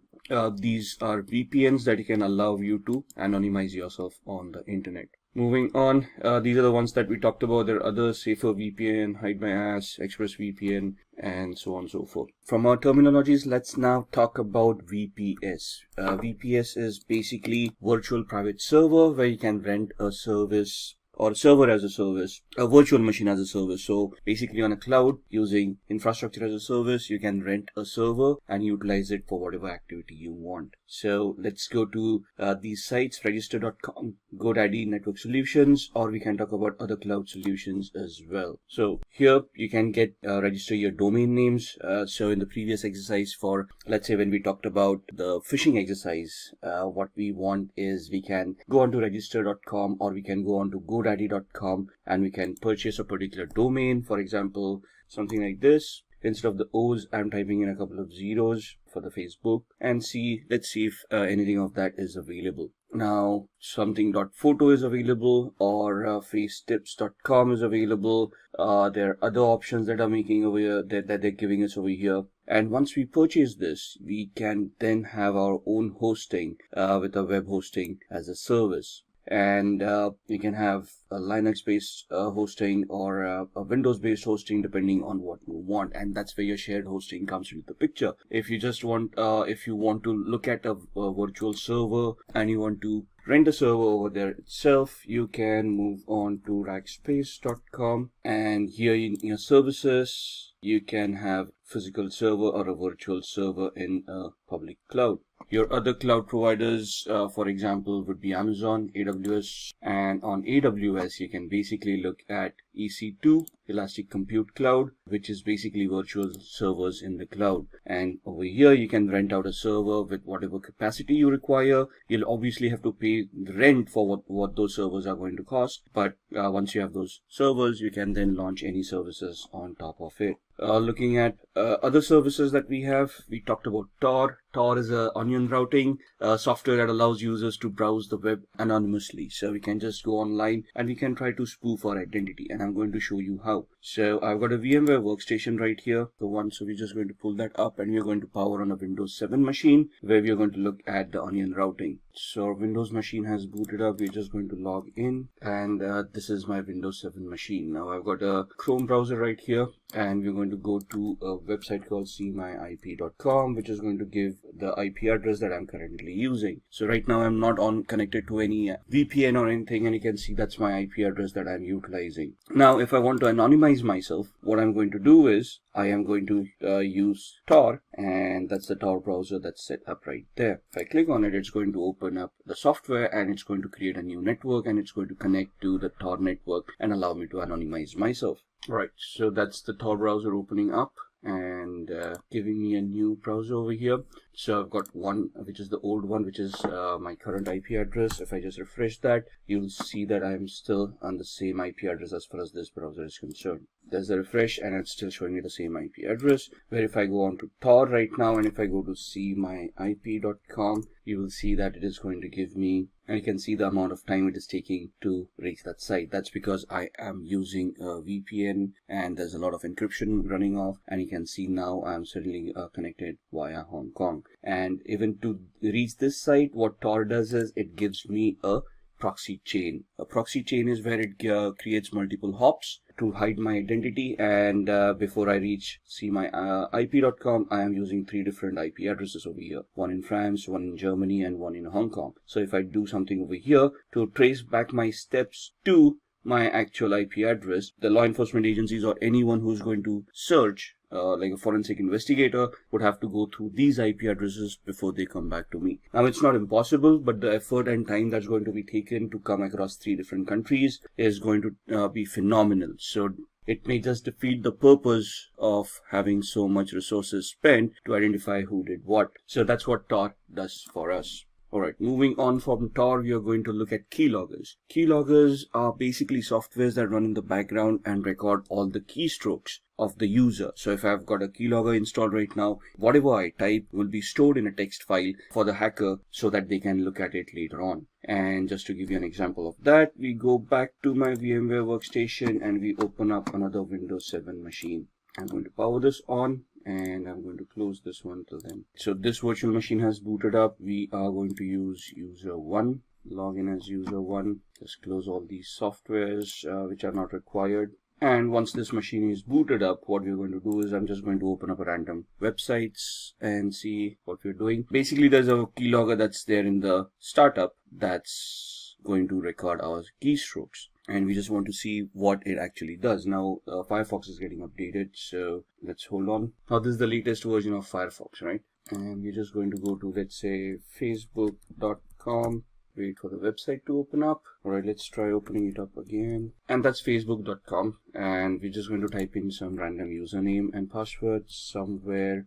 these are VPNs that can allow you to anonymize yourself on the internet. Moving on, these are the ones that we talked about. There are others: Safer VPN, Hide My Ass, ExpressVPN, and so on and so forth. From our terminologies, let's now talk about VPS. VPS is basically virtual private server where you can rent a service or server as a service, a virtual machine as a service. So basically on a cloud using infrastructure as a service, you can rent a server and utilize it for whatever activity you want. So let's go to these sites: register.com, GoDaddy, Network Solutions, or we can talk about other cloud solutions as well. So here you can get register your domain names. So in the previous exercise, for let's say when we talked about the phishing exercise, what we want is we can go on to register.com or we can go on to GoDaddy.com and we can purchase a particular domain. For example, something like this. Instead of the O's, I'm typing in a couple of zeros for the Facebook and let's see if anything of that is available. Now, something.photo is available, or facetips.com is available. There are other options that are making over here that they're giving us over here. And once we purchase this, we can then have our own hosting with a web hosting as a service. And we can have a Linux-based hosting or a Windows-based hosting depending on what you want, and that's where your shared hosting comes into the picture. If you just want, if you want to look at a virtual server and you want to rent a server over there itself, you can move on to rackspace.com, and here in your services, you can have physical server or a virtual server in a public cloud. Your other cloud providers, for example, would be Amazon, AWS, and on AWS, you can basically look at EC2 Elastic Compute Cloud, which is basically virtual servers in the cloud. And over here, you can rent out a server with whatever capacity you require. You'll obviously have to pay the rent for what those servers are going to cost. But once you have those servers, you can then launch any services on top of it. Looking at other services that we have, we talked about Tor. Tor is a onion routing software that allows users to browse the web anonymously. So we can just go online and we can try to spoof our identity, and I'm going to show you how. So I've got a VMware workstation right here, the one. So we're just going to pull that up and we're going to power on a Windows 7 machine where we're going to look at the onion routing. So our Windows machine has booted up. We're just going to log in, and this is my Windows 7 machine. Now I've got a Chrome browser right here, and we're going to go to a website called cmyip.com, which is going to give the IP address that I'm currently using. So right now I'm not connected to any VPN or anything, and you can see that's my IP address that I'm utilizing. Now if I want to anonymize myself, what I'm going to do is I am going to use Tor, and that's the Tor browser that's set up right there. If I click on it, it's going to open up the software, and it's going to create a new network, and it's going to connect to the Tor network and allow me to anonymize myself. Right, so that's the Tor browser opening up and giving me a new browser over here. So I've got one, which is the old one, which is my current IP address. If I just refresh that, you'll see that I'm still on the same IP address as far as this browser is concerned. There's a refresh and it's still showing me the same IP address. Where if I go on to Tor right now, and if I go to cmyip.com, you will see that it is going to give me, and you can see the amount of time it is taking to reach that site. That's because I am using a VPN and there's a lot of encryption running off, and you can see now I'm suddenly connected via Hong Kong. And even to reach this site, what Tor does is it gives me a proxy chain. A proxy chain is where it creates multiple hops to hide my identity, and before I reach cmyip.com, I am using 3 different IP addresses over here. One in France, one in Germany, and one in Hong Kong. So if I do something over here to trace back my steps to my actual IP address, the law enforcement agencies or anyone who's going to search, like a forensic investigator, would have to go through these IP addresses before they come back to me. Now it's not impossible, but the effort and time that's going to be taken to come across 3 different countries is going to be phenomenal. So it may just defeat the purpose of having so much resources spent to identify who did what. So that's what Tor does for us. Alright, moving on from Tor, we are going to look at keyloggers. Keyloggers are basically softwares that run in the background and record all the keystrokes of the user. So if I've got a keylogger installed right now, whatever I type will be stored in a text file for the hacker so that they can look at it later on. And just to give you an example of that, we go back to my VMware workstation and we open up another Windows 7 machine. I'm going to power this on, and I'm going to close this one till then. So this virtual machine has booted up. We are going to use user 1, log in as user 1, just close all these softwares which are not required. And once this machine is booted up, what we're going to do is I'm just going to open up a random websites and see what we're doing. Basically, there's a keylogger that's there in the startup that's going to record our keystrokes. And we just want to see what it actually does. Now, Firefox is getting updated, so let's hold on. Now, this is the latest version of Firefox, right? And we're just going to go to, let's say, facebook.com. Wait for the website to open up. Alright, let's try opening it up again. And that's facebook.com. And we're just going to type in some random username and password someone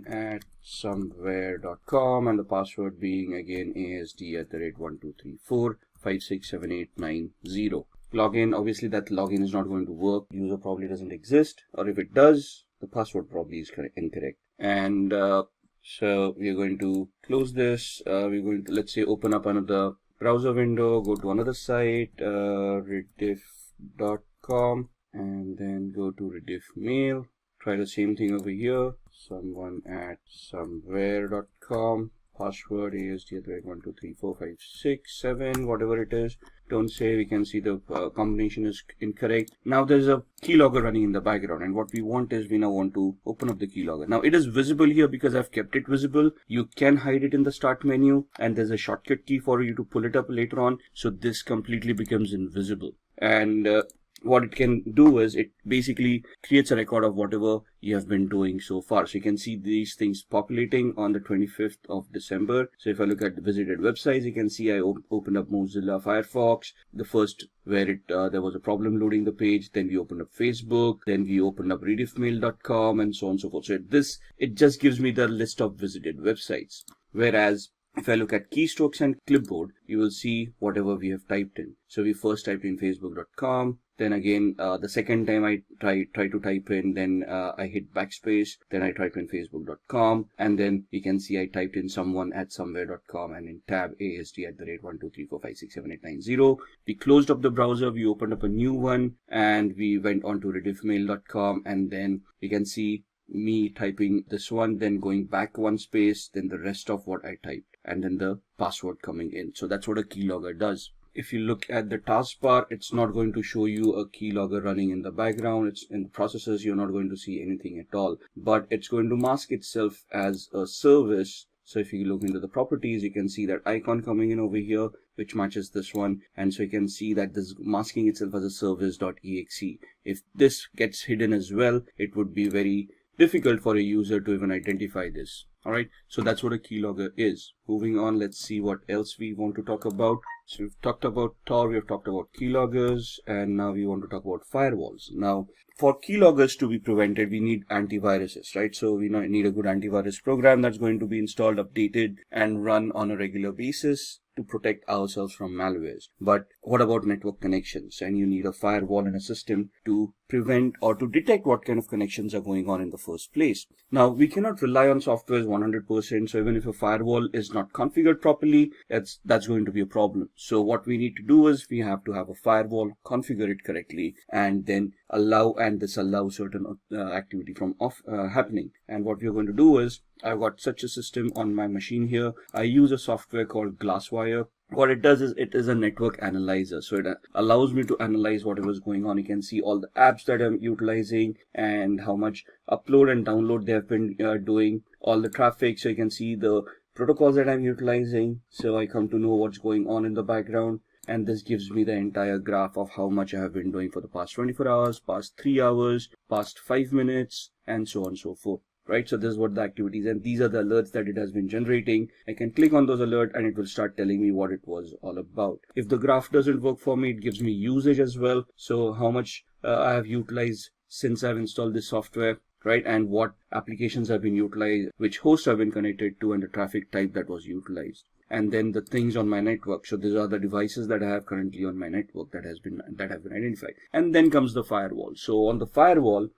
at somewhere.com, and the password being again ASD@1234. 567890. Login, obviously that login is not going to work. User probably doesn't exist, or if it does, the password probably is incorrect. And so we're going to close this. We're going to, let's say, open up another browser window, go to another site, rediff.com, and then go to rediff mail. Try the same thing over here. Someone at somewhere.com. Password ASD@12345667, whatever it is. Don't say, we can see the combination is incorrect. Now there's a keylogger running in the background, and what we want is we now want to open up the keylogger. Now it is visible here because I've kept it visible. You can hide it in the start menu, and there's a shortcut key for you to pull it up later on. So this completely becomes invisible. And what it can do is it basically creates a record of whatever you have been doing so far. So you can see these things populating on the 25th of December. So if I look at the visited websites, you can see I opened up Mozilla Firefox, the first where there was a problem loading the page. Then we opened up Facebook, then we opened up rediffmail.com, and so on and so forth. So it just gives me the list of visited websites. Whereas if I look at keystrokes and clipboard, you will see whatever we have typed in. So we first typed in facebook.com. Then again, the second time I try to type in, then I hit backspace. Then I type in facebook.com. And then you can see I typed in someone at somewhere.com, and in tab ASD@12345678990. We closed up the browser. We opened up a new one, and we went on to rediffmail.com. And then you can see me typing this one, then going back one space, then the rest of what I typed, and then the password coming in. So that's what a keylogger does. If you look at the taskbar, it's not going to show you a keylogger running in the background. It's in the processes, you're not going to see anything at all, but it's going to mask itself as a service. So if you look into the properties, you can see that icon coming in over here, which matches this one. And so you can see that this is masking itself as a service.exe. If this gets hidden as well, it would be very difficult for a user to even identify this. All right, so that's what a keylogger is. Moving on, let's see what else we want to talk about. So we've talked about Tor, we've talked about keyloggers, and now we want to talk about firewalls. Now, for keyloggers to be prevented, we need antiviruses, right? So we need a good antivirus program that's going to be installed, updated, and run on a regular basis to protect ourselves from malwares. But what about network connections? And you need a firewall and a system to prevent or to detect what kind of connections are going on in the first place. Now, we cannot rely on software 100%. So even if a firewall is not configured properly, that's going to be a problem. So what we need to do is we have to have a firewall, configure it correctly, and then allow and disallow certain activity from happening. And what we're going to do is, I've got such a system on my machine here. I use a software called Glasswire. What it does is it is a network analyzer. So it allows me to analyze whatever is going on. You can see all the apps that I'm utilizing and how much upload and download they have been doing, all the traffic. So you can see the protocols that I'm utilizing. So I come to know what's going on in the background. And this gives me the entire graph of how much I have been doing for the past 24 hours, past 3 hours, past 5 minutes, and so on and so forth. Right, so this is what the activities, and these are the alerts that it has been generating. I can click on those alerts and it will start telling me what it was all about. If the graph doesn't work for me, it gives me usage as well. So how much I have utilized since I've installed this software, right, and what applications have been utilized, which hosts have been connected to, and the traffic type that was utilized. And then the things on my network. So these are the devices that I have currently on my network that have been identified. And then comes the firewall. So on the firewall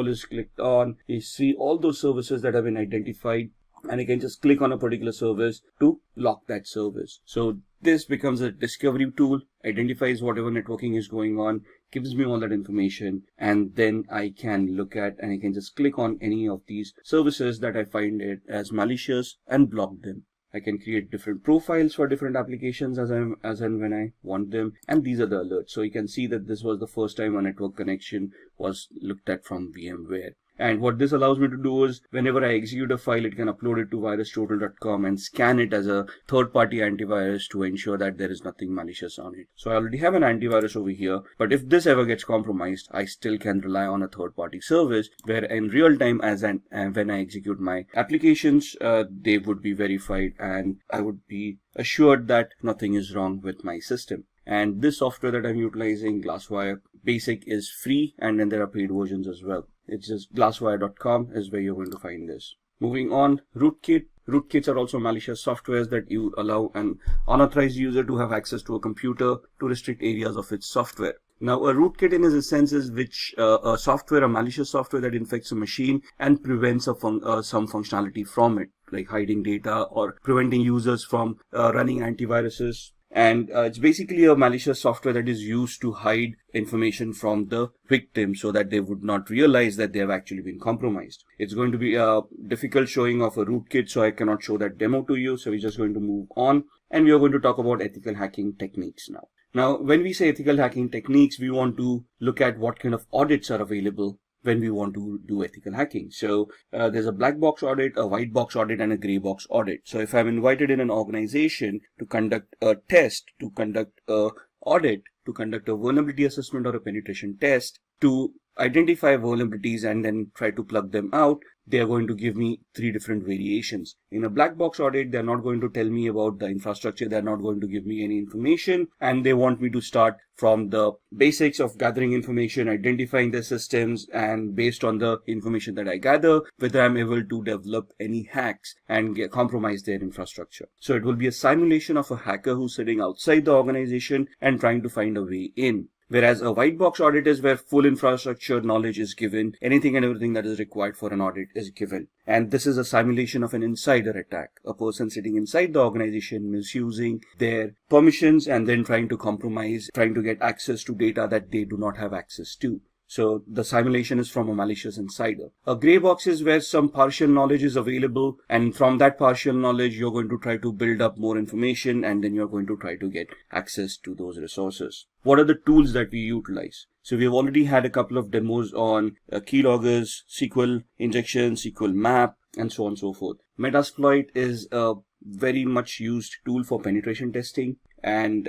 is clicked on. You see all those services that have been identified, and you can just click on a particular service to lock that service. So this becomes a discovery tool, identifies whatever networking is going on, gives me all that information, and then I can look at and I can just click on any of these services that I find it as malicious and block them. I can create different profiles for different applications as and when I want them. And these are the alerts. So you can see that this was the first time a network connection was looked at from VMware. And what this allows me to do is whenever I execute a file, it can upload it to virustotal.com and scan it as a third-party antivirus to ensure that there is nothing malicious on it. So I already have an antivirus over here, but if this ever gets compromised, I still can rely on a third-party service where in real time when I execute my applications, they would be verified and I would be assured that nothing is wrong with my system. And this software that I'm utilizing, Glasswire Basic, is free, and then there are paid versions as well. It's just glasswire.com is where you're going to find this. Moving on, rootkit. Rootkits are also malicious softwares that you allow an unauthorized user to have access to a computer to restrict areas of its software. Now, a rootkit in its sense is a malicious software that infects a machine and prevents some functionality from it, like hiding data or preventing users from running antiviruses. And it's basically a malicious software that is used to hide information from the victim so that they would not realize that they have actually been compromised. It's going to be a difficult showing of a rootkit, so I cannot show that demo to you. So we're just going to move on, and we are going to talk about ethical hacking techniques now. Now, when we say ethical hacking techniques, we want to look at what kind of audits are available when we want to do ethical hacking. So there's a black box audit, a white box audit, and a gray box audit. So if I'm invited in an organization to conduct a test, to conduct a audit to conduct a vulnerability assessment or a penetration test to identify vulnerabilities and then try to plug them out, they are going to give me 3 different variations. In a black box audit, they're not going to tell me about the infrastructure, they're not going to give me any information, and they want me to start from the basics of gathering information, identifying the systems, and based on the information that I gather, whether I'm able to develop any hacks and compromise their infrastructure. So it will be a simulation of a hacker who's sitting outside the organization and trying to find a way in. Whereas a white box audit is where full infrastructure knowledge is given, anything and everything that is required for an audit is given. And this is a simulation of an insider attack, a person sitting inside the organization misusing their permissions and then trying to compromise, trying to get access to data that they do not have access to. So the simulation is from a malicious insider. A gray box is where some partial knowledge is available, and from that partial knowledge, you're going to try to build up more information, and then you're going to try to get access to those resources. What are the tools that we utilize? So we've already had a couple of demos on keyloggers, SQL injection, SQL map, and so on and so forth. Metasploit is a very much used tool for penetration testing, and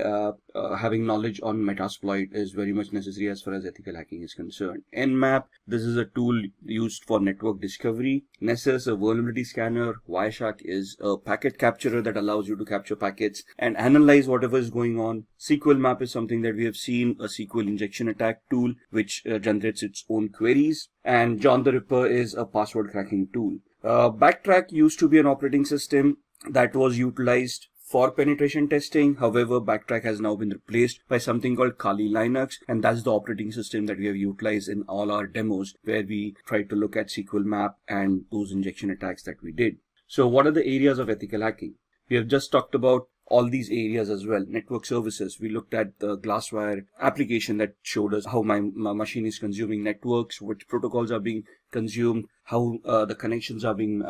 having knowledge on Metasploit is very much necessary as far as ethical hacking is concerned. Nmap, this is a tool used for network discovery. Nessus, a vulnerability scanner. Wireshark is a packet capturer that allows you to capture packets and analyze whatever is going on. SQL map is something that we have seen, a SQL injection attack tool which generates its own queries. And John the Ripper is a password cracking tool. Backtrack used to be an operating system that was utilized for penetration testing. However, Backtrack has now been replaced by something called Kali Linux, and that's the operating system that we have utilized in all our demos where we try to look at SQL map and those injection attacks that we did. So what are the areas of ethical hacking? We have just talked about all these areas as well. Network services, we looked at the Glasswire application that showed us how my machine is consuming networks, which protocols are being consumed, how the connections are being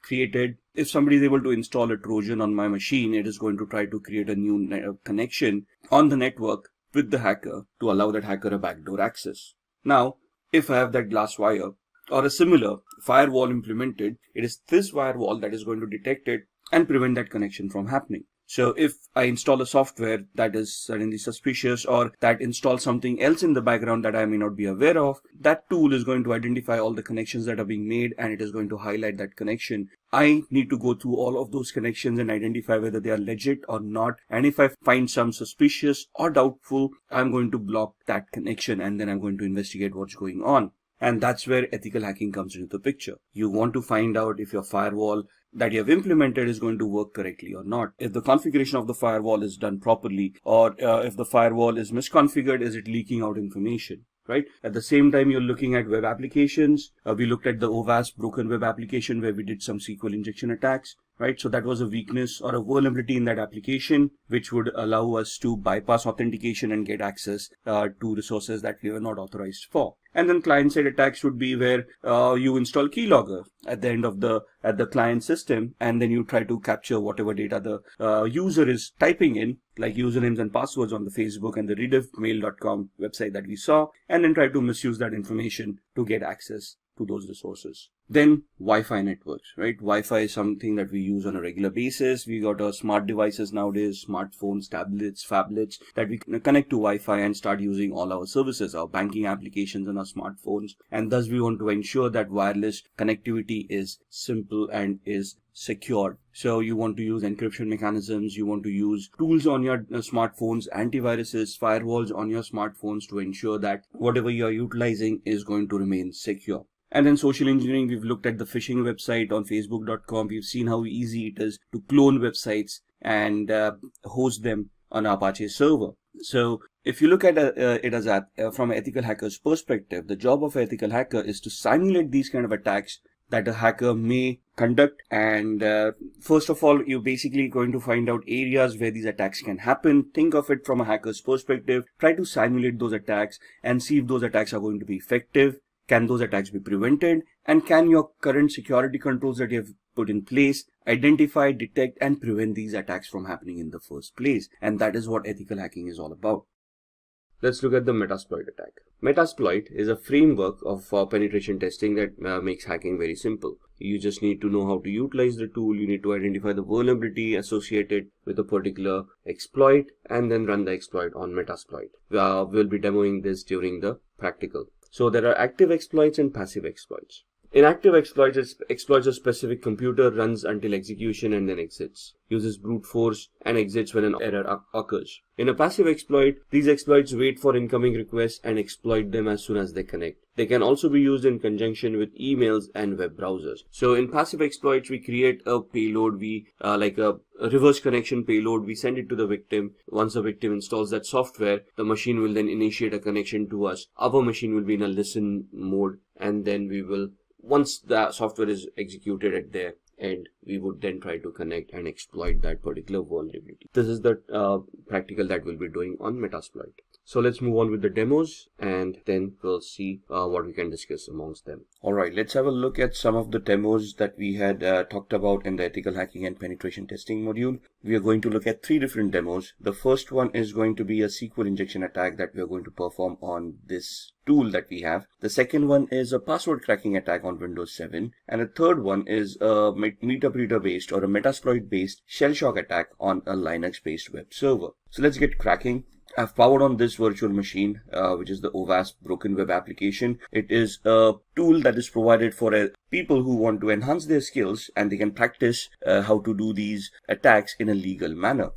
created. If somebody is able to install a Trojan on my machine, it is going to try to create a new connection on the network with the hacker to allow that hacker a backdoor access. Now, if I have that Glasswire or a similar firewall implemented, it is this firewall that is going to detect it and prevent that connection from happening. So if I install a software that is suddenly suspicious or that installs something else in the background that I may not be aware of, that tool is going to identify all the connections that are being made and it is going to highlight that connection. I need to go through all of those connections and identify whether they are legit or not. And if I find some suspicious or doubtful, I'm going to block that connection and then I'm going to investigate what's going on. And that's where ethical hacking comes into the picture. You want to find out if your firewall that you have implemented is going to work correctly or not. If the configuration of the firewall is done properly, or if the firewall is misconfigured, is it leaking out information, right? At the same time, you're looking at web applications. We looked at the OWASP broken web application where we did some SQL injection attacks, right? So that was a weakness or a vulnerability in that application, which would allow us to bypass authentication and get access to resources that we were not authorized for. And then client-side attacks would be where you install keylogger at the end of the client system, and then you try to capture whatever data the user is typing in, like usernames and passwords on the Facebook and the rediffmail.com website that we saw, and then try to misuse that information to get access to those resources. Then Wi-Fi networks, right? Wi-Fi is something that we use on a regular basis. We got our smart devices nowadays, smartphones, tablets, phablets, that we can connect to Wi-Fi and start using all our services, our banking applications on our smartphones. And thus we want to ensure that wireless connectivity is simple and is secure. So you want to use encryption mechanisms, you want to use tools on your smartphones, antiviruses, firewalls on your smartphones to ensure that whatever you are utilizing is going to remain secure. And then social engineering, we've looked at the phishing website on facebook.com. We've seen how easy it is to clone websites and host them on Apache server. So if you look at it as from an ethical hacker's perspective, the job of an ethical hacker is to simulate these kind of attacks that a hacker may conduct. And first of all, you're basically going to find out areas where these attacks can happen. Think of it from a hacker's perspective. Try to simulate those attacks and see if those attacks are going to be effective. Can those attacks be prevented? And can your current security controls that you have put in place identify, detect, and prevent these attacks from happening in the first place? And that is what ethical hacking is all about. let's look at the Metasploit attack. Metasploit is a framework of penetration testing that makes hacking very simple. You just need to know how to utilize the tool. You need to identify the vulnerability associated with a particular exploit and then run the exploit on Metasploit. We'll be demoing this during the practical. So there are active exploits and passive exploits. In active exploits, it exploits a specific computer, runs until execution and then exits, uses brute force and exits when an error occurs. In a passive exploit, these exploits wait for incoming requests and exploit them as soon as they connect. They can also be used in conjunction with emails and web browsers. So in passive exploits, we create a payload, like a reverse connection payload. We send it to the victim. Once the victim installs that software, the machine will then initiate a connection to us. Our machine will be in a listen mode, and then we will, once the software is executed at their end, we would then try to connect and exploit that particular vulnerability. This is the practical that we'll be doing on Metasploit. So let's move on with the demos, and then we'll see what we can discuss amongst them. Alright, let's have a look at some of the demos that we had talked about in the ethical hacking and penetration testing module. We are going to look at 3 different demos. The first one is going to be a SQL injection attack that we are going to perform on this tool that we have. The second one is a password cracking attack on Windows 7. And the third one is a MetaBreeder based or a Metasploit based shell shock attack on a Linux based web server. So let's get cracking. I've powered on this virtual machine, which is the OWASP Broken Web application. It is a tool that is provided for people who want to enhance their skills, and they can practice how to do these attacks in a legal manner.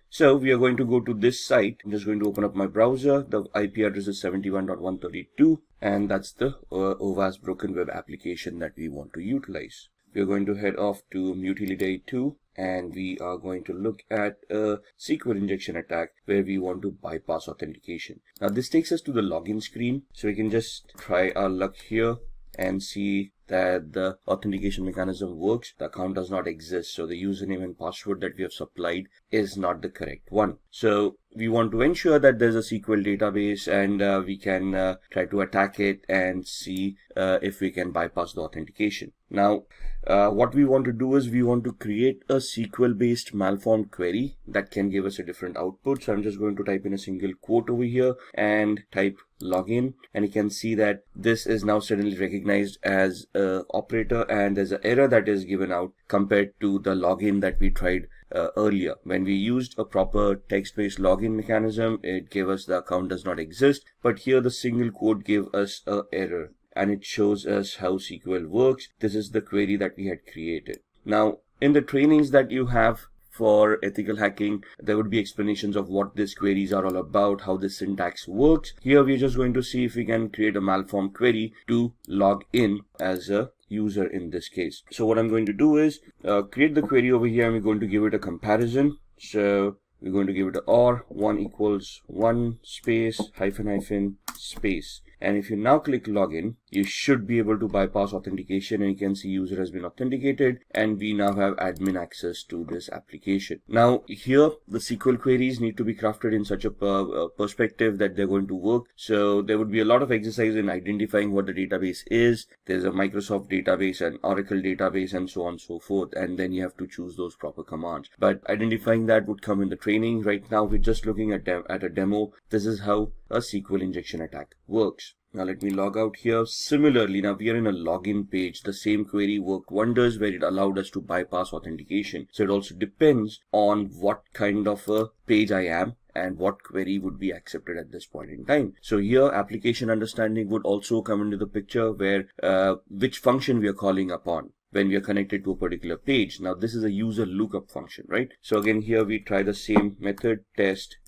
So we are going to go to this site. I'm just going to open up my browser. The IP address is 71.132, and that's the OWASP Broken Web application that we want to utilize. We are going to head off to Mutility 2. And we are going to look at a SQL injection attack where we want to bypass authentication. Now this takes us to the login screen, so we can just try our luck here and see that the authentication mechanism works. The account does not exist, so the username and password that we have supplied is not the correct one. So we want to ensure that there's a SQL database, and we can try to attack it and see if we can bypass the authentication. Now what we want to do is we want to create a SQL based malformed query that can give us a different output. So I'm just going to type in a single quote over here and type login, and you can see that this is now suddenly recognized as a operator, and there's an error that is given out compared to the login that we tried earlier. When we used a proper text-based login mechanism, it gave us the account does not exist, but here the single quote gave us an error, and it shows us how SQL works. This is the query that we had created. Now in the trainings that you have for ethical hacking, there would be explanations of what these queries are all about, how this syntax works. Here we're just going to see if we can create a malformed query to log in as a user in this case. So what I'm going to do is create the query over here, and we're going to give it a comparison. So we're going to give it a or 1 equals 1 space hyphen space. And if you now click login, you should be able to bypass authentication, and you can see user has been authenticated, and we now have admin access to this application. Now here the SQL queries need to be crafted in such a perspective that they're going to work. So there would be a lot of exercise in identifying what the database is. There's a Microsoft database, an Oracle database, and so on and so forth, and then you have to choose those proper commands. But identifying that would come in the training. Right now we're just looking at a demo. This is how a SQL injection attack works. Now let me log out here. Similarly, now we are in a login page. The same query worked wonders where it allowed us to bypass authentication. So it also depends on what kind of a page I am and what query would be accepted at this point in time. So here application understanding would also come into the picture, where which function we are calling upon when we are connected to a particular page. Now this is a user lookup function, right? So again here we try the same method, test.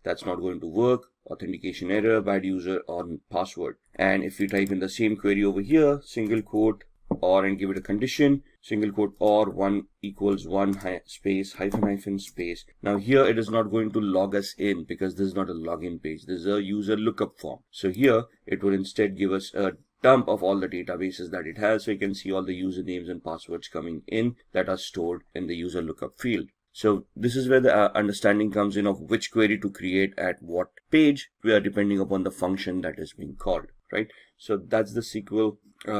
That's not going to work. Authentication error, bad user or password. And if we type in the same query over here, single quote or, and give it a condition, single quote or 1 equals 1 space hyphen space. Now here it is not going to log us in because this is not a login page. This is a user lookup form. So here it would instead give us a dump of all the databases that it has. So you can see all the usernames and passwords coming in that are stored in the user lookup field. So this is where the understanding comes in of which query to create at what page, we are depending upon the function that is being called, right? So that's the SQL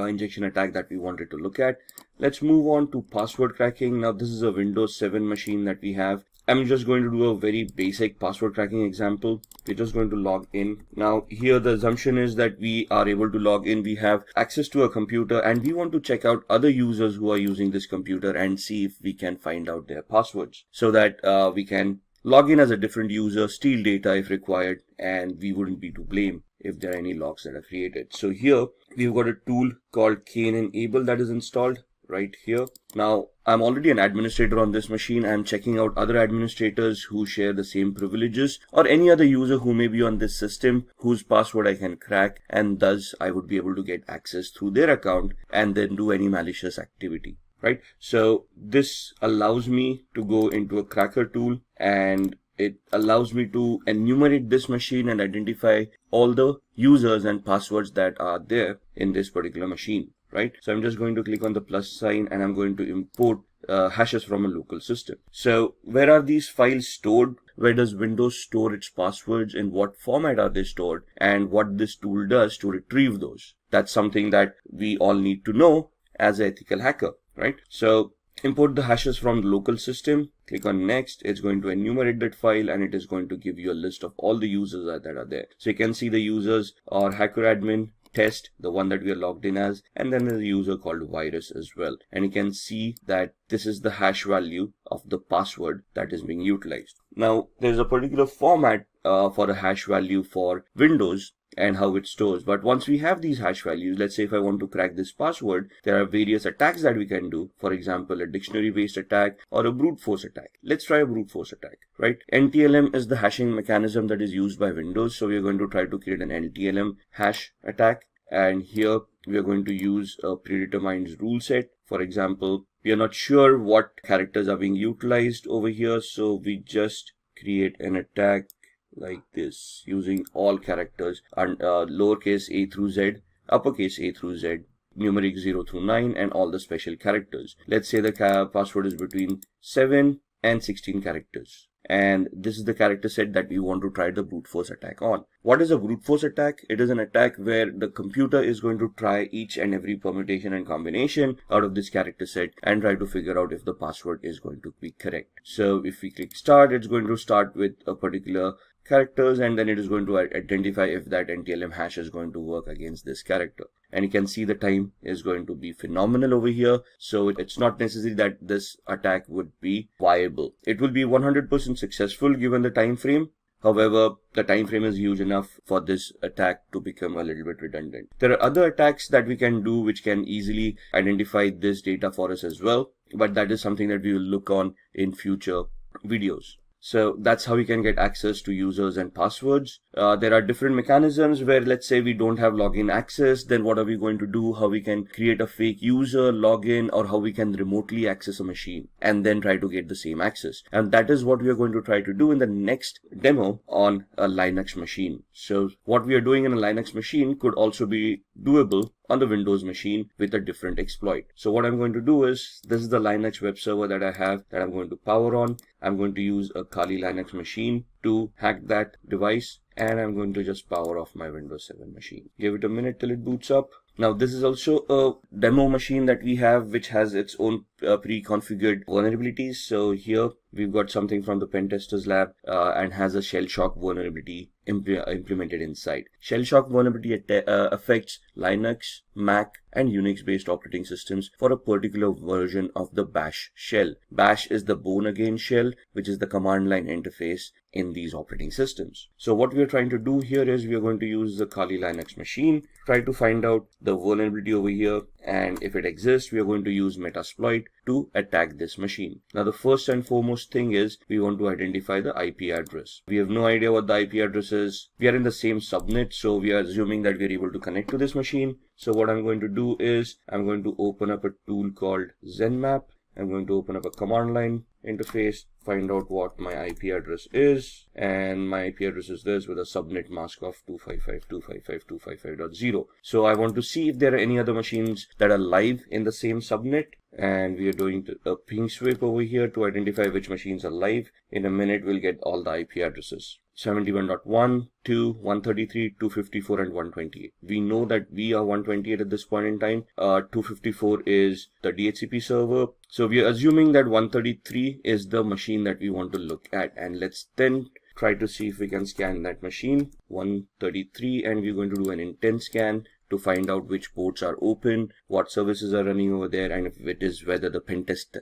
injection attack that we wanted to look at. Let's move on to password cracking. Now this is a Windows 7 machine that we have, I'm just going to do a very basic password cracking example. We're just going to log in. Now here the assumption is that we are able to log in. We have access to a computer and we want to check out other users who are using this computer and see if we can find out their passwords so that we can log in as a different user, steal data if required, and we wouldn't be to blame if there are any logs that are created. So here we've got a tool called Enable that is installed right here. Now I'm already an administrator on this machine. I'm checking out other administrators who share the same privileges or any other user who may be on this system whose password I can crack, and thus I would be able to get access through their account and then do any malicious activity. Right? So this allows me to go into a cracker tool and it allows me to enumerate this machine and identify all the users and passwords that are there in this particular machine. Right? So I'm just going to click on the plus sign and I'm going to import hashes from a local system. So where are these files stored? Where does Windows store its passwords? In what format are they stored? And what this tool does to retrieve those? That's something that we all need to know as an ethical hacker, right? So import the hashes from the local system, click on next. It's going to enumerate that file and it is going to give you a list of all the users that are there. So you can see the users are hacker admin, test, the one that we are logged in as, and then there's a user called virus as well. And you can see that this is the hash value of the password that is being utilized. Now there's a particular format for a hash value for Windows and how it stores. But once we have these hash values, let's say if I want to crack this password, there are various attacks that we can do. For example, a dictionary based attack or a brute force attack. Let's try a brute force attack, right? NTLM is the hashing mechanism that is used by Windows. So we're going to try to create an NTLM hash attack. And here we are going to use a predetermined rule set. For example, we are not sure what characters are being utilized over here. So we just create an attack like this using all characters and lowercase a through z, uppercase a through z, numeric 0 through 9, and all the special characters. Let's say the password is between 7 and 16 characters. And this is the character set that we want to try the brute force attack on. What is a brute force attack? It is an attack where the computer is going to try each and every permutation and combination out of this character set and try to figure out if the password is going to be correct. So if we click start, it's going to start with a particular characters and then it is going to identify if that NTLM hash is going to work against this character. And you can see the time is going to be phenomenal over here. So it's not necessary that this attack would be viable. It will be 100% successful given the time frame. However, the time frame is huge enough for this attack to become a little bit redundant. There are other attacks that we can do which can easily identify this data for us as well. But that is something that we will look on in future videos. So that's how we can get access to users and passwords. There are different mechanisms where, let's say we don't have login access, then what are we going to do? How we can create a fake user, login, or how we can remotely access a machine and then try to get the same access. And that is what we are going to try to do in the next demo on a Linux machine. So what we are doing in a Linux machine could also be doable on the Windows machine with a different exploit. So what I'm going to do is, this is the Linux web server that I have that I'm going to power on. I'm going to use a Kali Linux machine to hack that device, and I'm going to just power off my Windows 7 machine. Give it a minute till it boots up. Now this is also a demo machine that we have which has its own pre-configured vulnerabilities. So here we've got something from the pen testers lab and has a shell shock vulnerability implemented inside. Shell shock vulnerability affects Linux, Mac, and Unix based operating systems for a particular version of the bash shell. Bash is the born again shell, which is the command line interface in these operating systems. So what we are trying to do here is we are going to use the Kali Linux machine, try to find out the vulnerability over here, and if it exists, we are going to use Metasploit to attack this machine. Now the first and foremost thing is we want to identify the IP address. We have no idea what the IP address is. We are in the same subnet, so we are assuming that we are able to connect to this machine. So what I'm going to do is I'm going to open up a tool called ZenMap. I'm going to open up a command line interface, find out what my IP address is, and my IP address is this with a subnet mask of 255.255.255.0. So I want to see if there are any other machines that are live in the same subnet, and we are doing a ping sweep over here to identify which machines are live. In a minute we'll get all the IP addresses. 71.1, 2, 133, 254 and 128. We know that we are 128 at this point in time. 254 is the DHCP server. So we are assuming that 133 is the machine that we want to look at, and let's then try to see if we can scan that machine 133, and we're going to do an intent scan to find out which ports are open, what services are running over there, and if it is whether the pentest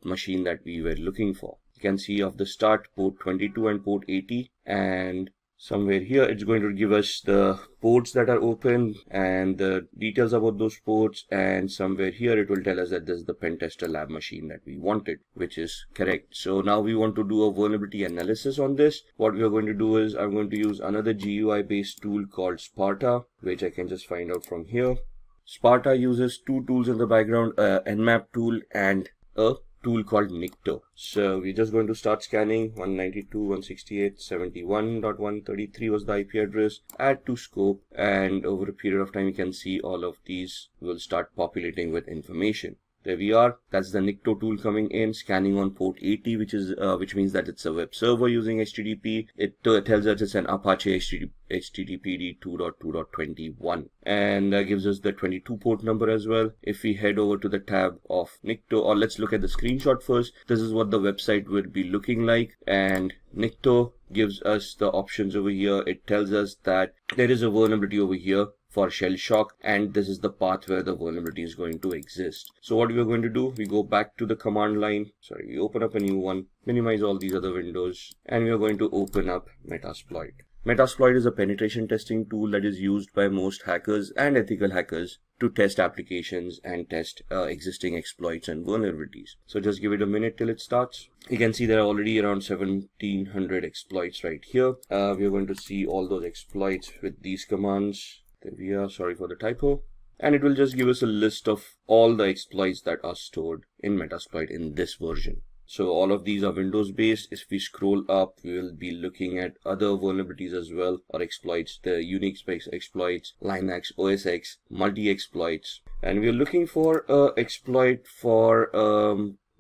machine that we were looking for. You can see off the start port 22 and port 80, and somewhere here it's going to give us the ports that are open and the details about those ports, and somewhere here it will tell us that this is the pentester lab machine that we wanted, which is correct. So now we want to do a vulnerability analysis on this. What we are going to do is I'm going to use another GUI based tool called Sparta, which I can just find out from here. Sparta uses two tools in the background, Nmap tool and a tool called Nikto. So we're just going to start scanning 192.168.71.133 was the IP address, add to scope, and over a period of time you can see all of these will start populating with information. There we are. That's the Nikto tool coming in, scanning on port 80, which means that it's a web server using HTTP. It tells us it's an Apache HTTPD 2.2.21, and gives us the 22 port number as well. If we head over to the tab of Nikto, or let's look at the screenshot first. This is what the website will be looking like, and Nikto gives us the options over here. It tells us that there is a vulnerability over here for shell shock, and this is the path where the vulnerability is going to exist. So what we are going to do, we go back to the command line, we open up a new one, minimize all these other windows, and we are going to open up Metasploit. Metasploit is a penetration testing tool that is used by most hackers and ethical hackers to test applications and test existing exploits and vulnerabilities. So just give it a minute till it starts. You can see there are already around 1700 exploits right here. We are going to see all those exploits with these commands. There we are, sorry for the typo. And it will just give us a list of all the exploits that are stored in Metasploit in this version. So all of these are Windows based. If we scroll up, we will be looking at other vulnerabilities as well, or exploits, the Unix based exploits, Linux, OS X, multi-exploits. And we are looking for an exploit for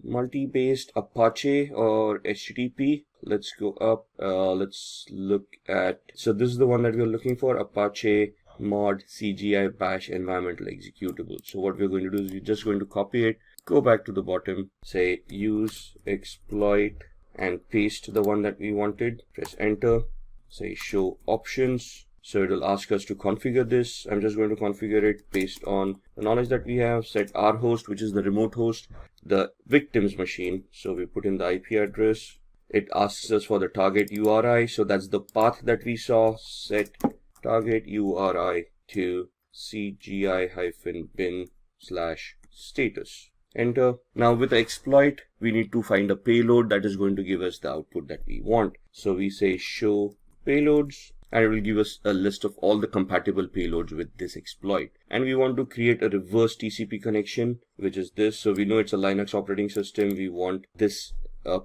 multi-based Apache or HTTP. Let's go up, let's look at, so this is the one that we are looking for, Apache mod CGI bash environmental executable. So what we're going to do is we're just going to copy it, go back to the bottom, say use exploit, and paste the one that we wanted. Press enter, say show options. So it will ask us to configure this. I'm just going to configure it based on the knowledge that we have. Set our host, which is the remote host, the victim's machine. So we put in the IP address. It asks us for the target URI. So that's the path that we saw. Set target URI to cgi-bin/status. Enter. Now with the exploit, we need to find a payload that is going to give us the output that we want. So we say show payloads, and it will give us a list of all the compatible payloads with this exploit. And we want to create a reverse TCP connection, which is this. So we know it's a Linux operating system. We want this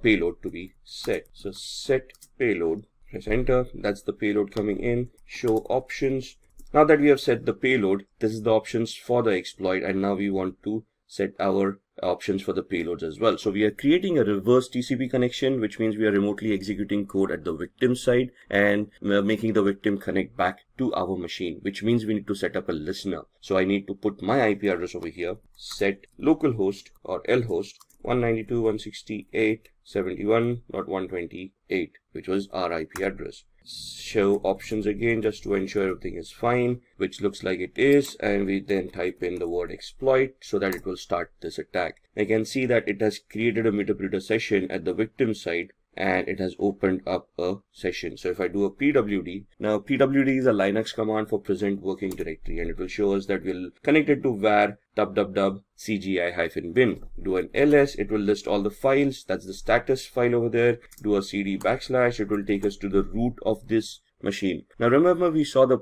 payload to be set. So set payload. Press enter. That's the payload coming in. Show options. Now that we have set the payload, this is the options for the exploit, and now we want to set our options for the payloads as well. So we are creating a reverse TCP connection, which means we are remotely executing code at the victim side, and we are making the victim connect back to our machine, which means we need to set up a listener. So I need to put my IP address over here, set localhost or lhost 192.168.71.128, which was our IP address. Show options again, just to ensure everything is fine, which looks like it is, and we then type in the word exploit so that it will start this attack. I can see that it has created a meterpreter session at the victim side, and it has opened up a session. So if I do a pwd, now pwd is a Linux command for present working directory, and it will show us that we'll connect it to var www cgi-bin. Do an ls, it will list all the files. That's the status file over there. Do a cd /, it will take us to the root of this machine. Now remember, we saw the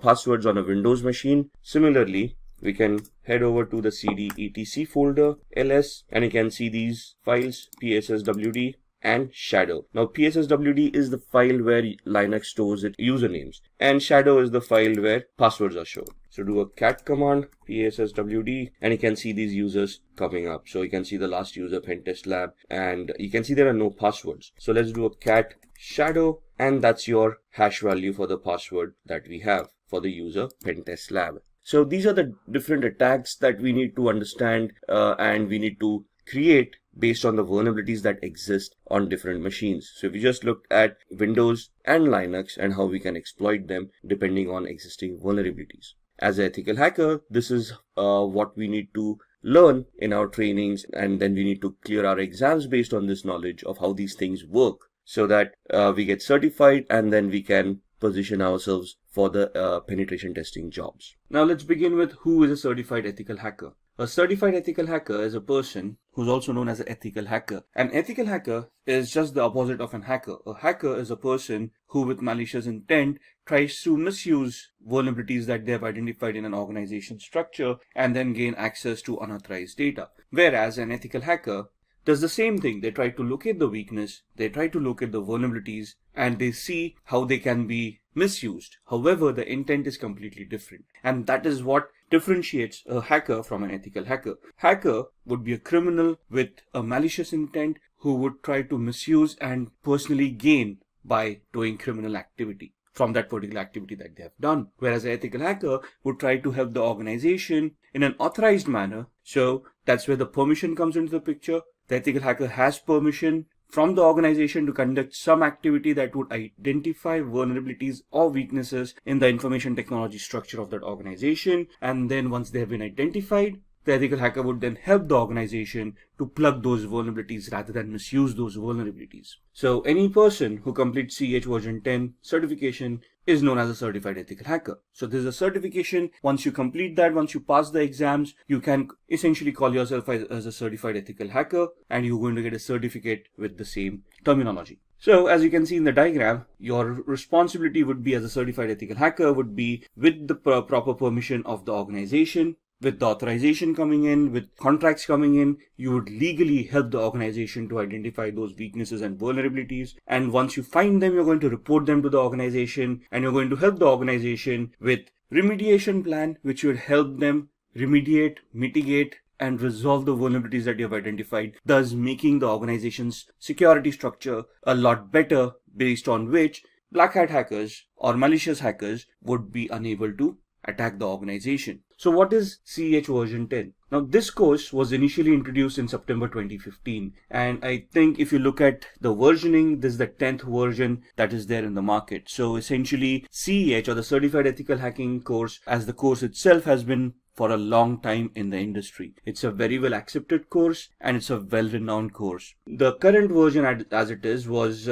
passwords on a Windows machine. Similarly, we can head over to the cd etc folder, ls, and you can see these files, psswd and shadow. Now psswd is the file where Linux stores its usernames, and shadow is the file where passwords are shown. So do a cat command, psswd, and you can see these users coming up. So you can see the last user, Pentest Lab, and you can see there are no passwords. So let's do a cat shadow, and that's your hash value for the password that we have for the user pen test lab. So these are the different attacks that we need to understand and we need to create based on the vulnerabilities that exist on different machines. So if you just look at Windows and Linux and how we can exploit them depending on existing vulnerabilities. As an ethical hacker, this is what we need to learn in our trainings, and then we need to clear our exams based on this knowledge of how these things work so that we get certified and then we can position ourselves for the penetration testing jobs. Now let's begin with who is a certified ethical hacker. A certified ethical hacker is a person who's also known as an ethical hacker. An ethical hacker is just the opposite of an hacker. A hacker is a person who with malicious intent tries to misuse vulnerabilities that they have identified in an organization structure and then gain access to unauthorized data. Whereas an ethical hacker does the same thing. They try to locate the weakness, they try to locate the vulnerabilities, and they see how they can be misused. However, the intent is completely different. And that is what differentiates a hacker from an ethical hacker. Hacker would be a criminal with a malicious intent who would try to misuse and personally gain by doing criminal activity from that particular activity that they have done. Whereas an ethical hacker would try to help the organization in an authorized manner. So that's where the permission comes into the picture. The ethical hacker has permission from the organization to conduct some activity that would identify vulnerabilities or weaknesses in the information technology structure of that organization. And then once they have been identified, the ethical hacker would then help the organization to plug those vulnerabilities rather than misuse those vulnerabilities. So any person who completes CH version 10 certification is known as a certified ethical hacker. So there's a certification. Once you complete that, once you pass the exams, you can essentially call yourself as a certified ethical hacker, and you're going to get a certificate with the same terminology. So as you can see in the diagram, your responsibility would be as a certified ethical hacker would be with the proper permission of the organization. With the authorization coming in, with contracts coming in, you would legally help the organization to identify those weaknesses and vulnerabilities. And once you find them, you're going to report them to the organization, and you're going to help the organization with remediation plan, which would help them remediate, mitigate, and resolve the vulnerabilities that you have identified, thus making the organization's security structure a lot better, based on which black hat hackers or malicious hackers would be unable to attack the organization. So what is CH version 10? Now this course was initially introduced in September 2015, and I think if you look at the versioning, this is the 10th version that is there in the market. So essentially CEH, or the Certified Ethical Hacking course, as the course itself has been for a long time in the industry. It's a very well accepted course and it's a well renowned course. The current version as it is was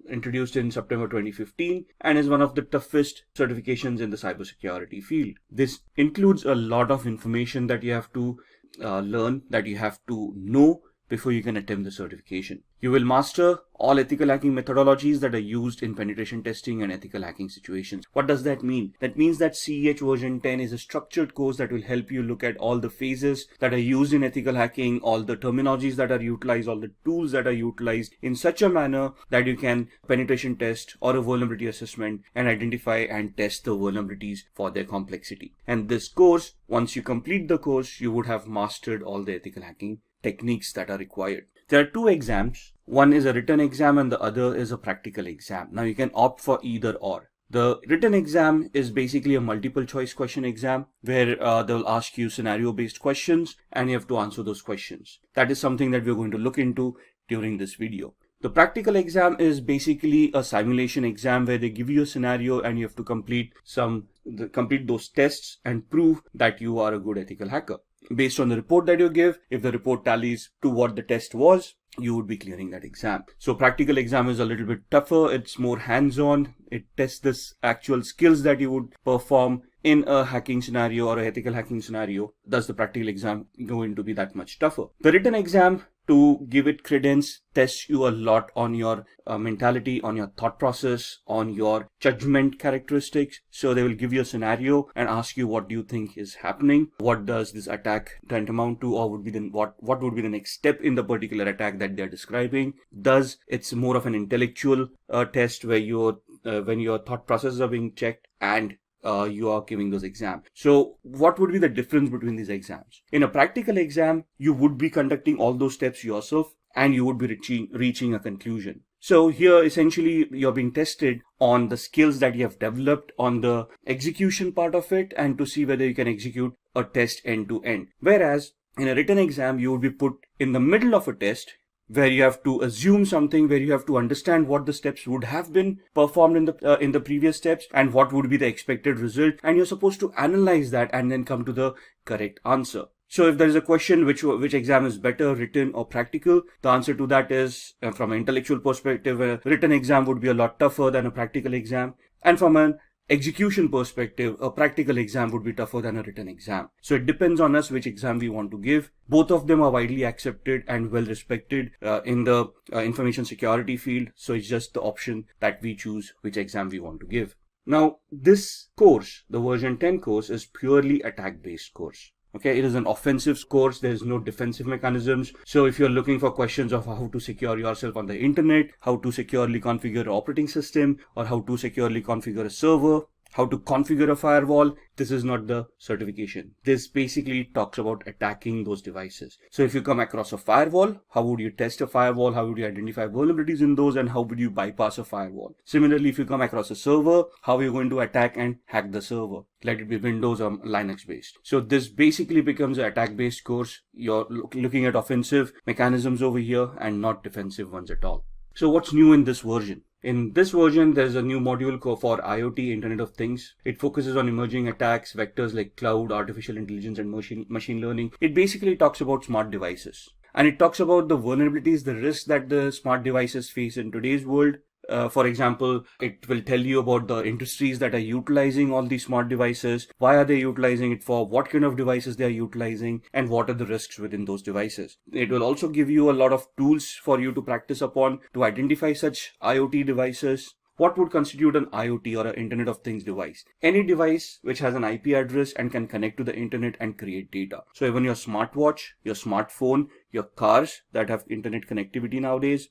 introduced in September 2015 and is one of the toughest certifications in the cybersecurity field. This includes a lot of information that you have to learn, that you have to know before you can attempt the certification. You will master all ethical hacking methodologies that are used in penetration testing and ethical hacking situations. What does that mean? That means that CEH version 10 is a structured course that will help you look at all the phases that are used in ethical hacking, all the terminologies that are utilized, all the tools that are utilized in such a manner that you can penetration test or a vulnerability assessment and identify and test the vulnerabilities for their complexity. And this course, once you complete the course, you would have mastered all the ethical hacking techniques that are required. There are two exams. One is a written exam and the other is a practical exam. Now you can opt for either or. The written exam is basically a multiple choice question exam where they'll ask you scenario based questions and you have to answer those questions. That is something that we're going to look into during this video. The practical exam is basically a simulation exam where they give you a scenario and you have to complete those tests and prove that you are a good ethical hacker. Based on the report that you give, if the report tallies to what the test was, you would be clearing that exam. So practical exam is a little bit tougher. It's more hands-on. It tests the actual skills that you would perform in a hacking scenario or a ethical hacking scenario. Thus the practical exam going to be that much tougher. The written exam, to give it credence, tests you a lot on your mentality, on your thought process, on your judgment characteristics. So they will give you a scenario and ask you what do you think is happening, what does this attack tantamount to, or what would be the next step in the particular attack that they're describing. Thus it's more of an intellectual test where when your thought processes are being checked and you are giving those exams. So what would be the difference between these exams? In a practical exam, you would be conducting all those steps yourself and you would be reaching a conclusion. So here essentially you're being tested on the skills that you have developed on the execution part of it and to see whether you can execute a test end to end. Whereas in a written exam, you would be put in the middle of a test where you have to assume something, where you have to understand what the steps would have been performed in the previous steps and what would be the expected result, and you're supposed to analyze that and then come to the correct answer. So if there is a question which exam is better, written or practical, the answer to that is, from an intellectual perspective, a written exam would be a lot tougher than a practical exam, and from an execution perspective, a practical exam would be tougher than a written exam. So it depends on us which exam we want to give. Both of them are widely accepted and well respected in the information security field. So it's just the option that we choose which exam we want to give. Now, this course, the version 10 course, is purely attack-based course. Okay, it is an offensive course. There is no defensive mechanisms. So if you're looking for questions of how to secure yourself on the internet, how to securely configure an operating system, or how to securely configure a server, how to configure a firewall, this is not the certification. This basically talks about attacking those devices. So if you come across a firewall, how would you test a firewall? How would you identify vulnerabilities in those? And how would you bypass a firewall? Similarly, if you come across a server, how are you going to attack and hack the server? Let it be Windows or Linux based. So this basically becomes an attack based course. You're looking at offensive mechanisms over here and not defensive ones at all. So what's new in this version? In this version, there's a new module for IoT, Internet of Things. It focuses on emerging attacks, vectors like cloud, artificial intelligence, and machine learning. It basically talks about smart devices. And it talks about the vulnerabilities, the risks that the smart devices face in today's world. For example, it will tell you about the industries that are utilizing all these smart devices, why are they utilizing it for, what kind of devices they are utilizing, and what are the risks within those devices. It will also give you a lot of tools for you to practice upon to identify such IoT devices. What would constitute an IoT or an Internet of Things device? Any device which has an IP address and can connect to the internet and create data. So even your smartwatch, your smartphone, your cars that have internet connectivity nowadays,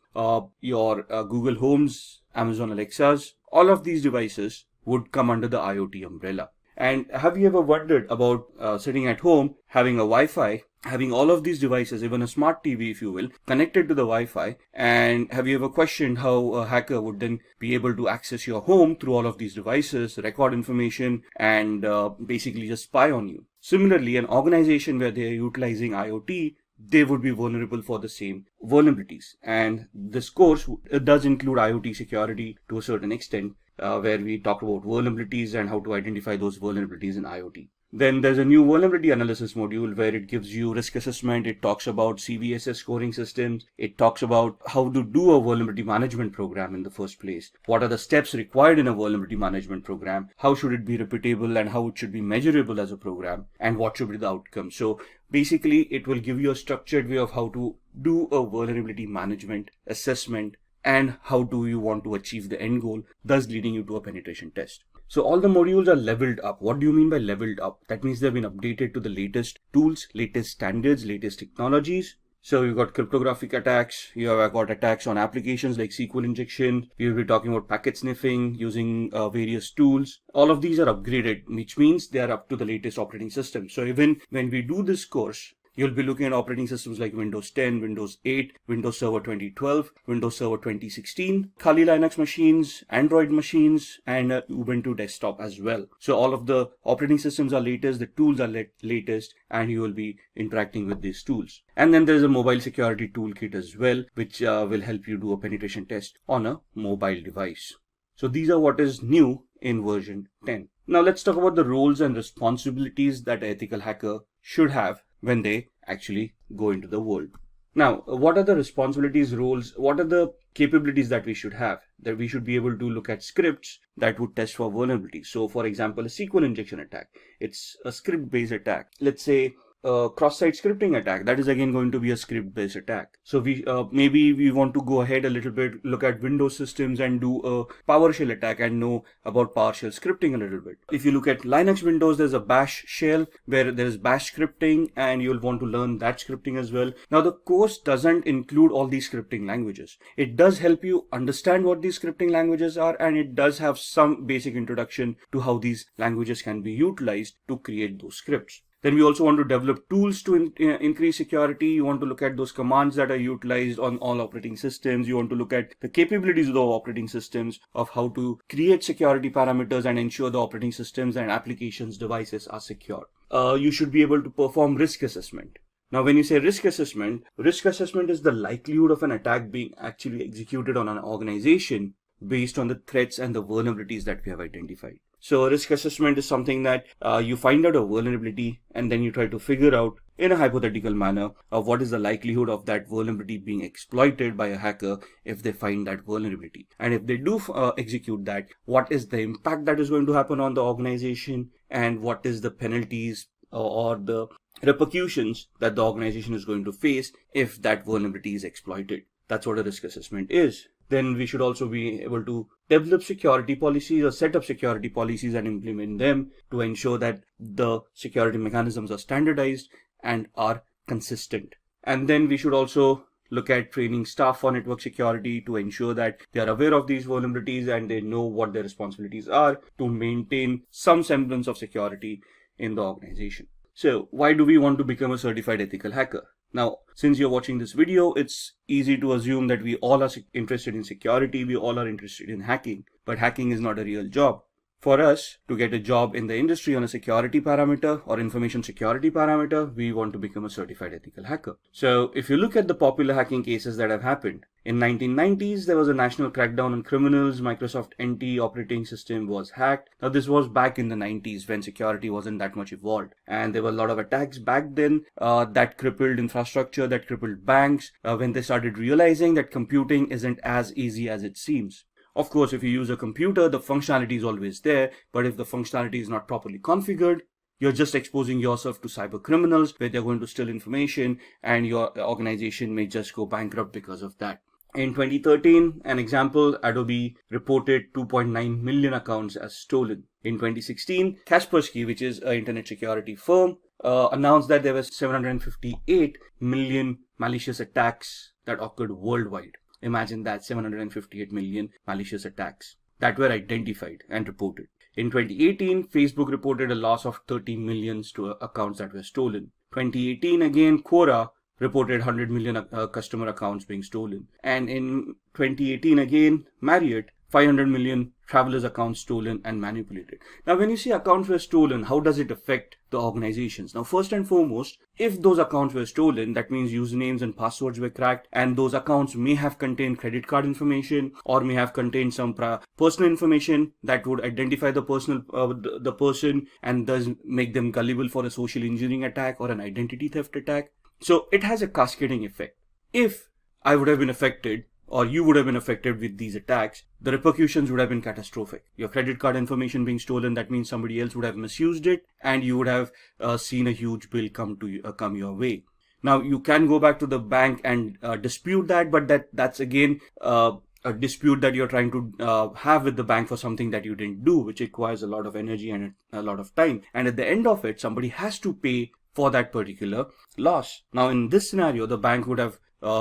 your Google Homes, Amazon Alexas, all of these devices would come under the IoT umbrella. And have you ever wondered about sitting at home, having a Wi-Fi, having all of these devices, even a smart TV, if you will, connected to the Wi-Fi? And have you ever questioned how a hacker would then be able to access your home through all of these devices, record information, and basically just spy on you? Similarly, an organization where they are utilizing IoT, they would be vulnerable for the same vulnerabilities. And this course does include IoT security to a certain extent, where we talk about vulnerabilities and how to identify those vulnerabilities in IoT. Then there's a new vulnerability analysis module where it gives you risk assessment. It talks about CVSS scoring systems. It talks about how to do a vulnerability management program in the first place. What are the steps required in a vulnerability management program? How should it be repeatable and how it should be measurable as a program? And what should be the outcome? So basically, it will give you a structured way of how to do a vulnerability management assessment and how do you want to achieve the end goal, thus leading you to a penetration test. So all the modules are leveled up. What do you mean by leveled up? That means they've been updated to the latest tools, latest standards, latest technologies. So you've got cryptographic attacks, you have got attacks on applications like SQL injection, we will be talking about packet sniffing using various tools. All of these are upgraded, which means they are up to the latest operating system. So even when we do this course, you'll be looking at operating systems like Windows 10, Windows 8, Windows Server 2012, Windows Server 2016, Kali Linux machines, Android machines, and Ubuntu desktop as well. So all of the operating systems are latest, the tools are latest, and you will be interacting with these tools. And then there's a mobile security toolkit as well, which will help you do a penetration test on a mobile device. So these are what is new in version 10. Now let's talk about the roles and responsibilities that an ethical hacker should have when they actually go into the world. Now, what are the responsibilities, roles, what are the capabilities that we should have? That we should be able to look at scripts that would test for vulnerabilities. So for example, a SQL injection attack, it's a script-based attack. Let's say a cross-site scripting attack, that is again going to be a script-based attack. So we maybe we want to go ahead a little bit, look at Windows systems and do a PowerShell attack and know about PowerShell scripting a little bit. If you look at Linux Windows, there's a bash shell where there's bash scripting and you'll want to learn that scripting as well. Now the course doesn't include all these scripting languages. It does help you understand what these scripting languages are, and it does have some basic introduction to how these languages can be utilized to create those scripts. Then we also want to develop tools to increase security. You want to look at those commands that are utilized on all operating systems. You want to look at the capabilities of the operating systems, of how to create security parameters and ensure the operating systems and applications devices are secure. You should be able to perform risk assessment. Now, when you say risk assessment is the likelihood of an attack being actually executed on an organization based on the threats and the vulnerabilities that we have identified. So risk assessment is something that you find out a vulnerability and then you try to figure out in a hypothetical manner of what is the likelihood of that vulnerability being exploited by a hacker if they find that vulnerability. And if they do execute that, what is the impact that is going to happen on the organization, and what is the penalties or the repercussions that the organization is going to face if that vulnerability is exploited. That's what a risk assessment is. Then we should also be able to develop security policies or set up security policies and implement them to ensure that the security mechanisms are standardized and are consistent. And then we should also look at training staff for network security to ensure that they are aware of these vulnerabilities and they know what their responsibilities are to maintain some semblance of security in the organization. So why do we want to become a certified ethical hacker? Now, since you're watching this video, it's easy to assume that we all are interested in security, we all are interested in hacking, but hacking is not a real job. For us to get a job in the industry on a security parameter or information security parameter, we want to become a certified ethical hacker. So if you look at the popular hacking cases that have happened, in 1990s, there was a national crackdown on criminals. Microsoft NT operating system was hacked. Now, this was back in the 90s when security wasn't that much evolved. And there were a lot of attacks back then that crippled infrastructure, that crippled banks, when they started realizing that computing isn't as easy as it seems. Of course, if you use a computer, the functionality is always there. But if the functionality is not properly configured, you're just exposing yourself to cyber criminals where they're going to steal information and your organization may just go bankrupt because of that. In 2013, an example, Adobe reported 2.9 million accounts as stolen. In 2016, Kaspersky, which is an internet security firm, announced that there were 758 million malicious attacks that occurred worldwide. Imagine that, 758 million malicious attacks that were identified and reported. In 2018, Facebook reported a loss of 30 million accounts that were stolen. 2018 again, Quora reported 100 million customer accounts being stolen. And in 2018 again, Marriott, 500 million travelers' accounts stolen and manipulated. Now, when you say accounts were stolen, how does it affect the organizations? Now, first and foremost, if those accounts were stolen, that means usernames and passwords were cracked, and those accounts may have contained credit card information or may have contained some personal information that would identify the person and thus make them gullible for a social engineering attack or an identity theft attack. So it has a cascading effect. If I would have been affected or you would have been affected with these attacks, the repercussions would have been catastrophic. Your credit card information being stolen, that means somebody else would have misused it and you would have seen a huge bill come your way. Now, you can go back to the bank and dispute that, but that's again a dispute that you're trying to have with the bank for something that you didn't do, which requires a lot of energy and a lot of time. And at the end of it, somebody has to pay for that particular loss. Now, in this scenario, the bank would have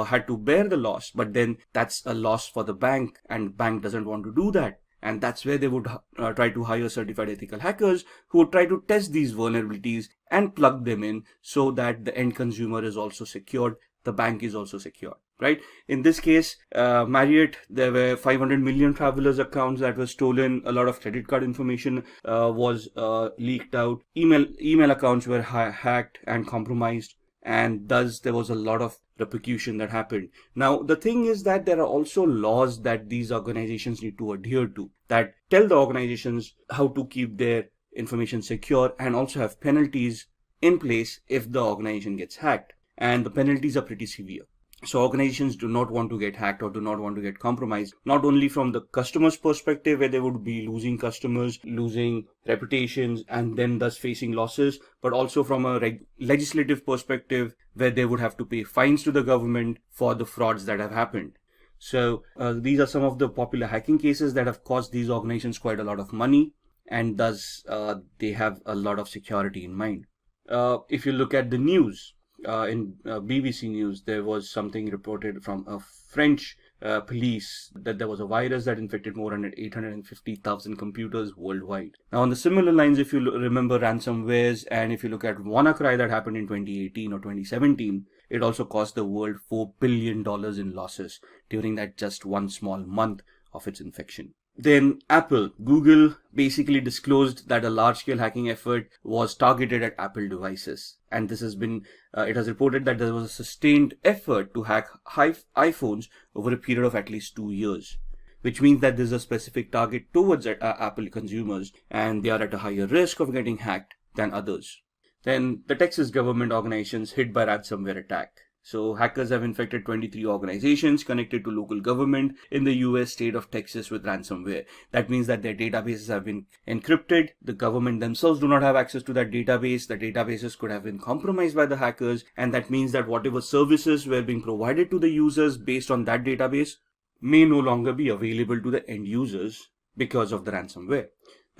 had to bear the loss, but then that's a loss for the bank and bank doesn't want to do that. And that's where they would try to hire certified ethical hackers who would try to test these vulnerabilities and plug them in so that the end consumer is also secured, the bank is also secure, right? In this case, Marriott, there were 500 million travelers' accounts that were stolen. A lot of credit card information was leaked out. Email accounts were hacked and compromised. And thus there was a lot of repercussion that happened. Now, the thing is that there are also laws that these organizations need to adhere to that tell the organizations how to keep their information secure and also have penalties in place if the organization gets hacked. And the penalties are pretty severe. So organizations do not want to get hacked or do not want to get compromised, not only from the customer's perspective where they would be losing customers, losing reputations and then thus facing losses, but also from a legislative perspective where they would have to pay fines to the government for the frauds that have happened. So these are some of the popular hacking cases that have cost these organizations quite a lot of money and thus they have a lot of security in mind. If you look at the news, in BBC News, there was something reported from a French police that there was a virus that infected more than 850,000 computers worldwide. Now, on the similar lines, if you remember ransomwares, and if you look at WannaCry that happened in 2018 or 2017, it also cost the world $4 billion in losses during that just one small month of its infection. Then Google basically disclosed that a large-scale hacking effort was targeted at Apple devices. And this has been, it has reported that there was a sustained effort to hack iPhones over a period of at least 2 years, which means that there's a specific target towards Apple consumers, and they are at a higher risk of getting hacked than others. Then the Texas government organizations hit by ransomware attack. So hackers have infected 23 organizations connected to local government in the US state of Texas with ransomware. That means that their databases have been encrypted. The government themselves do not have access to that database. The databases could have been compromised by the hackers. And that means that whatever services were being provided to the users based on that database may no longer be available to the end users because of the ransomware.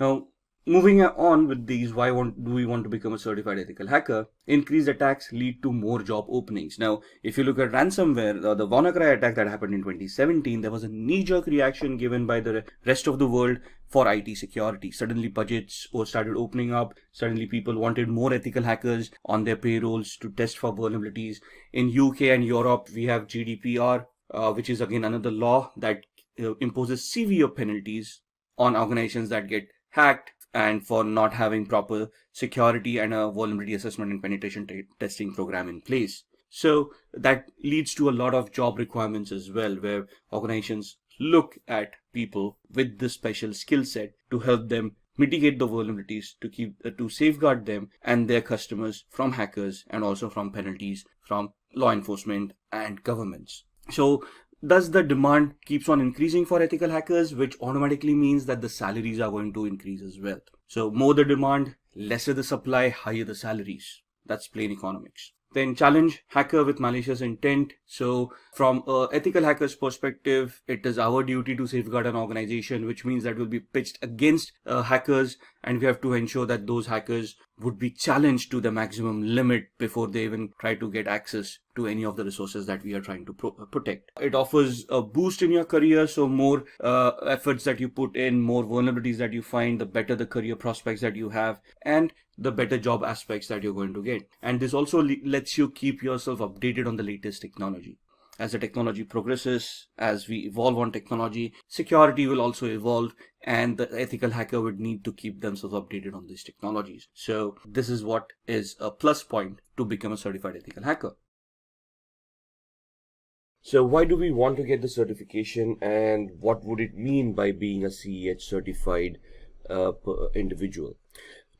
Now, moving on with these, do we want to become a certified ethical hacker? Increased attacks lead to more job openings. Now, if you look at ransomware, the WannaCry attack that happened in 2017, there was a knee-jerk reaction given by the rest of the world for IT security. Suddenly budgets started opening up. Suddenly people wanted more ethical hackers on their payrolls to test for vulnerabilities. In UK and Europe, we have GDPR, which is again another law that imposes severe penalties on organizations that get hacked and for not having proper security and a vulnerability assessment and penetration testing program in place. So that leads to a lot of job requirements as well, where organizations look at people with this special skill set to help them mitigate the vulnerabilities, to safeguard them and their customers from hackers and also from penalties from law enforcement and governments. So thus the demand keeps on increasing for ethical hackers, which automatically means that the salaries are going to increase as well. So more the demand, lesser the supply, higher the salaries. That's plain economics. Then challenge hacker with malicious intent. So from an ethical hacker's perspective, it is our duty to safeguard an organization, which means that will be pitched against hackers, and we have to ensure that those hackers would be challenged to the maximum limit before they even try to get access to any of the resources that we are trying to protect. It offers a boost in your career, so more efforts that you put in, more vulnerabilities that you find, the better the career prospects that you have, and the better job aspects that you're going to get. And this also lets you keep yourself updated on the latest technology. As the technology progresses, as we evolve on technology, security will also evolve, and the ethical hacker would need to keep themselves updated on these technologies. So this is what is a plus point to become a certified ethical hacker. So why do we want to get the certification, and what would it mean by being a CEH certified individual?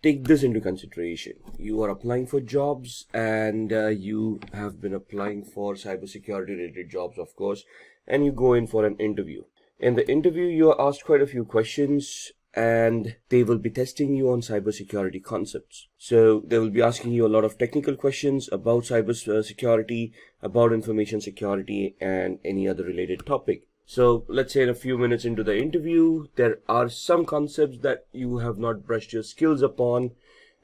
Take this into consideration. You are applying for jobs, and you have been applying for cybersecurity related jobs, of course, and you go in for an interview. In the interview, you are asked quite a few questions, and they will be testing you on cybersecurity concepts. So they will be asking you a lot of technical questions about cybersecurity, about information security, and any other related topic. So let's say in a few minutes into the interview, there are some concepts that you have not brushed your skills upon,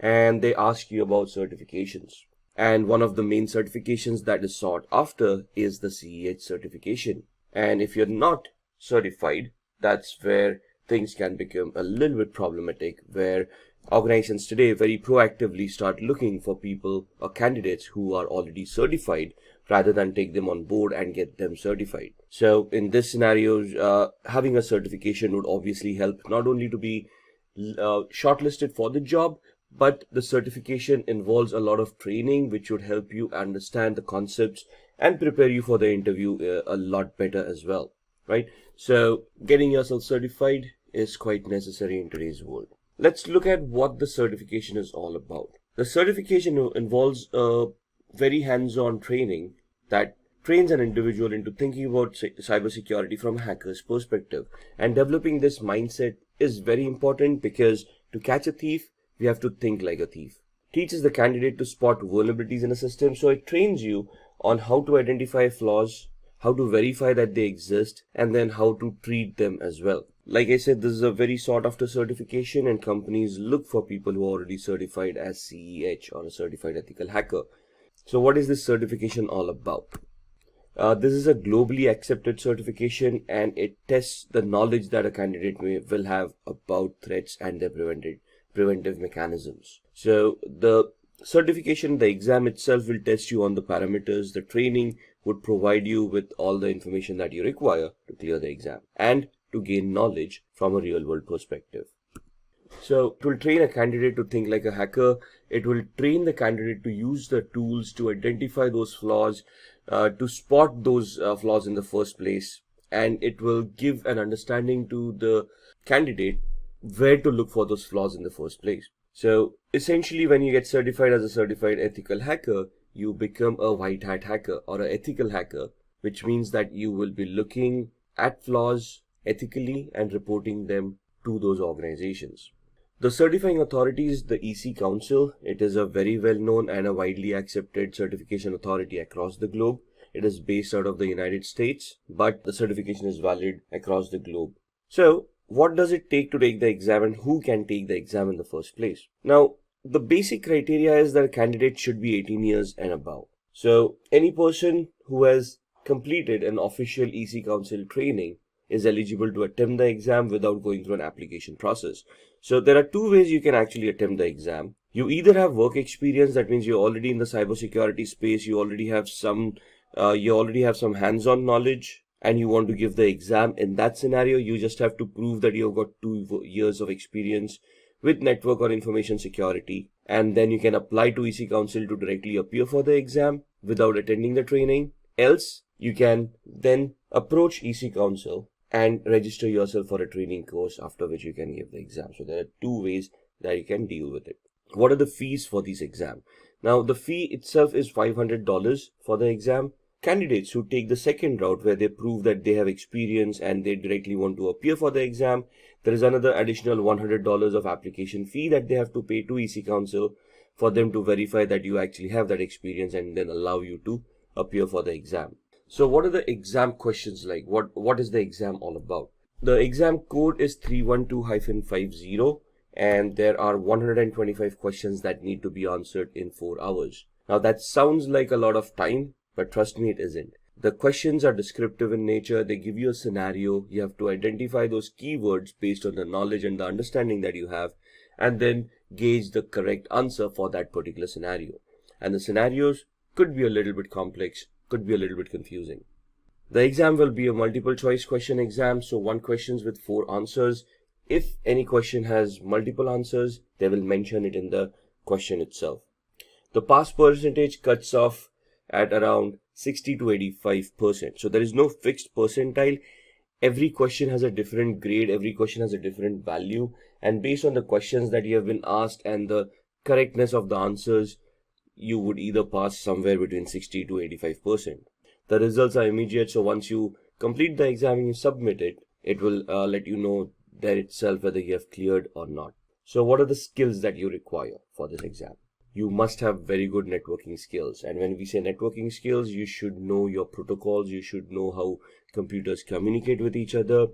and they ask you about certifications. And one of the main certifications that is sought after is the CEH certification. And if you're not certified, that's where things can become a little bit problematic, where organizations today very proactively start looking for people or candidates who are already certified rather than take them on board and get them certified. So in this scenario, having a certification would obviously help not only to be shortlisted for the job, but the certification involves a lot of training which would help you understand the concepts and prepare you for the interview a lot better as well, right? So getting yourself certified is quite necessary in today's world. Let's look at what the certification is all about. The certification involves a very hands-on training that trains an individual into thinking about cybersecurity from a hacker's perspective. And developing this mindset is very important, because to catch a thief, we have to think like a thief. Teaches the candidate to spot vulnerabilities in a system, so it trains you on how to identify flaws, how to verify that they exist, and then how to treat them as well. Like I said, this is a very sought after certification, and companies look for people who are already certified as CEH or a certified ethical hacker. So what is this certification all about? This is a globally accepted certification, and it tests the knowledge that a candidate will have about threats and their preventive mechanisms. So the certification, the exam itself will test you on the parameters. The training would provide you with all the information that you require to clear the exam and to gain knowledge from a real world perspective. So it will train a candidate to think like a hacker. It will train the candidate to use the tools to identify those flaws, to spot those flaws in the first place. And it will give an understanding to the candidate where to look for those flaws in the first place. So essentially, when you get certified as a certified ethical hacker, you become a white hat hacker or an ethical hacker, which means that you will be looking at flaws ethically and reporting them to those organizations. The certifying authority is the EC Council. It is a very well known and a widely accepted certification authority across the globe. It is based out of the United States, but the certification is valid across the globe. So what does it take to take the exam, and who can take the exam in the first place? Now, the basic criteria is that a candidate should be 18 years and above. So any person who has completed an official EC Council training is eligible to attempt the exam without going through an application process. So there are two ways you can actually attempt the exam. You either have work experience, that means you're already in the cybersecurity space, you already have some hands-on knowledge, and you want to give the exam. In that scenario, you just have to prove that you've got 2 years of experience with network or information security, and then you can apply to EC Council to directly appear for the exam without attending the training. Else, you can then approach EC Council and register yourself for a training course, after which you can give the exam. So there are two ways that you can deal with it. What are the fees for these exams? Now, the fee itself is $500 for the exam. Candidates who take the second route, where they prove that they have experience and they directly want to appear for the exam, there is another additional $100 of application fee that they have to pay to EC Council for them to verify that you actually have that experience and then allow you to appear for the exam. So what are the exam questions like? What is the exam all about? The exam code is 312-50, and there are 125 questions that need to be answered in 4 hours. Now that sounds like a lot of time, but trust me, it isn't. The questions are descriptive in nature. They give you a scenario. You have to identify those keywords based on the knowledge and the understanding that you have, and then gauge the correct answer for that particular scenario. And the scenarios could be a little bit complex, could be a little bit confusing. The exam will be a multiple choice question exam, so 1 question with 4 answers. If any question has multiple answers, they will mention it in the question itself. The pass percentage cuts off at around 60 to 85%. So there is no fixed percentile. Every question has a different grade, every question has a different value, and based on the questions that you have been asked and the correctness of the answers, you would either pass somewhere between 60 to 85%. The results are immediate, so once you complete the exam and you submit it, it will let you know there itself whether you have cleared or not. So what are the skills that you require for this exam? You must have very good networking skills, and when we say networking skills, you should know your protocols, you should know how computers communicate with each other,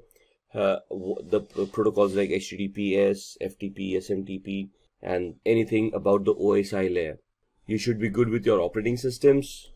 the protocols like HTTPS, FTP, SMTP, and anything about the OSI layer. You should be good with your operating systems.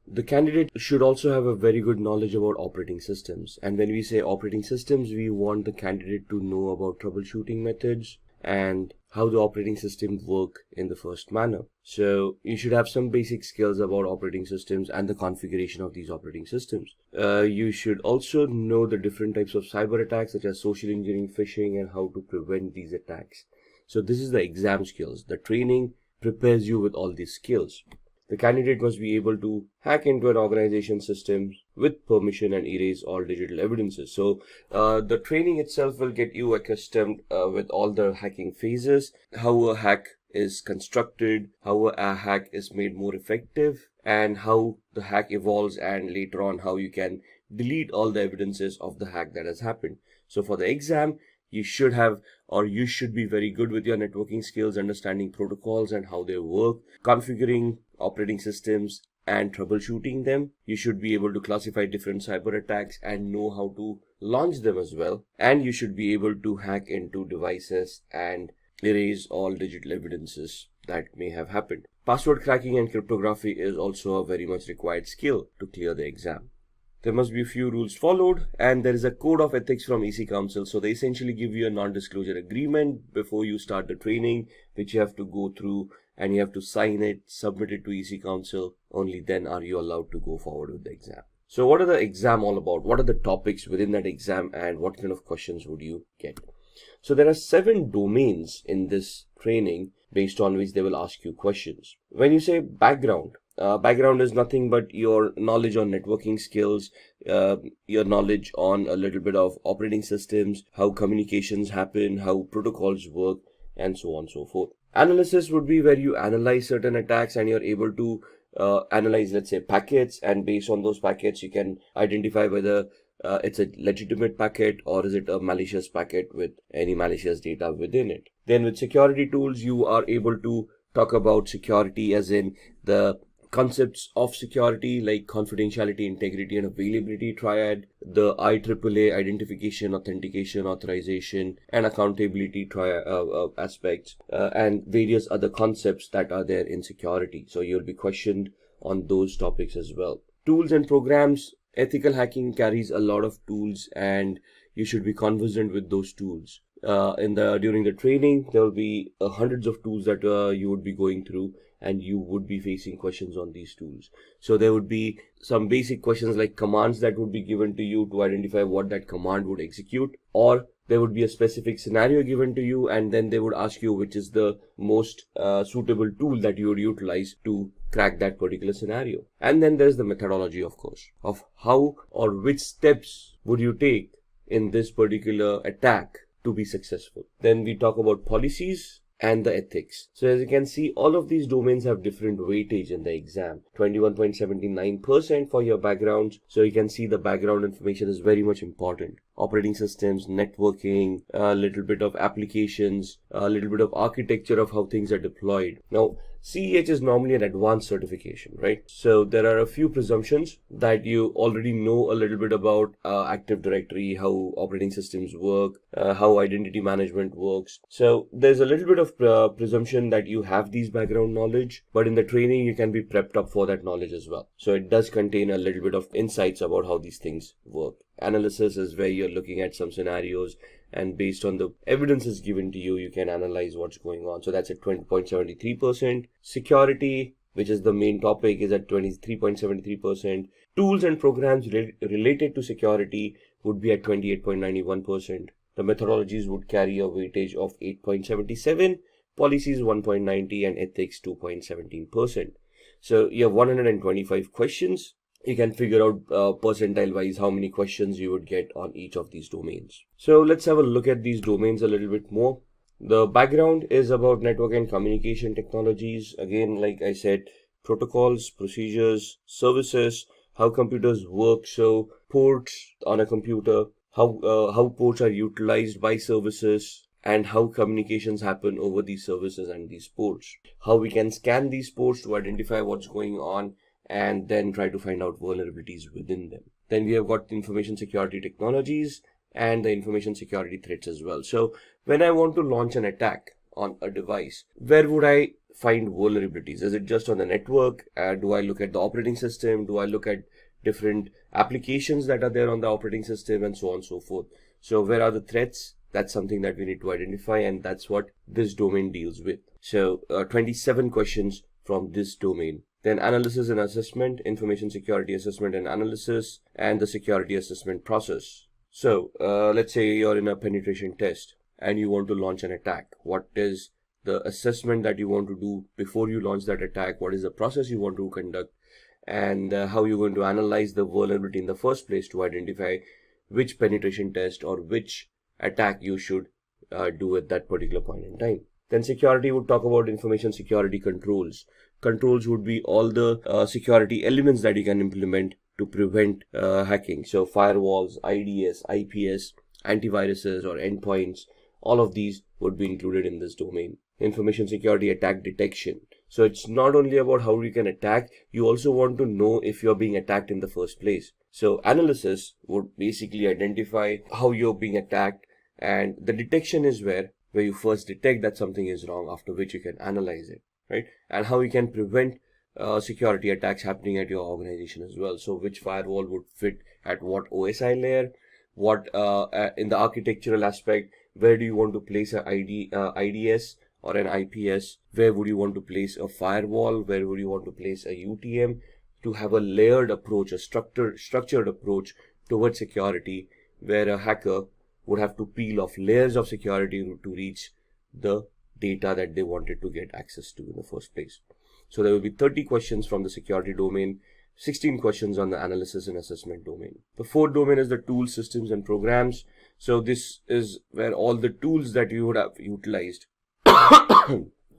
The candidate should also have a very good knowledge about operating systems. And when we say operating systems, we want the candidate to know about troubleshooting methods and how the operating systems work in the first manner. So you should have some basic skills about operating systems and the configuration of these operating systems. You should also know the different types of cyber attacks, such as social engineering, phishing, and how to prevent these attacks. So this is the exam skills. The training prepares you with all these skills. The candidate must be able to hack into an organization system with permission and erase all digital evidences. So the training itself will get you accustomed with all the hacking phases, how a hack is constructed, how a hack is made more effective, and how the hack evolves, and later on how you can delete all the evidences of the hack that has happened. So for the exam, you should have, or you should be very good with your networking skills, understanding protocols and how they work, configuring operating systems and troubleshooting them. You should be able to classify different cyber attacks and know how to launch them as well. And you should be able to hack into devices and erase all digital evidences. that may have happened. Password cracking and cryptography is also a very much required skill to clear the exam. There must be a few rules followed, and there is a code of ethics from EC Council. So they essentially give you a non-disclosure agreement before you start the training, which you have to go through, and you have to sign it, submit it to EC Council. Only then are you allowed to go forward with the exam. So what are the exam all about? What are the topics within that exam, and what kind of questions would you get? So there are 7 domains in this training based on which they will ask you questions. When you say background, background is nothing but your knowledge on networking skills, your knowledge on a little bit of operating systems, how communications happen, how protocols work, and so on and so forth. Analysis would be where you analyze certain attacks and you're able to analyze, let's say, packets, and based on those packets you can identify whether it's a legitimate packet or is it a malicious packet with any malicious data within it. Then with security tools, you are able to talk about security as in the concepts of security like confidentiality, integrity, and availability triad, the IEEE identification, authentication, authorization, and accountability aspects, and various other concepts that are there in security. So you'll be questioned on those topics as well. Tools and programs. Ethical hacking carries a lot of tools, and you should be conversant with those tools. During the training, there will be hundreds of tools that you would be going through, and you would be facing questions on these tools. So there would be some basic questions like commands that would be given to you to identify what that command would execute, or there would be a specific scenario given to you, and then they would ask you which is the most suitable tool that you would utilize to crack that particular scenario. And then there's the methodology, of course, of how or which steps would you take in this particular attack to be successful. Then we talk about policies and the ethics. So as you can see, all of these domains have different weightage in the exam. 21.79% for your backgrounds. So you can see the background information is very much important. Operating systems, networking, a little bit of applications, a little bit of architecture of how things are deployed. Now, CEH is normally an advanced certification, right? So there are a few presumptions that you already know a little bit about Active Directory, how operating systems work, how identity management works. So there's a little bit of presumption that you have these background knowledge, but in the training you can be prepped up for that knowledge as well. So it does contain a little bit of insights about how these things work. Analysis is where you're looking at some scenarios, and based on the evidence is given to you, you can analyze what's going on. So that's at 20.73%. Security, which is the main topic, is at 23.73%. Tools and programs related to security would be at 28.91%. The methodologies would carry a weightage of 8.77, policies 1.90, and ethics 2.17%. So you have 125 questions. You can figure out percentile wise how many questions you would get on each of these domains. So let's have a look at these domains a little bit more. The background is about network and communication technologies. Again, like I said, protocols, procedures, services, how computers work. So ports on a computer, how ports are utilized by services, and how communications happen over these services and these ports. How we can scan these ports to identify what's going on, and then try to find out vulnerabilities within them. Then we have got information security technologies and the information security threats as well. So when I want to launch an attack on a device, where would I find vulnerabilities? Is it just on the network? Do I look at the operating system? Do I look at different applications that are there on the operating system, and so on and so forth? So where are the threats? That's something that we need to identify, and that's what this domain deals with. So 27 questions from this domain. Then analysis and assessment, information security assessment and analysis, and the security assessment process. So let's say you're in a penetration test and you want to launch an attack. What is the assessment that you want to do before you launch that attack? What is the process you want to conduct? And how you're going to analyze the vulnerability in the first place to identify which penetration test or which attack you should do at that particular point in time. Then security would talk about information security controls. Controls would be all the security elements that you can implement to prevent hacking. So firewalls, IDS, IPS, antiviruses or endpoints, all of these would be included in this domain. Information security attack detection. So it's not only about how you can attack, you also want to know if you're being attacked in the first place. So analysis would basically identify how you're being attacked, and the detection is where you first detect that something is wrong, after which you can analyze it. right? And how you can prevent security attacks happening at your organization as well. So which firewall would fit at what OSI layer, what in the architectural aspect, where do you want to place an IDS or an IPS, where would you want to place a firewall, where would you want to place a UTM, to have a layered approach, a structured approach towards security, where a hacker would have to peel off layers of security to reach the data that they wanted to get access to in the first place. So there will be 30 questions from the security domain, 16 questions on the analysis and assessment domain. The fourth domain is the tools, systems, and programs. So this is where all the tools that you would have utilized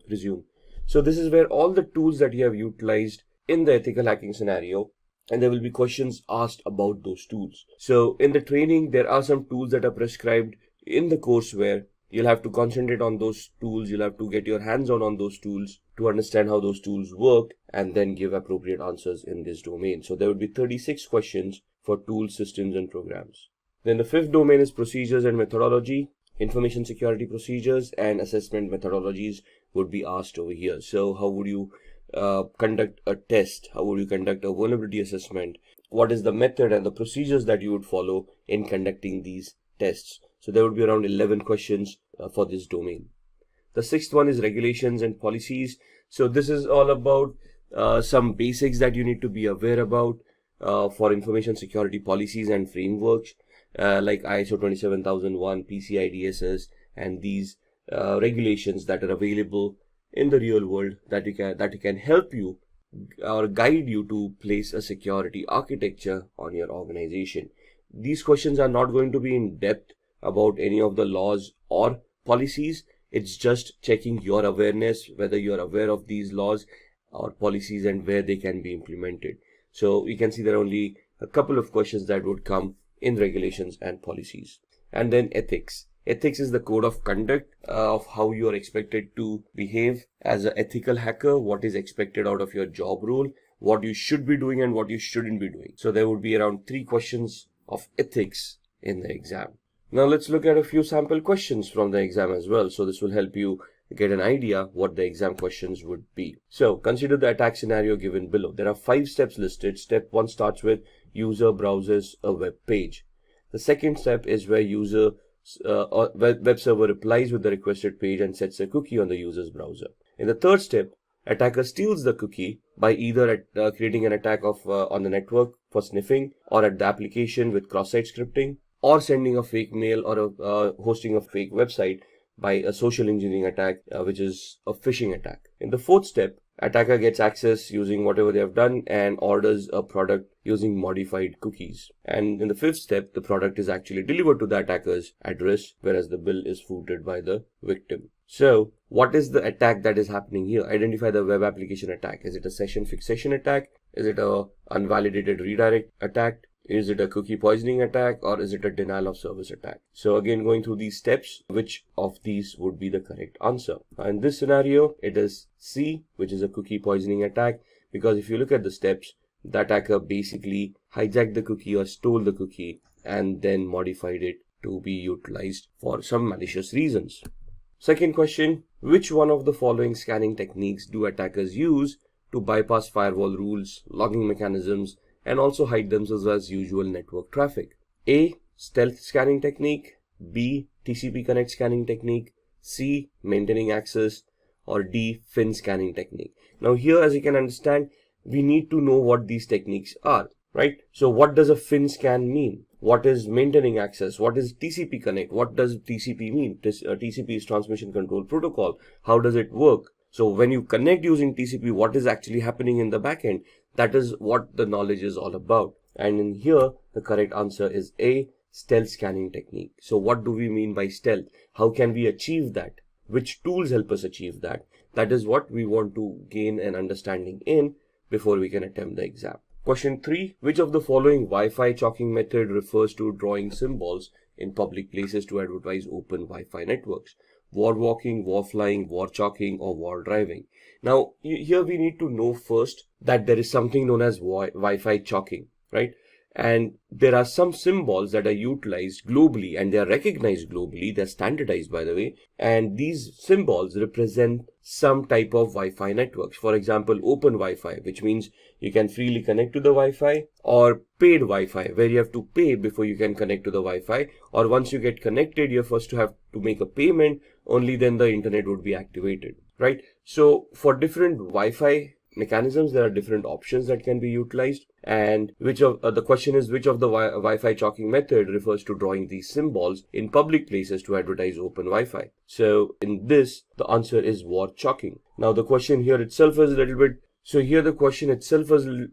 resume. So this is where all the tools that you have utilized in the ethical hacking scenario, and there will be questions asked about those tools. So in the training, there are some tools that are prescribed in the course where you'll have to concentrate on those tools. You'll have to get your hands on those tools to understand how those tools work and then give appropriate answers in this domain. So there would be 36 questions for tools, systems, and programs. Then the fifth domain is procedures and methodology. Information security procedures and assessment methodologies would be asked over here. So how would you conduct a test? How would you conduct a vulnerability assessment? What is the method and the procedures that you would follow in conducting these tests? So there would be around 11 questions for this domain. The sixth one is regulations and policies. So this is all about some basics that you need to be aware about for information security policies and frameworks like ISO 27001, PCI DSS, and these regulations that are available in the real world that can help you or guide you to place a security architecture on your organization. These questions are not going to be in depth about any of the laws or policies. It's just checking your awareness, whether you're aware of these laws or policies and where they can be implemented. So you can see there are only a couple of questions that would come in regulations and policies. And then ethics. Ethics is the code of conduct of how you are expected to behave as an ethical hacker, what is expected out of your job role, what you should be doing and what you shouldn't be doing. So there would be around 3 questions of ethics in the exam. Now let's look at a few sample questions from the exam as well. So this will help you get an idea what the exam questions would be. So consider the attack scenario given below. There are 5 steps listed. Step 1 starts with user browses a web page. The second step is where user web server replies with the requested page and sets a cookie on the user's browser. In the third step, attacker steals the cookie by either creating an attack on the network for sniffing, or at the application with cross-site scripting, or sending a fake mail or hosting a fake website by a social engineering attack, which is a phishing attack. In the fourth step, attacker gets access using whatever they have done and orders a product using modified cookies. And in the fifth step, the product is actually delivered to the attacker's address, whereas the bill is footed by the victim. So what is the attack that is happening here? Identify the web application attack. Is it a session fixation attack? Is it a unvalidated redirect attack? Is it a cookie poisoning attack, or is it a denial of service attack? So again, going through these steps, which of these would be the correct answer? In this scenario, it is C, which is a cookie poisoning attack, because if you look at the steps, the attacker basically hijacked the cookie or stole the cookie and then modified it to be utilized for some malicious reasons. Second question, which one of the following scanning techniques do attackers use to bypass firewall rules, logging mechanisms, and also hide themselves as usual network traffic? A. Stealth scanning technique, B. TCP connect scanning technique, C. Maintaining access, or D. FIN scanning technique. Now here, as you can understand, we need to know what these techniques are, right? So what does a FIN scan mean? What is maintaining access? What is TCP connect? What does TCP mean? TCP is transmission control protocol. How does it work? So when you connect using TCP, what is actually happening in the backend? That is what the knowledge is all about. And in here, the correct answer is A, stealth scanning technique. So what do we mean by stealth? How can we achieve that? Which tools help us achieve that? That is what we want to gain an understanding in before we can attempt the exam. Question 3. Which of the following Wi-Fi chalking method refers to drawing symbols in public places to advertise open Wi-Fi networks? War walking, war flying, war chalking, or war driving? Now, here we need to know first that there is something known as Wi-Fi chalking, right? And there are some symbols that are utilized globally and they are recognized globally. They're standardized, by the way. And these symbols represent some type of Wi-Fi networks. For example, open Wi-Fi, which means you can freely connect to the Wi-Fi, or paid Wi-Fi, where you have to pay before you can connect to the Wi-Fi, or once you get connected, you're first to have to make a payment, only then the internet would be activated, right? So for different Wi-Fi mechanisms, there are different options that can be utilized, and the question is which of the Wi-Fi chalking method refers to drawing these symbols in public places to advertise open Wi-Fi. So in this, the answer is war chalking. Now the question here itself is a little bit the question itself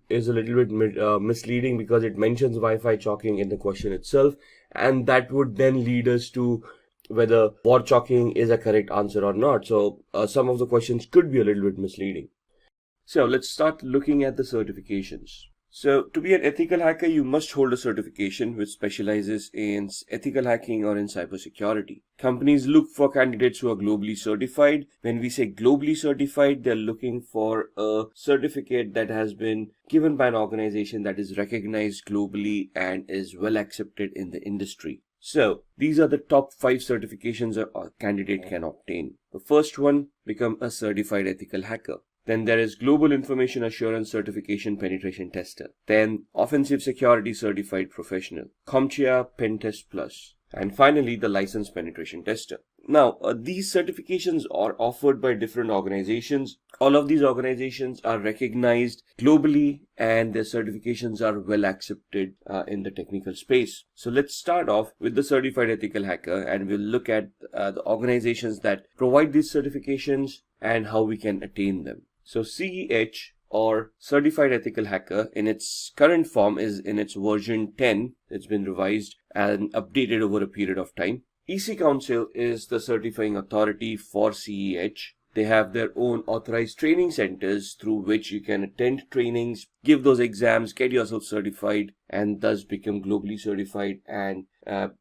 is a little bit misleading, because it mentions Wi-Fi chalking in the question itself, and that would then lead us to whether war chalking is a correct answer or not. So some of the questions could be a little bit misleading. So let's start looking at the certifications. So to be an ethical hacker, you must hold a certification which specializes in ethical hacking or in cybersecurity. Companies look for candidates who are globally certified. When we say globally certified, they're looking for a certificate that has been given by an organization that is recognized globally and is well accepted in the industry. So these are the top 5 certifications a candidate can obtain. The first one, become a certified ethical hacker. Then there is Global Information Assurance Certification Penetration Tester. Then Offensive Security Certified Professional, CompTIA Pentest Plus. And finally, the Licensed Penetration Tester. Now, these certifications are offered by different organizations. All of these organizations are recognized globally and their certifications are well accepted in the technical space. So let's start off with the Certified Ethical Hacker, and we'll look at the organizations that provide these certifications and how we can attain them. So CEH, or Certified Ethical Hacker, in its current form is in its version 10. It's been revised and updated over a period of time. EC Council is the certifying authority for CEH. They have their own authorized training centers through which you can attend trainings, give those exams, get yourself certified, and thus become globally certified and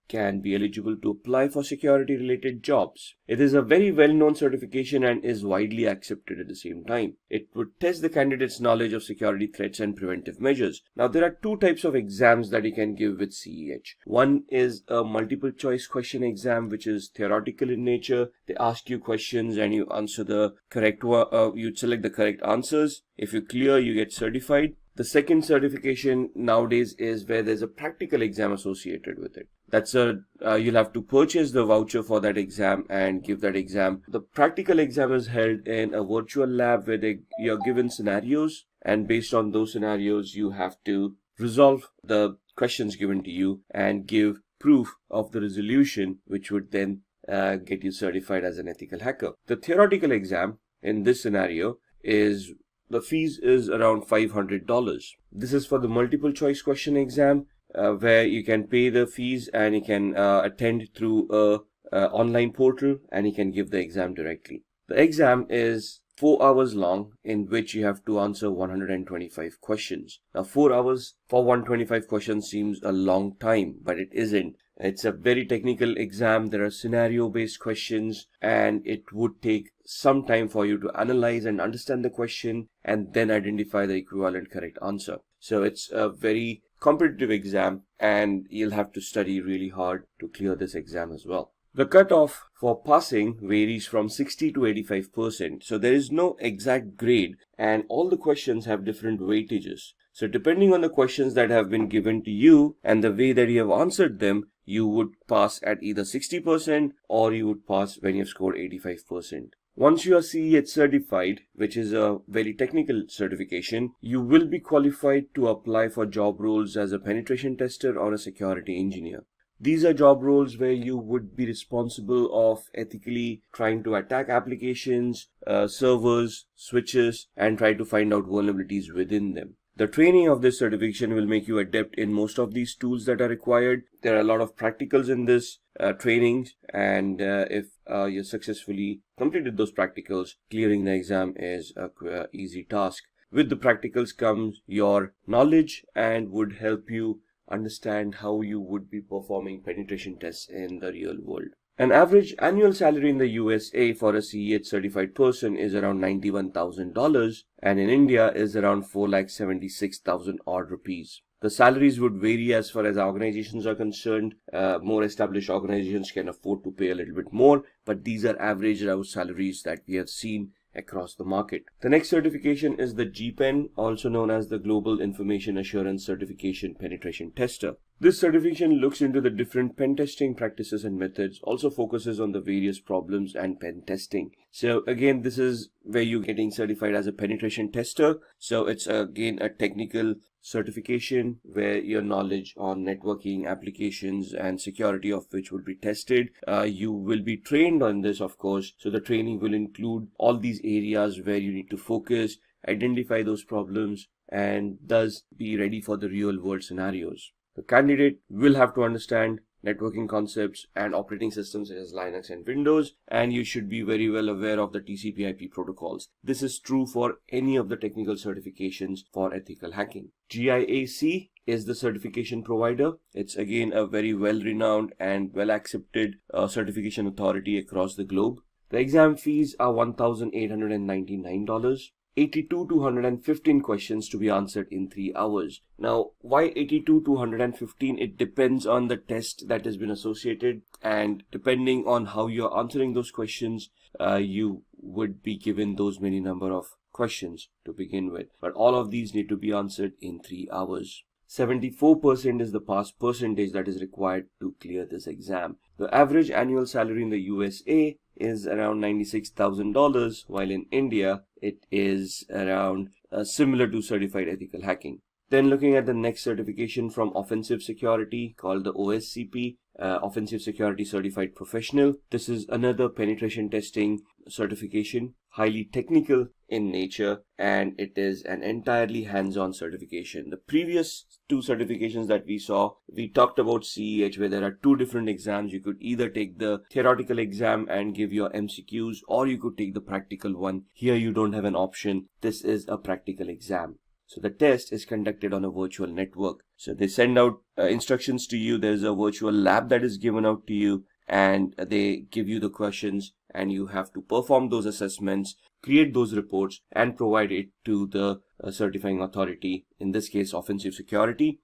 can be eligible to apply for security related jobs. It is a very well-known certification and is widely accepted at the same time. It would test the candidate's knowledge of security threats and preventive measures. Now there are 2 types of exams that you can give with CEH. One is a multiple choice question exam, which is theoretical in nature. They ask you questions and you answer the correct one. You select the correct answers. If you clear, you get certified. The second certification nowadays is where there's a practical exam associated with it. That's you'll have to purchase the voucher for that exam and give that exam. The practical exam is held in a virtual lab where you're given scenarios, and based on those scenarios, you have to resolve the questions given to you and give proof of the resolution, which would then get you certified as an ethical hacker. The theoretical exam in this scenario is the fees is around $500. This is for the multiple choice question exam, where you can pay the fees and you can attend through a online portal and you can give the exam directly. The exam is 4 hours long, in which you have to answer 125 questions. Now 4 hours for 125 questions seems a long time, but it isn't. It's a very technical exam. There are scenario-based questions, and it would take some time for you to analyze and understand the question and then identify the equivalent correct answer. So it's a very competitive exam, and you'll have to study really hard to clear this exam as well. The cutoff for passing varies from 60 to 85%. So there is no exact grade, and all the questions have different weightages. So depending on the questions that have been given to you and the way that you have answered them, you would pass at either 60% or you would pass when you have scored 85%. Once you are CEH certified, which is a very technical certification, you will be qualified to apply for job roles as a penetration tester or a security engineer. These are job roles where you would be responsible of ethically trying to attack applications, servers, switches, and try to find out vulnerabilities within them. The training of this certification will make you adept in most of these tools that are required. There are a lot of practicals in this training, and if you successfully completed those practicals, clearing the exam is a easy task. With the practicals comes your knowledge and would help you understand how you would be performing penetration tests in the real world. An average annual salary in the USA for a CEH certified person is around $91,000, and in India is around 4,76,000 odd rupees. The salaries would vary as far as organizations are concerned. More established organizations can afford to pay a little bit more, but these are average out salaries that we have seen across the market. The next certification is the GPEN, also known as the Global Information Assurance Certification Penetration Tester. This certification looks into the different pen testing practices and methods, also focuses on the various problems and pen testing. So again, this is where you're getting certified as a penetration tester. So it's again a technical certification where your knowledge on networking, applications, and security of which will be tested. You will be trained on this, of course. So the training will include all these areas where you need to focus, identify those problems, and thus be ready for the real world scenarios. The candidate will have to understand networking concepts and operating systems such as Linux and Windows, and you should be very well aware of the TCP/IP protocols. This is true for any of the technical certifications for ethical hacking. GIAC is the certification provider. It's again a very well-renowned and well-accepted certification authority across the globe. The exam fees are $1,899. 82 to 115 questions to be answered in 3 hours. Now, why 82 to 115? It depends on the test that has been associated, and depending on how you're answering those questions, you would be given those many number of questions to begin with. But all of these need to be answered in 3 hours. 74% is the pass percentage that is required to clear this exam. The average annual salary in the USA is around $96,000, while in India it is around similar to certified ethical hacking. Then looking at the next certification from Offensive Security called the OSCP, Offensive Security Certified Professional. This is another penetration testing certification, highly technical in nature, and it is an entirely hands-on certification. The previous 2 certifications that we saw, we talked about CEH, where there are 2 different exams. You could either take the theoretical exam and give your MCQs, or you could take the practical one. Here you don't have an option. This is a practical exam. So the test is conducted on a virtual network. So they send out instructions to you. There's a virtual lab that is given out to you, and they give you the questions, and you have to perform those assessments, create those reports, and provide it to the certifying authority, in this case Offensive Security.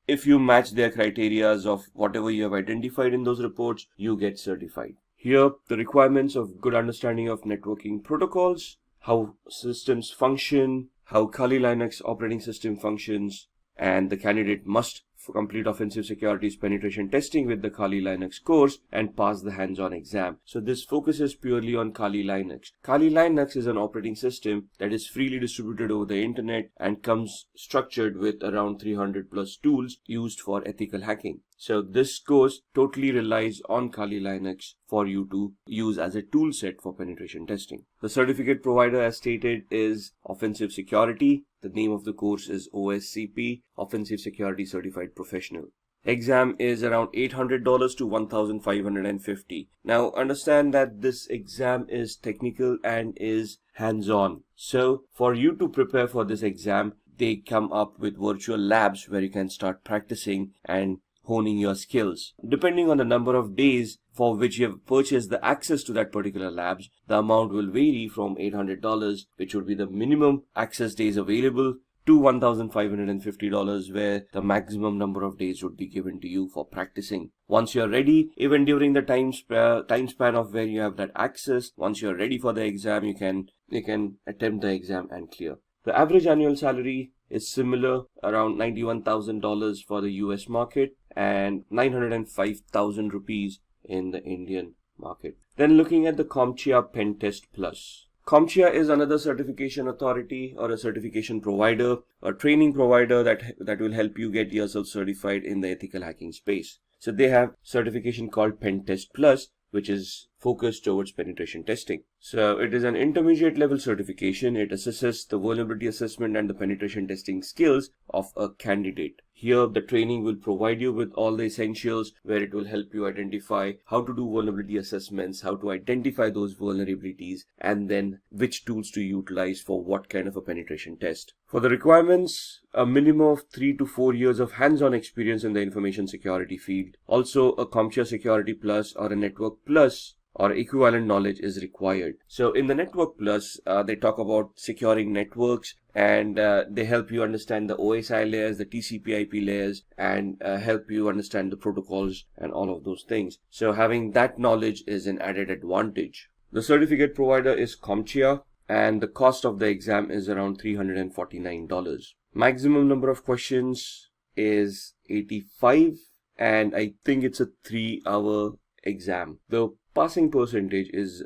If you match their criteria of whatever you have identified in those reports, you get certified. Here, the requirements of good understanding of networking protocols, how systems function, how Kali Linux operating system functions, and the candidate must complete Offensive Security's penetration testing with the Kali Linux course and pass the hands-on exam. So this focuses purely on Kali Linux. Kali Linux is an operating system that is freely distributed over the internet and comes structured with around 300 plus tools used for ethical hacking. So this course totally relies on Kali Linux for you to use as a tool set for penetration testing. The certificate provider, as stated, is Offensive Security. The name of the course is OSCP, Offensive Security Certified Professional. Exam is around $800 to $1,550. Now understand that this exam is technical and is hands-on. So for you to prepare for this exam, they come up with virtual labs where you can start practicing and honing your skills. Depending on the number of days for which you have purchased the access to that particular labs, the amount will vary from $800, which would be the minimum access days available, to $1,550, where the maximum number of days would be given to you for practicing. Once you're ready, even during the time span of where you have that access, once you're ready for the exam, you can attempt the exam and clear. The average annual salary is similar, around $91,000 for the US market and 905,000 rupees in the Indian market. Then looking at the CompTIA Pen Test Plus. CompTIA is another certification authority or a certification provider, a training provider that will help you get yourself certified in the ethical hacking space. So they have certification called Pen Test Plus, which is focused towards penetration testing. So it is an intermediate level certification. It assesses the vulnerability assessment and the penetration testing skills of a candidate. Here, the training will provide you with all the essentials, where it will help you identify how to do vulnerability assessments, how to identify those vulnerabilities, and then which tools to utilize for what kind of a penetration test. For the requirements, a minimum of 3 to 4 years of hands-on experience in the information security field. Also, a CompTIA Security Plus or a Network Plus or equivalent knowledge is required. So in the Network Plus, they talk about securing networks, and they help you understand the OSI layers, the TCP/IP layers, and help you understand the protocols and all of those things. So having that knowledge is an added advantage. The certificate provider is CompTIA, and the cost of the exam is around $349. Maximum number of questions is 85, and I think it's a 3-hour exam. The passing percentage is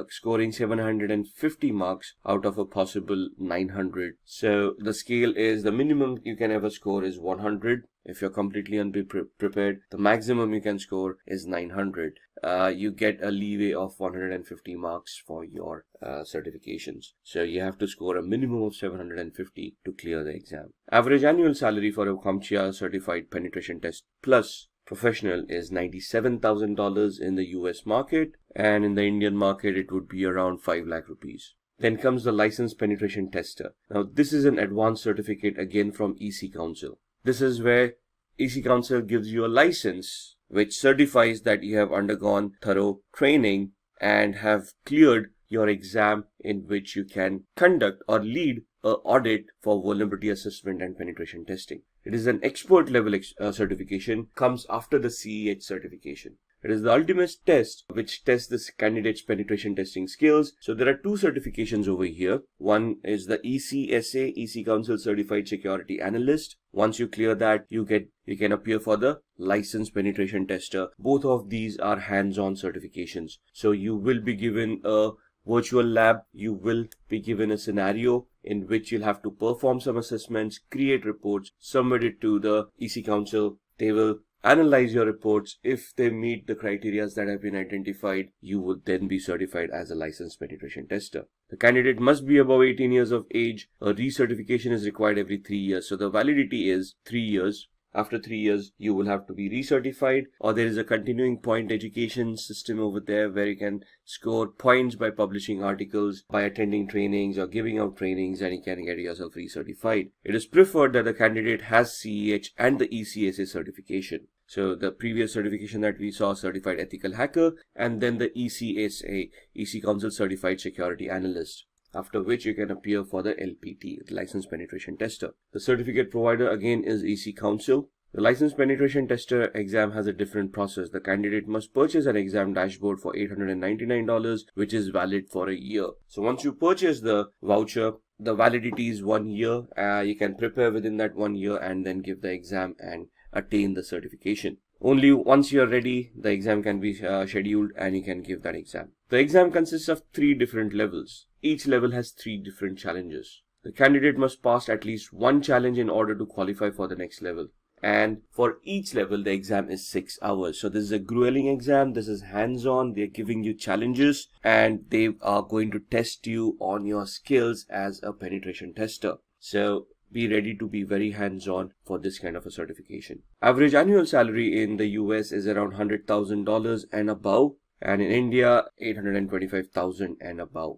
scoring 750 marks out of a possible 900. So the scale is, the minimum you can ever score is 100. If you're completely unprepared, the maximum you can score is 900. You get a leeway of 150 marks for your certifications. So you have to score a minimum of 750 to clear the exam. Average annual salary for a CompTIA certified penetration test plus professional is $97,000 in the US market, and in the Indian market it would be around 5 lakh rupees. Then comes the licensed penetration tester. Now this is an advanced certificate again from EC Council. This is where EC Council gives you a license which certifies that you have undergone thorough training and have cleared your exam, in which you can conduct or lead an audit for vulnerability assessment and penetration testing. It is an expert level certification, comes after the CEH certification. It is the ultimate test which tests the candidate's penetration testing skills. So there are 2 certifications over here. One is the ECSA, EC Council Certified Security Analyst. Once you clear that, you can appear for the licensed penetration tester. Both of these are hands-on certifications. So you will be given a virtual lab, you will be given a scenario in which you'll have to perform some assessments, create reports, submit it to the EC Council. They will analyze your reports. If they meet the criteria that have been identified, you would then be certified as a licensed penetration tester. The candidate must be above 18 years of age. A recertification is required every 3 years. So the validity is 3 years. After 3 years, you will have to be recertified, or there is a continuing point education system over there where you can score points by publishing articles, by attending trainings or giving out trainings, and you can get yourself recertified. It is preferred that the candidate has CEH and the ECSA certification. So the previous certification that we saw, Certified Ethical Hacker, and then the ECSA, EC Council Certified Security Analyst, after which you can appear for the LPT, the Licensed Penetration Tester. The certificate provider again is EC Council. The Licensed Penetration Tester exam has a different process. The candidate must purchase an exam dashboard for $899, which is valid for a year. So once you purchase the voucher, the validity is 1 year. You can prepare within that 1 year and then give the exam and attain the certification. Only once you're ready, the exam can be scheduled and you can give that exam. The exam consists of 3 different levels. Each level has 3 different challenges. The candidate must pass at least 1 challenge in order to qualify for the next level. And for each level, the exam is 6 hours. So this is a grueling exam. This is hands-on. They're giving you challenges and they are going to test you on your skills as a penetration tester. So be ready to be very hands-on for this kind of a certification. Average annual salary in the US is around $100,000 and above, and in India, $825,000 and above.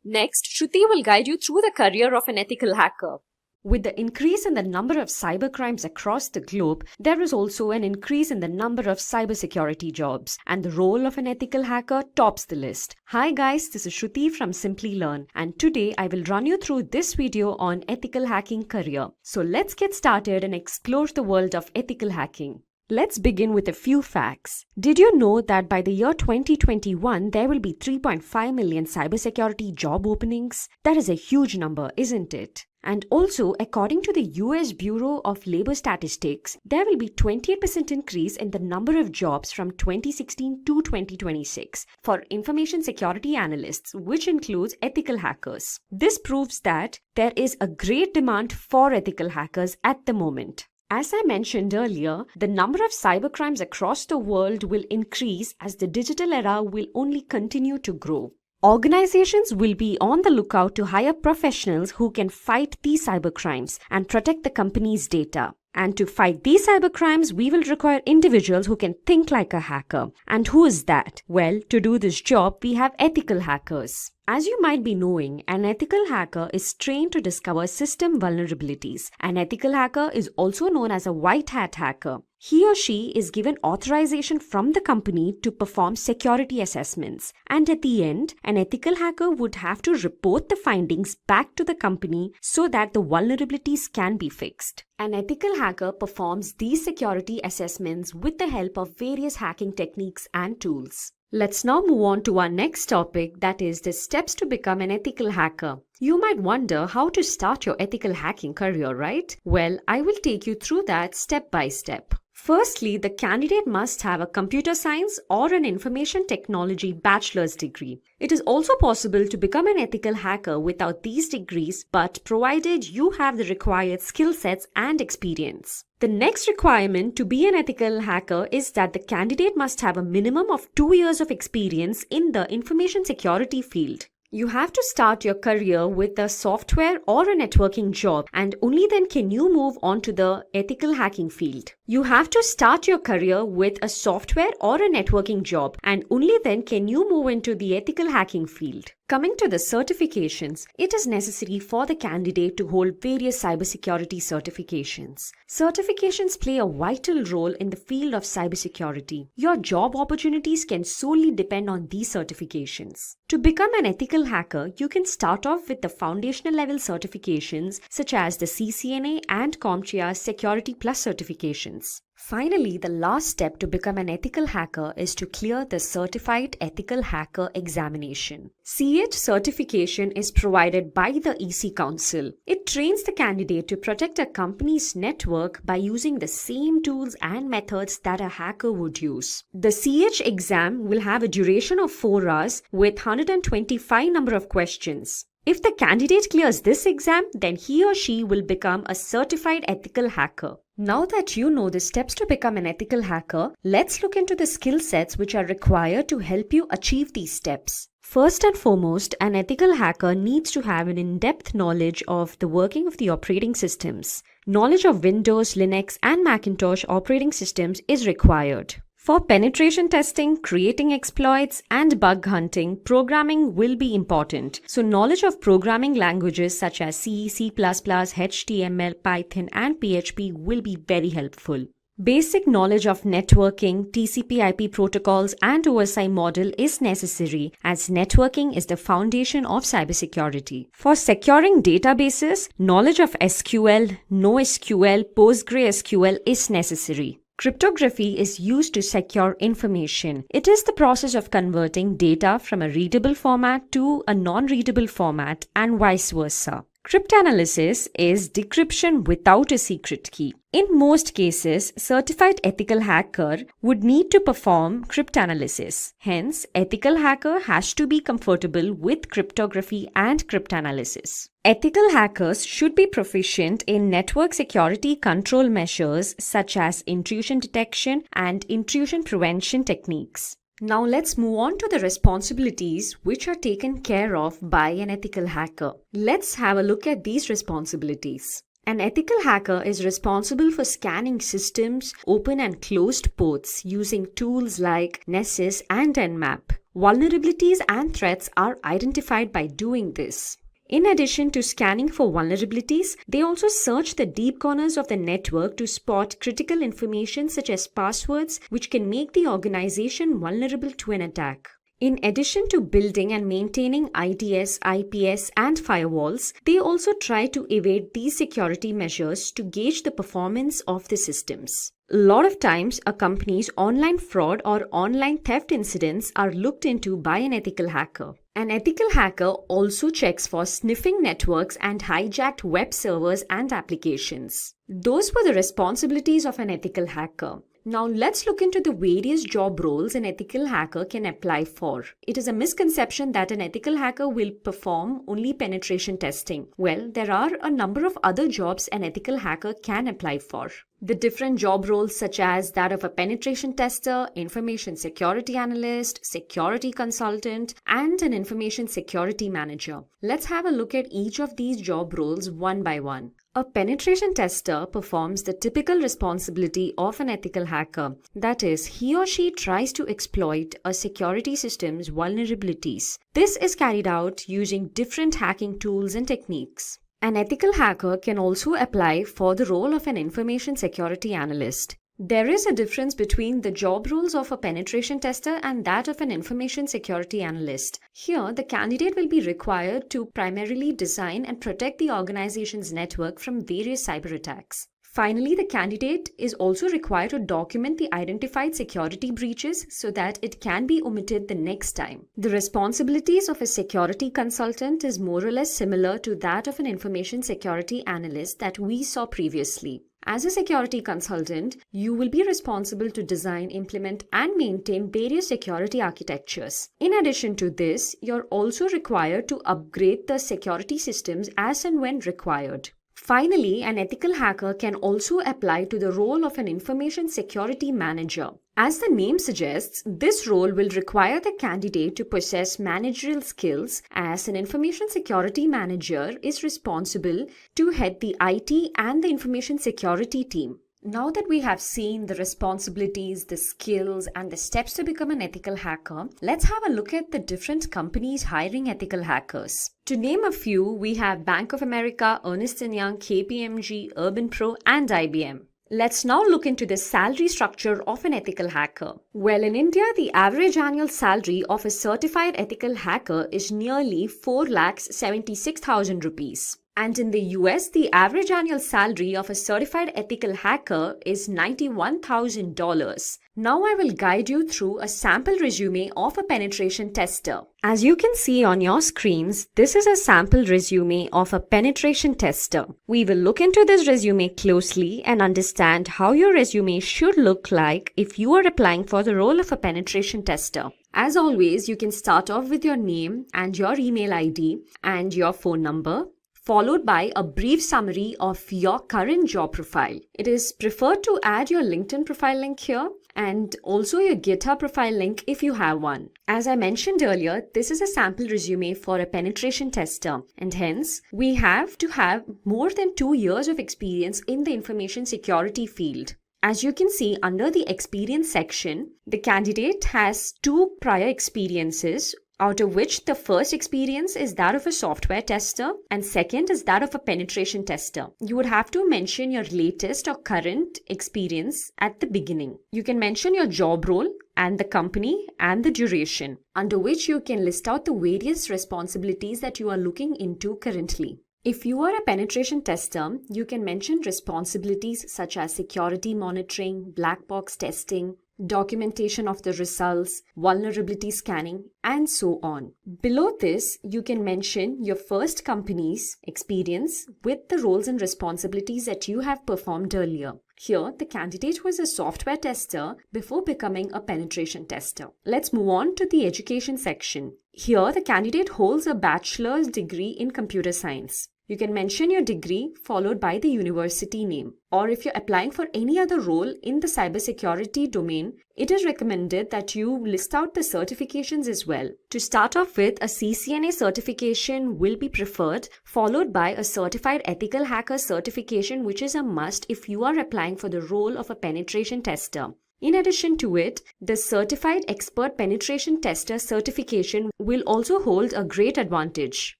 Next, Shruti will guide you through the career of an ethical hacker. With the increase in the number of cybercrimes across the globe, there is also an increase in the number of cybersecurity jobs, and the role of an ethical hacker tops the list. Hi guys, this is Shruti from Simplilearn, and today I will run you through this video on ethical hacking career. So let's get started and explore the world of ethical hacking. Let's begin with a few facts. Did you know that by the year 2021, there will be 3.5 million cybersecurity job openings? That is a huge number, isn't it? And also, according to the US Bureau of Labor Statistics, there will be 28% increase in the number of jobs from 2016 to 2026 for information security analysts, which includes ethical hackers. This proves that there is a great demand for ethical hackers at the moment. As I mentioned earlier, the number of cybercrimes across the world will increase as the digital era will only continue to grow. Organizations will be on the lookout to hire professionals who can fight these cybercrimes and protect the company's data. And to fight these cybercrimes, we will require individuals who can think like a hacker. And who is that? Well, to do this job, we have ethical hackers. As you might be knowing, an ethical hacker is trained to discover system vulnerabilities. An ethical hacker is also known as a white hat hacker. He or she is given authorization from the company to perform security assessments, and at the end, an ethical hacker would have to report the findings back to the company so that the vulnerabilities can be fixed. An ethical hacker performs these security assessments with the help of various hacking techniques and tools. Let's now move on to our next topic, that is the steps to become an ethical hacker. You might wonder how to start your ethical hacking career, right? Well, I will take you through that step by step. Firstly, the candidate must have a computer science or an information technology bachelor's degree. It is also possible to become an ethical hacker without these degrees, but provided you have the required skill sets and experience. The next requirement to be an ethical hacker is that the candidate must have a minimum of 2 years of experience in the information security field. You have to start your career with a software or a networking job, and only then can you move on to the ethical hacking field. You have to start your career with a software or a networking job, and only then can you move into the ethical hacking field. Coming to the certifications, it is necessary for the candidate to hold various cybersecurity certifications. Certifications play a vital role in the field of cybersecurity. Your job opportunities can solely depend on these certifications. To become an ethical hacker, you can start off with the foundational level certifications such as the CCNA and CompTIA Security Plus certifications. Finally, the last step to become an ethical hacker is to clear the Certified Ethical Hacker examination. CH certification is provided by the EC Council. It trains the candidate to protect a company's network by using the same tools and methods that a hacker would use. The CH exam will have a duration of 4 hours with 125 number of questions. If the candidate clears this exam, then he or she will become a certified ethical hacker. Now that you know the steps to become an ethical hacker, let's look into the skill sets which are required to help you achieve these steps. First and foremost, an ethical hacker needs to have an in-depth knowledge of the working of the operating systems. Knowledge of Windows, Linux, and Macintosh operating systems is required. For penetration testing, creating exploits, and bug hunting, programming will be important. So knowledge of programming languages such as C, C++, HTML, Python, and PHP will be very helpful. Basic knowledge of networking, TCP/IP protocols, and OSI model is necessary, as networking is the foundation of cybersecurity. For securing databases, knowledge of SQL, NoSQL, PostgreSQL is necessary. Cryptography is used to secure information. It is the process of converting data from a readable format to a non-readable format and vice versa. Cryptanalysis is decryption without a secret key. In most cases, certified ethical hacker would need to perform cryptanalysis. Hence, ethical hacker has to be comfortable with cryptography and cryptanalysis. Ethical hackers should be proficient in network security control measures such as intrusion detection and intrusion prevention techniques. Now let's move on to the responsibilities which are taken care of by an ethical hacker. Let's have a look at these responsibilities. An ethical hacker is responsible for scanning systems, open and closed ports using tools like Nessus and Nmap. Vulnerabilities and threats are identified by doing this. In addition to scanning for vulnerabilities, they also search the deep corners of the network to spot critical information such as passwords, which can make the organization vulnerable to an attack. In addition to building and maintaining IDS, IPS, and firewalls, they also try to evade these security measures to gauge the performance of the systems. A lot of times, a company's online fraud or online theft incidents are looked into by an ethical hacker. An ethical hacker also checks for sniffing networks and hijacked web servers and applications. Those were the responsibilities of an ethical hacker. Now let's look into the various job roles an ethical hacker can apply for. It is a misconception that an ethical hacker will perform only penetration testing. Well, there are a number of other jobs an ethical hacker can apply for. The different job roles such as that of a penetration tester, information security analyst, security consultant, and an information security manager. Let's have a look at each of these job roles one by one. A penetration tester performs the typical responsibility of an ethical hacker. That is, he or she tries to exploit a security system's vulnerabilities. This is carried out using different hacking tools and techniques. An ethical hacker can also apply for the role of an information security analyst. There is a difference between the job roles of a penetration tester and that of an information security analyst. Here, the candidate will be required to primarily design and protect the organization's network from various cyber attacks. Finally, the candidate is also required to document the identified security breaches so that it can be omitted the next time. The responsibilities of a security consultant is more or less similar to that of an information security analyst that we saw previously. As a security consultant, you will be responsible to design, implement, and maintain various security architectures. In addition to this, you're also required to upgrade the security systems as and when required. Finally, an ethical hacker can also apply to the role of an information security manager. As the name suggests, this role will require the candidate to possess managerial skills, as an information security manager is responsible to head the IT and the information security team. Now that we have seen the responsibilities, the skills, and the steps to become an ethical hacker, let's have a look at the different companies hiring ethical hackers. To name a few, we have Bank of America, Ernst & Young, KPMG, Urban Pro, and IBM. Let's now look into the salary structure of an ethical hacker. Well, in India, the average annual salary of a certified ethical hacker is nearly 4,76,000 rupees. And in the US, the average annual salary of a certified ethical hacker is $91,000. Now I will guide you through a sample resume of a penetration tester. As you can see on your screens, this is a sample resume of a penetration tester. We will look into this resume closely and understand how your resume should look like if you are applying for the role of a penetration tester. As always, you can start off with your name and your email ID and your phone number, followed by a brief summary of your current job profile. It is preferred to add your LinkedIn profile link here and also your GitHub profile link if you have one. As I mentioned earlier, this is a sample resume for a penetration tester, and hence we have to have more than 2 years of experience in the information security field. As you can see under the experience section, the candidate has 2 prior experiences, out of which the first experience is that of a software tester and second is that of a penetration tester. You would have to mention your latest or current experience at the beginning. You can mention your job role and the company and the duration, under which you can list out the various responsibilities that you are looking into currently. If you are a penetration tester, you can mention responsibilities such as security monitoring, black box testing, documentation of the results, vulnerability scanning, and so on. Below this, you can mention your first company's experience with the roles and responsibilities that you have performed earlier. Here, the candidate was a software tester before becoming a penetration tester. Let's move on to the education section. Here, the candidate holds a bachelor's degree in computer science. You can mention your degree followed by the university name. Or if you're applying for any other role in the cybersecurity domain, it is recommended that you list out the certifications as well. To start off with, a CCNA certification will be preferred, followed by a certified ethical hacker certification, which is a must if you are applying for the role of a penetration tester. In addition to it, the Certified Expert Penetration Tester certification will also hold a great advantage.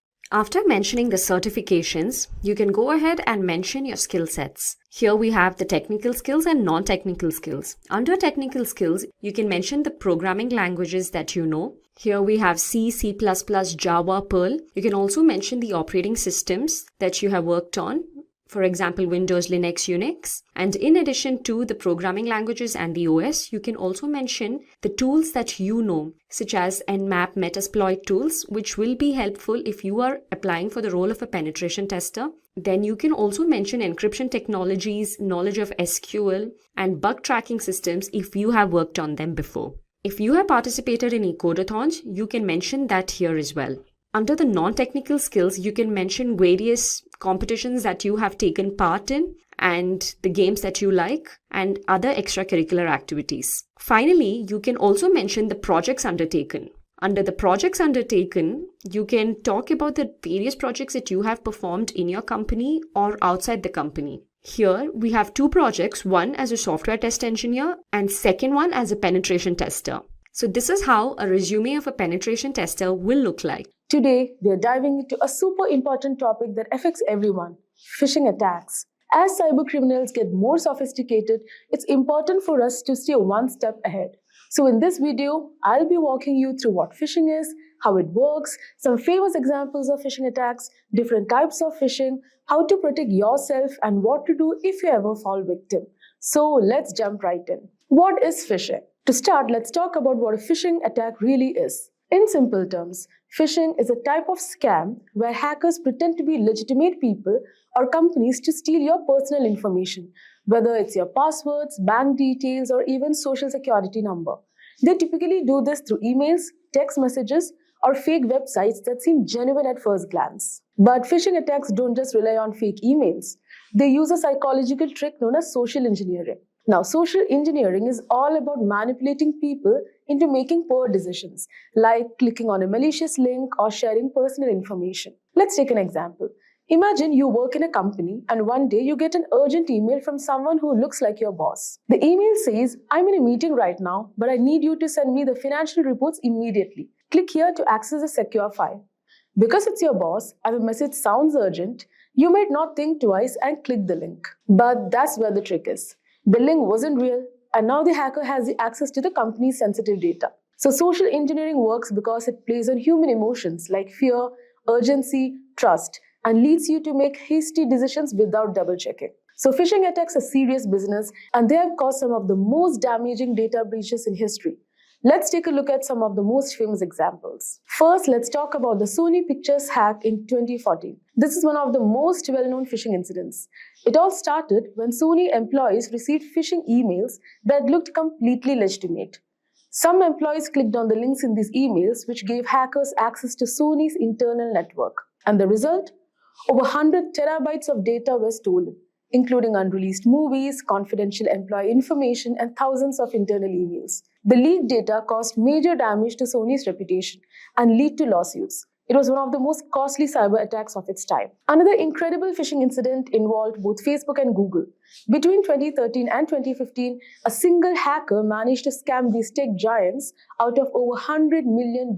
After mentioning the certifications, you can go ahead and mention your skill sets. Here we have the technical skills and non-technical skills. Under technical skills, you can mention the programming languages that you know. Here we have C, C++, Java, Perl. You can also mention the operating systems that you have worked on. For example, Windows, Linux, Unix. And in addition to the programming languages and the OS, you can also mention the tools that you know, such as Nmap, Metasploit tools, which will be helpful if you are applying for the role of a penetration tester. Then you can also mention encryption technologies, knowledge of SQL, and bug tracking systems if you have worked on them before. If you have participated in ecodathons, you can mention that here as well. Under the non-technical skills, you can mention various competitions that you have taken part in and the games that you like, and other extracurricular activities. Finally, you can also mention the projects undertaken. Under the projects undertaken, you can talk about the various projects that you have performed in your company or outside the company. Here, we have two projects, one as a software test engineer and second one as a penetration tester. So this is how a resume of a penetration tester will look like. Today, we are diving into a super important topic that affects everyone: phishing attacks. As cybercriminals get more sophisticated, it's important for us to stay one step ahead. So in this video, I'll be walking you through what phishing is, how it works, some famous examples of phishing attacks, different types of phishing, how to protect yourself, and what to do if you ever fall victim. So let's jump right in. What is phishing? To start, let's talk about what a phishing attack really is. In simple terms, phishing is a type of scam where hackers pretend to be legitimate people or companies to steal your personal information, whether it's your passwords, bank details, or even social security number. They typically do this through emails, text messages, or fake websites that seem genuine at first glance. But phishing attacks don't just rely on fake emails. They use a psychological trick known as social engineering. Now, social engineering is all about manipulating people into making poor decisions, like clicking on a malicious link or sharing personal information. Let's take an example. Imagine you work in a company and one day you get an urgent email from someone who looks like your boss. The email says, "I'm in a meeting right now, but I need you to send me the financial reports immediately. Click here to access a secure file." Because it's your boss and the message sounds urgent, you might not think twice and click the link. But that's where the trick is. The link wasn't real, and now the hacker has the access to the company's sensitive data. So social engineering works because it plays on human emotions like fear, urgency, trust, and leads you to make hasty decisions without double-checking. So phishing attacks are serious business, and they have caused some of the most damaging data breaches in history. Let's take a look at some of the most famous examples. First, let's talk about the Sony Pictures hack in 2014. This is one of the most well-known phishing incidents. It all started when Sony employees received phishing emails that looked completely legitimate. Some employees clicked on the links in these emails, which gave hackers access to Sony's internal network. And the result? Over 100 terabytes of data were stolen, including unreleased movies, confidential employee information, and thousands of internal emails. The leaked data caused major damage to Sony's reputation and led to lawsuits. It was one of the most costly cyber attacks of its time. Another incredible phishing incident involved both Facebook and Google. Between 2013 and 2015, a single hacker managed to scam these tech giants out of over $100 million.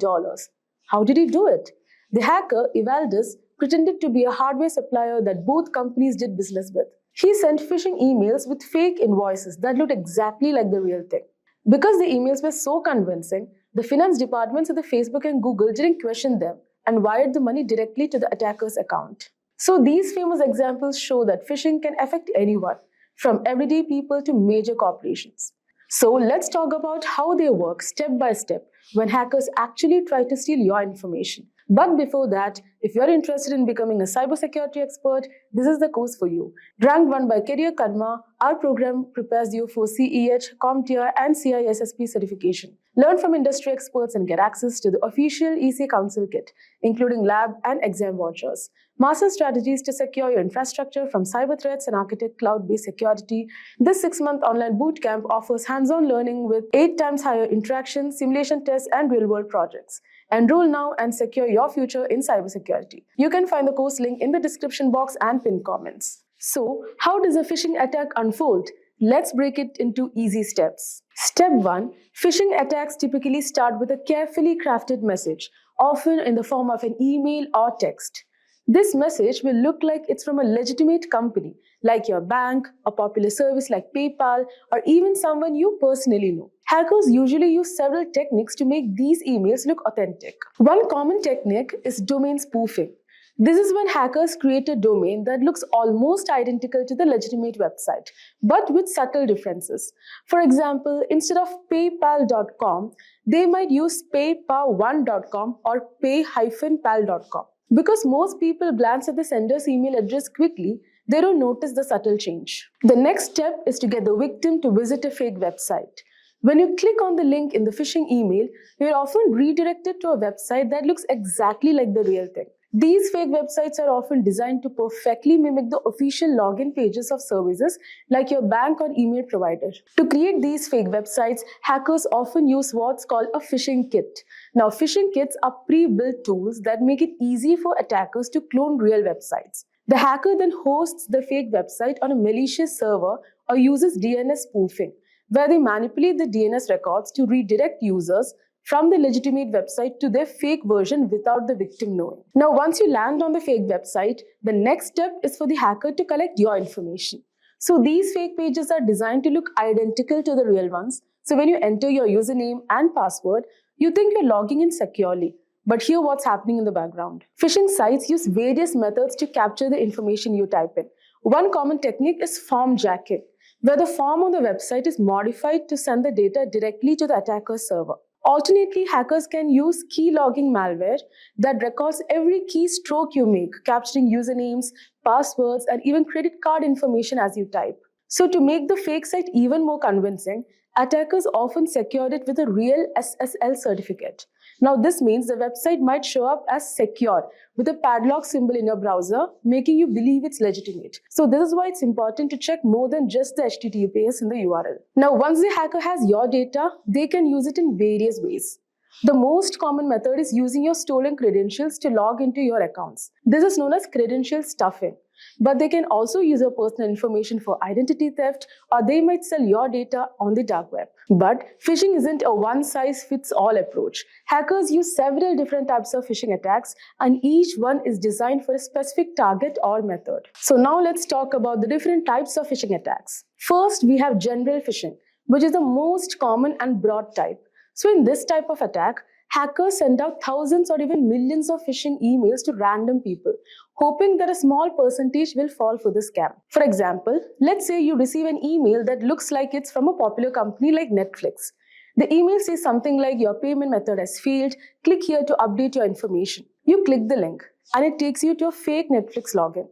How did he do it? The hacker, Evaldus, pretended to be a hardware supplier that both companies did business with. He sent phishing emails with fake invoices that looked exactly like the real thing. Because the emails were so convincing, the finance departments of the Facebook and Google didn't question them and wired the money directly to the attacker's account. So these famous examples show that phishing can affect anyone, from everyday people to major corporations. So let's talk about how they work step by step when hackers actually try to steal your information. But before that, if you're interested in becoming a cybersecurity expert, this is the course for you. Ranked 1 by Career Karma, our program prepares you for CEH, CompTIA, and CISSP certification. Learn from industry experts and get access to the official EC Council kit, including lab and exam vouchers. Master strategies to secure your infrastructure from cyber threats and architect cloud-based security. This 6-month online bootcamp offers hands-on learning with 8 times higher interaction, simulation tests, and real-world projects. Enroll now and secure your future in cybersecurity. You can find the course link in the description box and pinned comments. So, how does a phishing attack unfold? Let's break it into easy steps. Step 1. Phishing attacks typically start with a carefully crafted message, often in the form of an email or text. This message will look like it's from a legitimate company, like your bank, a popular service like PayPal, or even someone you personally know. Hackers usually use several techniques to make these emails look authentic. One common technique is domain spoofing. This is when hackers create a domain that looks almost identical to the legitimate website, but with subtle differences. For example, instead of paypal.com, they might use paypal1.com or pay-pal.com. Because most people glance at the sender's email address quickly, they don't notice the subtle change. The next step is to get the victim to visit a fake website. When you click on the link in the phishing email, you're often redirected to a website that looks exactly like the real thing. These fake websites are often designed to perfectly mimic the official login pages of services like your bank or email provider. To create these fake websites, hackers often use what's called a phishing kit. Now, phishing kits are pre-built tools that make it easy for attackers to clone real websites. The hacker then hosts the fake website on a malicious server or uses DNS spoofing, where they manipulate the DNS records to redirect users from the legitimate website to their fake version without the victim knowing. Now, once you land on the fake website, the next step is for the hacker to collect your information. So these fake pages are designed to look identical to the real ones. So when you enter your username and password, you think you're logging in securely. But hear what's happening in the background. Phishing sites use various methods to capture the information you type in. One common technique is form jacking, where the form on the website is modified to send the data directly to the attacker's server. Alternately, hackers can use key logging malware that records every keystroke you make, capturing usernames, passwords, and even credit card information as you type. So to make the fake site even more convincing, attackers often secure it with a real SSL certificate. Now, this means the website might show up as secure with a padlock symbol in your browser, making you believe it's legitimate. So this is why it's important to check more than just the HTTPS in the URL. Now, once the hacker has your data, they can use it in various ways. The most common method is using your stolen credentials to log into your accounts. This is known as credential stuffing. But they can also use your personal information for identity theft, or they might sell your data on the dark web. But phishing isn't a one-size-fits-all approach. Hackers use several different types of phishing attacks, and each one is designed for a specific target or method. So now let's talk about the different types of phishing attacks. First, we have general phishing, which is the most common and broad type. So in this type of attack, hackers send out thousands or even millions of phishing emails to random people, hoping that a small percentage will fall for the scam. For example, let's say you receive an email that looks like it's from a popular company like Netflix. The email says something like, your payment method has failed, click here to update your information. You click the link and it takes you to a fake Netflix login.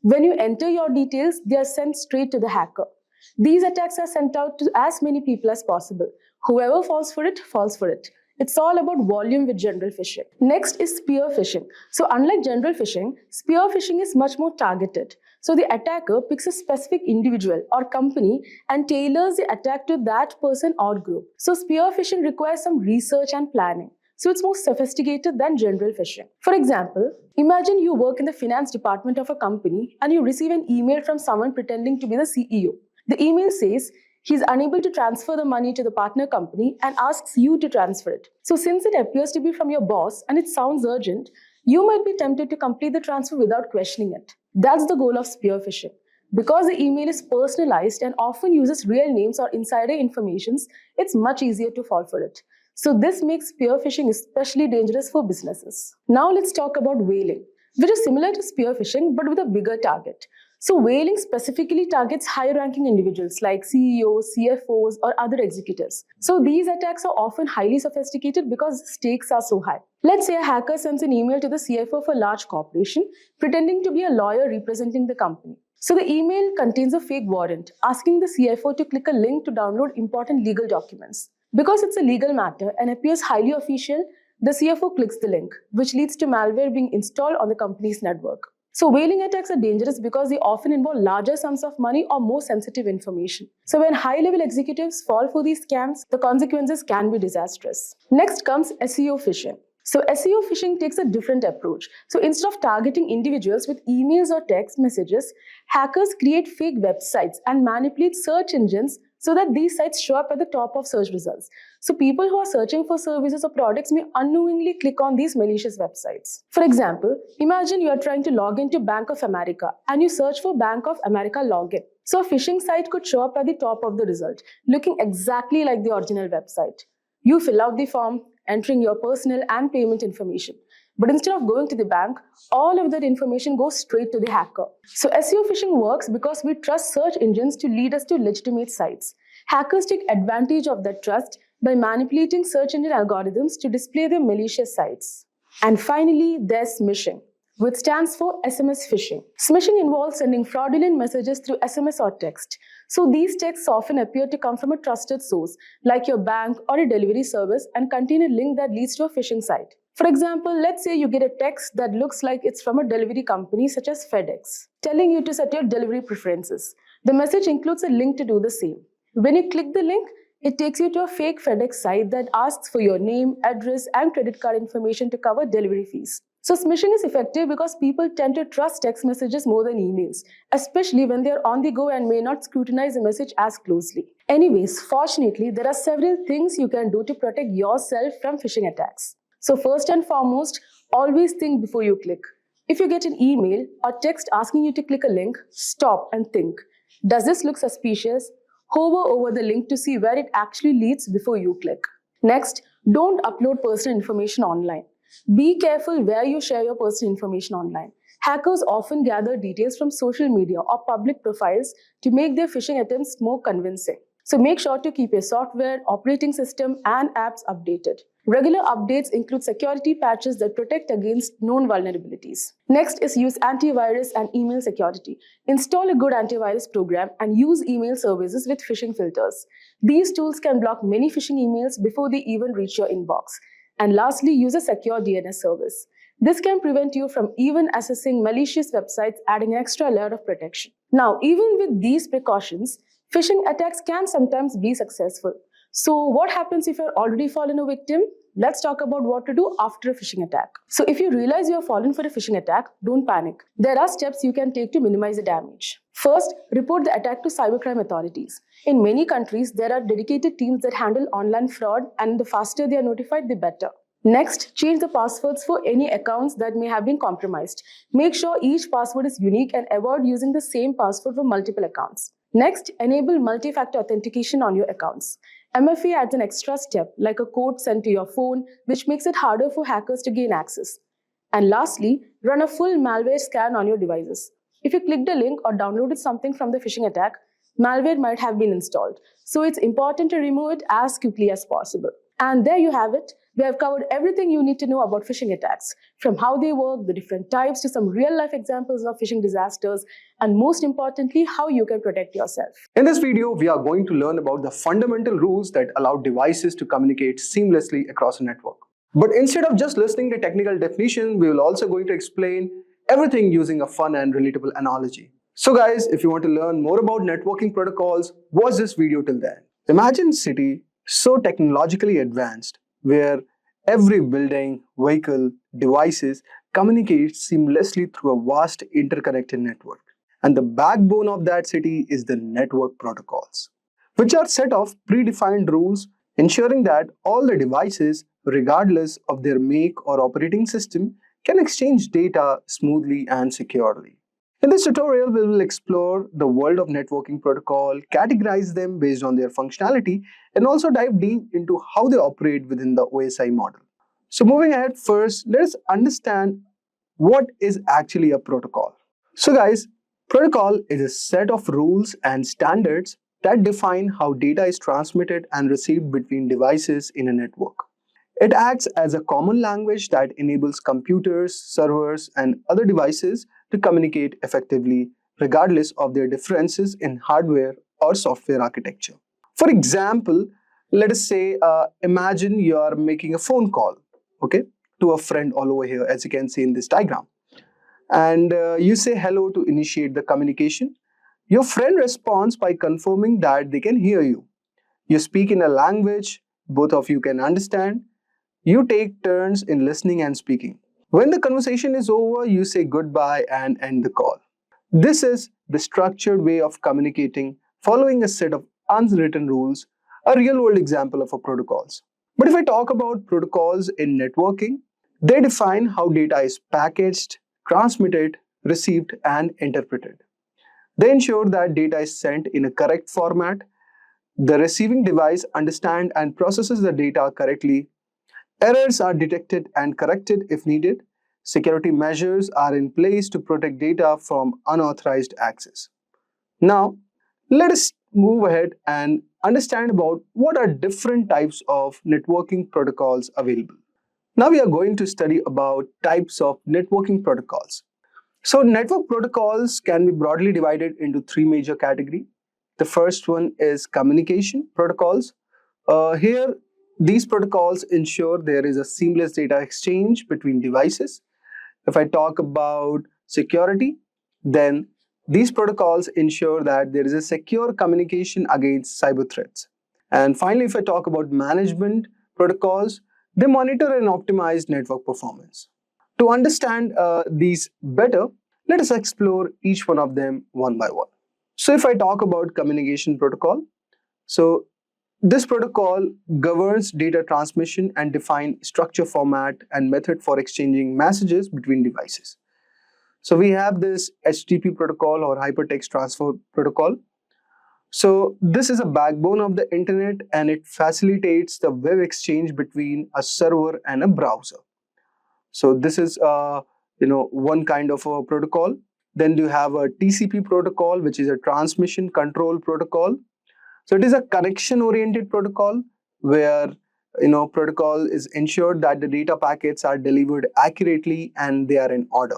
When you enter your details, they are sent straight to the hacker. These attacks are sent out to as many people as possible. Whoever falls for it, falls for it. It's all about volume with general phishing. Next is spear phishing. So unlike general phishing, spear phishing is much more targeted. So the attacker picks a specific individual or company and tailors the attack to that person or group. So spear phishing requires some research and planning. So it's more sophisticated than general phishing. For example, imagine you work in the finance department of a company and you receive an email from someone pretending to be the CEO. The email says, he's unable to transfer the money to the partner company and asks you to transfer it. So since it appears to be from your boss and it sounds urgent, you might be tempted to complete the transfer without questioning it. That's the goal of spear phishing. Because the email is personalized and often uses real names or insider informations, it's much easier to fall for it. So this makes spear phishing especially dangerous for businesses. Now let's talk about whaling, which is similar to spear phishing but with a bigger target. So whaling specifically targets high-ranking individuals like CEOs, CFOs, or other executives. So these attacks are often highly sophisticated because the stakes are so high. Let's say a hacker sends an email to the CFO of a large corporation, pretending to be a lawyer representing the company. So the email contains a fake warrant, asking the CFO to click a link to download important legal documents. Because it's a legal matter and appears highly official, the CFO clicks the link, which leads to malware being installed on the company's network. So whaling attacks are dangerous because they often involve larger sums of money or more sensitive information. So when high-level executives fall for these scams, the consequences can be disastrous. Next comes SEO phishing. So SEO phishing takes a different approach. So instead of targeting individuals with emails or text messages, hackers create fake websites and manipulate search engines so that these sites show up at the top of search results. So people who are searching for services or products may unknowingly click on these malicious websites. For example, imagine you are trying to log into Bank of America and you search for Bank of America login. So a phishing site could show up at the top of the result, looking exactly like the original website. You fill out the form, entering your personal and payment information. But instead of going to the bank, all of that information goes straight to the hacker. So SEO phishing works because we trust search engines to lead us to legitimate sites. Hackers take advantage of that trust by manipulating search engine algorithms to display their malicious sites. And finally, there's smishing, which stands for SMS phishing. Smishing involves sending fraudulent messages through SMS or text. So these texts often appear to come from a trusted source, like your bank or a delivery service, and contain a link that leads to a phishing site. For example, let's say you get a text that looks like it's from a delivery company such as FedEx, telling you to set your delivery preferences. The message includes a link to do the same. When you click the link, it takes you to a fake FedEx site that asks for your name, address, and credit card information to cover delivery fees. So smishing is effective because people tend to trust text messages more than emails, especially when they are on the go and may not scrutinize a message as closely. Anyways, fortunately, there are several things you can do to protect yourself from phishing attacks. So first and foremost, always think before you click. If you get an email or text asking you to click a link, stop and think. Does this look suspicious? Hover over the link to see where it actually leads before you click. Next, don't upload personal information online. Be careful where you share your personal information online. Hackers often gather details from social media or public profiles to make their phishing attempts more convincing. So make sure to keep your software, operating system, and apps updated. Regular updates include security patches that protect against known vulnerabilities. Next is use antivirus and email security. Install a good antivirus program and use email services with phishing filters. These tools can block many phishing emails before they even reach your inbox. And lastly, use a secure DNS service. This can prevent you from even accessing malicious websites, adding an extra layer of protection. Now, even with these precautions, phishing attacks can sometimes be successful. So what happens if you're already fallen a victim? Let's talk about what to do after a phishing attack. So if you realize you have fallen for a phishing attack, don't panic. There are steps you can take to minimize the damage. First, report the attack to cybercrime authorities. In many countries, there are dedicated teams that handle online fraud, and the faster they are notified, the better. Next, change the passwords for any accounts that may have been compromised. Make sure each password is unique and avoid using the same password for multiple accounts. Next, enable multi-factor authentication on your accounts. MFA adds an extra step, like a code sent to your phone, which makes it harder for hackers to gain access. And lastly, run a full malware scan on your devices. If you clicked a link or downloaded something from the phishing attack, malware might have been installed. So it's important to remove it as quickly as possible. And there you have it. We have covered everything you need to know about phishing attacks, from how they work, the different types, to some real-life examples of phishing disasters, and most importantly, how you can protect yourself. In this video, we are going to learn about the fundamental rules that allow devices to communicate seamlessly across a network. But instead of just listening to technical definition, we will also going to explain everything using a fun and relatable analogy. So guys, if you want to learn more about networking protocols, watch this video till then. Imagine a city so technologically advanced where every building, vehicle, devices communicates seamlessly through a vast interconnected network. And the backbone of that city is the network protocols, which are set of predefined rules ensuring that all the devices, regardless of their make or operating system, can exchange data smoothly and securely. In this tutorial, we will explore the world of networking protocol, categorize them based on their functionality, and also dive deep into how they operate within the OSI model. So moving ahead, first, let's understand what is actually a protocol. So guys, protocol is a set of rules and standards that define how data is transmitted and received between devices in a network. It acts as a common language that enables computers, servers, and other devices to communicate effectively, regardless of their differences in hardware or software architecture. For example, let us say, imagine you are making a phone call, to a friend all over here, as you can see in this diagram. And you say hello to initiate the communication. Your friend responds by confirming that they can hear you. You speak in a language both of you can understand. You take turns in listening and speaking. When the conversation is over, you say goodbye and end the call. This is the structured way of communicating following a set of unwritten rules, a real-world example of a protocols. But if I talk about protocols in networking, they define how data is packaged, transmitted, received, and interpreted. They ensure that data is sent in a correct format, the receiving device understands and processes the data correctly, errors are detected and corrected if needed, security measures are in place to protect data from unauthorized access. Now, let us move ahead and understand about what are different types of networking protocols available. Now we are going to study about types of networking protocols. So network protocols can be broadly divided into three major categories. The first one is communication protocols. Here these protocols ensure there is a seamless data exchange between devices. If I talk about security, then these protocols ensure that there is a secure communication against cyber threats. And finally, if I talk about management protocols, they monitor and optimize network performance. To understand these better, let us explore each one of them one by one. So if I talk about communication protocol, so this protocol governs data transmission and defines structure, format, and method for exchanging messages between devices. So we have this HTTP protocol or hypertext transfer protocol. So this is a backbone of the internet, and it facilitates the web exchange between a server and a browser. So this is one kind of a protocol. Then you have a TCP protocol, which is a transmission control protocol. So it is a connection oriented protocol where protocol is ensured that the data packets are delivered accurately and they are in order.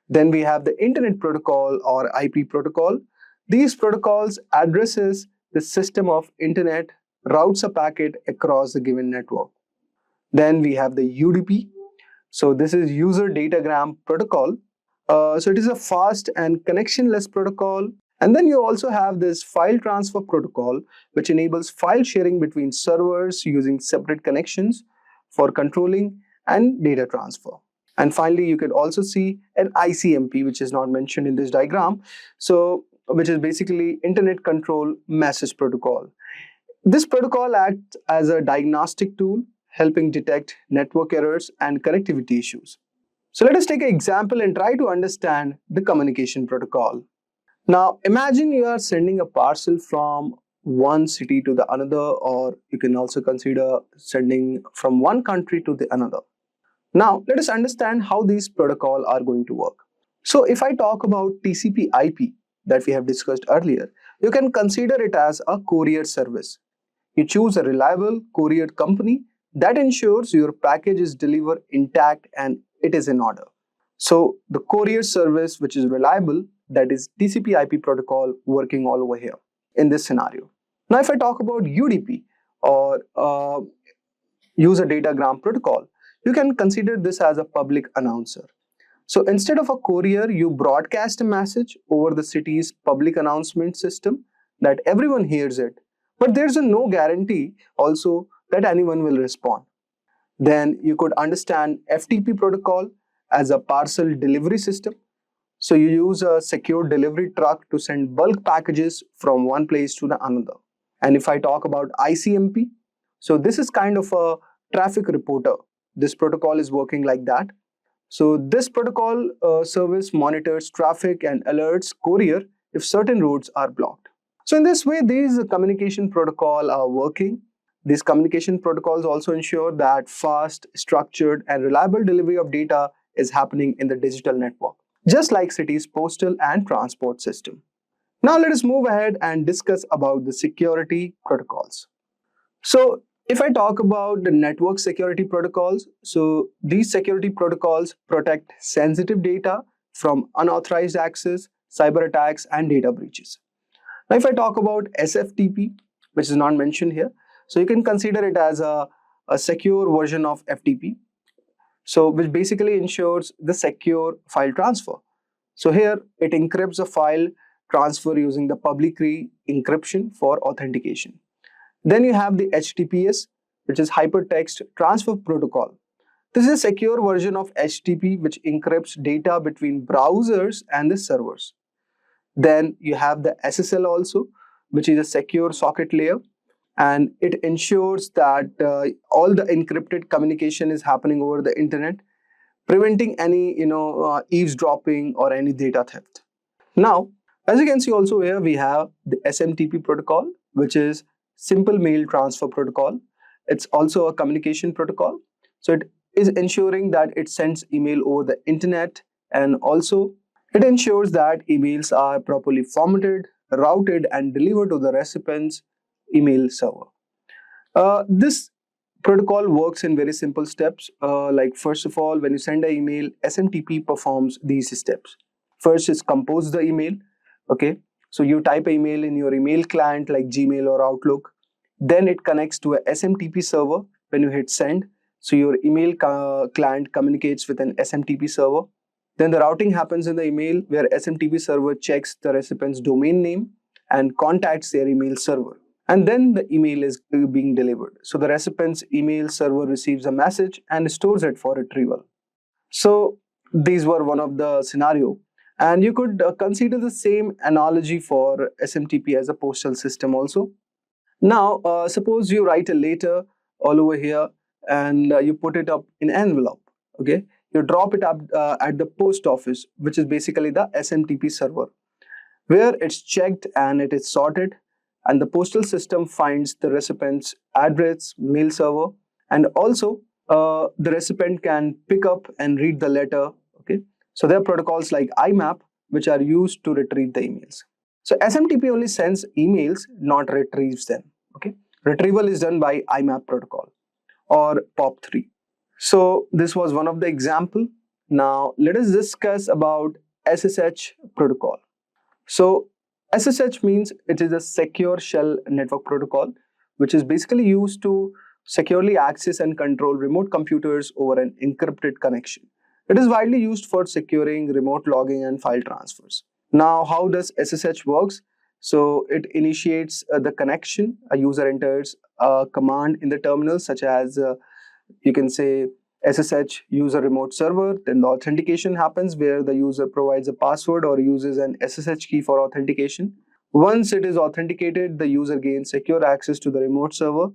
Then we have the internet protocol or IP protocol. These protocols addresses the system of internet, routes a packet across the given network. Then we have the UDP. So this is user datagram protocol. So it is a fast and connectionless protocol. And then you also have this file transfer protocol, which enables file sharing between servers using separate connections for controlling and data transfer. And finally, you could also see an ICMP, which is not mentioned in this diagram, so which is basically Internet Control Message Protocol. This protocol acts as a diagnostic tool, helping detect network errors and connectivity issues. So let us take an example and try to understand the communication protocol. Now, imagine you are sending a parcel from one city to the another, or you can also consider sending from one country to the another. Now, let us understand how these protocols are going to work. So, if I talk about TCP/IP that we have discussed earlier, you can consider it as a courier service. You choose a reliable courier company that ensures your package is delivered intact and it is in order. So, the courier service, which is reliable, that is TCP/IP protocol working all over here in this scenario. Now, if I talk about UDP or user datagram protocol, you can consider this as a public announcer. So instead of a courier, you broadcast a message over the city's public announcement system that everyone hears it, but there's no guarantee also that anyone will respond. Then you could understand FTP protocol as a parcel delivery system. So you use a secure delivery truck to send bulk packages from one place to the another. And if I talk about ICMP, so this is kind of a traffic reporter. This protocol is working like that. So this protocol service monitors traffic and alerts courier if certain routes are blocked. So in this way, these communication protocols are working. These communication protocols also ensure that fast, structured, and reliable delivery of data is happening in the digital network, just like cities' postal and transport system. Now let us move ahead and discuss about the security protocols. So if I talk about the network security protocols, so these security protocols protect sensitive data from unauthorized access, cyber attacks, and data breaches. Now if I talk about SFTP, which is not mentioned here, so you can consider it as a secure version of FTP, so which basically ensures the secure file transfer. So here it encrypts a file transfer using the public key encryption for authentication. Then you have the HTTPS, which is Hypertext Transfer Protocol. This is a secure version of HTTP which encrypts data between browsers and the servers. Then you have the SSL also, which is a secure socket layer, and it ensures that all the encrypted communication is happening over the internet, preventing any eavesdropping or any data theft. Now, as you can see also here, we have the SMTP protocol, which is Simple Mail Transfer Protocol. It's also a communication protocol. So it is ensuring that it sends email over the internet, and also it ensures that emails are properly formatted, routed, and delivered to the recipient's email server. This protocol works in very simple steps. Like first of all, when you send an email, SMTP performs these steps. First is compose the email. Okay, so you type email in your email client like Gmail or Outlook. Then it connects to a SMTP server when you hit send. So your email client communicates with an SMTP server. Then the routing happens in the email, where SMTP server checks the recipient's domain name and contacts their email server. And then the email is being delivered. So the recipient's email server receives a message and stores it for retrieval. So these were one of the scenario. And you could consider the same analogy for SMTP as a postal system also. Now, suppose you write a letter all over here and you put it up in envelope, okay? You drop it up at the post office, which is basically the SMTP server, where it's checked and it is sorted, and the postal system finds the recipient's address, mail server, and also the recipient can pick up and read the letter, okay? So there are protocols like IMAP, which are used to retrieve the emails. So SMTP only sends emails, not retrieves them, okay? Retrieval is done by IMAP protocol or POP3. So this was one of the example. Now let us discuss about SSH protocol. So SSH means it is a secure shell network protocol, which is basically used to securely access and control remote computers over an encrypted connection. It is widely used for securing remote logging and file transfers. Now, how does SSH works? So it initiates the connection. A user enters a command in the terminal, such as you can say SSH user remote server. Then the authentication happens, where the user provides a password or uses an SSH key for authentication. Once it is authenticated, the user gains secure access to the remote server,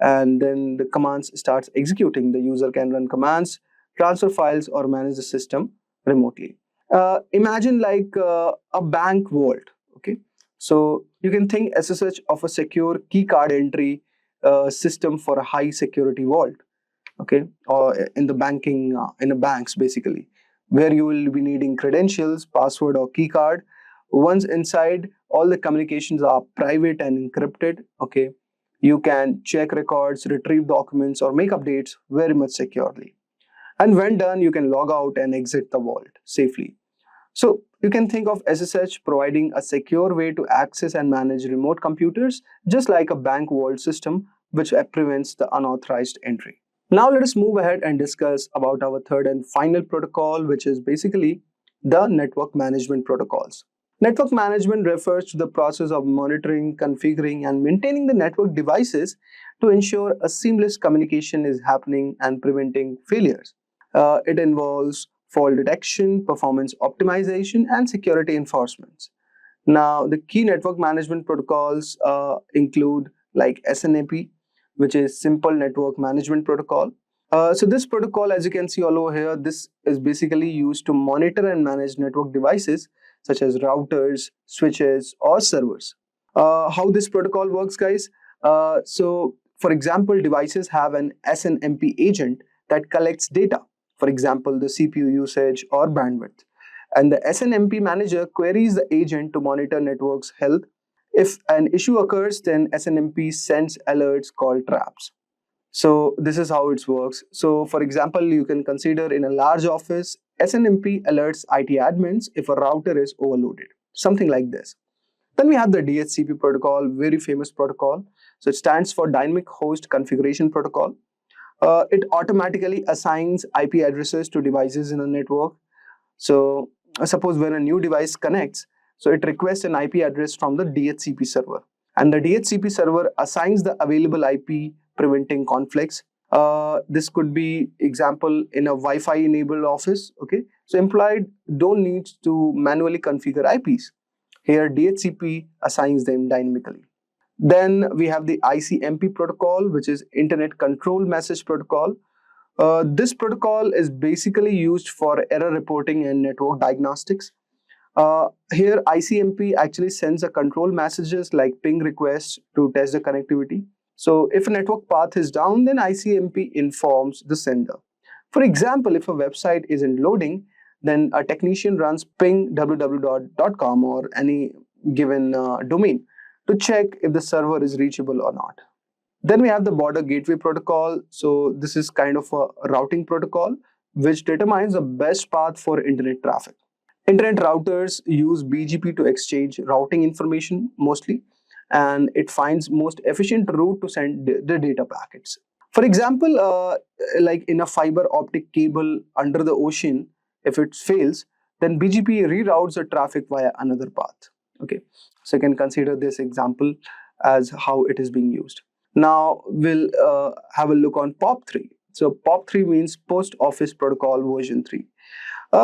and then the commands starts executing. The user can run commands, transfer files, or manage the system remotely. Imagine like a bank vault, okay? So you can think SSH of a secure key card entry system for a high security vault, okay? Or in the banking, in the banks basically, where you will be needing credentials, password, or key card. Once inside, all the communications are private and encrypted, okay? You can check records, retrieve documents, or make updates very much securely. And when done, you can log out and exit the vault safely. So you can think of SSH providing a secure way to access and manage remote computers, just like a bank vault system, which prevents the unauthorized entry. Now let us move ahead and discuss about our third and final protocol, which is basically the network management protocols. Network management refers to the process of monitoring, configuring, and maintaining the network devices to ensure a seamless communication is happening and preventing failures. It involves fault detection, performance optimization, and security enforcement. Now, the key network management protocols include like SNAP, which is Simple Network Management Protocol. So this protocol, as you can see all over here, this is basically used to monitor and manage network devices such as routers, switches, or servers. How this protocol works, guys? So, for example, devices have an SNMP agent that collects data, for example, the CPU usage or bandwidth. And the SNMP manager queries the agent to monitor network's health. If an issue occurs, then SNMP sends alerts called traps. So this is how it works. So for example, you can consider in a large office, SNMP alerts IT admins if a router is overloaded, something like this. Then we have the DHCP protocol, very famous protocol. So it stands for Dynamic Host Configuration Protocol. It automatically assigns IP addresses to devices in a network. So suppose when a new device connects, so it requests an IP address from the DHCP server. And the DHCP server assigns the available IP, preventing conflicts. This could be example in a Wi-Fi enabled office, okay? So employee don't need to manually configure IPs. Here DHCP assigns them dynamically. Then we have the ICMP protocol, which is Internet Control Message Protocol. This protocol is basically used for error reporting and network diagnostics. Here ICMP actually sends a control messages like ping requests to test the connectivity. So if a network path is down, then ICMP informs the sender. For example, if a website isn't loading, then a technician runs ping www.com or any given domain to check if the server is reachable or not. Then we have the border gateway protocol. So this is kind of a routing protocol which determines the best path for internet traffic. Internet routers use BGP to exchange routing information mostly, and it finds most efficient route to send the data packets. For example, like in a fiber optic cable under the ocean, if it fails, then BGP reroutes the traffic via another path. Okay, so you can consider this example as how it is being used. Now we'll have a look on POP3. So POP3 means Post Office Protocol version 3.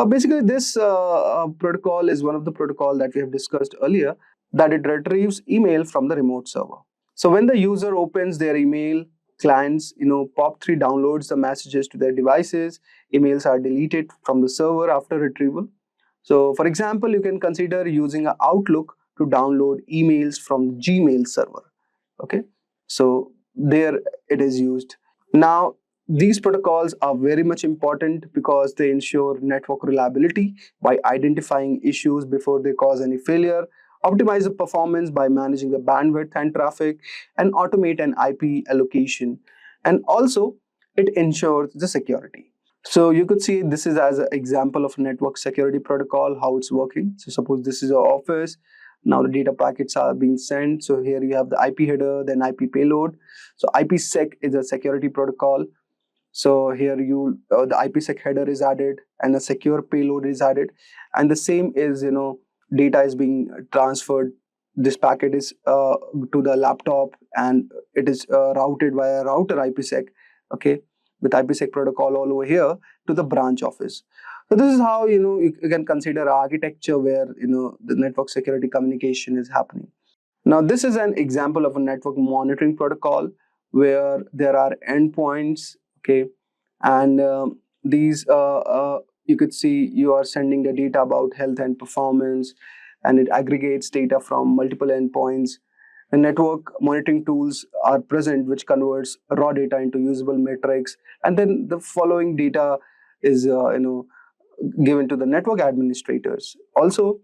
Basically, this protocol is one of the protocol that we have discussed earlier, that it retrieves email from the remote server. So when the user opens their email clients, POP3 downloads the messages to their devices. Emails are deleted from the server after retrieval. So for example, you can consider using an Outlook to download emails from Gmail server. Okay, so there it is used. Now, these protocols are very much important because they ensure network reliability by identifying issues before they cause any failure, optimize the performance by managing the bandwidth and traffic, and automate an IP allocation. And also, it ensures the security. So you could see this is as an example of a network security protocol, how it's working. So suppose this is your office. Now the data packets are being sent. So here you have the IP header, then IP payload. So IPsec is a security protocol. So here the IPsec header is added and a secure payload is added. And the same is, data is being transferred. This packet is to the laptop and it is routed via router IPsec, okay, with IPsec protocol all over here to the branch office. So this is how, you can consider architecture where, the network security communication is happening. Now, this is an example of a network monitoring protocol where there are endpoints, okay, and these you could see you are sending the data about health and performance, and it aggregates data from multiple endpoints. The network monitoring tools are present, which converts raw data into usable metrics, and then the following data is given to the network administrators. Also,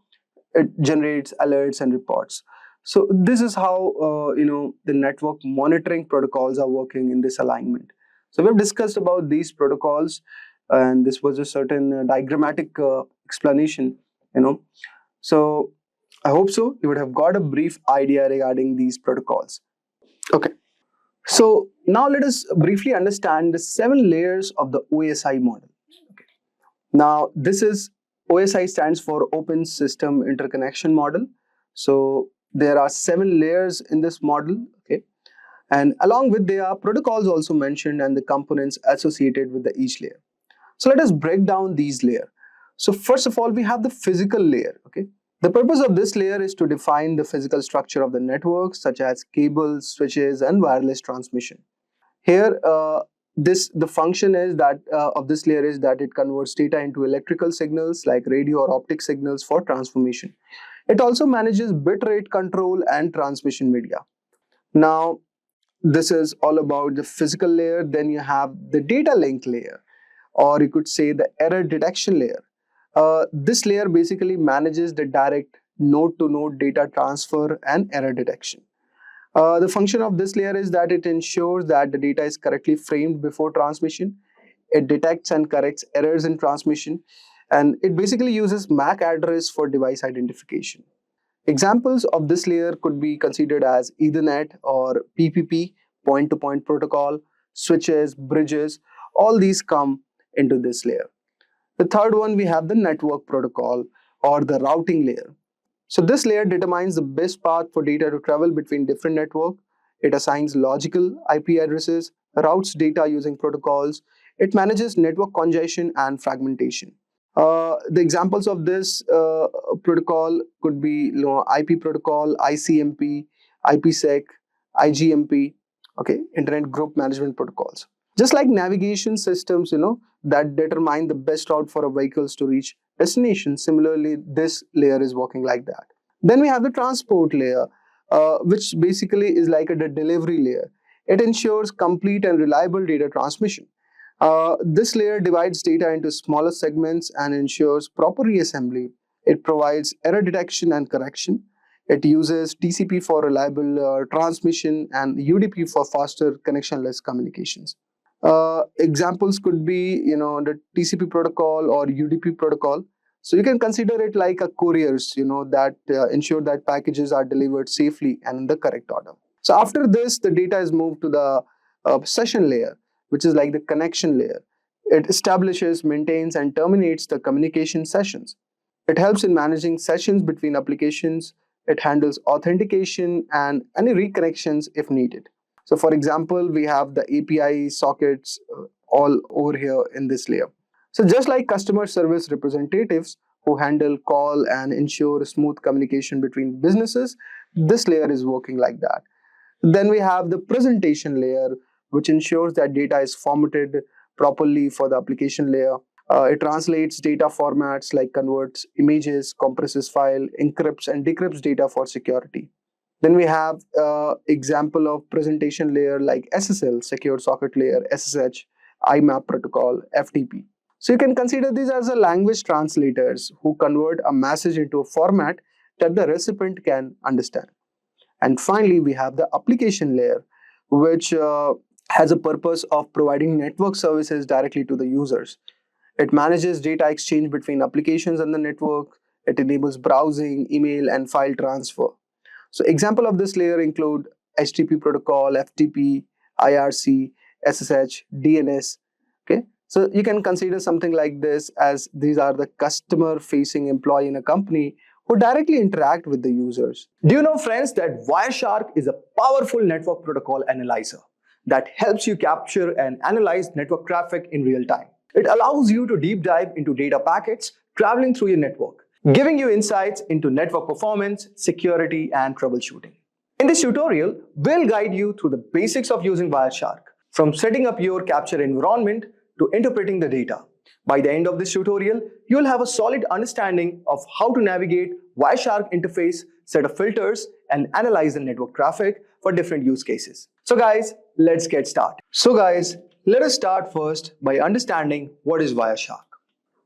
it generates alerts and reports. So this is how the network monitoring protocols are working in this alignment. So we've discussed about these protocols, and this was a certain diagrammatic explanation. So I hope so you would have got a brief idea regarding these protocols. Okay. So now let us briefly understand the 7 layers of the OSI model. Okay. Now this is OSI stands for Open System Interconnection Model. So there are 7 layers in this model, okay, and along with there are protocols also mentioned and the components associated with each layer. So let us break down these layers. So first of all, we have the physical layer, okay. The purpose of this layer is to define the physical structure of the network, such as cables, switches, and wireless transmission. Here, the function is that of this layer is that it converts data into electrical signals like radio or optic signals for transformation. It also manages bit rate control and transmission media. Now, this is all about the physical layer. Then you have the data link layer, or you could say the error detection layer. This layer basically manages the direct node-to-node data transfer and error detection. The function of this layer is that it ensures that the data is correctly framed before transmission. It detects and corrects errors in transmission, and it basically uses MAC address for device identification. Examples of this layer could be considered as Ethernet or PPP, point-to-point protocol, switches, bridges. All these come into this layer. The third one, we have the network protocol or the routing layer. So this layer determines the best path for data to travel between different networks. It assigns logical IP addresses, routes data using protocols. It manages network congestion and fragmentation. The examples of this protocol could be IP protocol, ICMP, IPsec, IGMP, okay, Internet Group Management Protocols. Just like navigation systems, that determine the best route for a vehicles to reach destination. Similarly, this layer is working like that. Then we have the transport layer, which basically is like the delivery layer. It ensures complete and reliable data transmission. This layer divides data into smaller segments and ensures proper reassembly. It provides error detection and correction. It uses TCP for reliable transmission and UDP for faster connectionless communications. Examples could be, the TCP protocol or UDP protocol. So you can consider it like a couriers, that ensure that packages are delivered safely and in the correct order. So after this, the data is moved to the session layer, which is like the connection layer. It establishes, maintains, and terminates the communication sessions. It helps in managing sessions between applications. It handles authentication and any reconnections if needed. So for example, we have the API sockets all over here in this layer. So just like customer service representatives who handle call and ensure smooth communication between businesses, this layer is working like that. Then we have the presentation layer, which ensures that data is formatted properly for the application layer. It translates data formats like converts images, compresses file, encrypts and decrypts data for security. Then we have example of presentation layer like SSL, Secure Socket Layer, SSH, IMAP protocol, FTP. So you can consider these as a language translators who convert a message into a format that the recipient can understand. And finally, we have the application layer, which has a purpose of providing network services directly to the users. It manages data exchange between applications on the network. It enables browsing, email, and file transfer. So example of this layer include HTTP protocol, FTP, IRC, SSH, DNS. Okay, so you can consider something like this as these are the customer-facing employee in a company who directly interact with the users. Do you know, friends, that Wireshark is a powerful network protocol analyzer that helps you capture and analyze network traffic in real time? It allows you to deep dive into data packets traveling through your network, giving you insights into network performance, security, and troubleshooting. In this tutorial, we'll guide you through the basics of using Wireshark, from setting up your capture environment to interpreting the data. By the end of this tutorial, you'll have a solid understanding of how to navigate Wireshark interface, set of filters, and analyze the network traffic for different use cases. So guys, let's get started. Let us start first by understanding what is Wireshark.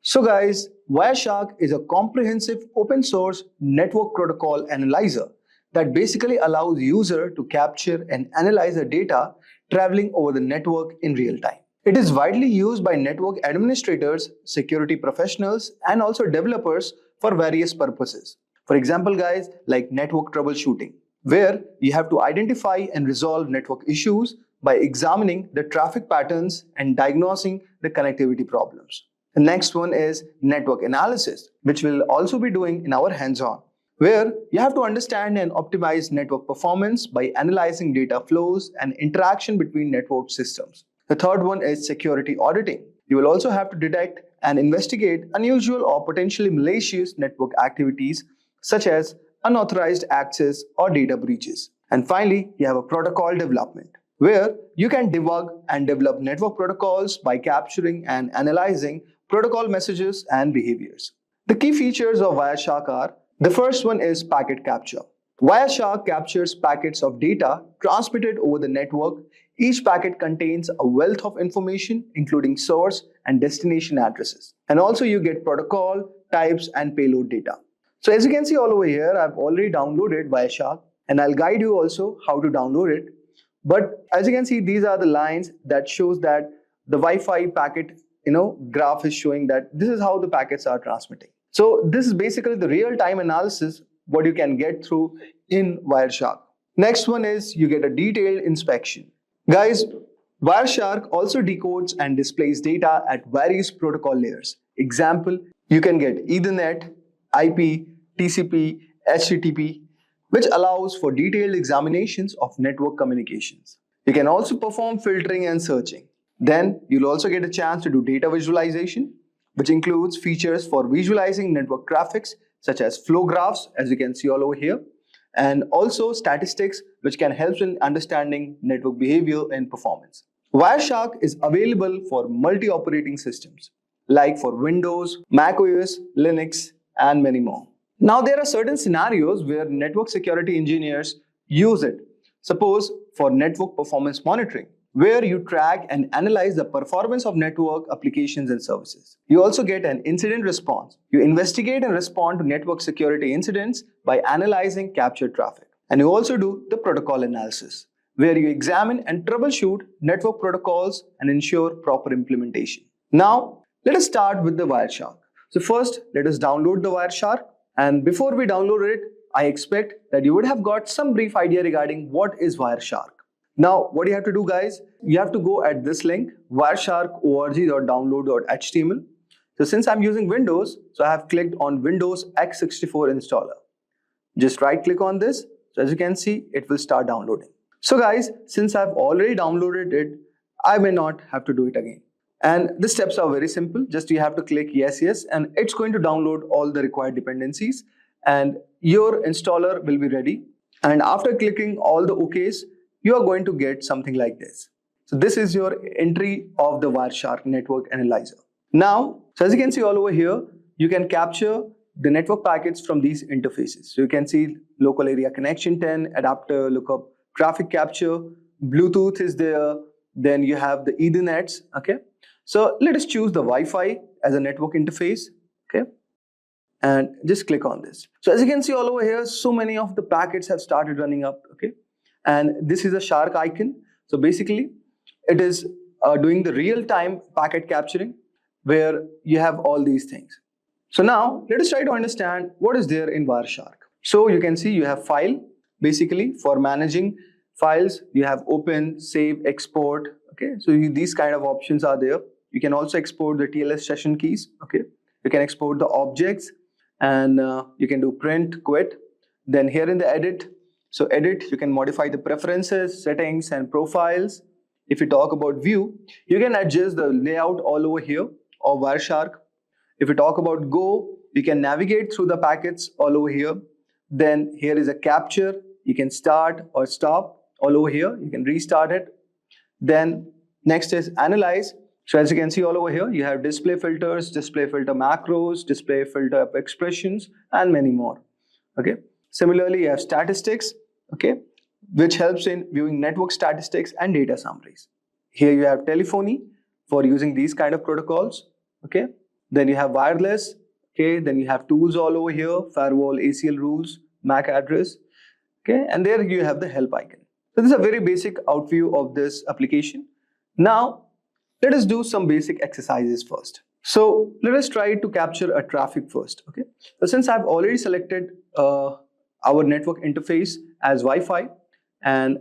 So guys, Wireshark is a comprehensive open source network protocol analyzer that basically allows user to capture and analyze the data traveling over the network in real time. It is widely used by network administrators, security professionals, and also developers for various purposes. For example, guys, like network troubleshooting, where you have to identify and resolve network issues by examining the traffic patterns and diagnosing the connectivity problems. The next one is network analysis, which we'll also be doing in our hands-on, where you have to understand and optimize network performance by analyzing data flows and interaction between network systems. The third one is security auditing. You will also have to detect and investigate unusual or potentially malicious network activities such as unauthorized access or data breaches. And finally, you have a protocol development, where you can debug and develop network protocols by capturing and analyzing protocol messages and behaviors. The key features of Wireshark are: the first one is packet capture. Wireshark captures packets of data transmitted over the network. Each packet contains a wealth of information, including source and destination addresses. And also you get protocol, types, and payload data. So as you can see all over here, I've already downloaded Wireshark, and I'll guide you also how to download it. But as you can see, these are the lines that shows that the Wi-Fi packet graph is showing that this is how the packets are transmitting. So this is basically the real-time analysis what you can get through in Wireshark. Next one is you get a detailed inspection. Guys, Wireshark also decodes and displays data at various protocol layers. Example, you can get Ethernet, IP, TCP, HTTP, which allows for detailed examinations of network communications. You can also perform filtering and searching. Then you'll also get a chance to do data visualization, which includes features for visualizing network traffics such as flow graphs, as you can see all over here, and also statistics, which can help in understanding network behavior and performance. Wireshark is available for multi-operating systems, like for Windows, macOS, Linux, and many more. Now, there are certain scenarios where network security engineers use it. Suppose for network performance monitoring, where you track and analyze the performance of network applications and services. You also get an incident response. You investigate and respond to network security incidents by analyzing captured traffic. And you also do the protocol analysis, where you examine and troubleshoot network protocols and ensure proper implementation. Now, let us start with the Wireshark. So first, let us download the Wireshark. And before we download it, I expect that you would have got some brief idea regarding what is Wireshark. Now, what you have to do, guys, you have to go at this link, wireshark.org.download.html. So since I'm using Windows, so I have clicked on Windows x64 installer. Just right click on this. So as you can see, it will start downloading. So guys, since I've already downloaded it, I may not have to do it again. And the steps are very simple. Just you have to click yes, yes, and it's going to download all the required dependencies and your installer will be ready. And after clicking all the OKs, you are going to get something like this. So this is your entry of the Wireshark network analyzer. Now, so as you can see all over here, you can capture the network packets from these interfaces. So you can see local area connection 10, adapter lookup, traffic capture, Bluetooth is there, then you have the Ethernets, okay? So let us choose the Wi-Fi as a network interface, okay? And just click on this. So as you can see all over here, so many of the packets have started running up, okay? And this is a shark icon. So basically, it is doing the real-time packet capturing where you have all these things. So now, let us try to understand what is there in Wireshark. So you can see you have file, basically for managing files, you have open, save, export, okay? So these kind of options are there. You can also export the TLS session keys, okay? You can export the objects and you can do print, quit. Then here in the edit, so edit, you can modify the preferences, settings and profiles. If you talk about view, you can adjust the layout all over here of Wireshark. If you talk about go, you can navigate through the packets all over here. Then here is a capture. You can start or stop all over here. You can restart it. Then next is analyze. So as you can see all over here, you have display filters, display filter macros, display filter expressions, and many more. Okay. Similarly, you have statistics, okay, which helps in viewing network statistics and data summaries. Here you have telephony for using these kind of protocols, okay. Then you have wireless, okay. Then you have tools all over here, firewall, ACL rules, MAC address, okay. And there you have the help icon. So this is a very basic outview of this application. Now, let us do some basic exercises first. So let us try to capture a traffic first, okay. So since I've already selected our network interface as Wi-Fi, and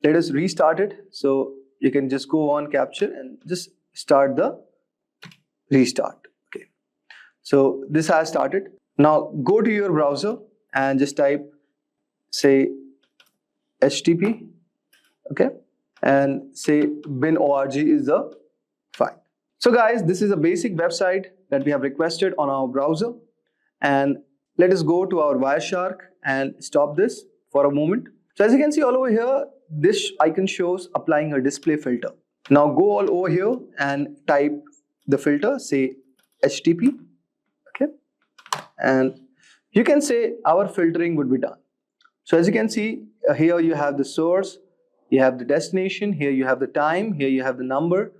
let us restart it. So you can just go on capture and just start the restart. Okay. So this has started. Now go to your browser and just type, say, HTTP, okay, and say bin.org is the file. So guys, this is a basic website that we have requested on our browser, and let us go to our Wireshark and stop this for a moment. So as you can see all over here, this icon shows applying a display filter. Now go all over here and type the filter, say HTTP, okay, and you can say our filtering would be done. So as you can see here, you have the source, you have the destination, here you have the time, here you have the number,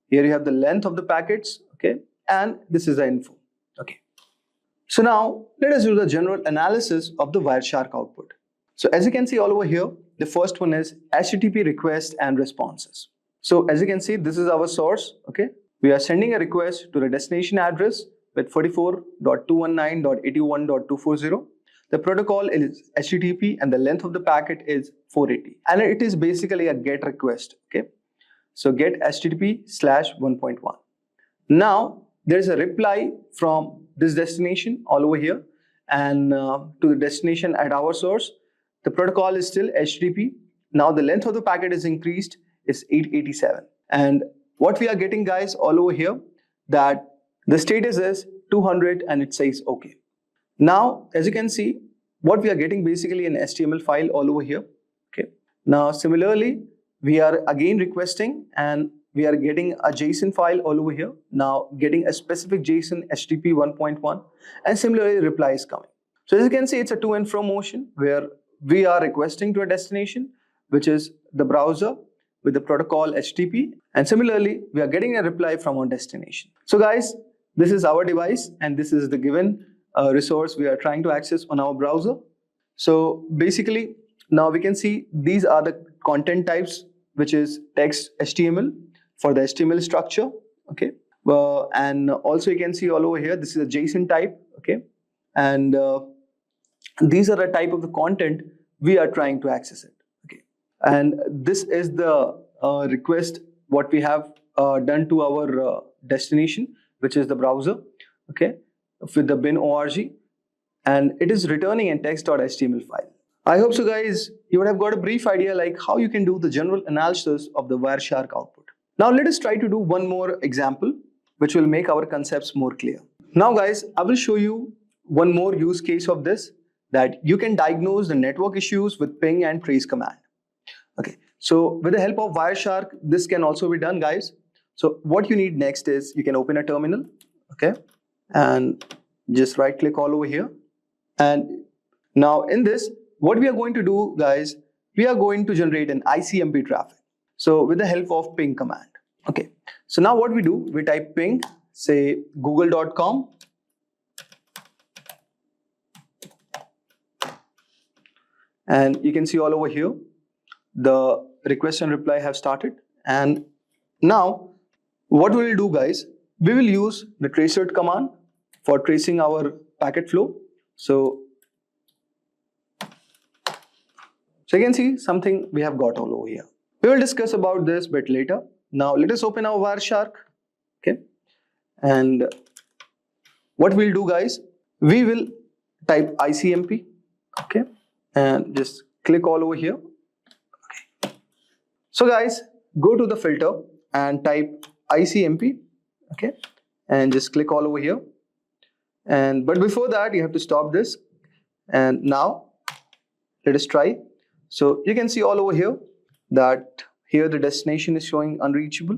here you have the length of the packets, okay, and this is the info, okay. So now let us do the general analysis of the Wireshark output. So as you can see all over here, the first one is HTTP request and responses. So as you can see, this is our source, okay. We are sending a request to the destination address with 44.219.81.240. The protocol is HTTP and the length of the packet is 480. And it is basically a GET request, okay. So get HTTP/1.1. Now there is a reply from this destination all over here and to the destination at our source. The protocol is still HTTP. Now the length of the packet is increased, is 887. And what we are getting, guys, all over here, that the status is 200 and it says okay. Now, as you can see, what we are getting basically an HTML file all over here, okay. Now similarly, we are again requesting and we are getting a JSON file all over here. Now getting a specific JSON HTTP 1.1 and similarly reply is coming. So as you can see, it's a to and fro motion where we are requesting to a destination, which is the browser with the protocol HTTP, and similarly we are getting a reply from our destination. So guys, this is our device and this is the given resource we are trying to access on our browser. So basically now we can see these are the content types, which is text HTML for the HTML structure, okay. And also you can see all over here, this is a JSON type, okay. And these are the type of the content we are trying to access it, okay. and this is the request what we have done to our destination, which is the browser, okay, with the bin org, and it is returning a text.html file. I hope so guys, you would have got a brief idea like how you can do the general analysis of the Wireshark output. Now let us try to do one more example which will make our concepts more clear. Now guys, I will show you one more use case of this, that you can diagnose the network issues with ping and trace command. Okay, so with the help of Wireshark, this can also be done guys. So what you need next is you can open a terminal, okay, and just right click all over here. And now in this, what we are going to do guys, we are going to generate an ICMP traffic. So with the help of ping command. Okay, so now what we do, we type ping, say google.com, and you can see all over here the request and reply have started. And now what we will do guys, we will use the tracer command for tracing our packet flow. So you can see something we have got all over here. We will discuss about this bit later. Now let us open our Wireshark, okay, and what we'll do guys, we will type ICMP, okay, and just click all over here. Okay. So guys, go to the filter and type ICMP, okay, and just click all over here. And but before that, you have to stop this. And now let us try. So you can see all over here that here the destination is showing unreachable,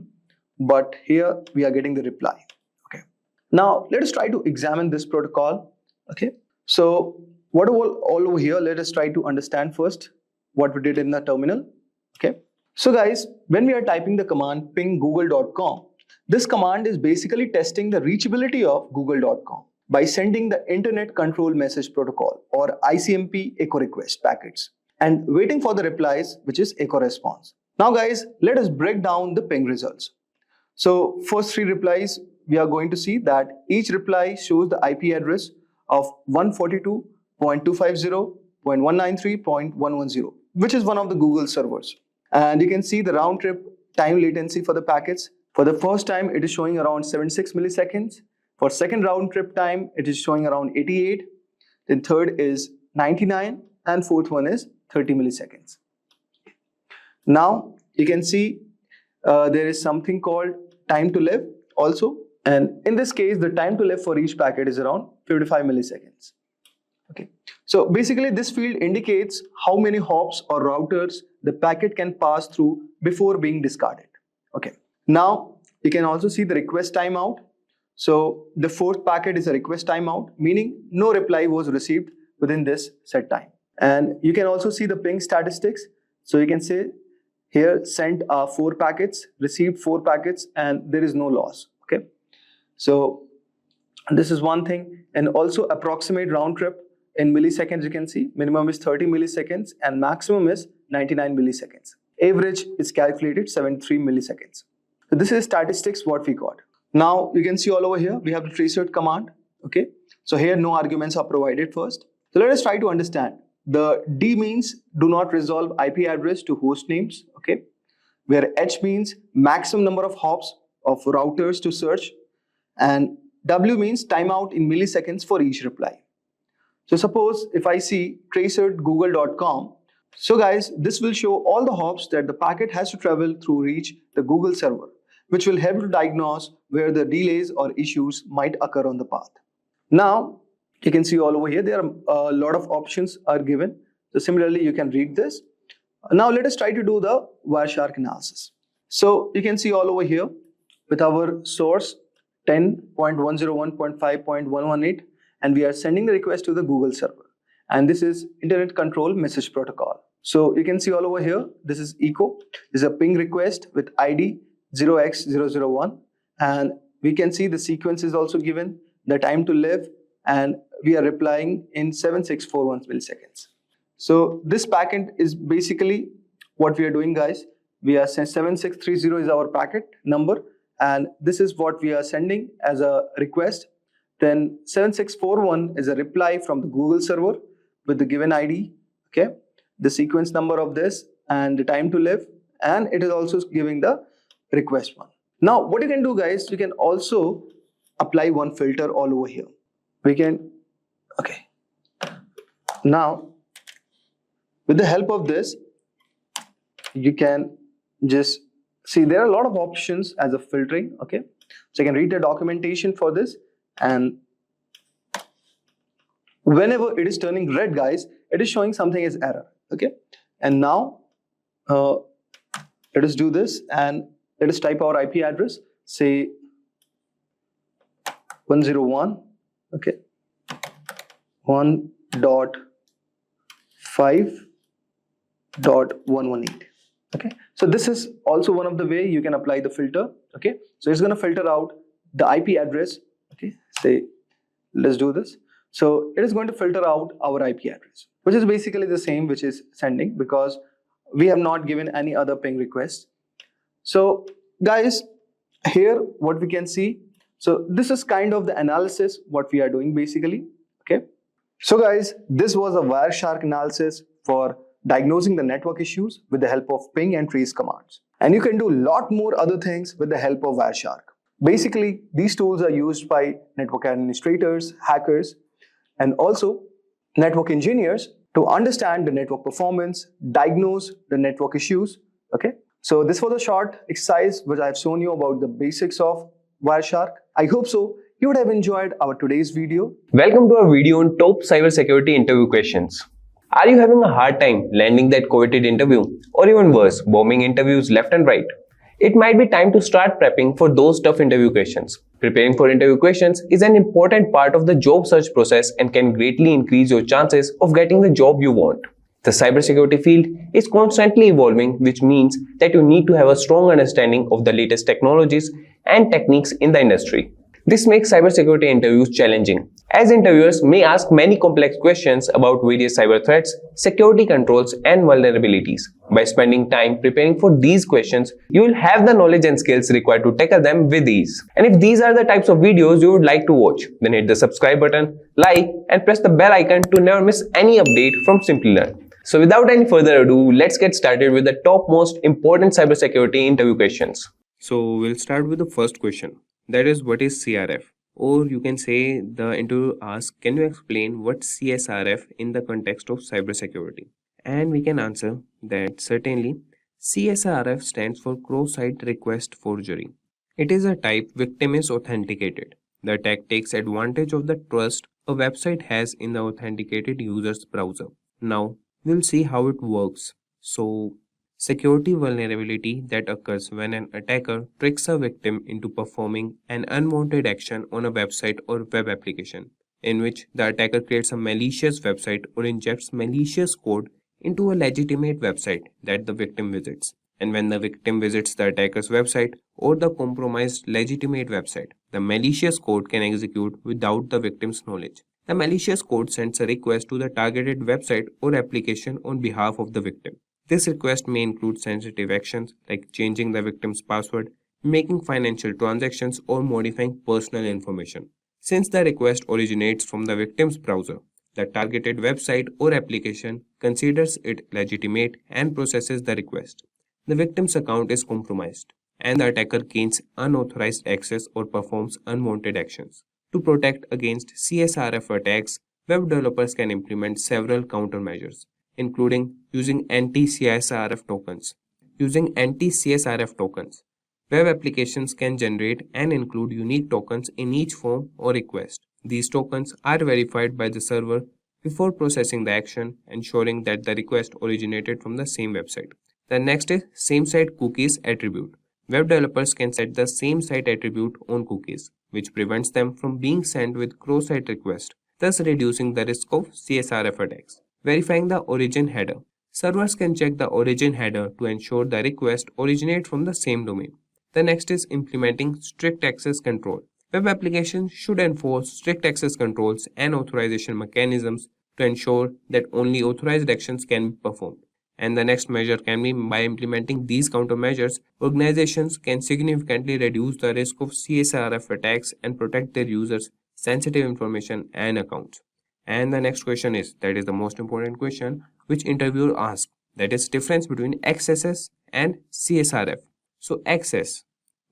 but here we are getting the reply. Okay. Now let us try to examine this protocol. Okay. So what all over here, let us try to understand first what we did in the terminal. Okay. So guys, when we are typing the command ping google.com, this command is basically testing the reachability of google.com by sending the Internet Control Message Protocol or ICMP echo request packets and waiting for the replies, which is echo response. Now guys, let us break down the ping results. So first 3 replies, we are going to see that each reply shows the IP address of 142.250.193.110, which is one of the Google servers. And you can see the round trip time latency for the packets. For the first time, it is showing around 76 milliseconds. For second round trip time, it is showing around 88. Then third is 99, and fourth one is 30 milliseconds. Now you can see there is something called time to live also, and in this case the time to live for each packet is around 55 milliseconds. Okay, so basically this field indicates how many hops or routers the packet can pass through before being discarded. Okay, now you can also see the request timeout. So the fourth packet is a request timeout, meaning no reply was received within this set time. And you can also see the ping statistics. So you can say here sent 4 packets, received 4 packets, and there is no loss. Okay, so this is one thing. And also approximate round trip in milliseconds, you can see minimum is 30 milliseconds and maximum is 99 milliseconds. Average is calculated 73 milliseconds. So this is statistics what we got. Now you can see all over here we have the tracer command. Okay, so here no arguments are provided first. So let us try to understand. The D means do not resolve IP address to host names, okay, where H means maximum number of hops of routers to search, and W means timeout in milliseconds for each reply. So suppose if I see tracer.google.com, so guys, this will show all the hops that the packet has to travel through reach the Google server, which will help to diagnose where the delays or issues might occur on the path. Now you can see all over here there are a lot of options are given. So similarly you can read this. Now let us try to do the Wireshark analysis. So you can see all over here with our source 10.101.5.118, and we are sending the request to the Google server, and this is Internet Control Message Protocol. So you can see all over here this is echo, this is a ping request with ID 0x001, and we can see the sequence is also given, the time to live, and we are replying in 7641 milliseconds. So this packet is basically what we are doing, guys. We are 7630 is our packet number, and this is what we are sending as a request. Then 7641 is a reply from the Google server with the given ID. Okay, the sequence number of this and the time to live, and it is also giving the request one. Now what you can do, guys, you can also apply one filter all over here. We can, okay, now with the help of this you can just see there are a lot of options as a filtering. Okay, so you can read the documentation for this, and whenever it is turning red, guys, it is showing something as error. Okay, and now let us do this and let us type our IP address, say 101, okay, 1.5.118. Okay, so this is also one of the way you can apply the filter. Okay, so it's going to filter out the IP address. Okay, say let's do this. So it is going to filter out our IP address, which is basically the same which is sending, because we have not given any other ping request. So guys, here what we can see, so this is kind of the analysis what we are doing basically. Okay, so guys, this was a Wireshark analysis for diagnosing the network issues with the help of ping and trace commands. And you can do a lot more other things with the help of Wireshark. Basically, these tools are used by network administrators, hackers, and also network engineers to understand the network performance, diagnose the network issues. Okay, so this was a short exercise which I have shown you about the basics of Wireshark. I hope so you would have enjoyed our today's video. Welcome to our video on top cybersecurity interview questions. Are you having a hard time landing that coveted interview, or even worse, bombing interviews left and right? It might be time to start prepping for those tough interview questions. Preparing for interview questions is an important part of the job search process and can greatly increase your chances of getting the job you want. The cybersecurity field is constantly evolving, which means that you need to have a strong understanding of the latest technologies and techniques in the industry. This makes cybersecurity interviews challenging, as interviewers may ask many complex questions about various cyber threats, security controls, and vulnerabilities. By spending time preparing for these questions, you will have the knowledge and skills required to tackle them with ease. And if these are the types of videos you would like to watch, then hit the subscribe button, like, and press the bell icon to never miss any update from Simplilearn. So without any further ado, let's get started with the top most important cybersecurity interview questions. So we'll start with the first question. That is, what is CRF? Or you can say the interviewer asks, can you explain what CSRF in the context of cybersecurity? And we can answer that certainly. CSRF stands for cross-site request forgery. It is a type victim is authenticated. The attack takes advantage of the trust a website has in the authenticated user's browser. Now we'll see how it works. So, security vulnerability that occurs when an attacker tricks a victim into performing an unwanted action on a website or web application, in which the attacker creates a malicious website or injects malicious code into a legitimate website that the victim visits. And when the victim visits the attacker's website or the compromised legitimate website, the malicious code can execute without the victim's knowledge. The malicious code sends a request to the targeted website or application on behalf of the victim. This request may include sensitive actions like changing the victim's password, making financial transactions, or modifying personal information. Since the request originates from the victim's browser, the targeted website or application considers it legitimate and processes the request. The victim's account is compromised, and the attacker gains unauthorized access or performs unwanted actions. To protect against CSRF attacks, web developers can implement several countermeasures, including using anti-CSRF tokens. Using anti-CSRF tokens, web applications can generate and include unique tokens in each form or request. These tokens are verified by the server before processing the action, ensuring that the request originated from the same website. The next is same-site cookies attribute. Web developers can set the same-site attribute on cookies, which prevents them from being sent with cross-site requests, thus reducing the risk of CSRF attacks. Verifying the origin header. Servers can check the origin header to ensure the request originates from the same domain. The next is implementing strict access control. Web applications should enforce strict access controls and authorization mechanisms to ensure that only authorized actions can be performed. And the next measure can be by implementing these countermeasures, organizations can significantly reduce the risk of CSRF attacks and protect their users' sensitive information and accounts. And the next question is, that is the most important question, which interviewer asks, that is difference between XSS and CSRF. So XS,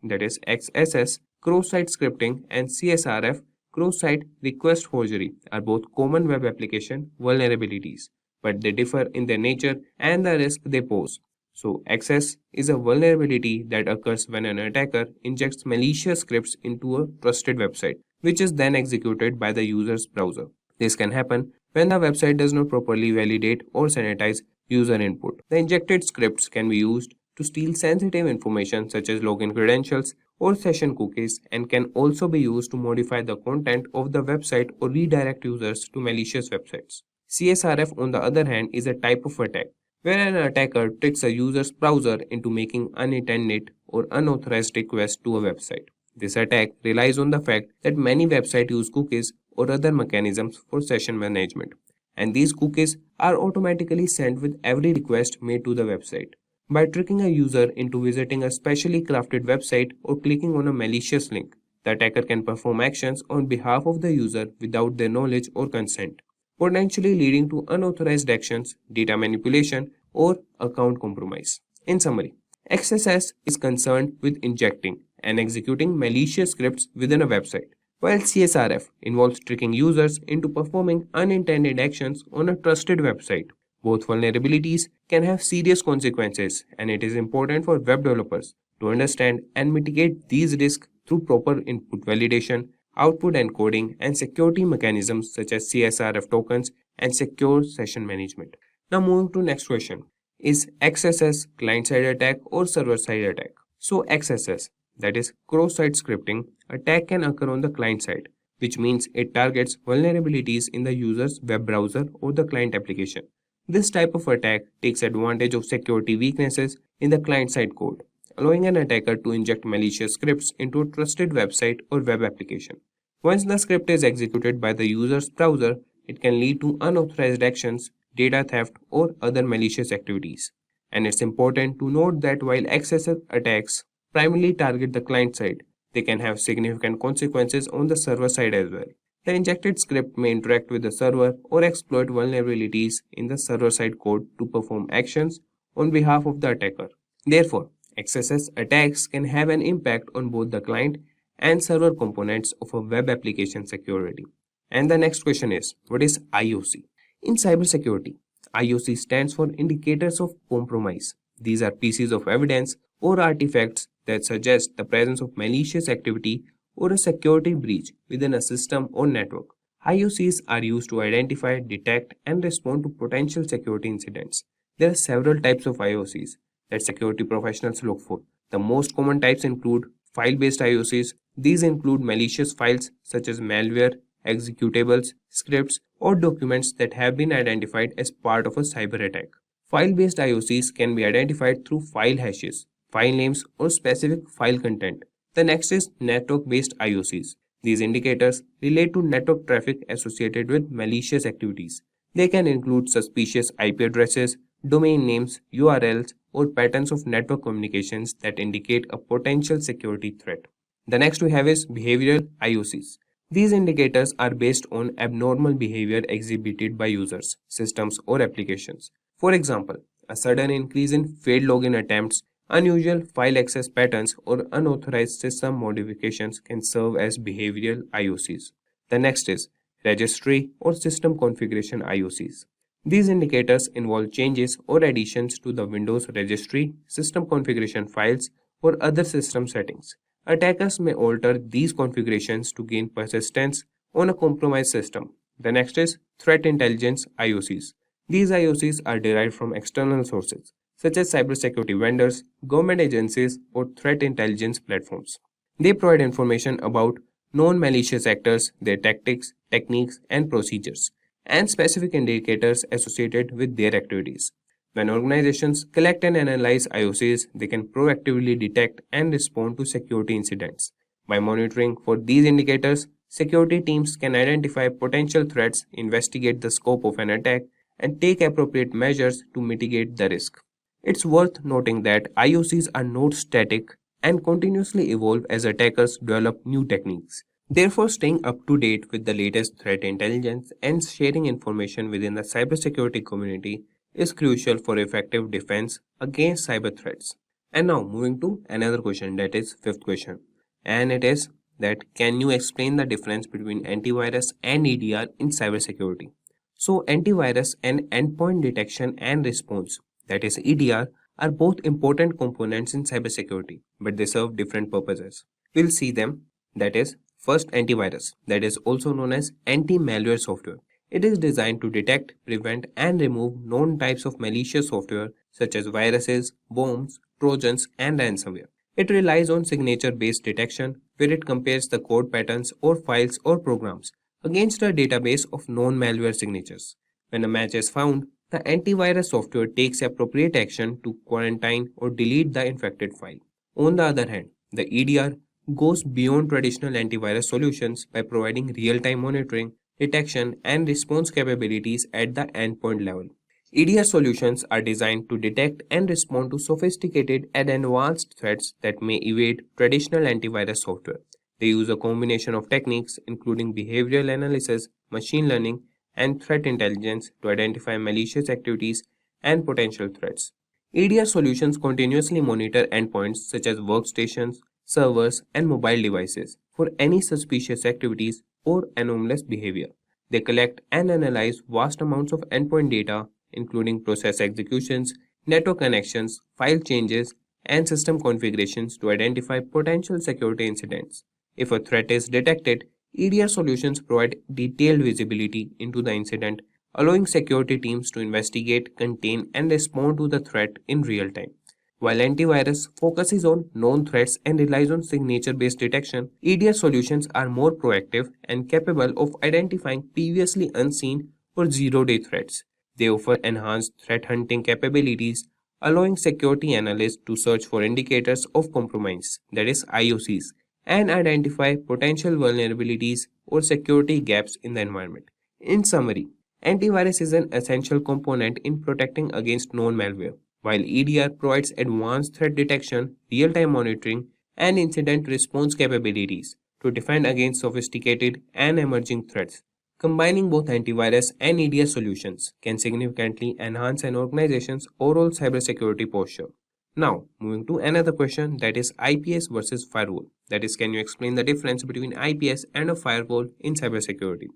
that is XSS, cross-site scripting, and CSRF, cross-site request forgery, are both common web application vulnerabilities, but they differ in their nature and the risk they pose. So XS is a vulnerability that occurs when an attacker injects malicious scripts into a trusted website, which is then executed by the user's browser. This can happen when the website does not properly validate or sanitize user input. The injected scripts can be used to steal sensitive information such as login credentials or session cookies, and can also be used to modify the content of the website or redirect users to malicious websites. CSRF, on the other hand, is a type of attack where an attacker tricks a user's browser into making unintended or unauthorized requests to a website. This attack relies on the fact that many websites use cookies or other mechanisms for session management, and these cookies are automatically sent with every request made to the website. By tricking a user into visiting a specially crafted website or clicking on a malicious link, the attacker can perform actions on behalf of the user without their knowledge or consent, potentially leading to unauthorized actions, data manipulation, or account compromise. In summary, XSS is concerned with injecting and executing malicious scripts within a website, while CSRF involves tricking users into performing unintended actions on a trusted website. Both vulnerabilities can have serious consequences, and it is important for web developers to understand and mitigate these risks through proper input validation, output encoding, and security mechanisms such as CSRF tokens and secure session management. Now moving to next question. Is XSS client-side attack or server-side attack? So XSS, that is cross-site scripting, attack can occur on the client side, which means it targets vulnerabilities in the user's web browser or the client application. This type of attack takes advantage of security weaknesses in the client-side code, allowing an attacker to inject malicious scripts into a trusted website or web application. Once the script is executed by the user's browser, it can lead to unauthorized actions, data theft, or other malicious activities. And it's important to note that while XSS attacks primarily target the client side, they can have significant consequences on the server side as well. The injected script may interact with the server or exploit vulnerabilities in the server-side code to perform actions on behalf of the attacker. Therefore, XSS attacks can have an impact on both the client and server components of a web application security. And the next question is, what is IOC? In cybersecurity, IOC stands for Indicators of Compromise. These are pieces of evidence or artifacts that suggest the presence of malicious activity or a security breach within a system or network. IOCs are used to identify, detect, and respond to potential security incidents. There are several types of IOCs that security professionals look for. The most common types include file-based IOCs. These include malicious files such as malware, executables, scripts, or documents that have been identified as part of a cyber attack. File-based IOCs can be identified through file hashes, file names, or specific file content. The next is network-based IOCs. These indicators relate to network traffic associated with malicious activities. They can include suspicious IP addresses, domain names, URLs, or patterns of network communications that indicate a potential security threat. The next we have is behavioral IOCs. These indicators are based on abnormal behavior exhibited by users, systems, or applications. For example, a sudden increase in failed login attempts, unusual file access patterns, or unauthorized system modifications can serve as behavioral IOCs. The next is registry or system configuration IOCs. These indicators involve changes or additions to the Windows registry, system configuration files, or other system settings. Attackers may alter these configurations to gain persistence on a compromised system. The next is threat intelligence IOCs. These IOCs are derived from external sources, such as cybersecurity vendors, government agencies, or threat intelligence platforms. They provide information about known malicious actors, their tactics, techniques, and procedures, and specific indicators associated with their activities. When organizations collect and analyze IOCs, they can proactively detect and respond to security incidents. By monitoring for these indicators, security teams can identify potential threats, investigate the scope of an attack, and take appropriate measures to mitigate the risk. It's worth noting that IOCs are not static and continuously evolve as attackers develop new techniques. Therefore, staying up to date with the latest threat intelligence and sharing information within the cybersecurity community is crucial for effective defense against cyber threats. And now moving to another question, that is fifth question. And it is that can you explain the difference between antivirus and EDR in cybersecurity? So antivirus and endpoint detection and response, that is EDR, are both important components in cybersecurity, but they serve different purposes. We'll see them. That is, first, antivirus, that is also known as anti-malware software. It is designed to detect, prevent, and remove known types of malicious software such as viruses, bombs, trojans, and ransomware. It relies on signature-based detection, where it compares the code patterns or files or programs against a database of known malware signatures. When a match is found, the antivirus software takes appropriate action to quarantine or delete the infected file. On the other hand, the EDR goes beyond traditional antivirus solutions by providing real-time monitoring, detection, and response capabilities at the endpoint level. EDR solutions are designed to detect and respond to sophisticated and advanced threats that may evade traditional antivirus software. They use a combination of techniques including behavioral analysis, machine learning, and threat intelligence to identify malicious activities and potential threats. EDR solutions continuously monitor endpoints such as workstations, servers, and mobile devices for any suspicious activities or anomalous behavior. They collect and analyze vast amounts of endpoint data, including process executions, network connections, file changes, and system configurations to identify potential security incidents. If a threat is detected, EDR solutions provide detailed visibility into the incident, allowing security teams to investigate, contain, and respond to the threat in real time. While antivirus focuses on known threats and relies on signature-based detection, EDR solutions are more proactive and capable of identifying previously unseen or zero-day threats. They offer enhanced threat hunting capabilities, allowing security analysts to search for indicators of compromise, that is IOCs, and identify potential vulnerabilities or security gaps in the environment. In summary, antivirus is an essential component in protecting against known malware, while EDR provides advanced threat detection, real-time monitoring, and incident response capabilities to defend against sophisticated and emerging threats. Combining both antivirus and EDR solutions can significantly enhance an organization's overall cybersecurity posture. Now, moving to another question, that is IPS versus firewall. That is, can you explain the difference between IPS and a firewall in cybersecurity?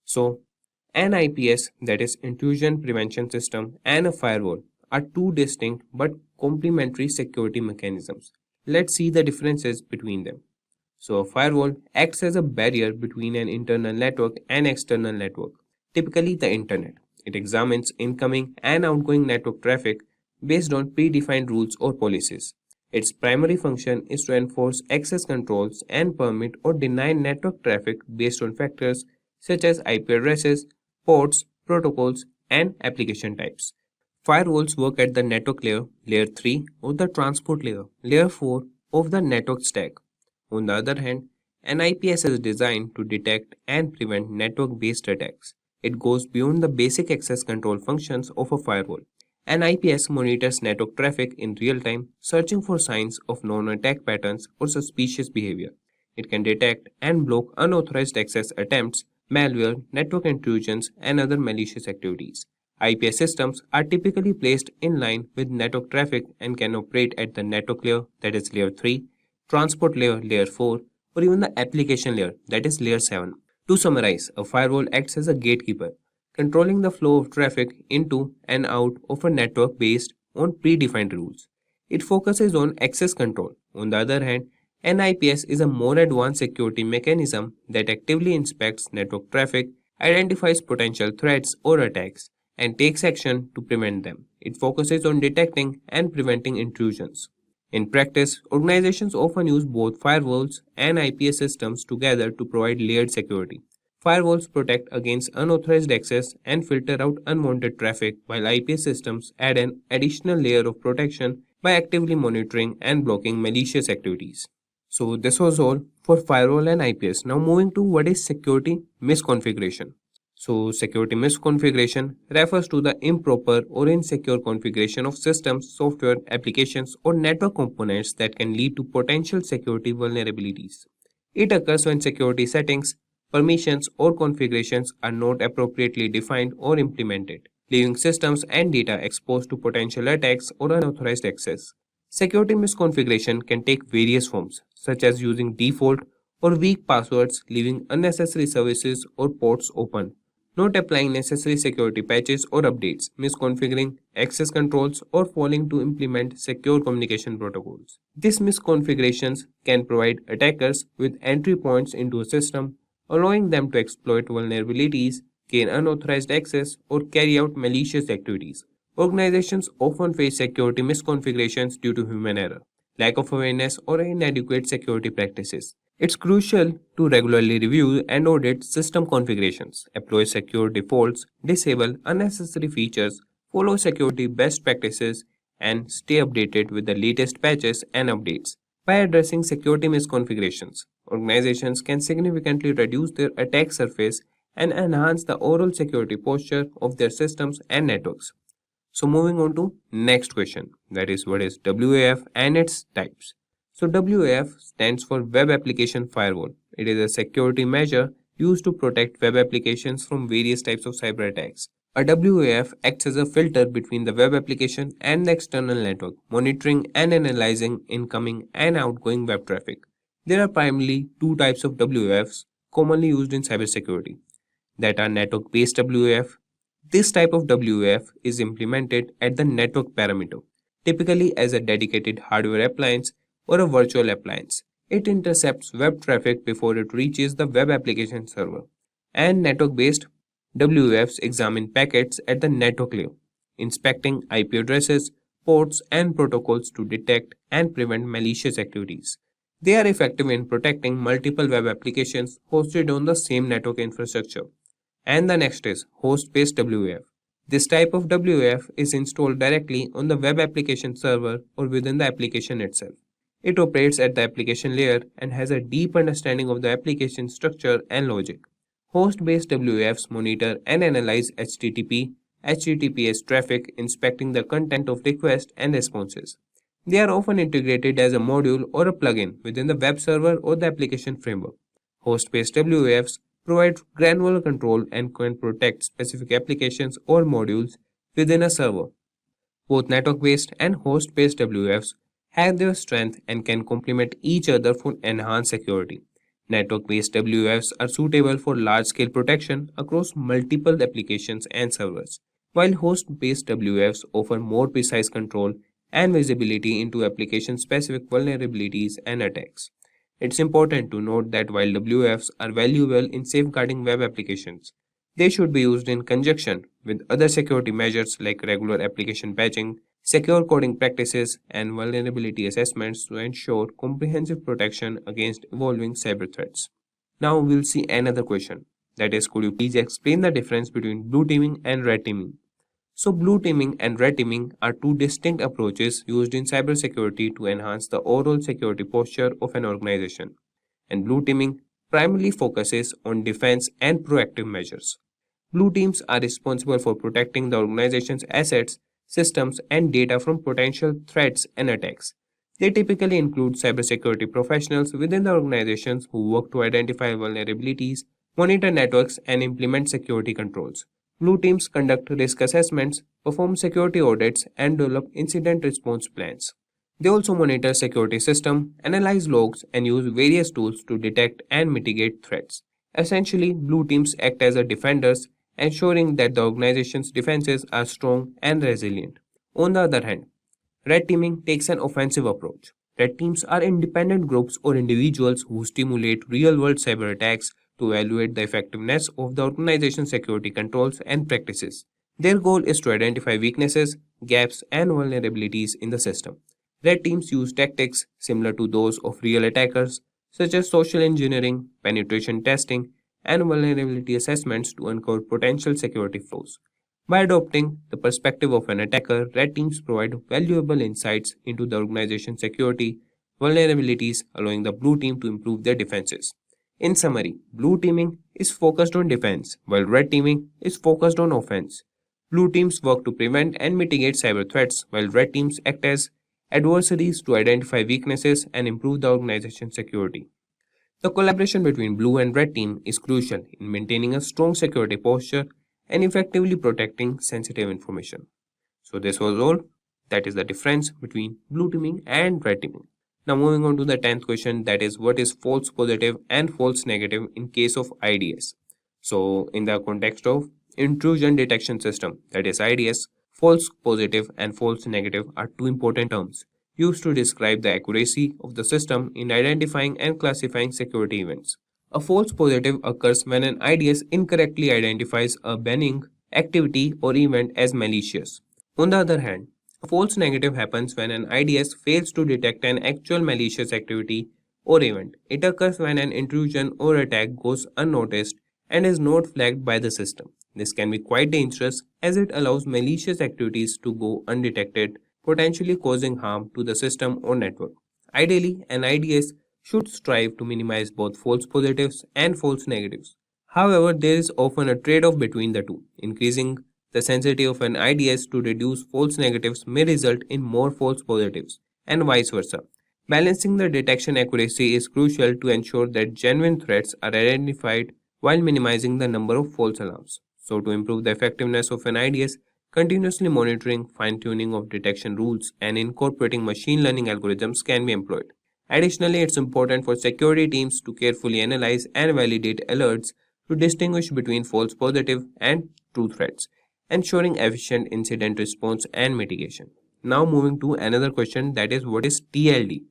So, an IPS, that is intrusion prevention system, and a firewall are two distinct but complementary security mechanisms. Let's see the differences between them. So a firewall acts as a barrier between an internal network and external network, typically the internet. It examines incoming and outgoing network traffic based on predefined rules or policies. Its primary function is to enforce access controls and permit or deny network traffic based on factors such as IP addresses, ports, protocols, and application types. Firewalls work at the network layer, layer 3, or the transport layer, layer 4 of the network stack. On the other hand, an IPS is designed to detect and prevent network-based attacks. It goes beyond the basic access control functions of a firewall. An IPS monitors network traffic in real time, searching for signs of known attack patterns or suspicious behavior. It can detect and block unauthorized access attempts, malware, network intrusions, and other malicious activities. IPS systems are typically placed in line with network traffic and can operate at the network layer, that is layer 3, transport layer, layer 4, or even the application layer, that is layer 7. To summarize, a firewall acts as a gatekeeper, controlling the flow of traffic into and out of a network based on predefined rules. It focuses on access control. On the other hand, an IPS is a more advanced security mechanism that actively inspects network traffic, identifies potential threats or attacks, and takes action to prevent them. It focuses on detecting and preventing intrusions. In practice, organizations often use both firewalls and IPS systems together to provide layered security. Firewalls protect against unauthorized access and filter out unwanted traffic, while IPS systems add an additional layer of protection by actively monitoring and blocking malicious activities. So this was all for firewall and IPS. Now moving to what is security misconfiguration. So security misconfiguration refers to the improper or insecure configuration of systems, software, applications, or network components that can lead to potential security vulnerabilities. It occurs when security settings, permissions, or configurations are not appropriately defined or implemented, leaving systems and data exposed to potential attacks or unauthorized access. Security misconfiguration can take various forms, such as using default or weak passwords, leaving unnecessary services or ports open, not applying necessary security patches or updates, misconfiguring access controls, or failing to implement secure communication protocols. These misconfigurations can provide attackers with entry points into a system, allowing them to exploit vulnerabilities, gain unauthorized access, or carry out malicious activities. Organizations often face security misconfigurations due to human error, lack of awareness, or inadequate security practices. It's crucial to regularly review and audit system configurations, apply secure defaults, disable unnecessary features, follow security best practices, and stay updated with the latest patches and updates. By addressing security misconfigurations, organizations can significantly reduce their attack surface and enhance the overall security posture of their systems and networks. So moving on to next question, that is, what is WAF and its types. So WAF stands for Web Application Firewall. It is a security measure used to protect web applications from various types of cyber attacks. A WAF acts as a filter between the web application and the external network, monitoring and analyzing incoming and outgoing web traffic. There are primarily two types of WAFs commonly used in cybersecurity, that are network-based WAF. This type of WAF is implemented at the network perimeter, typically as a dedicated hardware appliance or a virtual appliance. It intercepts web traffic before it reaches the web application server. And network-based WAFs examine packets at the network layer, inspecting IP addresses, ports, and protocols to detect and prevent malicious activities. They are effective in protecting multiple web applications hosted on the same network infrastructure. And the next is host-based WAF. This type of WAF is installed directly on the web application server or within the application itself. It operates at the application layer and has a deep understanding of the application structure and logic. Host-based WAFs monitor and analyze HTTP, HTTPS traffic, inspecting the content of requests and responses. They are often integrated as a module or a plugin within the web server or the application framework. Host-based WAFs provide granular control and can protect specific applications or modules within a server. Both network-based and host-based WAFs have their strength and can complement each other for enhanced security. Network-based WAFs are suitable for large-scale protection across multiple applications and servers, while host-based WAFs offer more precise control and visibility into application-specific vulnerabilities and attacks. It's important to note that while WAFs are valuable in safeguarding web applications, they should be used in conjunction with other security measures like regular application patching, secure coding practices, and vulnerability assessments to ensure comprehensive protection against evolving cyber threats. Now we'll see another question, that is, could you please explain the difference between blue teaming and red teaming? So blue teaming and red teaming are two distinct approaches used in cybersecurity to enhance the overall security posture of an organization. And blue teaming primarily focuses on defense and proactive measures. Blue teams are responsible for protecting the organization's assets, systems, and data from potential threats and attacks. They typically include cybersecurity professionals within the organizations who work to identify vulnerabilities, monitor networks, and implement security controls. Blue teams conduct risk assessments, perform security audits, and develop incident response plans. They also monitor security systems, analyze logs, and use various tools to detect and mitigate threats. Essentially, blue teams act as defenders, ensuring that the organization's defenses are strong and resilient. On the other hand, red teaming takes an offensive approach. Red teams are independent groups or individuals who stimulate real-world cyber attacks to evaluate the effectiveness of the organization's security controls and practices. Their goal is to identify weaknesses, gaps, and vulnerabilities in the system. Red teams use tactics similar to those of real attackers, such as social engineering, penetration testing, and vulnerability assessments to uncover potential security flaws. By adopting the perspective of an attacker, red teams provide valuable insights into the organization's security vulnerabilities, allowing the blue team to improve their defenses. In summary, blue teaming is focused on defense, while red teaming is focused on offense. Blue teams work to prevent and mitigate cyber threats, while red teams act as adversaries to identify weaknesses and improve the organization's security. The collaboration between blue and red team is crucial in maintaining a strong security posture and effectively protecting sensitive information. So this was all. That is the difference between blue teaming and red teaming. Now moving on to the 10th question, that is what is false positive and false negative in case of IDS. So in the context of intrusion detection system, that is IDS, false positive and false negative are two important terms used to describe the accuracy of the system in identifying and classifying security events. A false positive occurs when an IDS incorrectly identifies a benign activity or event as malicious. On the other hand, a false negative happens when an IDS fails to detect an actual malicious activity or event. It occurs when an intrusion or attack goes unnoticed and is not flagged by the system. This can be quite dangerous as it allows malicious activities to go undetected, potentially causing harm to the system or network. Ideally, an IDS should strive to minimize both false positives and false negatives. However, there is often a trade-off between the two. Increasing the sensitivity of an IDS to reduce false negatives may result in more false positives, and vice versa. Balancing the detection accuracy is crucial to ensure that genuine threats are identified while minimizing the number of false alarms. So, to improve the effectiveness of an IDS, continuously monitoring, fine-tuning of detection rules, and incorporating machine learning algorithms can be employed. Additionally, it's important for security teams to carefully analyze and validate alerts to distinguish between false positive and true threats, ensuring efficient incident response and mitigation. Now moving to another question, that is what is TLD?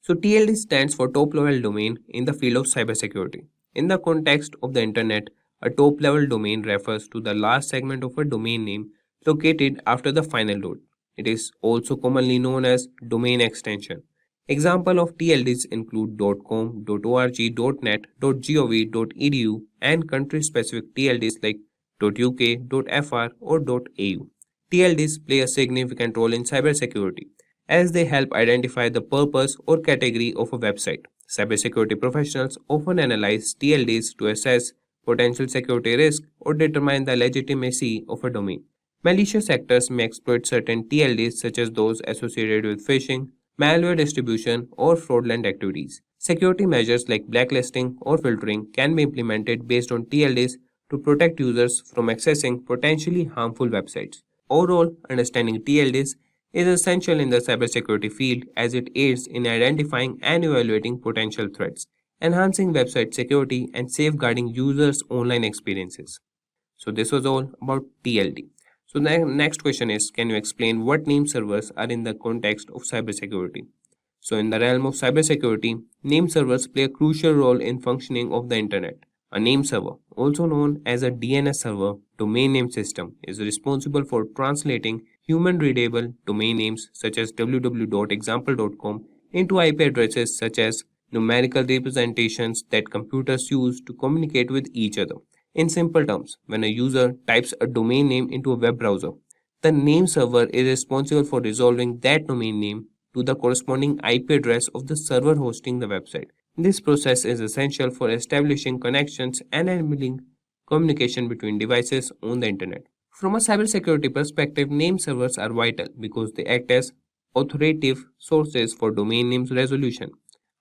So TLD stands for top level domain in the field of cybersecurity. In the context of the internet, a top level domain refers to the last segment of a domain name located after the final dot. It is also commonly known as domain extension. Examples of TLDs include .com, .org, .net, .gov, .edu, and country-specific TLDs like .uk, .fr, or .au. TLDs play a significant role in cybersecurity as they help identify the purpose or category of a website. Cybersecurity professionals often analyze TLDs to assess potential security risk or determine the legitimacy of a domain. Malicious actors may exploit certain TLDs such as those associated with phishing, malware distribution, or fraudulent activities. Security measures like blacklisting or filtering can be implemented based on TLDs to protect users from accessing potentially harmful websites. Overall, understanding TLDs is essential in the cybersecurity field as it aids in identifying and evaluating potential threats, enhancing website security, and safeguarding users' online experiences. So this was all about TLD. So the next question is, can you explain what name servers are in the context of cybersecurity? So in the realm of cybersecurity, name servers play a crucial role in functioning of the internet. A name server, also known as a DNS server, domain name system, is responsible for translating human-readable domain names such as www.example.com into IP addresses such as numerical representations that computers use to communicate with each other. In simple terms, when a user types a domain name into a web browser, the name server is responsible for resolving that domain name to the corresponding IP address of the server hosting the website. This process is essential for establishing connections and enabling communication between devices on the internet. From a cybersecurity perspective, name servers are vital because they act as authoritative sources for domain names resolution.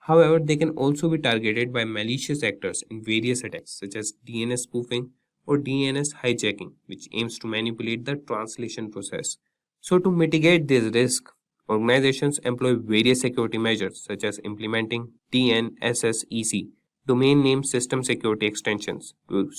However, they can also be targeted by malicious actors in various attacks such as DNS spoofing or DNS hijacking, which aims to manipulate the translation process. So, to mitigate this risk, organizations employ various security measures such as implementing DNSSEC, domain name system security extensions, to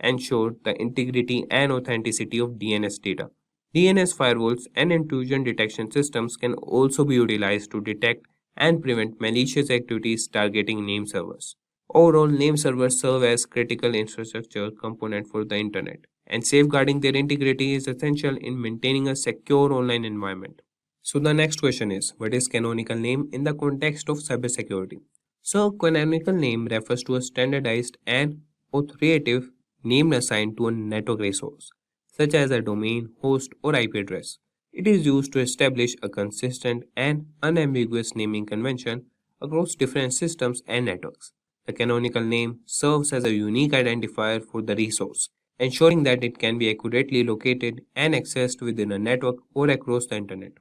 ensure the integrity and authenticity of DNS data. DNS firewalls and intrusion detection systems can also be utilized to detect and prevent malicious activities targeting name servers. Overall, name servers serve as critical infrastructure component for the internet, and safeguarding their integrity is essential in maintaining a secure online environment. So the next question is, what is canonical name in the context of cybersecurity? So canonical name refers to a standardized and authoritative name assigned to a network resource, such as a domain, host, or IP address. It is used to establish a consistent and unambiguous naming convention across different systems and networks. The canonical name serves as a unique identifier for the resource, ensuring that it can be accurately located and accessed within a network or across the internet.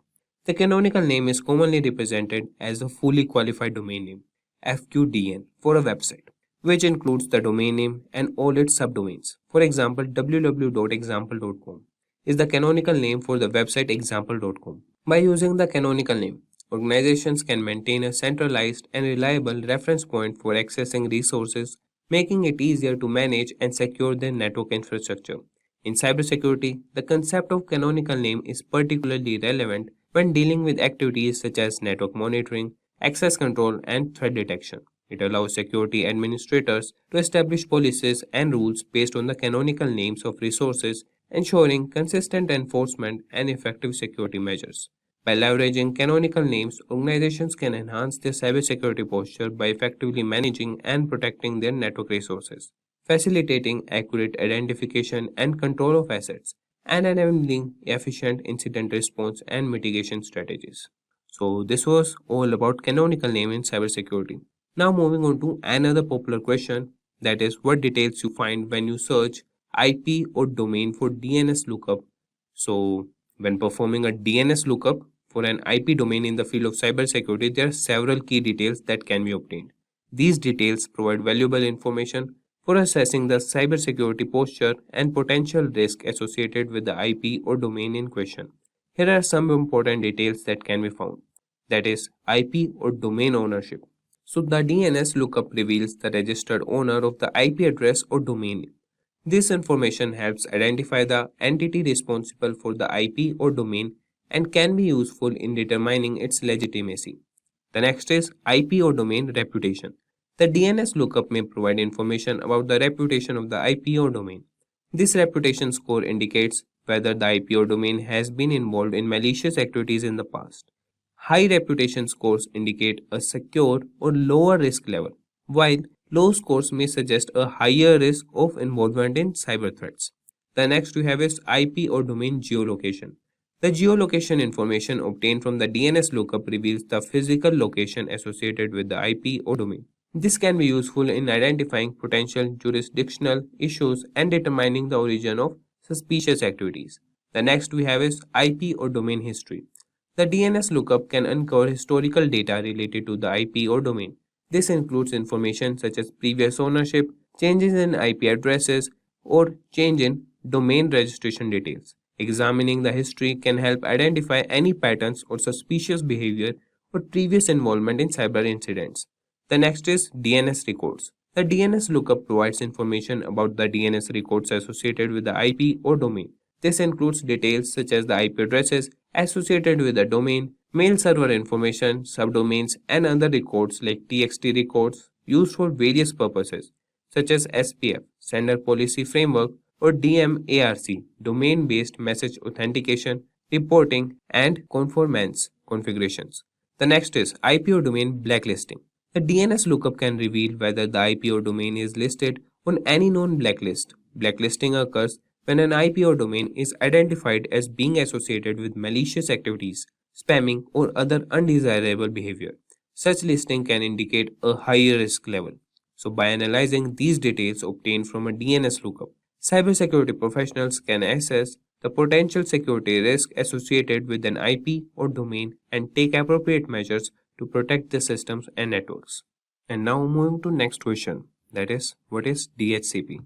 The canonical name is commonly represented as a fully qualified domain name, FQDN, for a website. which includes the domain name and all its subdomains. For example, www.example.com is the canonical name for the website example.com. By using the canonical name, organizations can maintain a centralized and reliable reference point for accessing resources, making it easier to manage and secure their network infrastructure. In cybersecurity, the concept of canonical name is particularly relevant when dealing with activities such as network monitoring, access control, and threat detection. It allows security administrators to establish policies and rules based on the canonical names of resources, ensuring consistent enforcement and effective security measures. By leveraging canonical names, organizations can enhance their cybersecurity posture by effectively managing and protecting their network resources, facilitating accurate identification and control of assets, and enabling efficient incident response and mitigation strategies. So, this was all about canonical name in cybersecurity. Now, moving on to another popular question, that is, what details you find when you search IP or domain for DNS lookup. So, when performing a DNS lookup for an IP domain in the field of cybersecurity, there are several key details that can be obtained. These details provide valuable information for assessing the cybersecurity posture and potential risk associated with the IP or domain in question. Here are some important details that can be found. That is, IP or domain ownership. So, the DNS lookup reveals the registered owner of the IP address or domain. This information helps identify the entity responsible for the IP or domain and can be useful in determining its legitimacy. The next is IP or domain reputation. The DNS lookup may provide information about the reputation of the IP or domain. This reputation score indicates whether the IP or domain has been involved in malicious activities in the past. High reputation scores indicate a secure or lower risk level, while low scores may suggest a higher risk of involvement in cyber threats. The next we have is IP or domain geolocation. The geolocation information obtained from the DNS lookup reveals the physical location associated with the IP or domain. This can be useful in identifying potential jurisdictional issues and determining the origin of suspicious activities. The next we have is IP or domain history. The DNS lookup can uncover historical data related to the IP or domain. This includes information such as previous ownership, changes in IP addresses, or change in domain registration details. Examining the history can help identify any patterns or suspicious behavior or previous involvement in cyber incidents. The next is DNS records. The DNS lookup provides information about the DNS records associated with the IP or domain. This includes details such as the IP addresses associated with the domain, mail server information, subdomains, and other records like TXT records used for various purposes, such as SPF, Sender Policy Framework, or DMARC, Domain-Based Message Authentication, Reporting, and Conformance configurations. The next is IP or domain blacklisting. The DNS lookup can reveal whether the IP or domain is listed on any known blacklist. Blacklisting occurs when an IP or domain is identified as being associated with malicious activities, spamming, or other undesirable behavior. Such listing can indicate a higher risk level. So, by analyzing these details obtained from a DNS lookup, cybersecurity professionals can assess the potential security risk associated with an IP or domain and take appropriate measures to protect the systems and networks. And now moving to next question, that is, what is DHCP?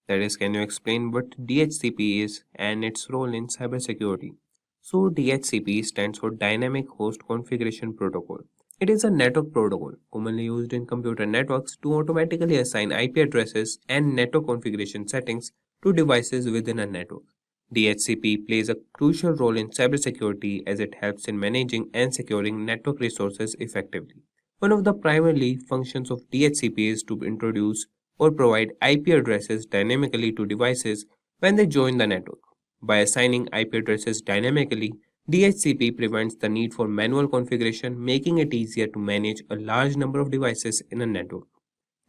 That is, can you explain what DHCP is and its role in cybersecurity? So, DHCP stands for Dynamic Host Configuration Protocol. It is a network protocol commonly used in computer networks to automatically assign IP addresses and network configuration settings to devices within a network. DHCP plays a crucial role in cybersecurity as it helps in managing and securing network resources effectively. One of the primary functions of DHCP is to introduce or provide IP addresses dynamically to devices when they join the network. By assigning IP addresses dynamically, DHCP prevents the need for manual configuration, making it easier to manage a large number of devices in a network.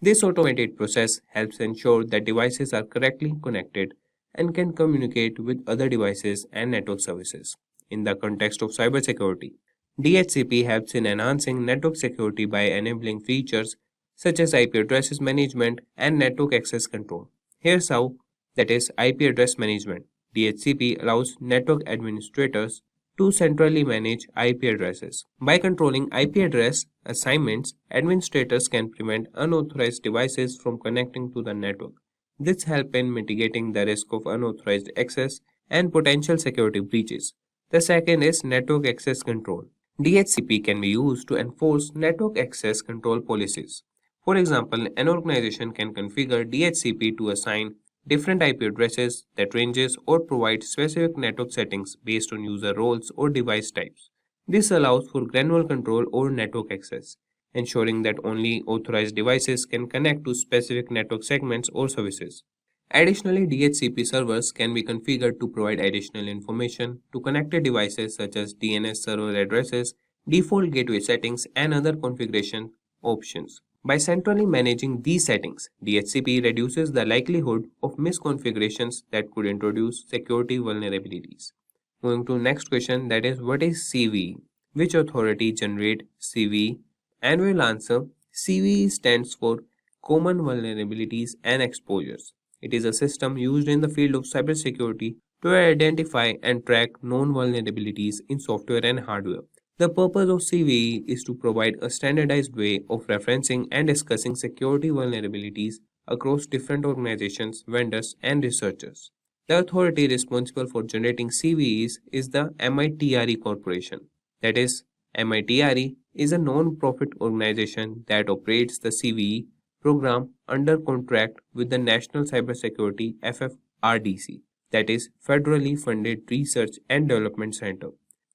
This automated process helps ensure that devices are correctly connected and can communicate with other devices and network services. In the context of cybersecurity, DHCP helps in enhancing network security by enabling features such as IP addresses management and network access control. Here's how, that is IP address management. DHCP allows network administrators to centrally manage IP addresses. By controlling IP address assignments, administrators can prevent unauthorized devices from connecting to the network. This helps in mitigating the risk of unauthorized access and potential security breaches. The second is network access control. DHCP can be used to enforce network access control policies. For example, an organization can configure DHCP to assign different IP addresses that ranges or provide specific network settings based on user roles or device types. This allows for granular control over network access, ensuring that only authorized devices can connect to specific network segments or services. Additionally, DHCP servers can be configured to provide additional information to connected devices such as DNS server addresses, default gateway settings, and other configuration options. By centrally managing these settings, DHCP reduces the likelihood of misconfigurations that could introduce security vulnerabilities. Moving to next question, that is, what is CVE? Which authority generate CVE? And we'll answer CVE stands for Common Vulnerabilities and Exposures. It is a system used in the field of cybersecurity to identify and track known vulnerabilities in software and hardware. The purpose of CVE is to provide a standardized way of referencing and discussing security vulnerabilities across different organizations, vendors, and researchers. The authority responsible for generating CVEs is the MITRE Corporation. That is, MITRE is a non-profit organization that operates the CVE program under contract with the National Cybersecurity FFRDC, that is, Federally Funded Research and Development Center.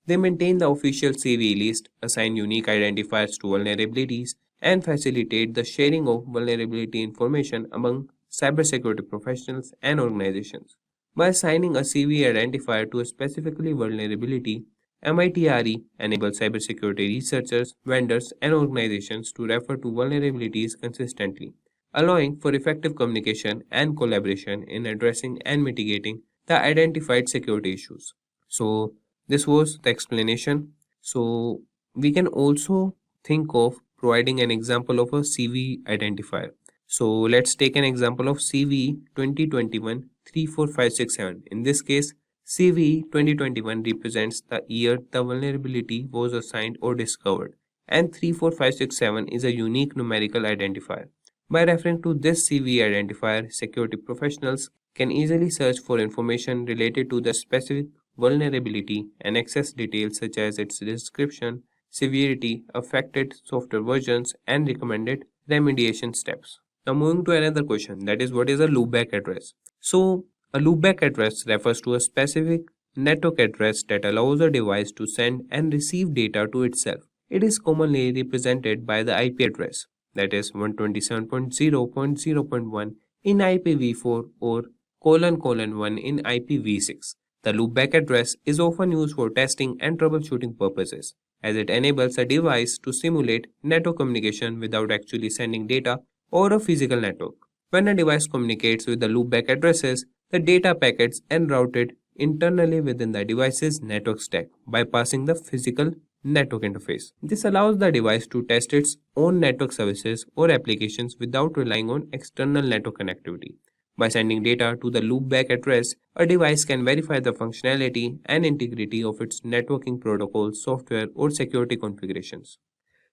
They maintain the official CVE list, assign unique identifiers to vulnerabilities, and facilitate the sharing of vulnerability information among cybersecurity professionals and organizations. By assigning a CVE identifier to a specifically vulnerability, MITRE enables cybersecurity researchers, vendors, and organizations to refer to vulnerabilities consistently, allowing for effective communication and collaboration in addressing and mitigating the identified security issues. So, this was the explanation. So, we can also think of providing an example of a CVE identifier. So, let's take an example of CVE 2021-34567. In this case, CVE 2021 represents the year the vulnerability was assigned or discovered, and 34567 is a unique numerical identifier. By referring to this CVE identifier, security professionals can easily search for information related to the specific vulnerability and access details such as its description, severity, affected software versions, and recommended remediation steps. Now moving to another question, that is, what is a loopback address? So a loopback address refers to a specific network address that allows a device to send and receive data to itself. It is commonly represented by the IP address, that is 127.0.0.1 in IPv4 or ::1 in IPv6. The loopback address is often used for testing and troubleshooting purposes, as it enables a device to simulate network communication without actually sending data or a physical network. When a device communicates with the loopback addresses, the data packets are routed internally within the device's network stack, bypassing the physical network interface. This allows the device to test its own network services or applications without relying on external network connectivity. By sending data to the loopback address, a device can verify the functionality and integrity of its networking protocols, software, or security configurations.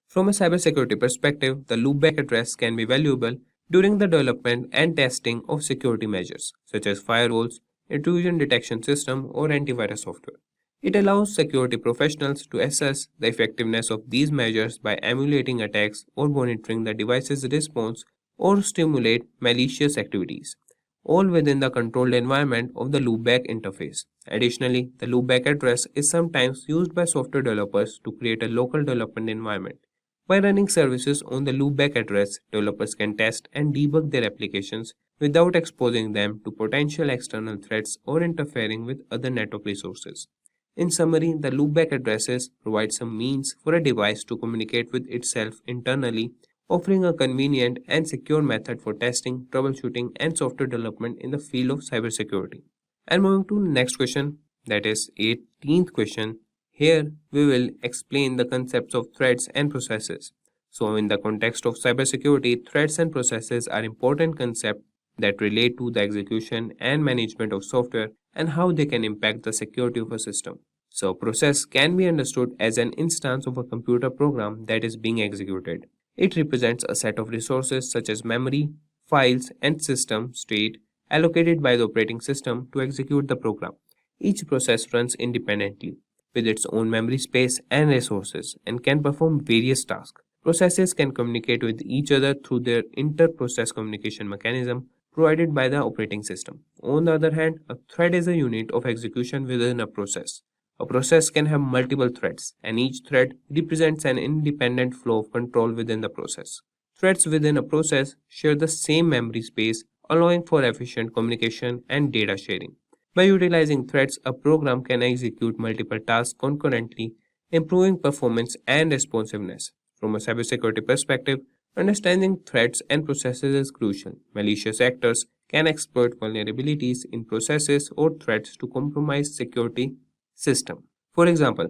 From a cybersecurity perspective, the loopback address can be valuable during the development and testing of security measures, such as firewalls, intrusion detection system, or antivirus software. It allows security professionals to assess the effectiveness of these measures by emulating attacks or monitoring the device's response or stimulate malicious activities, all within the controlled environment of the loopback interface. Additionally, the loopback address is sometimes used by software developers to create a local development environment. By running services on the loopback address, developers can test and debug their applications without exposing them to potential external threats or interfering with other network resources. In summary, the loopback addresses provide some means for a device to communicate with itself internally, offering a convenient and secure method for testing, troubleshooting, and software development in the field of cybersecurity. And moving to the next question, that is 18th question. Here, we will explain the concepts of threats and processes. So, in the context of cybersecurity, threats and processes are important concepts that relate to the execution and management of software and how they can impact the security of a system. So a process can be understood as an instance of a computer program that is being executed. It represents a set of resources such as memory, files, and system state allocated by the operating system to execute the program. Each process runs independently with its own memory space and resources and can perform various tasks. Processes can communicate with each other through their inter-process communication mechanism provided by the operating system. On the other hand, a thread is a unit of execution within a process. A process can have multiple threads, and each thread represents an independent flow of control within the process. Threads within a process share the same memory space, allowing for efficient communication and data sharing. By utilizing threads, a program can execute multiple tasks concurrently, improving performance and responsiveness. From a cybersecurity perspective, understanding threads and processes is crucial. Malicious actors can exploit vulnerabilities in processes or threads to compromise security system. For example,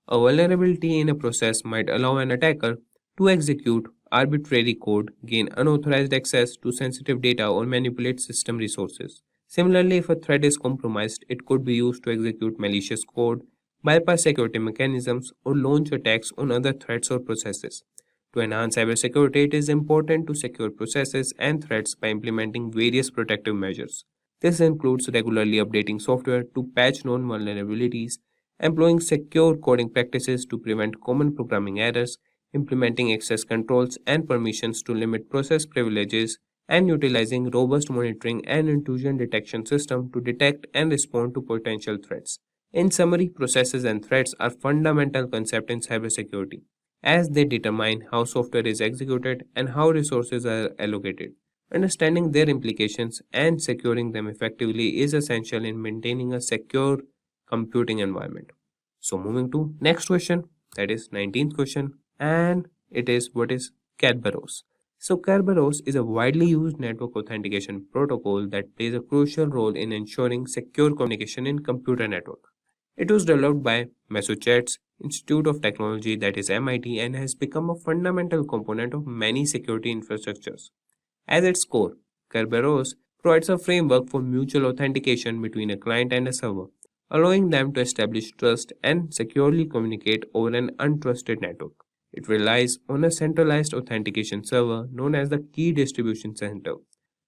a vulnerability in a process might allow an attacker to execute arbitrary code, gain unauthorized access to sensitive data, or manipulate system resources. Similarly, if a thread is compromised, it could be used to execute malicious code, bypass security mechanisms, or launch attacks on other threads or processes. To enhance cybersecurity, it is important to secure processes and threads by implementing various protective measures. This includes regularly updating software to patch known vulnerabilities, employing secure coding practices to prevent common programming errors, implementing access controls and permissions to limit process privileges, and utilizing robust monitoring and intrusion detection systems to detect and respond to potential threats. In summary, processes and threats are fundamental concepts in cybersecurity, as they determine how software is executed and how resources are allocated. Understanding their implications and securing them effectively is essential in maintaining a secure computing environment. So moving to next question, that is 19th question, and it is what is Kerberos. So Kerberos is a widely used network authentication protocol that plays a crucial role in ensuring secure communication in computer network. It was developed by Massachusetts Institute of Technology, that is MIT, and has become a fundamental component of many security infrastructures. At its core, Kerberos provides a framework for mutual authentication between a client and a server, allowing them to establish trust and securely communicate over an untrusted network. It relies on a centralized authentication server known as the Key Distribution Center,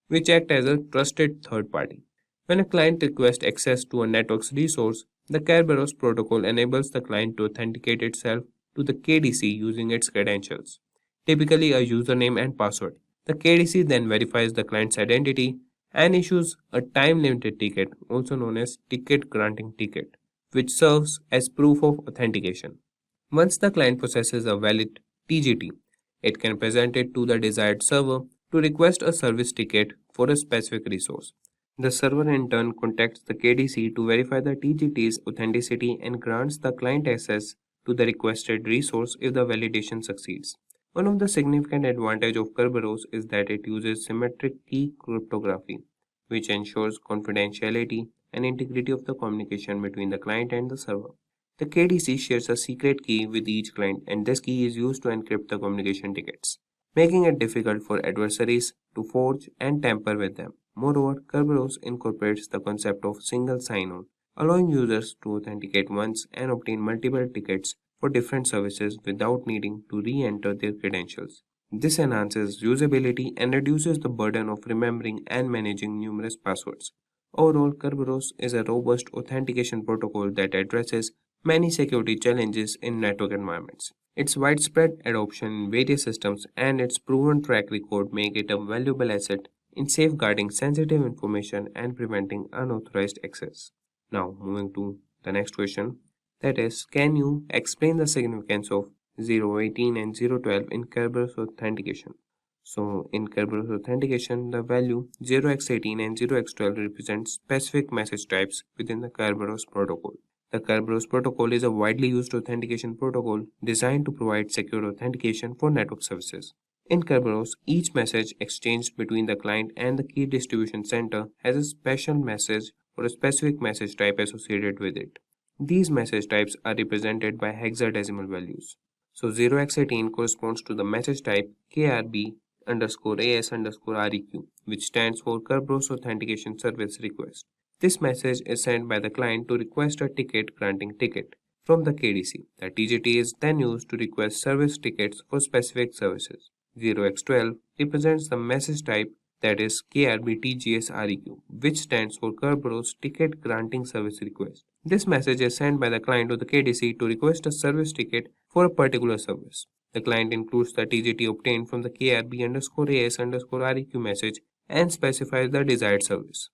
which acts as a trusted third party. When a client requests access to a network's resource, the Kerberos protocol enables the client to authenticate itself to the KDC using its credentials, typically a username and password. The KDC then verifies the client's identity and issues a time-limited ticket, also known as ticket granting ticket, which serves as proof of authentication. Once the client possesses a valid TGT, it can present it to the desired server to request a service ticket for a specific resource. The server in turn contacts the KDC to verify the TGT's authenticity and grants the client access to the requested resource if the validation succeeds. One of the significant advantages of Kerberos is that it uses symmetric key cryptography, which ensures confidentiality and integrity of the communication between the client and the server. The KDC shares a secret key with each client, and this key is used to encrypt the communication tickets, making it difficult for adversaries to forge and tamper with them. Moreover, Kerberos incorporates the concept of single sign-on, allowing users to authenticate once and obtain multiple tickets for different services without needing to re-enter their credentials. This enhances usability and reduces the burden of remembering and managing numerous passwords. Overall, Kerberos is a robust authentication protocol that addresses many security challenges in network environments. Its widespread adoption in various systems and its proven track record make it a valuable asset in safeguarding sensitive information and preventing unauthorized access. Now, moving to the next question, that is, can you explain the significance of 018 and 012 in Kerberos authentication? So, in Kerberos authentication, the value 0x18 and 0x12 represent specific message types within the Kerberos protocol. The Kerberos protocol is a widely used authentication protocol designed to provide secure authentication for network services. In Kerberos, each message exchanged between the client and the key distribution center has a special message or a specific message type associated with it. These message types are represented by hexadecimal values. So 0x18 corresponds to the message type KRB_AS_REQ, which stands for Kerberos Authentication Service Request. This message is sent by the client to request a ticket granting ticket. from the KDC. The TGT is then used to request service tickets for specific services. 0x12 represents the message type, that is KRBTGSREQ, which stands for Kerberos Ticket Granting Service Request. This message is sent by the client to the KDC to request a service ticket for a particular service. The client includes the TGT obtained from the KRB_AS_REQ message and specifies the desired service.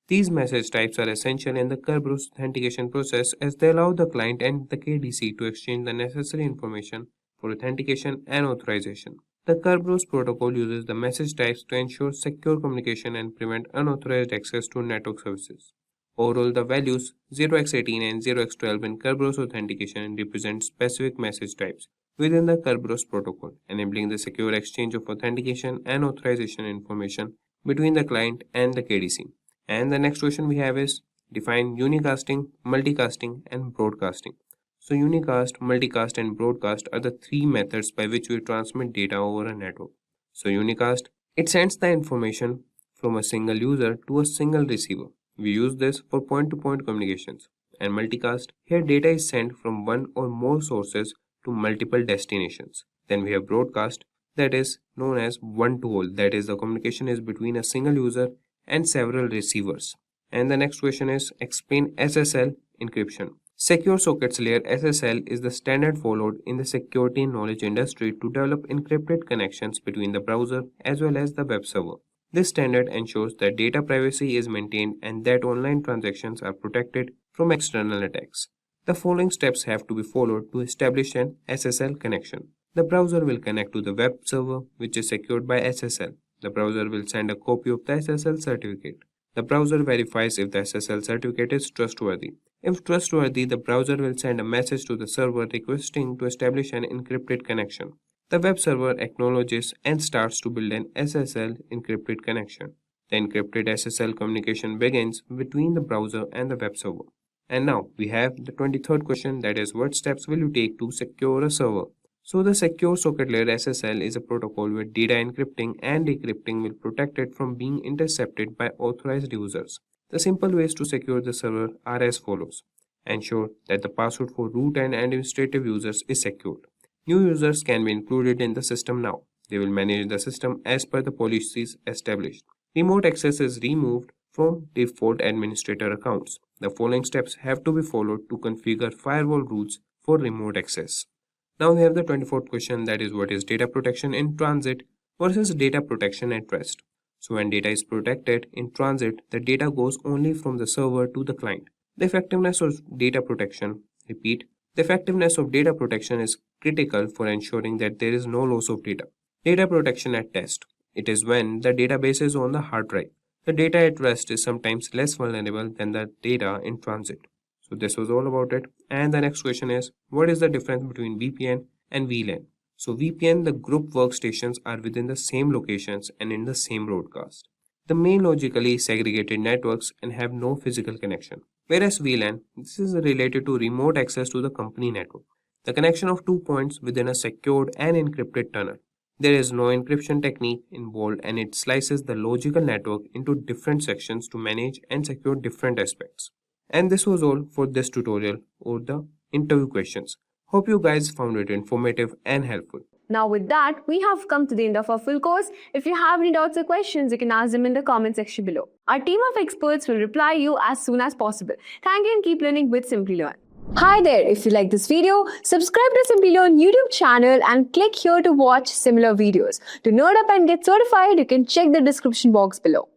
These message types are essential in the Kerberos authentication process as they allow the client and the KDC to exchange the necessary information for authentication and authorization. The Kerberos protocol uses the message types to ensure secure communication and prevent unauthorized access to network services. Overall, the values 0x18 and 0x12 in Kerberos authentication represent specific message types within the Kerberos protocol, enabling the secure exchange of authentication and authorization information between the client and the KDC. And the next question we have is define unicasting, multicasting, and broadcasting. So unicast, multicast, and broadcast are the three methods by which we transmit data over a network. So unicast, it sends the information from a single user to a single receiver. We use this for point-to-point communications. And multicast, here data is sent from one or more sources to multiple destinations. Then we have broadcast, that is known as one-to-all, that is the communication is between a single user and several receivers. And the next question is explain SSL encryption. Secure Sockets Layer SSL is the standard followed in the security and knowledge industry to develop encrypted connections between the browser as well as the web server. This standard ensures that data privacy is maintained and that online transactions are protected from external attacks. The following steps have to be followed to establish an SSL connection. The browser will connect to the web server, which is secured by SSL. The browser will send a copy of the SSL certificate. The browser verifies if the SSL certificate is trustworthy. If trustworthy, the browser will send a message to the server requesting to establish an encrypted connection. The web server acknowledges and starts to build an SSL encrypted connection. The encrypted SSL communication begins between the browser and the web server. And now we have the 23rd question, that is what steps will you take to secure a server? So the Secure Socket Layer SSL is a protocol where data encrypting and decrypting will protect it from being intercepted by authorized users. The simple ways to secure the server are as follows. Ensure that the password for root and administrative users is secured. New users can be included in the system now. They will manage the system as per the policies established. Remote access is removed from default administrator accounts. The following steps have to be followed to configure firewall rules for remote access. Now we have the 24th question, that is what is data protection in transit versus data protection at rest. So when data is protected in transit, the data goes only from the server to the client. The effectiveness of data protection, repeat, the effectiveness of data protection is critical for ensuring that there is no loss of data. Data protection at rest, it is when the database is on the hard drive. The data at rest is sometimes less vulnerable than the data in transit. So this was all about it. And the next question is, what is the difference between VPN and VLAN? So VPN, the group workstations are within the same locations and in the same broadcast. The main logically segregated networks and have no physical connection. Whereas VLAN, this is related to remote access to the company network. The connection of 2 points within a secured and encrypted tunnel. There is no encryption technique involved and it slices the logical network into different sections to manage and secure different aspects. And this was all for this tutorial or the interview questions. Hope you guys found it informative and helpful. Now with that, we have come to the end of our full course. If you have any doubts or questions, you can ask them in the comment section below. Our team of experts will reply you as soon as possible. Thank you and keep learning with Simplilearn. Hi there, if you like this video, subscribe to Simplilearn YouTube channel and click here to watch similar videos. To nerd up and get certified, you can check the description box below.